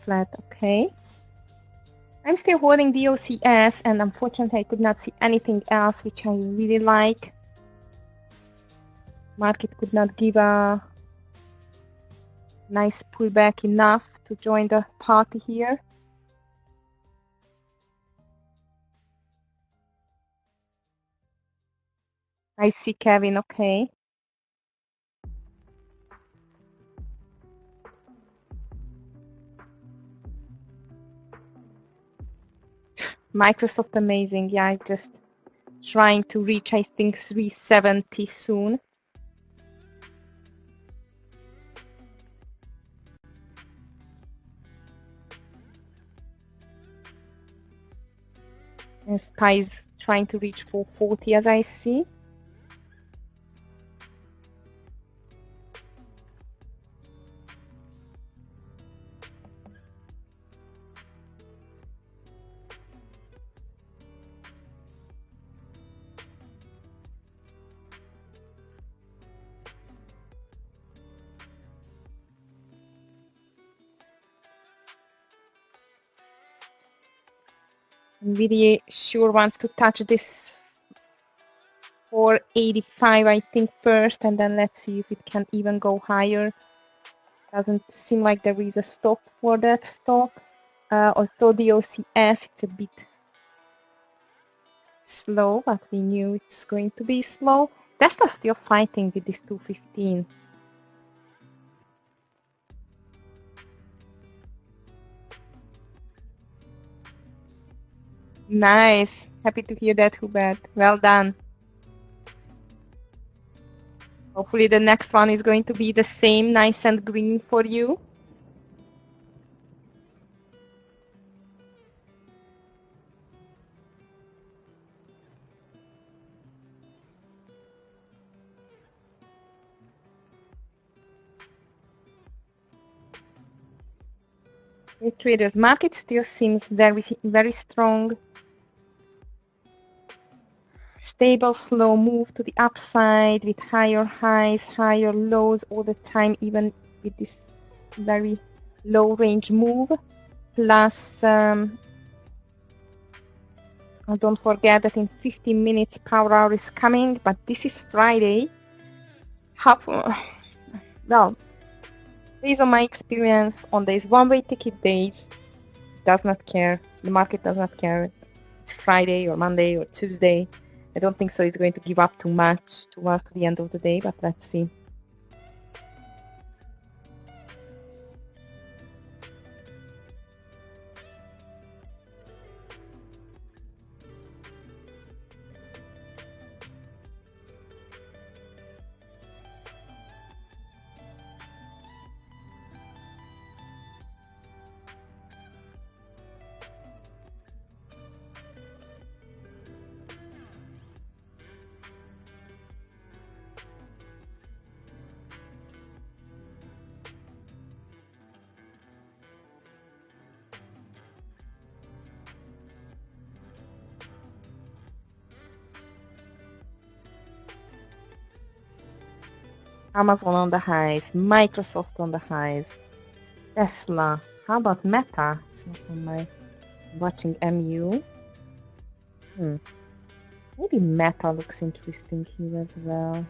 Flat, okay. I'm still holding the OCS, and unfortunately I could not see anything else which I really like. Market could not give a nice pullback enough to join the party here. I see Kevin, okay. Microsoft amazing, yeah, just trying to reach, I think, 370 soon. And Sky is trying to reach 440 as I see. NVIDIA sure wants to touch this 485, I think, first, and then let's see if it can even go higher. Doesn't seem like there is a stop for that stock. Although the OCF, it's a bit slow, but we knew it's going to be slow. Tesla's still fighting with this 215. Nice. Happy to hear that, Hubert. Well done. Hopefully the next one is going to be the same nice and green for you. The traders market still seems very strong. Stable, slow move to the upside with higher highs, higher lows all the time, even with this very low range move. Plus, don't forget that in 15 minutes power hour is coming, but this is Friday. Well, based on my experience on these one-way ticket days, it does not care. The market does not care. It's Friday or Monday or Tuesday. I don't think so it's going to give up too much to us to the end of the day, but let's see. Amazon on the highs, Microsoft on the highs, Tesla. How about Meta? It's not on my watching MU. Maybe Meta looks interesting here as well.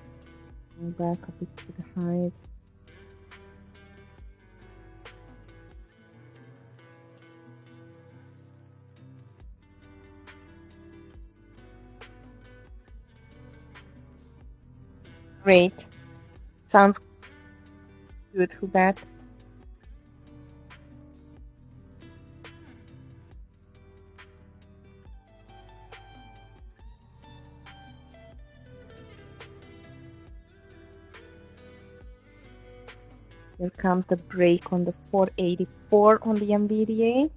Go back a bit to the highs. Great. Sounds good, Hubert. Here comes the break on the 484 on the NVDA.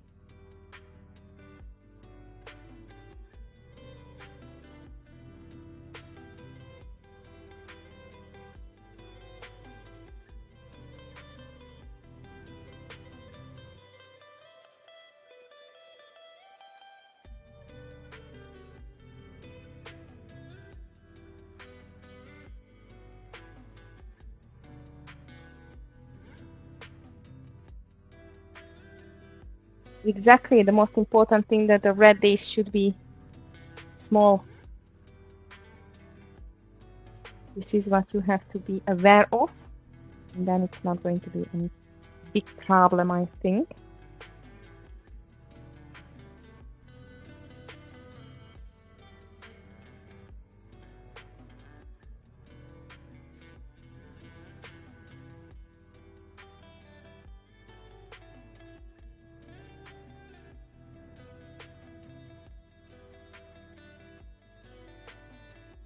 Exactly, the most important thing that the red days should be small. This is what you have to be aware of, and then it's not going to be any big problem, I think.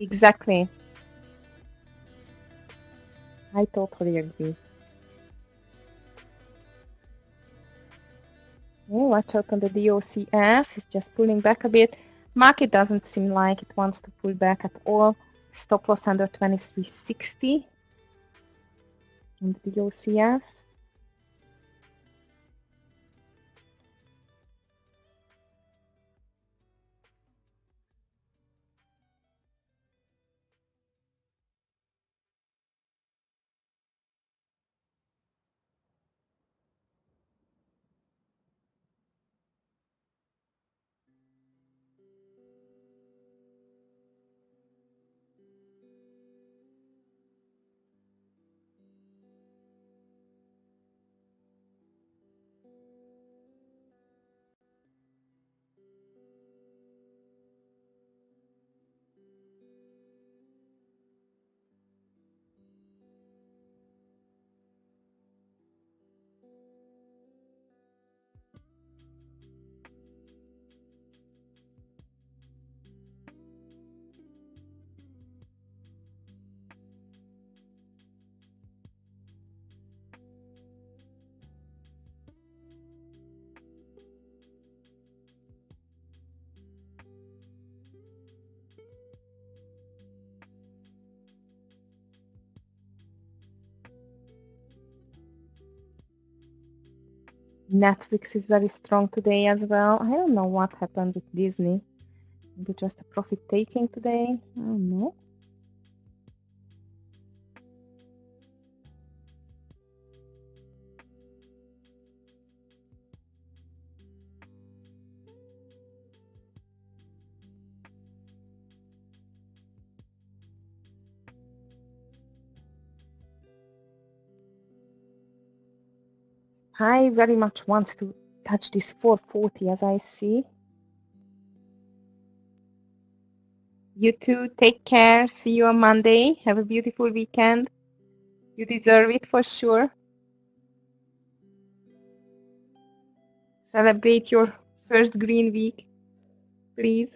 Exactly. I totally agree. Oh, watch out on the DOCF. It's just pulling back a bit. Market doesn't seem like it wants to pull back at all. Stop loss under 2360 on the DOCF. Netflix is very strong today as well. I don't know what happened with Disney. Maybe just a profit taking today. I don't know. I very much want to touch this 440 as I see. You too, take care. See you on Monday. Have a beautiful weekend. You deserve it for sure. Celebrate your first green week, please.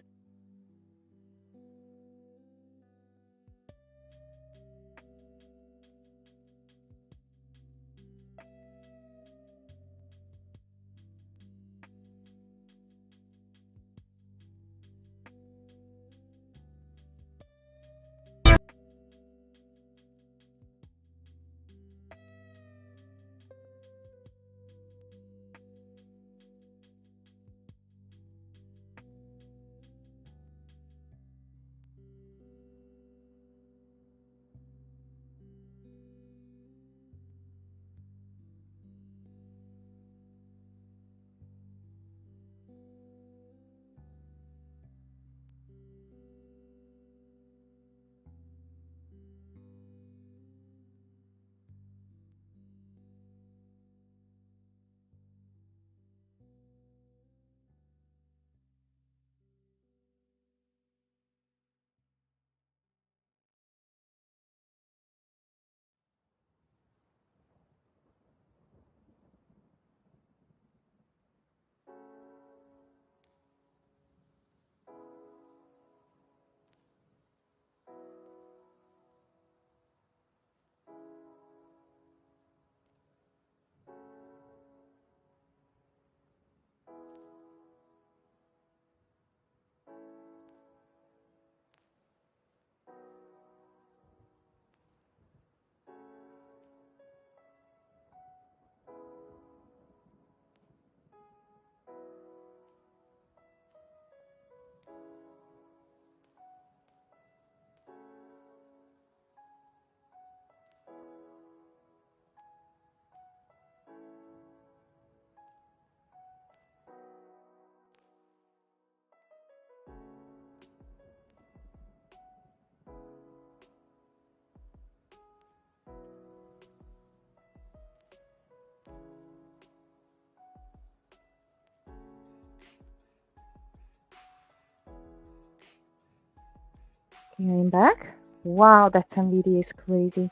Okay, I'm back. Wow, that NVIDIA is crazy.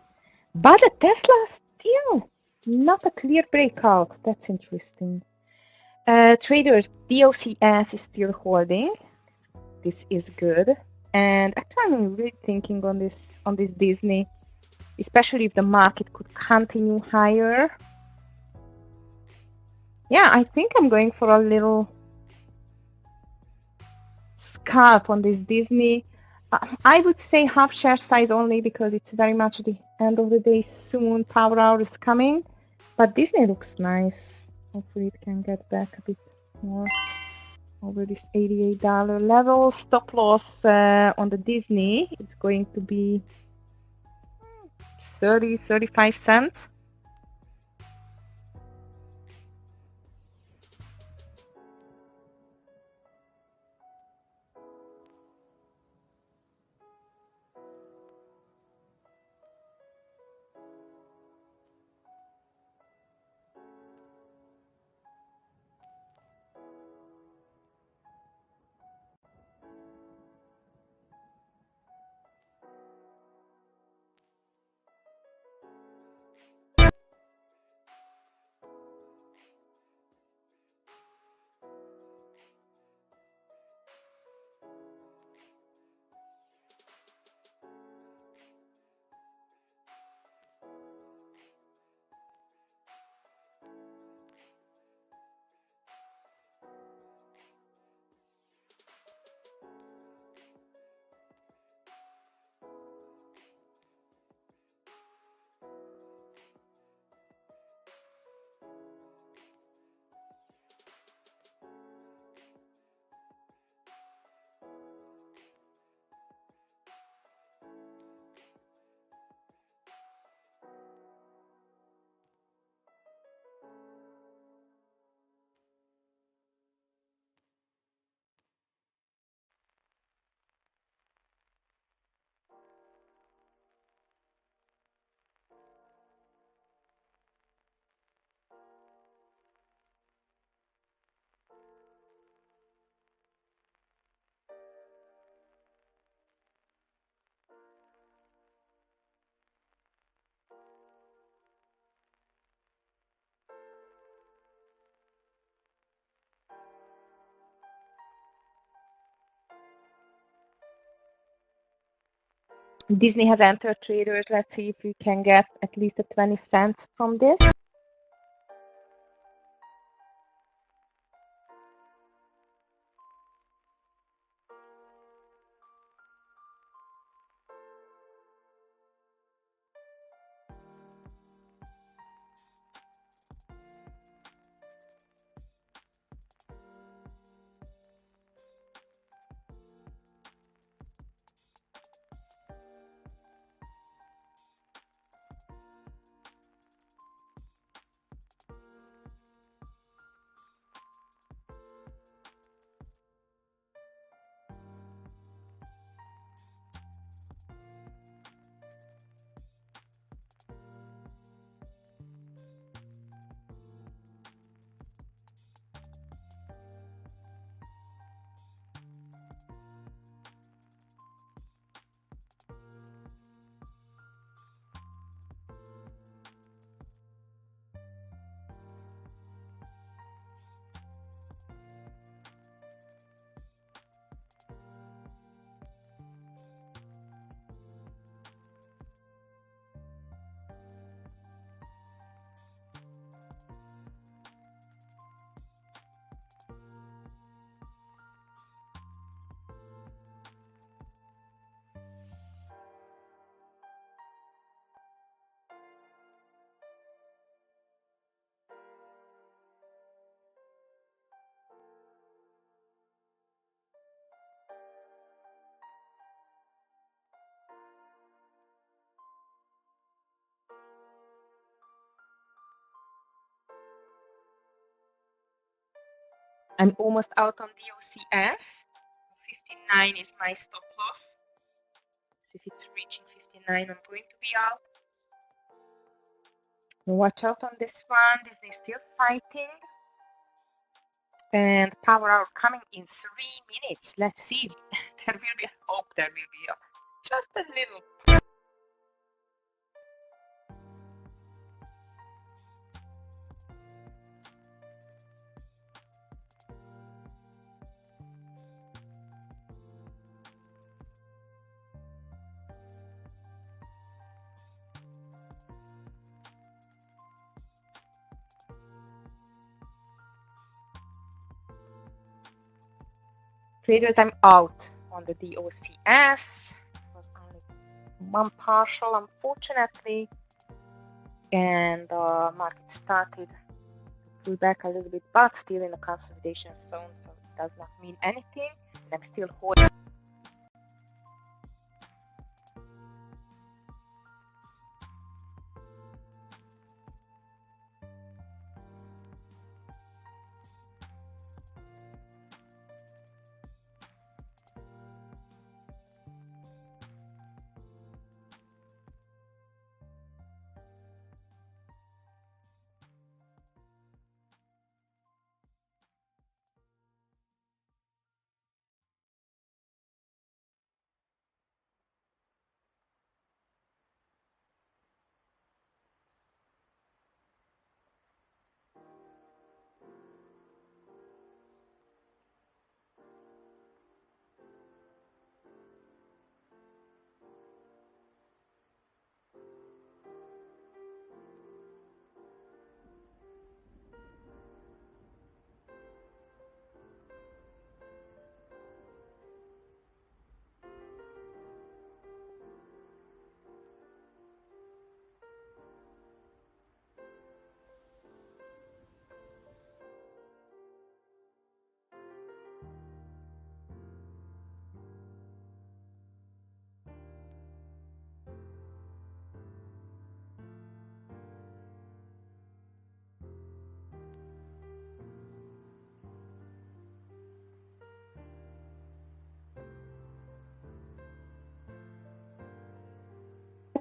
But the Tesla still not a clear breakout. That's interesting. Traders, DOCS is still holding. This is good. And actually, I'm really thinking on this Disney, especially if the market could continue higher. Yeah, I think I'm going for a little scalp on this Disney. I would say half share size only because it's very much the end of the day soon. Power hour is coming. But Disney looks nice. Hopefully it can get back a bit more over this $88 level. Stop loss on the Disney, it's going to be 35 cents. Disney has entered traders. Let's see if we can get at least a 20 cents from this. I'm almost out on the OCS. 59 is my stop loss. So if it's reaching 59, I'm going to be out. Watch out on this one. Disney is still fighting. And power hour coming in 3 minutes. Let's see. There will be hope. There will be just a little. Traders, I'm out on the DOCS. It was only one partial, unfortunately. And market started to pull back a little bit, but still in the consolidation zone, so it does not mean anything. And I'm still holding.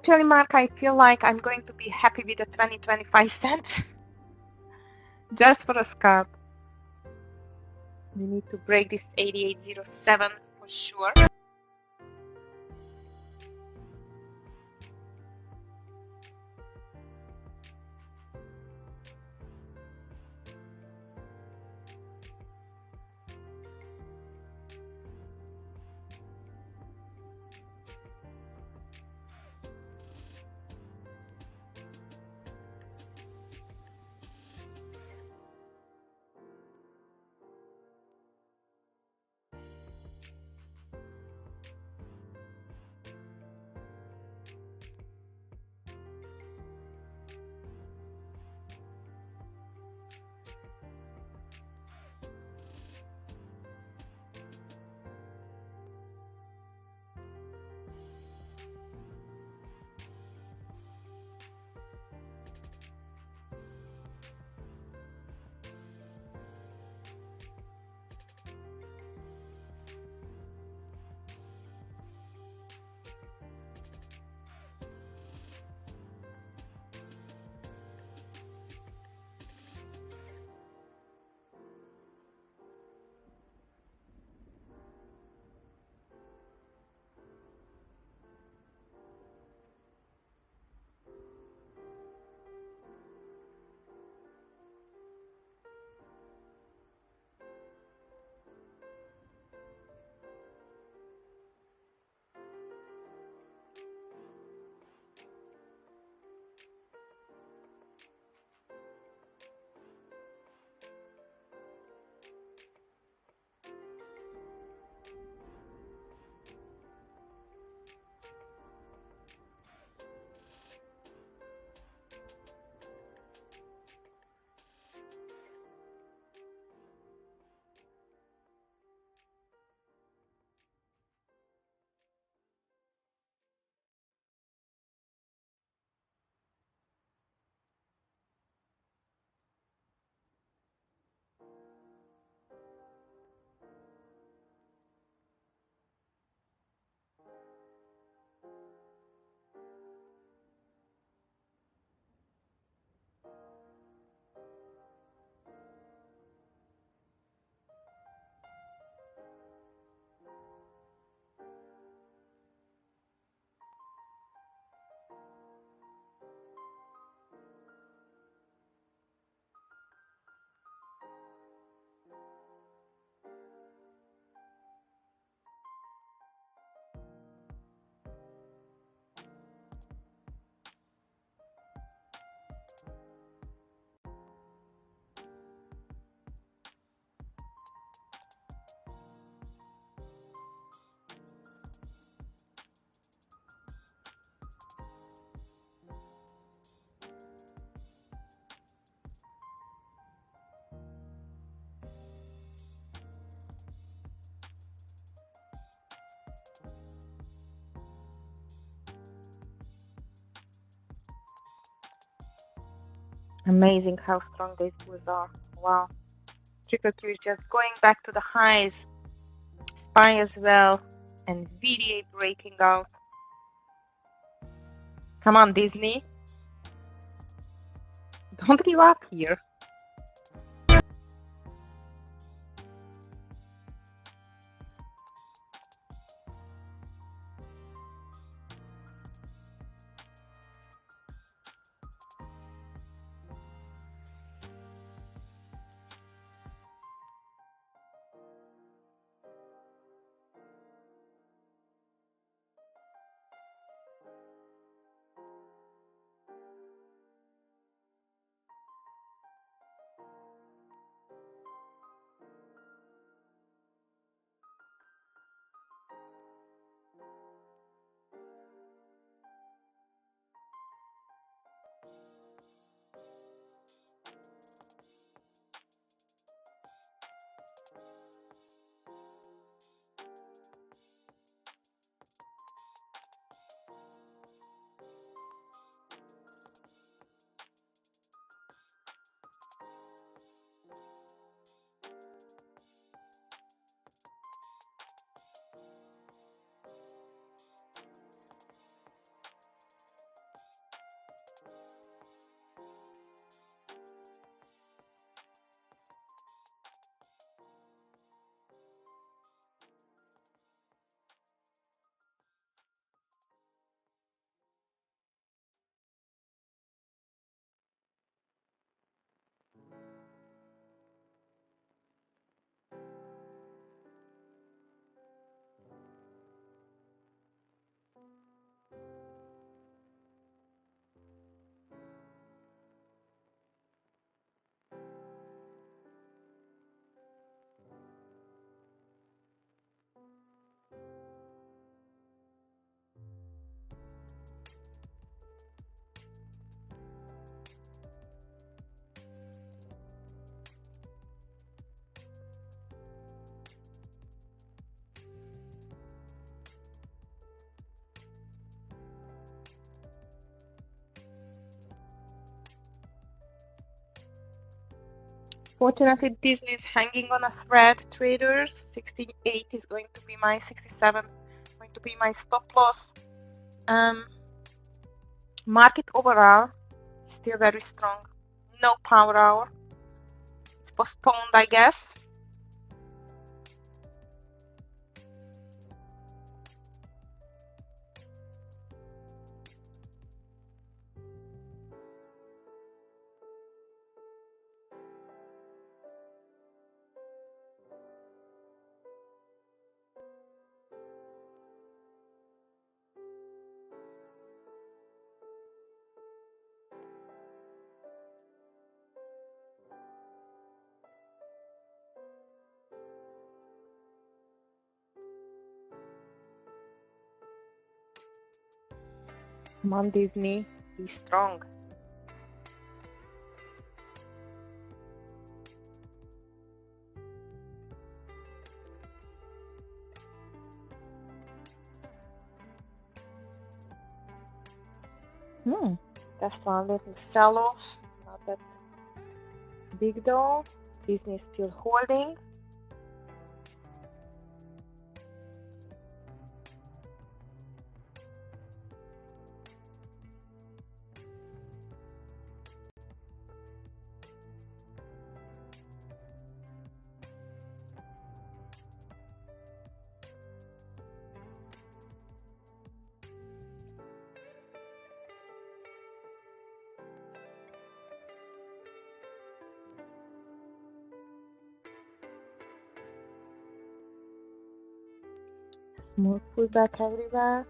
Actually, Mark, I feel like I'm going to be happy with the 20-25 cents. Just for a scalp. We need to break this 88.07 for sure. Amazing how strong these bulls are. Wow. Triple Q is just going back to the highs. SPY as well. And VDA breaking out. Come on, Disney. Don't give up here. Fortunately, Disney is hanging on a thread, traders. 68 is going to be my 67, going to be my stop loss. Market overall, still very strong. No power hour. It's postponed, I guess. Come on, Disney, be strong. Tesla a little sell-off, not that big though. Disney still holding. Small pullback everywhere.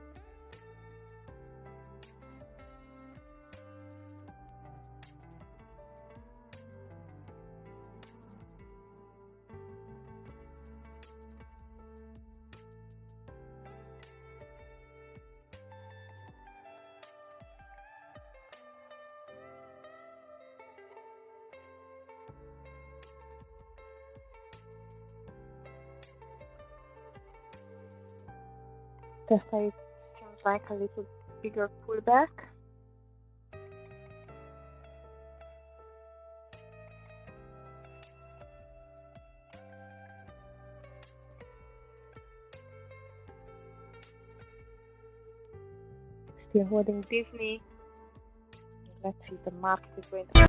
Tesla it seems like a little bigger pullback. still holding Disney. Let's see if the market is going to.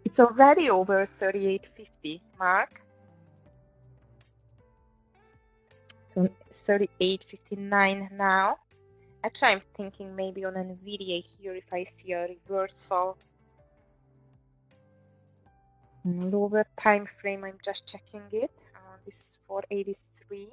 It's already over 38.50 mark. So 38.59 now. Actually, I'm thinking maybe on Nvidia here if I see a reversal. Lower time frame, I'm just checking it. This is 483.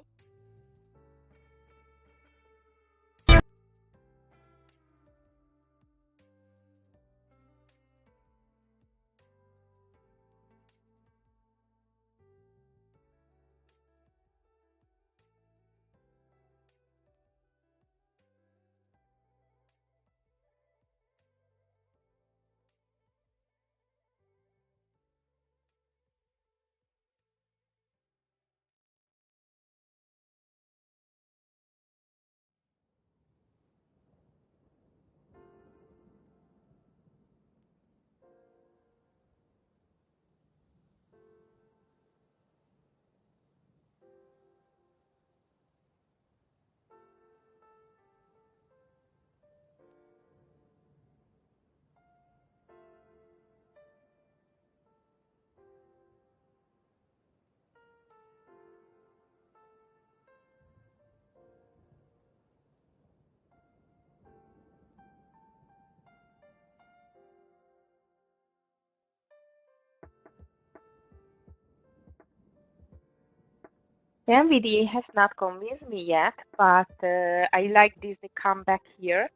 The NVDA has not convinced me yet, but I like Disney comeback here.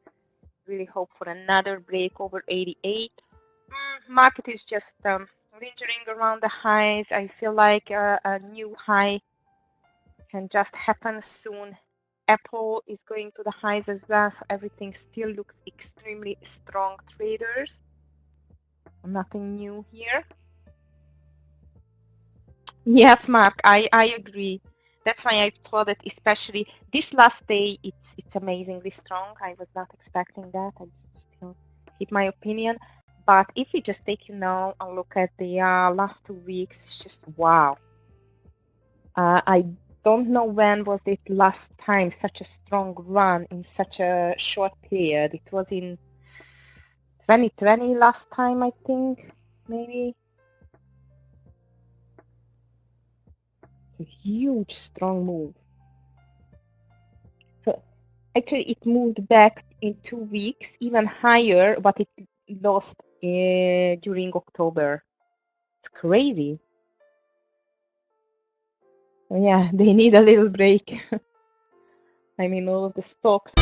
Really hope for another break over 88. Market is just lingering around the highs. I feel like a new high can just happen soon. Apple is going to the highs as well, so everything still looks extremely strong traders. Nothing new here. Yes, Mark, I agree. That's why I thought that especially this last day, it's amazingly strong. I was not expecting that. I still keep my opinion. But if we just take, and look at the last 2 weeks, it's just wow. I don't know when was it last time such a strong run in such a short period. It was in 2020 last time, I think, maybe. It's a huge, strong move. So actually, it moved back in 2 weeks, even higher, but it lost during October. It's crazy. So yeah, they need a little break. I mean, all of the stocks.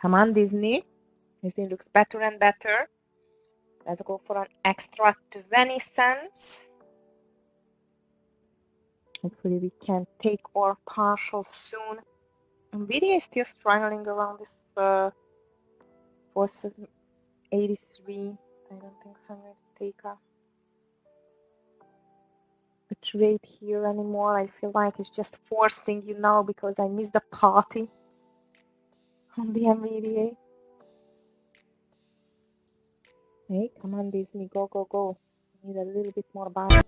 Come on, Disney. Disney looks better and better. Let's go for an extra 20 cents. Hopefully we can take our partial soon. Nvidia is still struggling around this 483. I don't think so. I'm going to take a trade here anymore. I feel like it's just forcing you now because I missed the party on the Nvidia. Hey, come on, Disney. Go, go, go. Need a little bit more buy.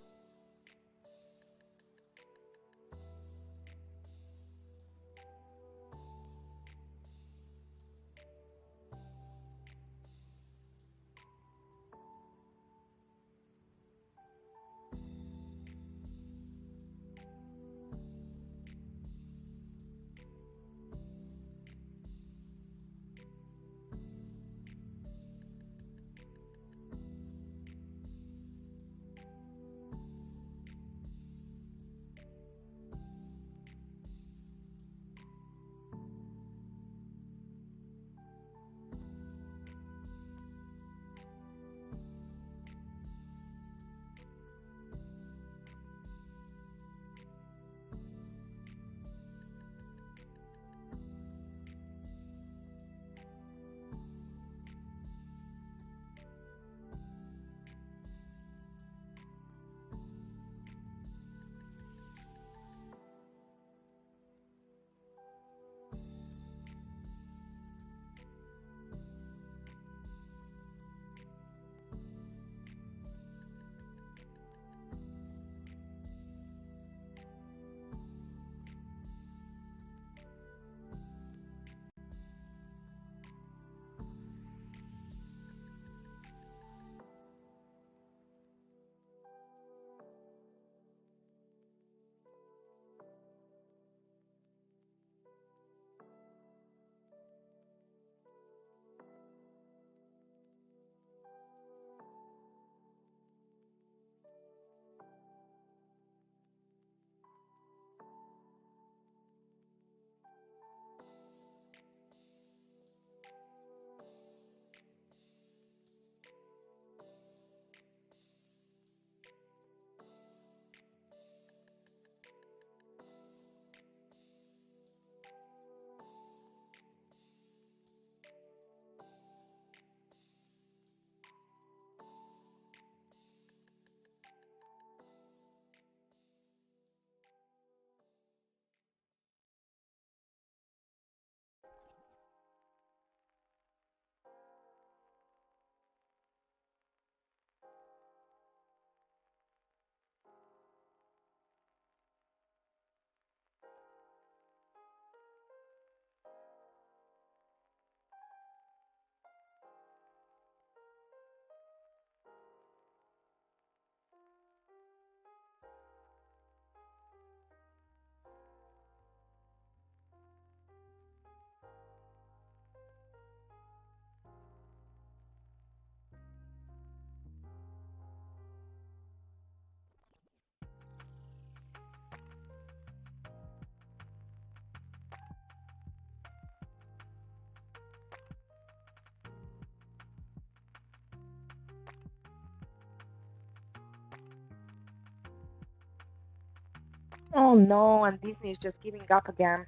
Oh no, and Disney is just giving up again.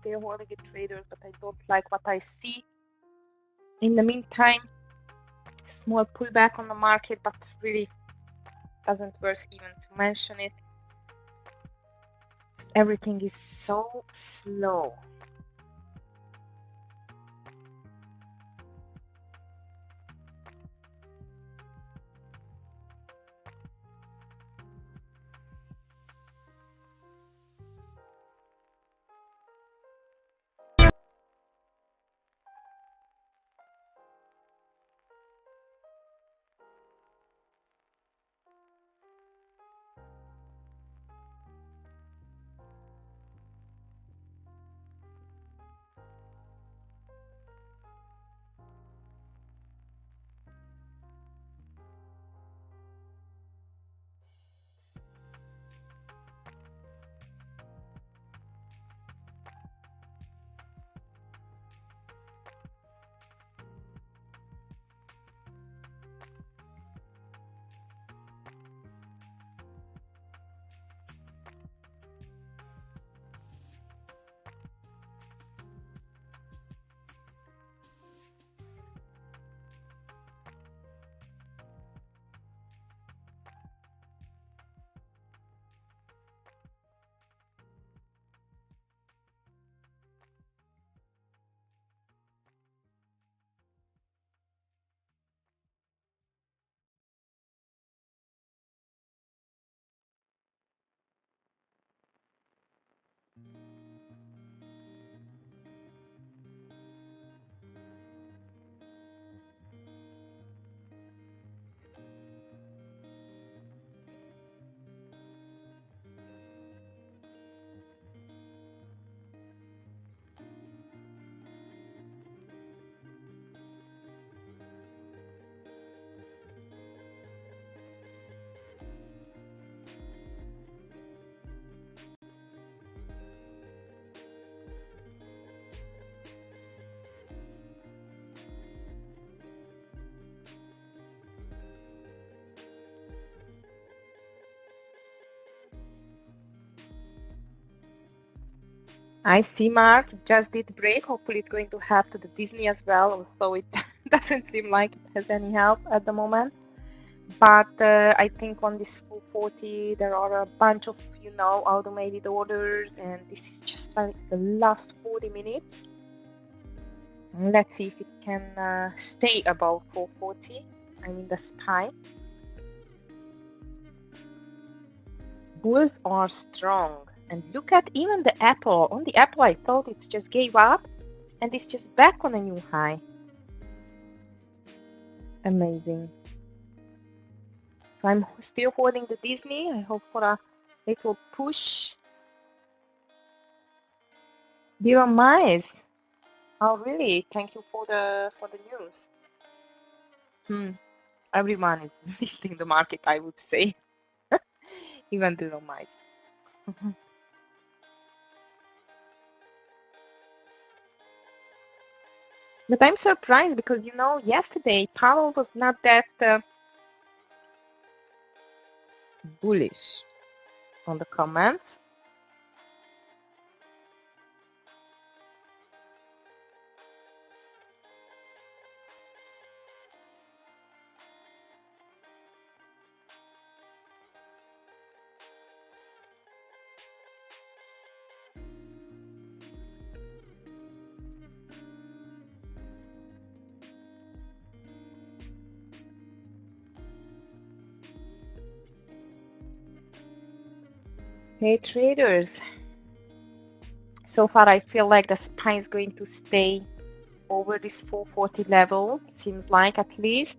They're holding it traders, but I don't like what I see. In the meantime, small pullback on the market, but really doesn't worth even to mention it. Everything is so slow. I see, Mark. Just did break. Hopefully it's going to help to the Disney as well, although it doesn't seem like it has any help at the moment. But I think on this 440 there are a bunch of, automated orders, and this is just like the last 40 minutes. And let's see if it can stay above 440. I mean the SPY. Bulls are strong. And look at even the Apple. On the Apple I thought it just gave up, and it's just back on a new high. Amazing. So I'm still holding the Disney. I hope for a little push. Dear Mice. Oh really? Thank you for the news. Everyone is missing the market, I would say. Even the Mice. But I'm surprised because, yesterday Powell was not that bullish on the comments. Hey traders, so far I feel like the SPY is going to stay over this 440 level, seems like at least.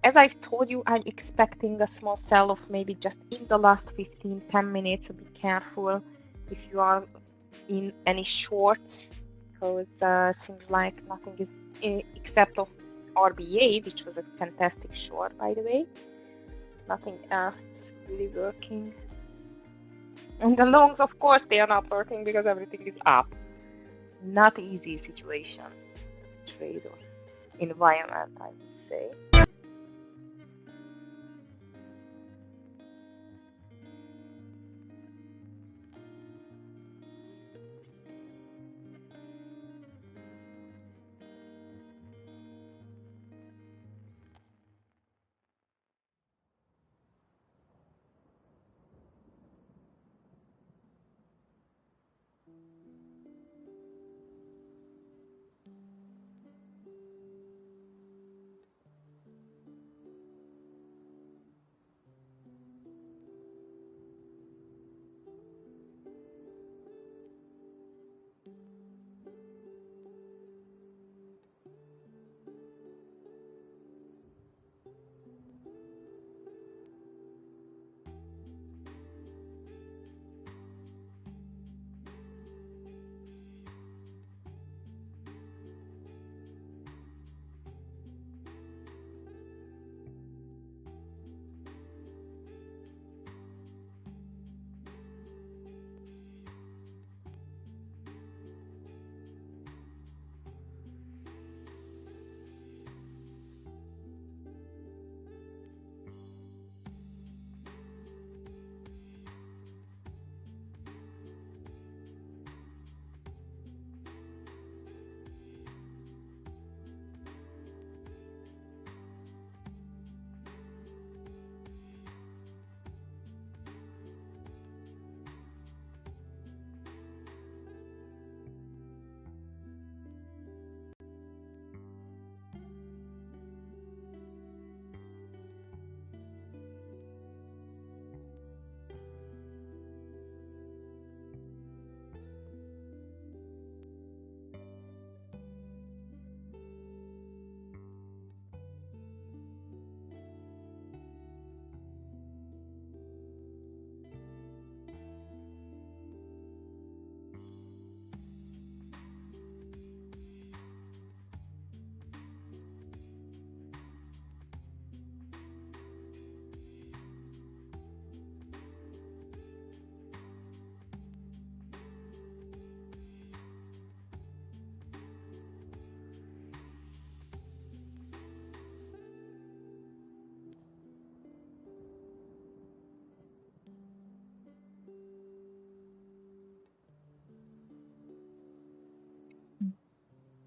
As I've told you, I'm expecting a small sell-off maybe just in the last 10 minutes, so be careful if you are in any shorts, because seems like nothing is except of RBA, which was a fantastic short, by the way. Nothing else is really working. And the longs, of course, they are not working because everything is up. Not easy situation, trade or environment, I would say.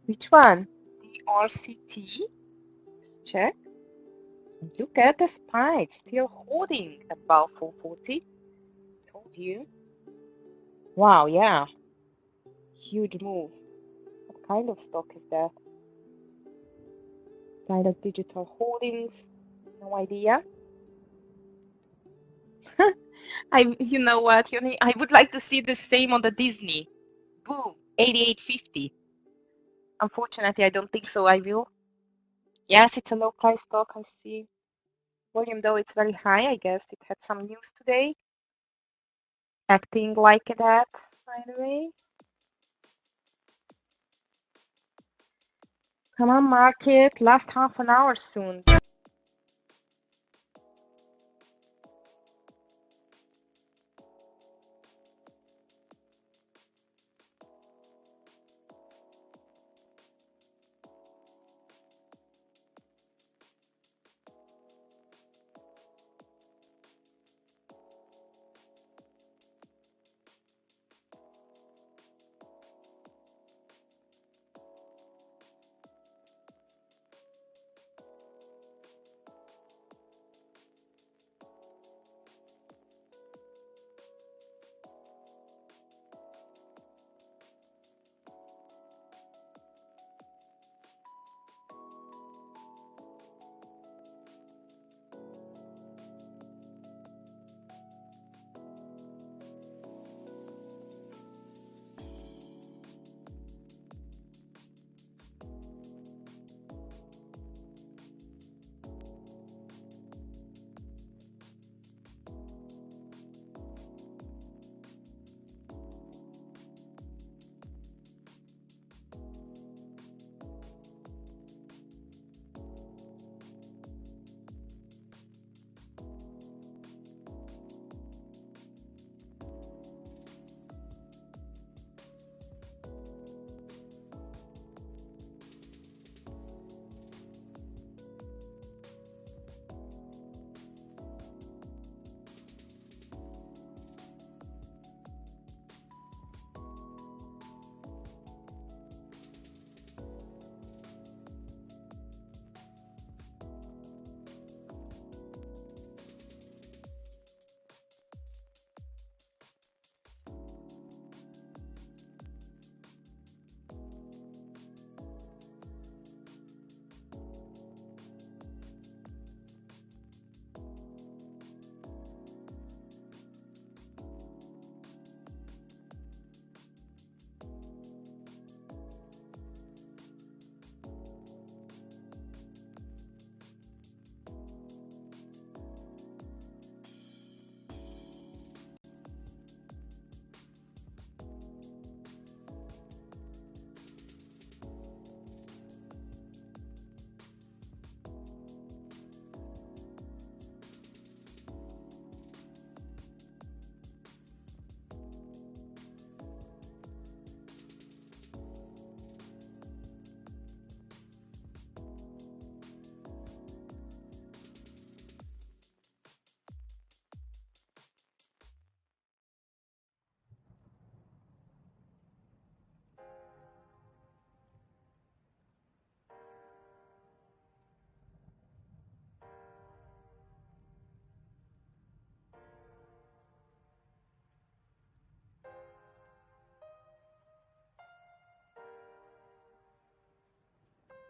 Which one? The RCT? Check. And look at the SPY, it's still holding above 440. Told you. Wow, yeah. Huge move. What kind of stock is that? Kind of digital holdings? No idea. You know what, Yoni? I would like to see the same on the Disney. Boom, 88.50. Unfortunately, I don't think so. I will. Yes, it's a low price stock. I see. Volume though, it's very high. I guess it had some news today. Acting like that, by the way. Come on, market. Last half an hour soon.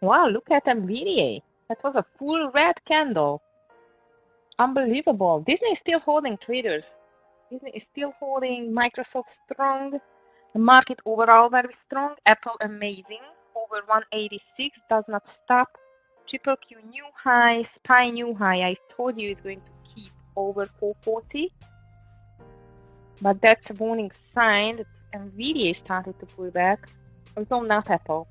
Wow, look at NVIDIA. That was a full red candle. Unbelievable. Disney is still holding, traders. Disney is still holding. Microsoft strong. The market overall very strong. Apple amazing. Over 186. Does not stop. Triple Q new high. SPY new high. I told you it's going to keep over 440. But that's a warning sign that NVIDIA started to pull back. Although not Apple.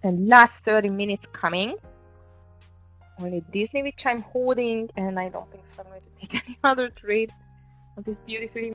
And last 30 minutes coming. Only Disney, which I'm holding, and I don't think so I'm going to take any other trade on this beautifully.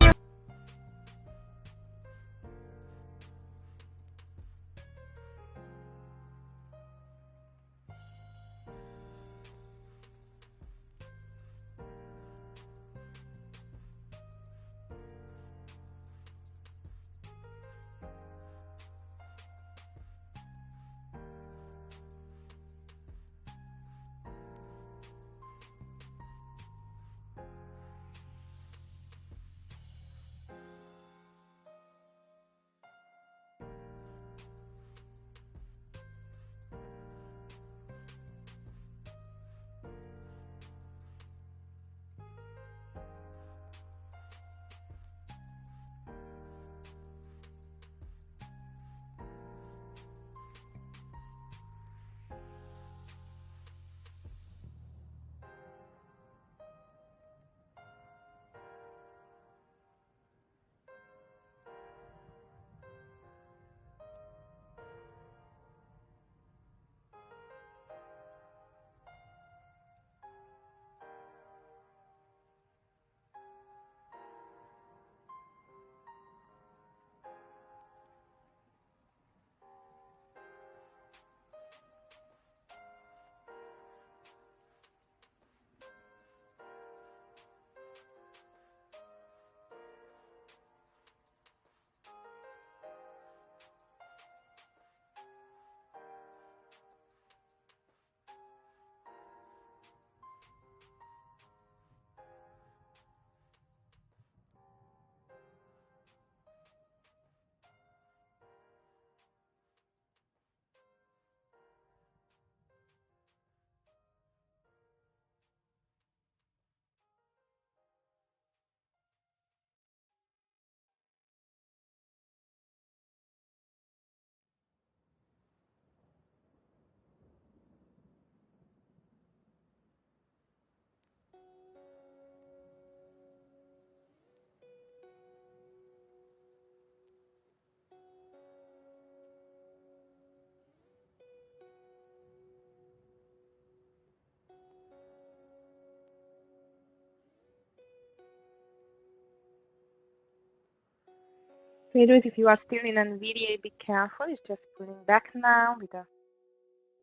Traders, if you are still in NVIDIA, be careful. It's just pulling back now with a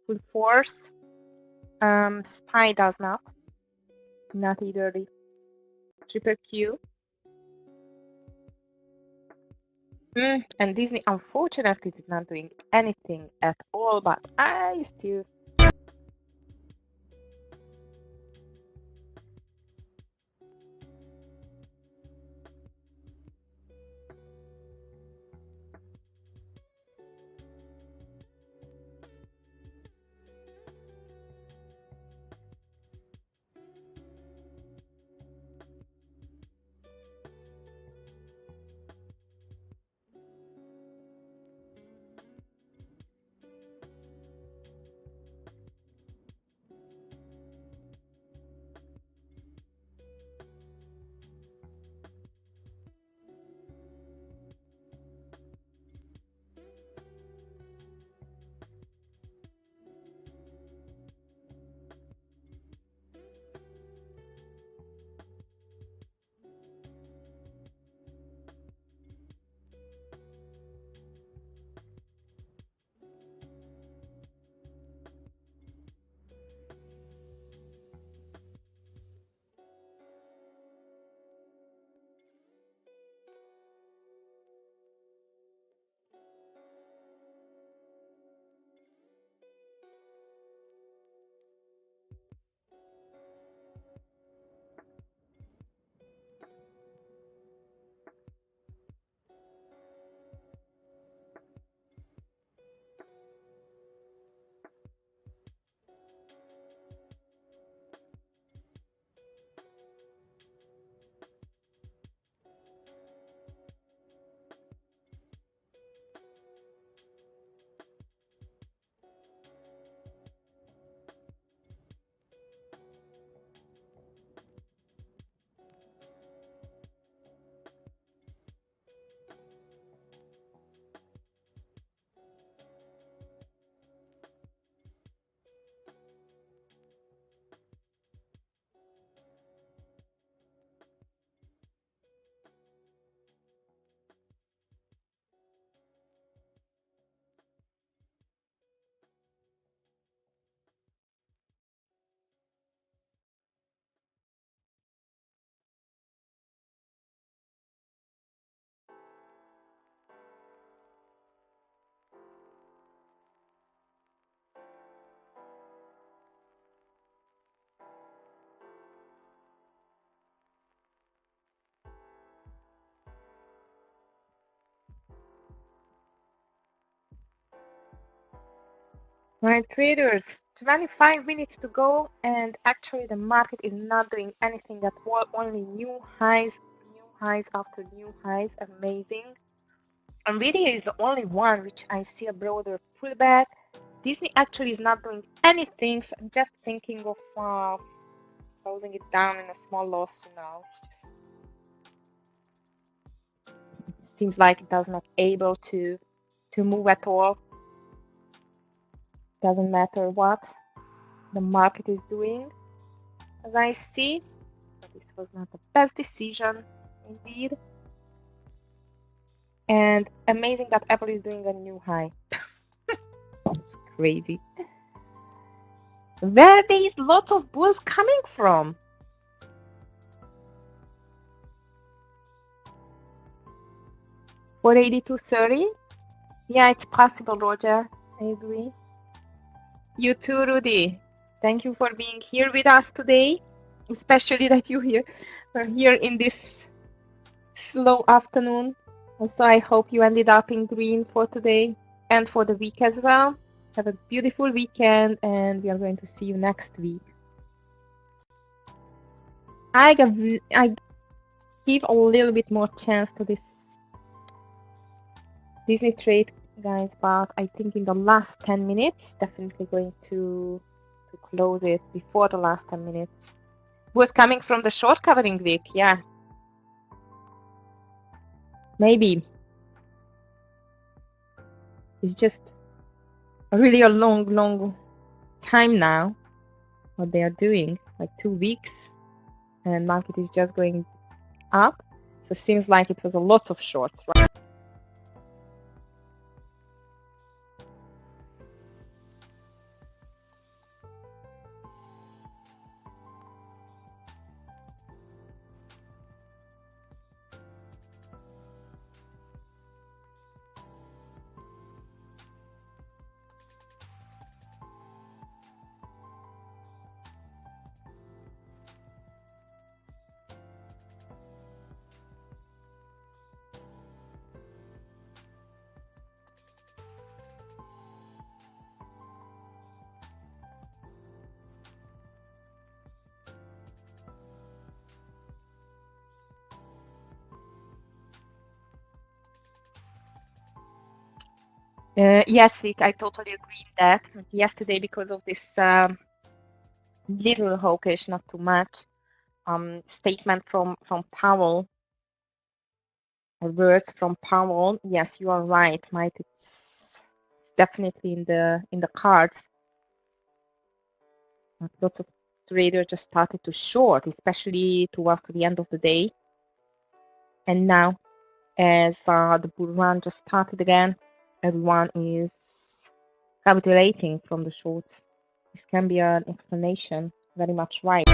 full force. SPY does not either the triple Q. And Disney, unfortunately, is not doing anything at all, but I still... Right, traders, 25 minutes to go, and actually the market is not doing anything at all, only new highs after new highs, amazing. NVIDIA is the only one which I see a broader pullback. Disney actually is not doing anything, so I'm just thinking of closing it down in a small loss, It seems like it does not able to move at all. Doesn't matter what the market is doing, as I see. But this was not the best decision, indeed. And amazing that Apple is doing a new high. It's crazy. Where are these lots of bulls coming from? For 82.30? Yeah, it's possible, Roger. I agree. You too, Rudy. Thank you for being here with us today, especially that you are here in this slow afternoon. Also, I hope you ended up in green for today and for the week as well. Have a beautiful weekend, and we are going to see you next week. I give a little bit more chance to this Disney trade, guys, but I think in the last 10 minutes, definitely going to close it before the last 10 minutes. Was coming from the short covering week, yeah. Maybe. It's just really a long time now, what they are doing, like 2 weeks, and market is just going up. So it seems like it was a lot of shorts, right? Yes, Vic, I totally agree with that. Yesterday, because of this little hawkish, not too much, statement from Powell, or words from Powell, yes, you are right, Mike. It's definitely in the cards. Lots of traders just started to short, especially towards the end of the day. And now, as the bull run just started again, everyone is capitulating from the shorts. This can be an explanation, very much right.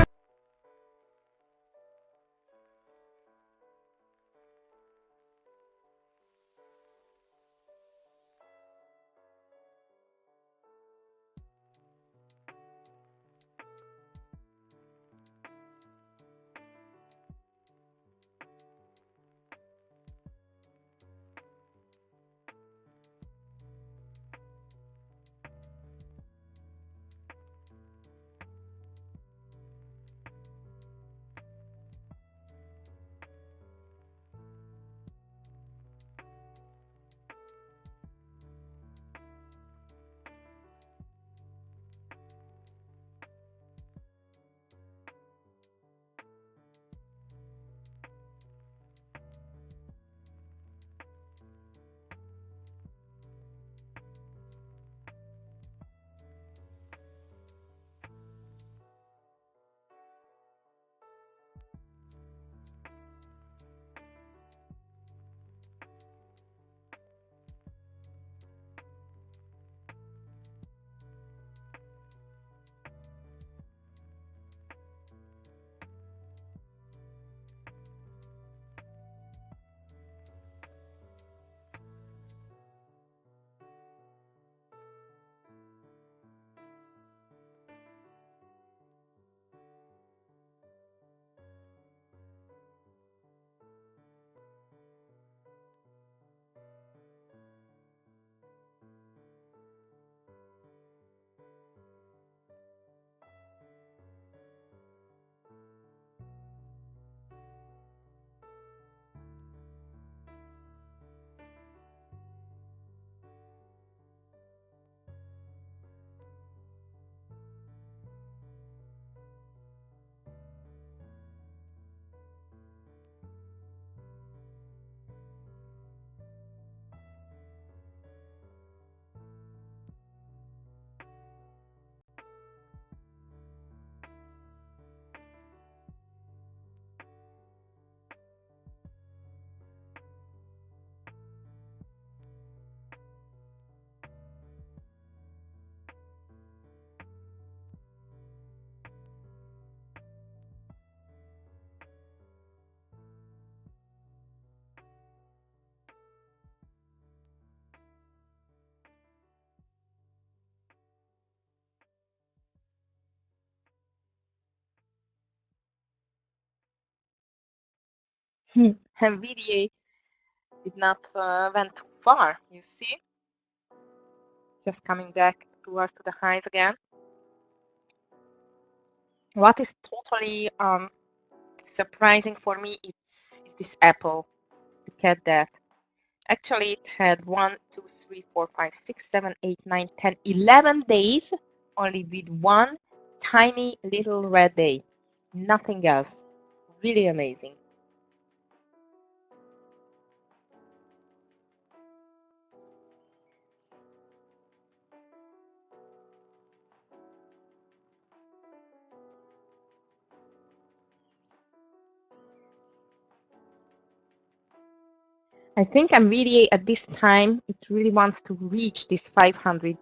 NVIDIA did not went too far, you see? Just coming back towards to the highs again. What is totally surprising for me is this Apple. Look at that. Actually, it had 1, 2, 3, 4, 5, 6, 7, 8, 9, 10, 11 days only with one tiny little red day. Nothing else. Really amazing. I think NVIDIA at this time, it really wants to reach this $500.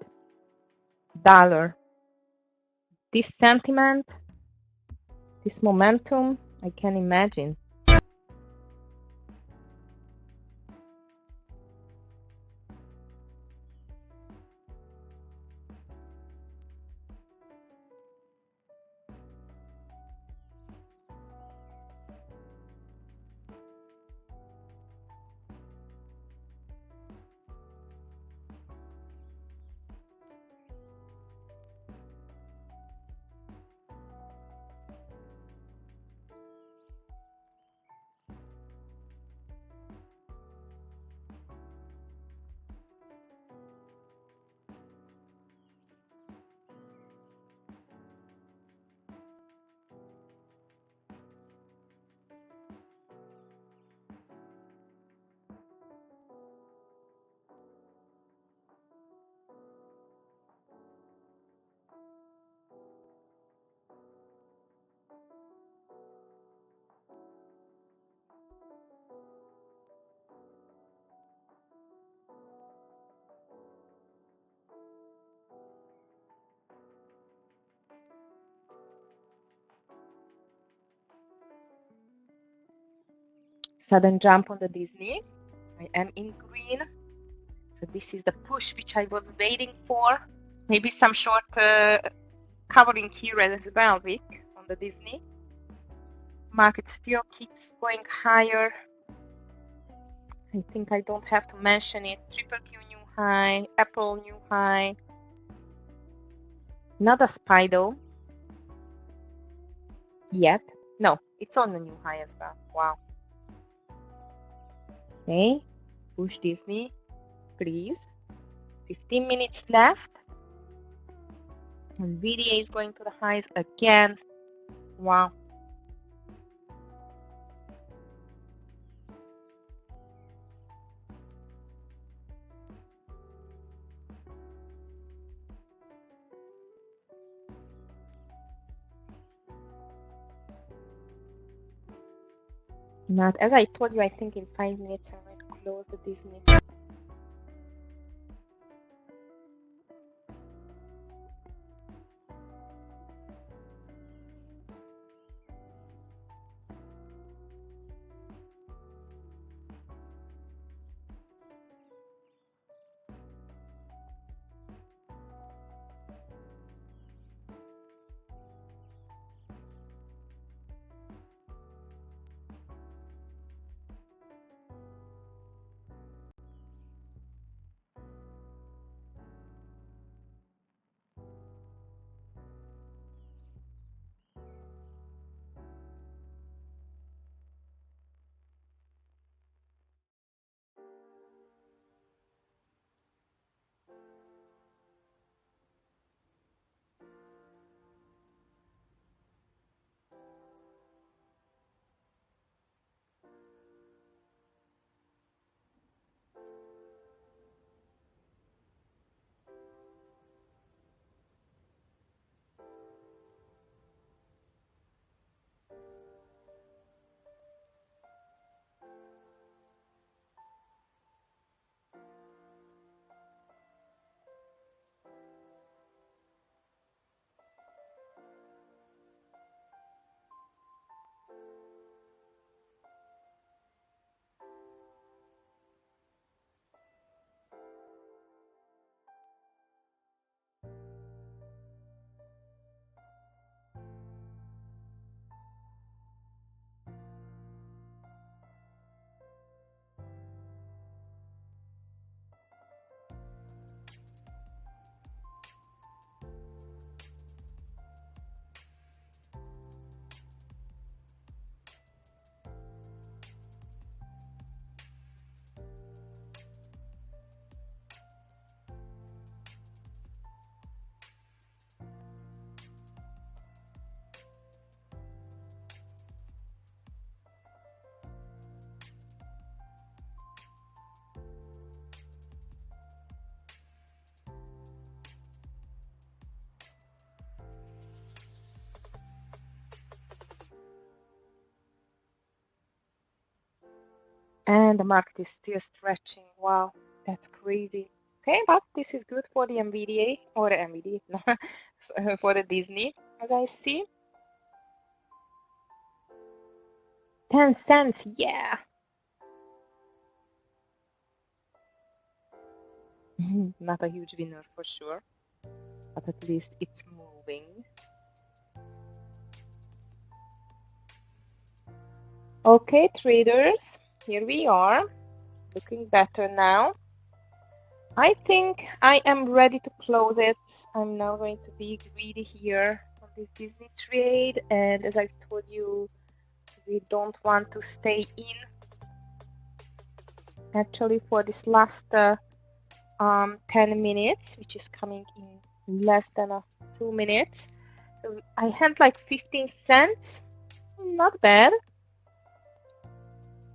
This sentiment, this momentum, I can imagine. Sudden jump on the Disney. I am in green. So this is the push which I was waiting for. Maybe some short covering here as well, Vic, on the Disney. Market still keeps going higher. I think I don't have to mention it. Triple Q new high, Apple new high. Not a SPY though. Yet. No, it's on the new high as well. Wow. Okay. Push Disney, please. 15 minutes left. NVIDIA is going to the highs again. Wow. Not as I told you, I think in 5 minutes I'm going to close the Disney. And the market is still stretching. Wow, that's crazy. Okay, but this is good for the NVIDIA, or the NVIDIA, no, for the Disney, as I see. 10 cents, yeah. Not a huge winner for sure, but at least it's moving. Okay, traders, here we are. Looking better now. I think I am ready to close it. I'm now going to be greedy here on this Disney trade, and as I told you, we don't want to stay in actually for this last 10 minutes, which is coming in less than 2 minutes. So I had like 15 cents, not bad.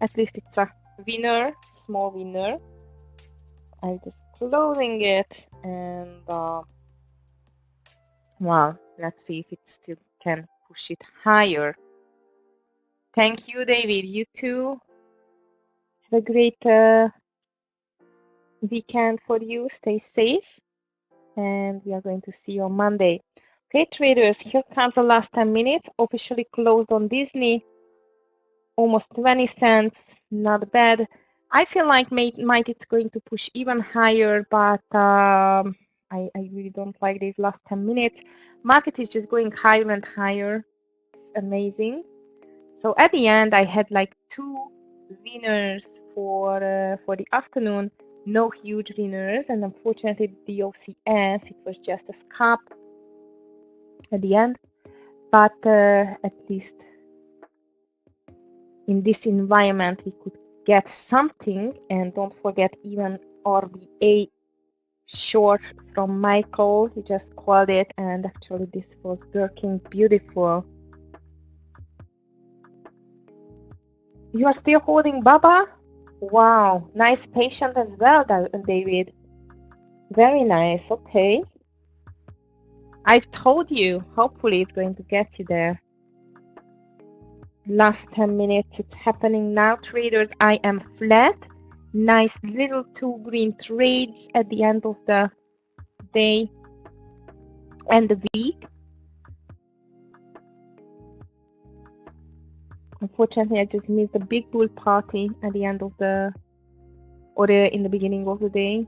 At least it's a winner, small winner. I'm just closing it, and well, let's see if it still can push it higher. Thank you, David. You too. Have a great weekend for you. Stay safe, and we are going to see you on Monday. Okay, traders, here comes the last 10 minutes. Officially closed on Disney. almost 20 cents, not bad. I feel like might it's going to push even higher, but I really don't like these last 10 minutes. Market is just going higher and higher. It's amazing. So at the end, I had like 2 winners for the afternoon. No huge winners, and unfortunately the OCS, it was just a scalp at the end. But at least in this environment we could get something. And don't forget, even RBA short from Michael, he just called it, and actually this was working beautiful. You are still holding Baba? Wow, nice patient as well, David. Very nice. Okay, I've told you, hopefully it's going to get you there. Last 10 minutes, it's happening now, traders. I am flat. Nice little 2 green trades at the end of the day and the week. Unfortunately, I just missed the big bull party at the end of in the beginning of the day.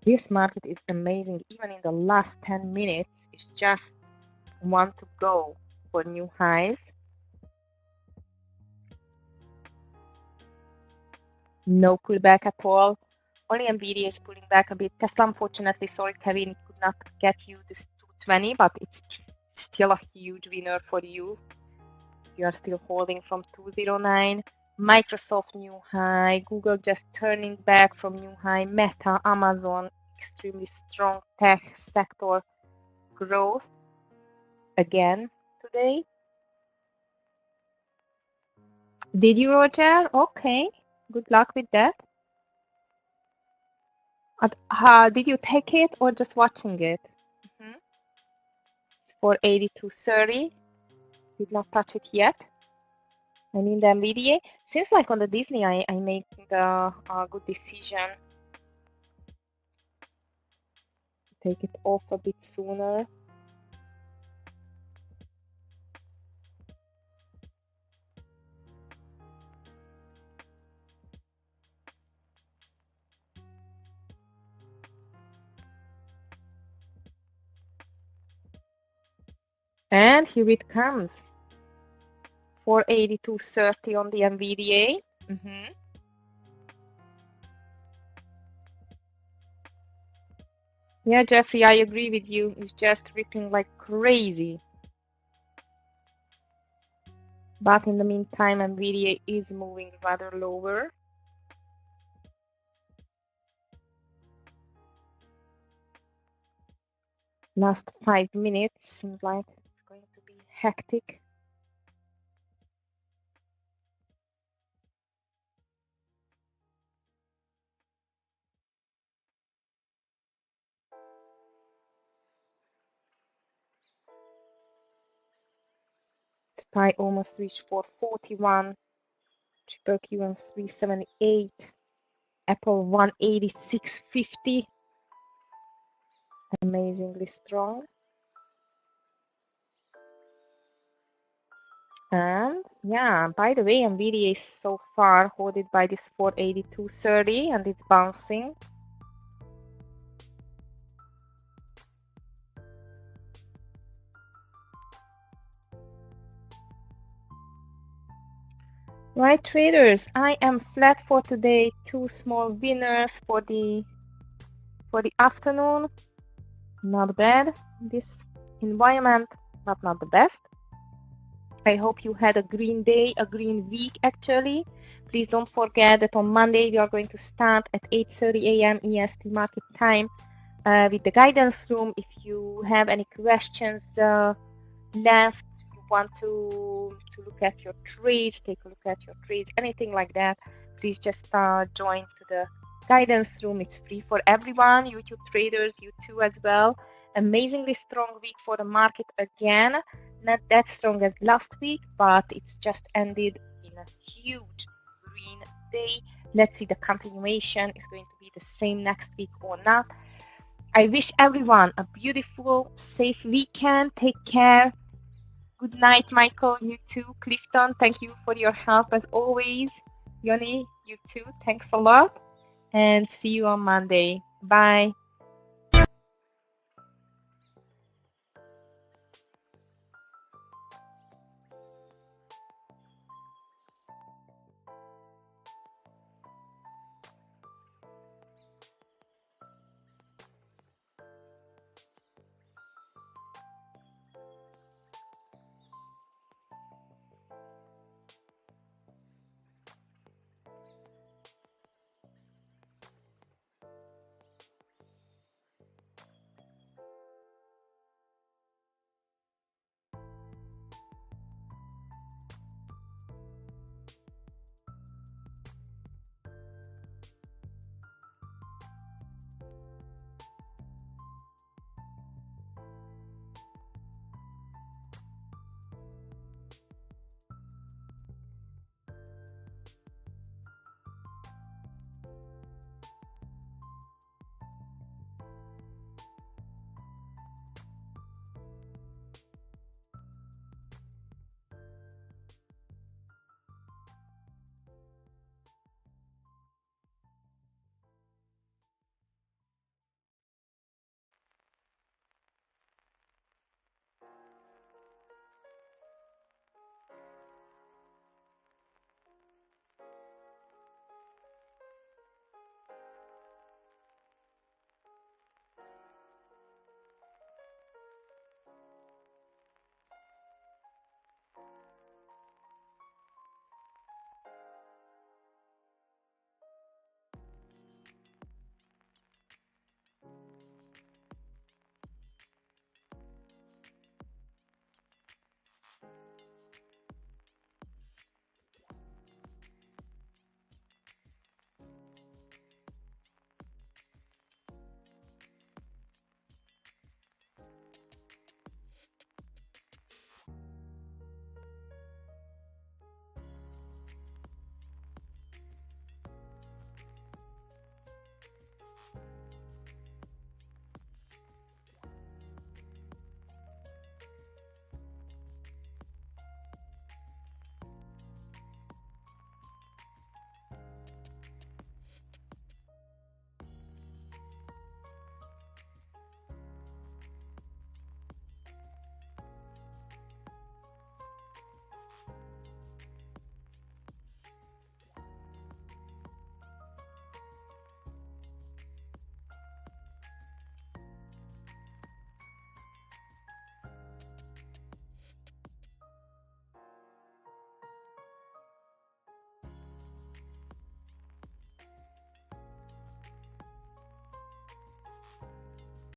This market is amazing. Even in the last 10 minutes, it's just want to go for new highs. No pullback at all. Only Nvidia is pulling back a bit. Tesla, unfortunately, sorry, Kevin, could not get you to 220, but it's still a huge winner for you. You are still holding from 209. Microsoft new high. Google just turning back from new high. Meta, Amazon, extremely strong tech sector growth again today. Did you, Roger? Okay. Good luck with that. Did you take it or just watching it? It's for 82.30. Did not touch it yet. I mean the NVIDIA. Seems like on the Disney I made a good decision. Take it off a bit sooner. And here it comes. 482.30 on the NVDA. Yeah, Jeffrey, I agree with you. It's just ripping like crazy. But in the meantime, NVDA is moving rather lower. Last 5 minutes seems like it's going to be hectic. SPY almost reached 441. Triple Q on 378. Apple 186.50. Amazingly strong. And yeah, by the way, Nvidia is so far holded by this 482.30 and it's bouncing. Right, traders, I am flat for today. 2 small winners for the afternoon. Not bad. This environment, but not the best. I hope you had a green day, a green week actually. Please don't forget that on Monday we are going to start at 8:30 a.m. EST market time with the guidance room. If you have any questions left, you want to look at your trades, take a look at your trades, anything like that, please just join to the guidance room. It's free for everyone, YouTube traders, you too as well. Amazingly strong week for the market again. Not that strong as last week, but it's just ended in a huge green day. Let's see the continuation is going to be the same next week or not. I wish everyone a beautiful, safe weekend. Take care. Good night, Michael. You too. Clifton, thank you for your help as always. Yoni, you too. Thanks a lot. And see you on Monday. Bye.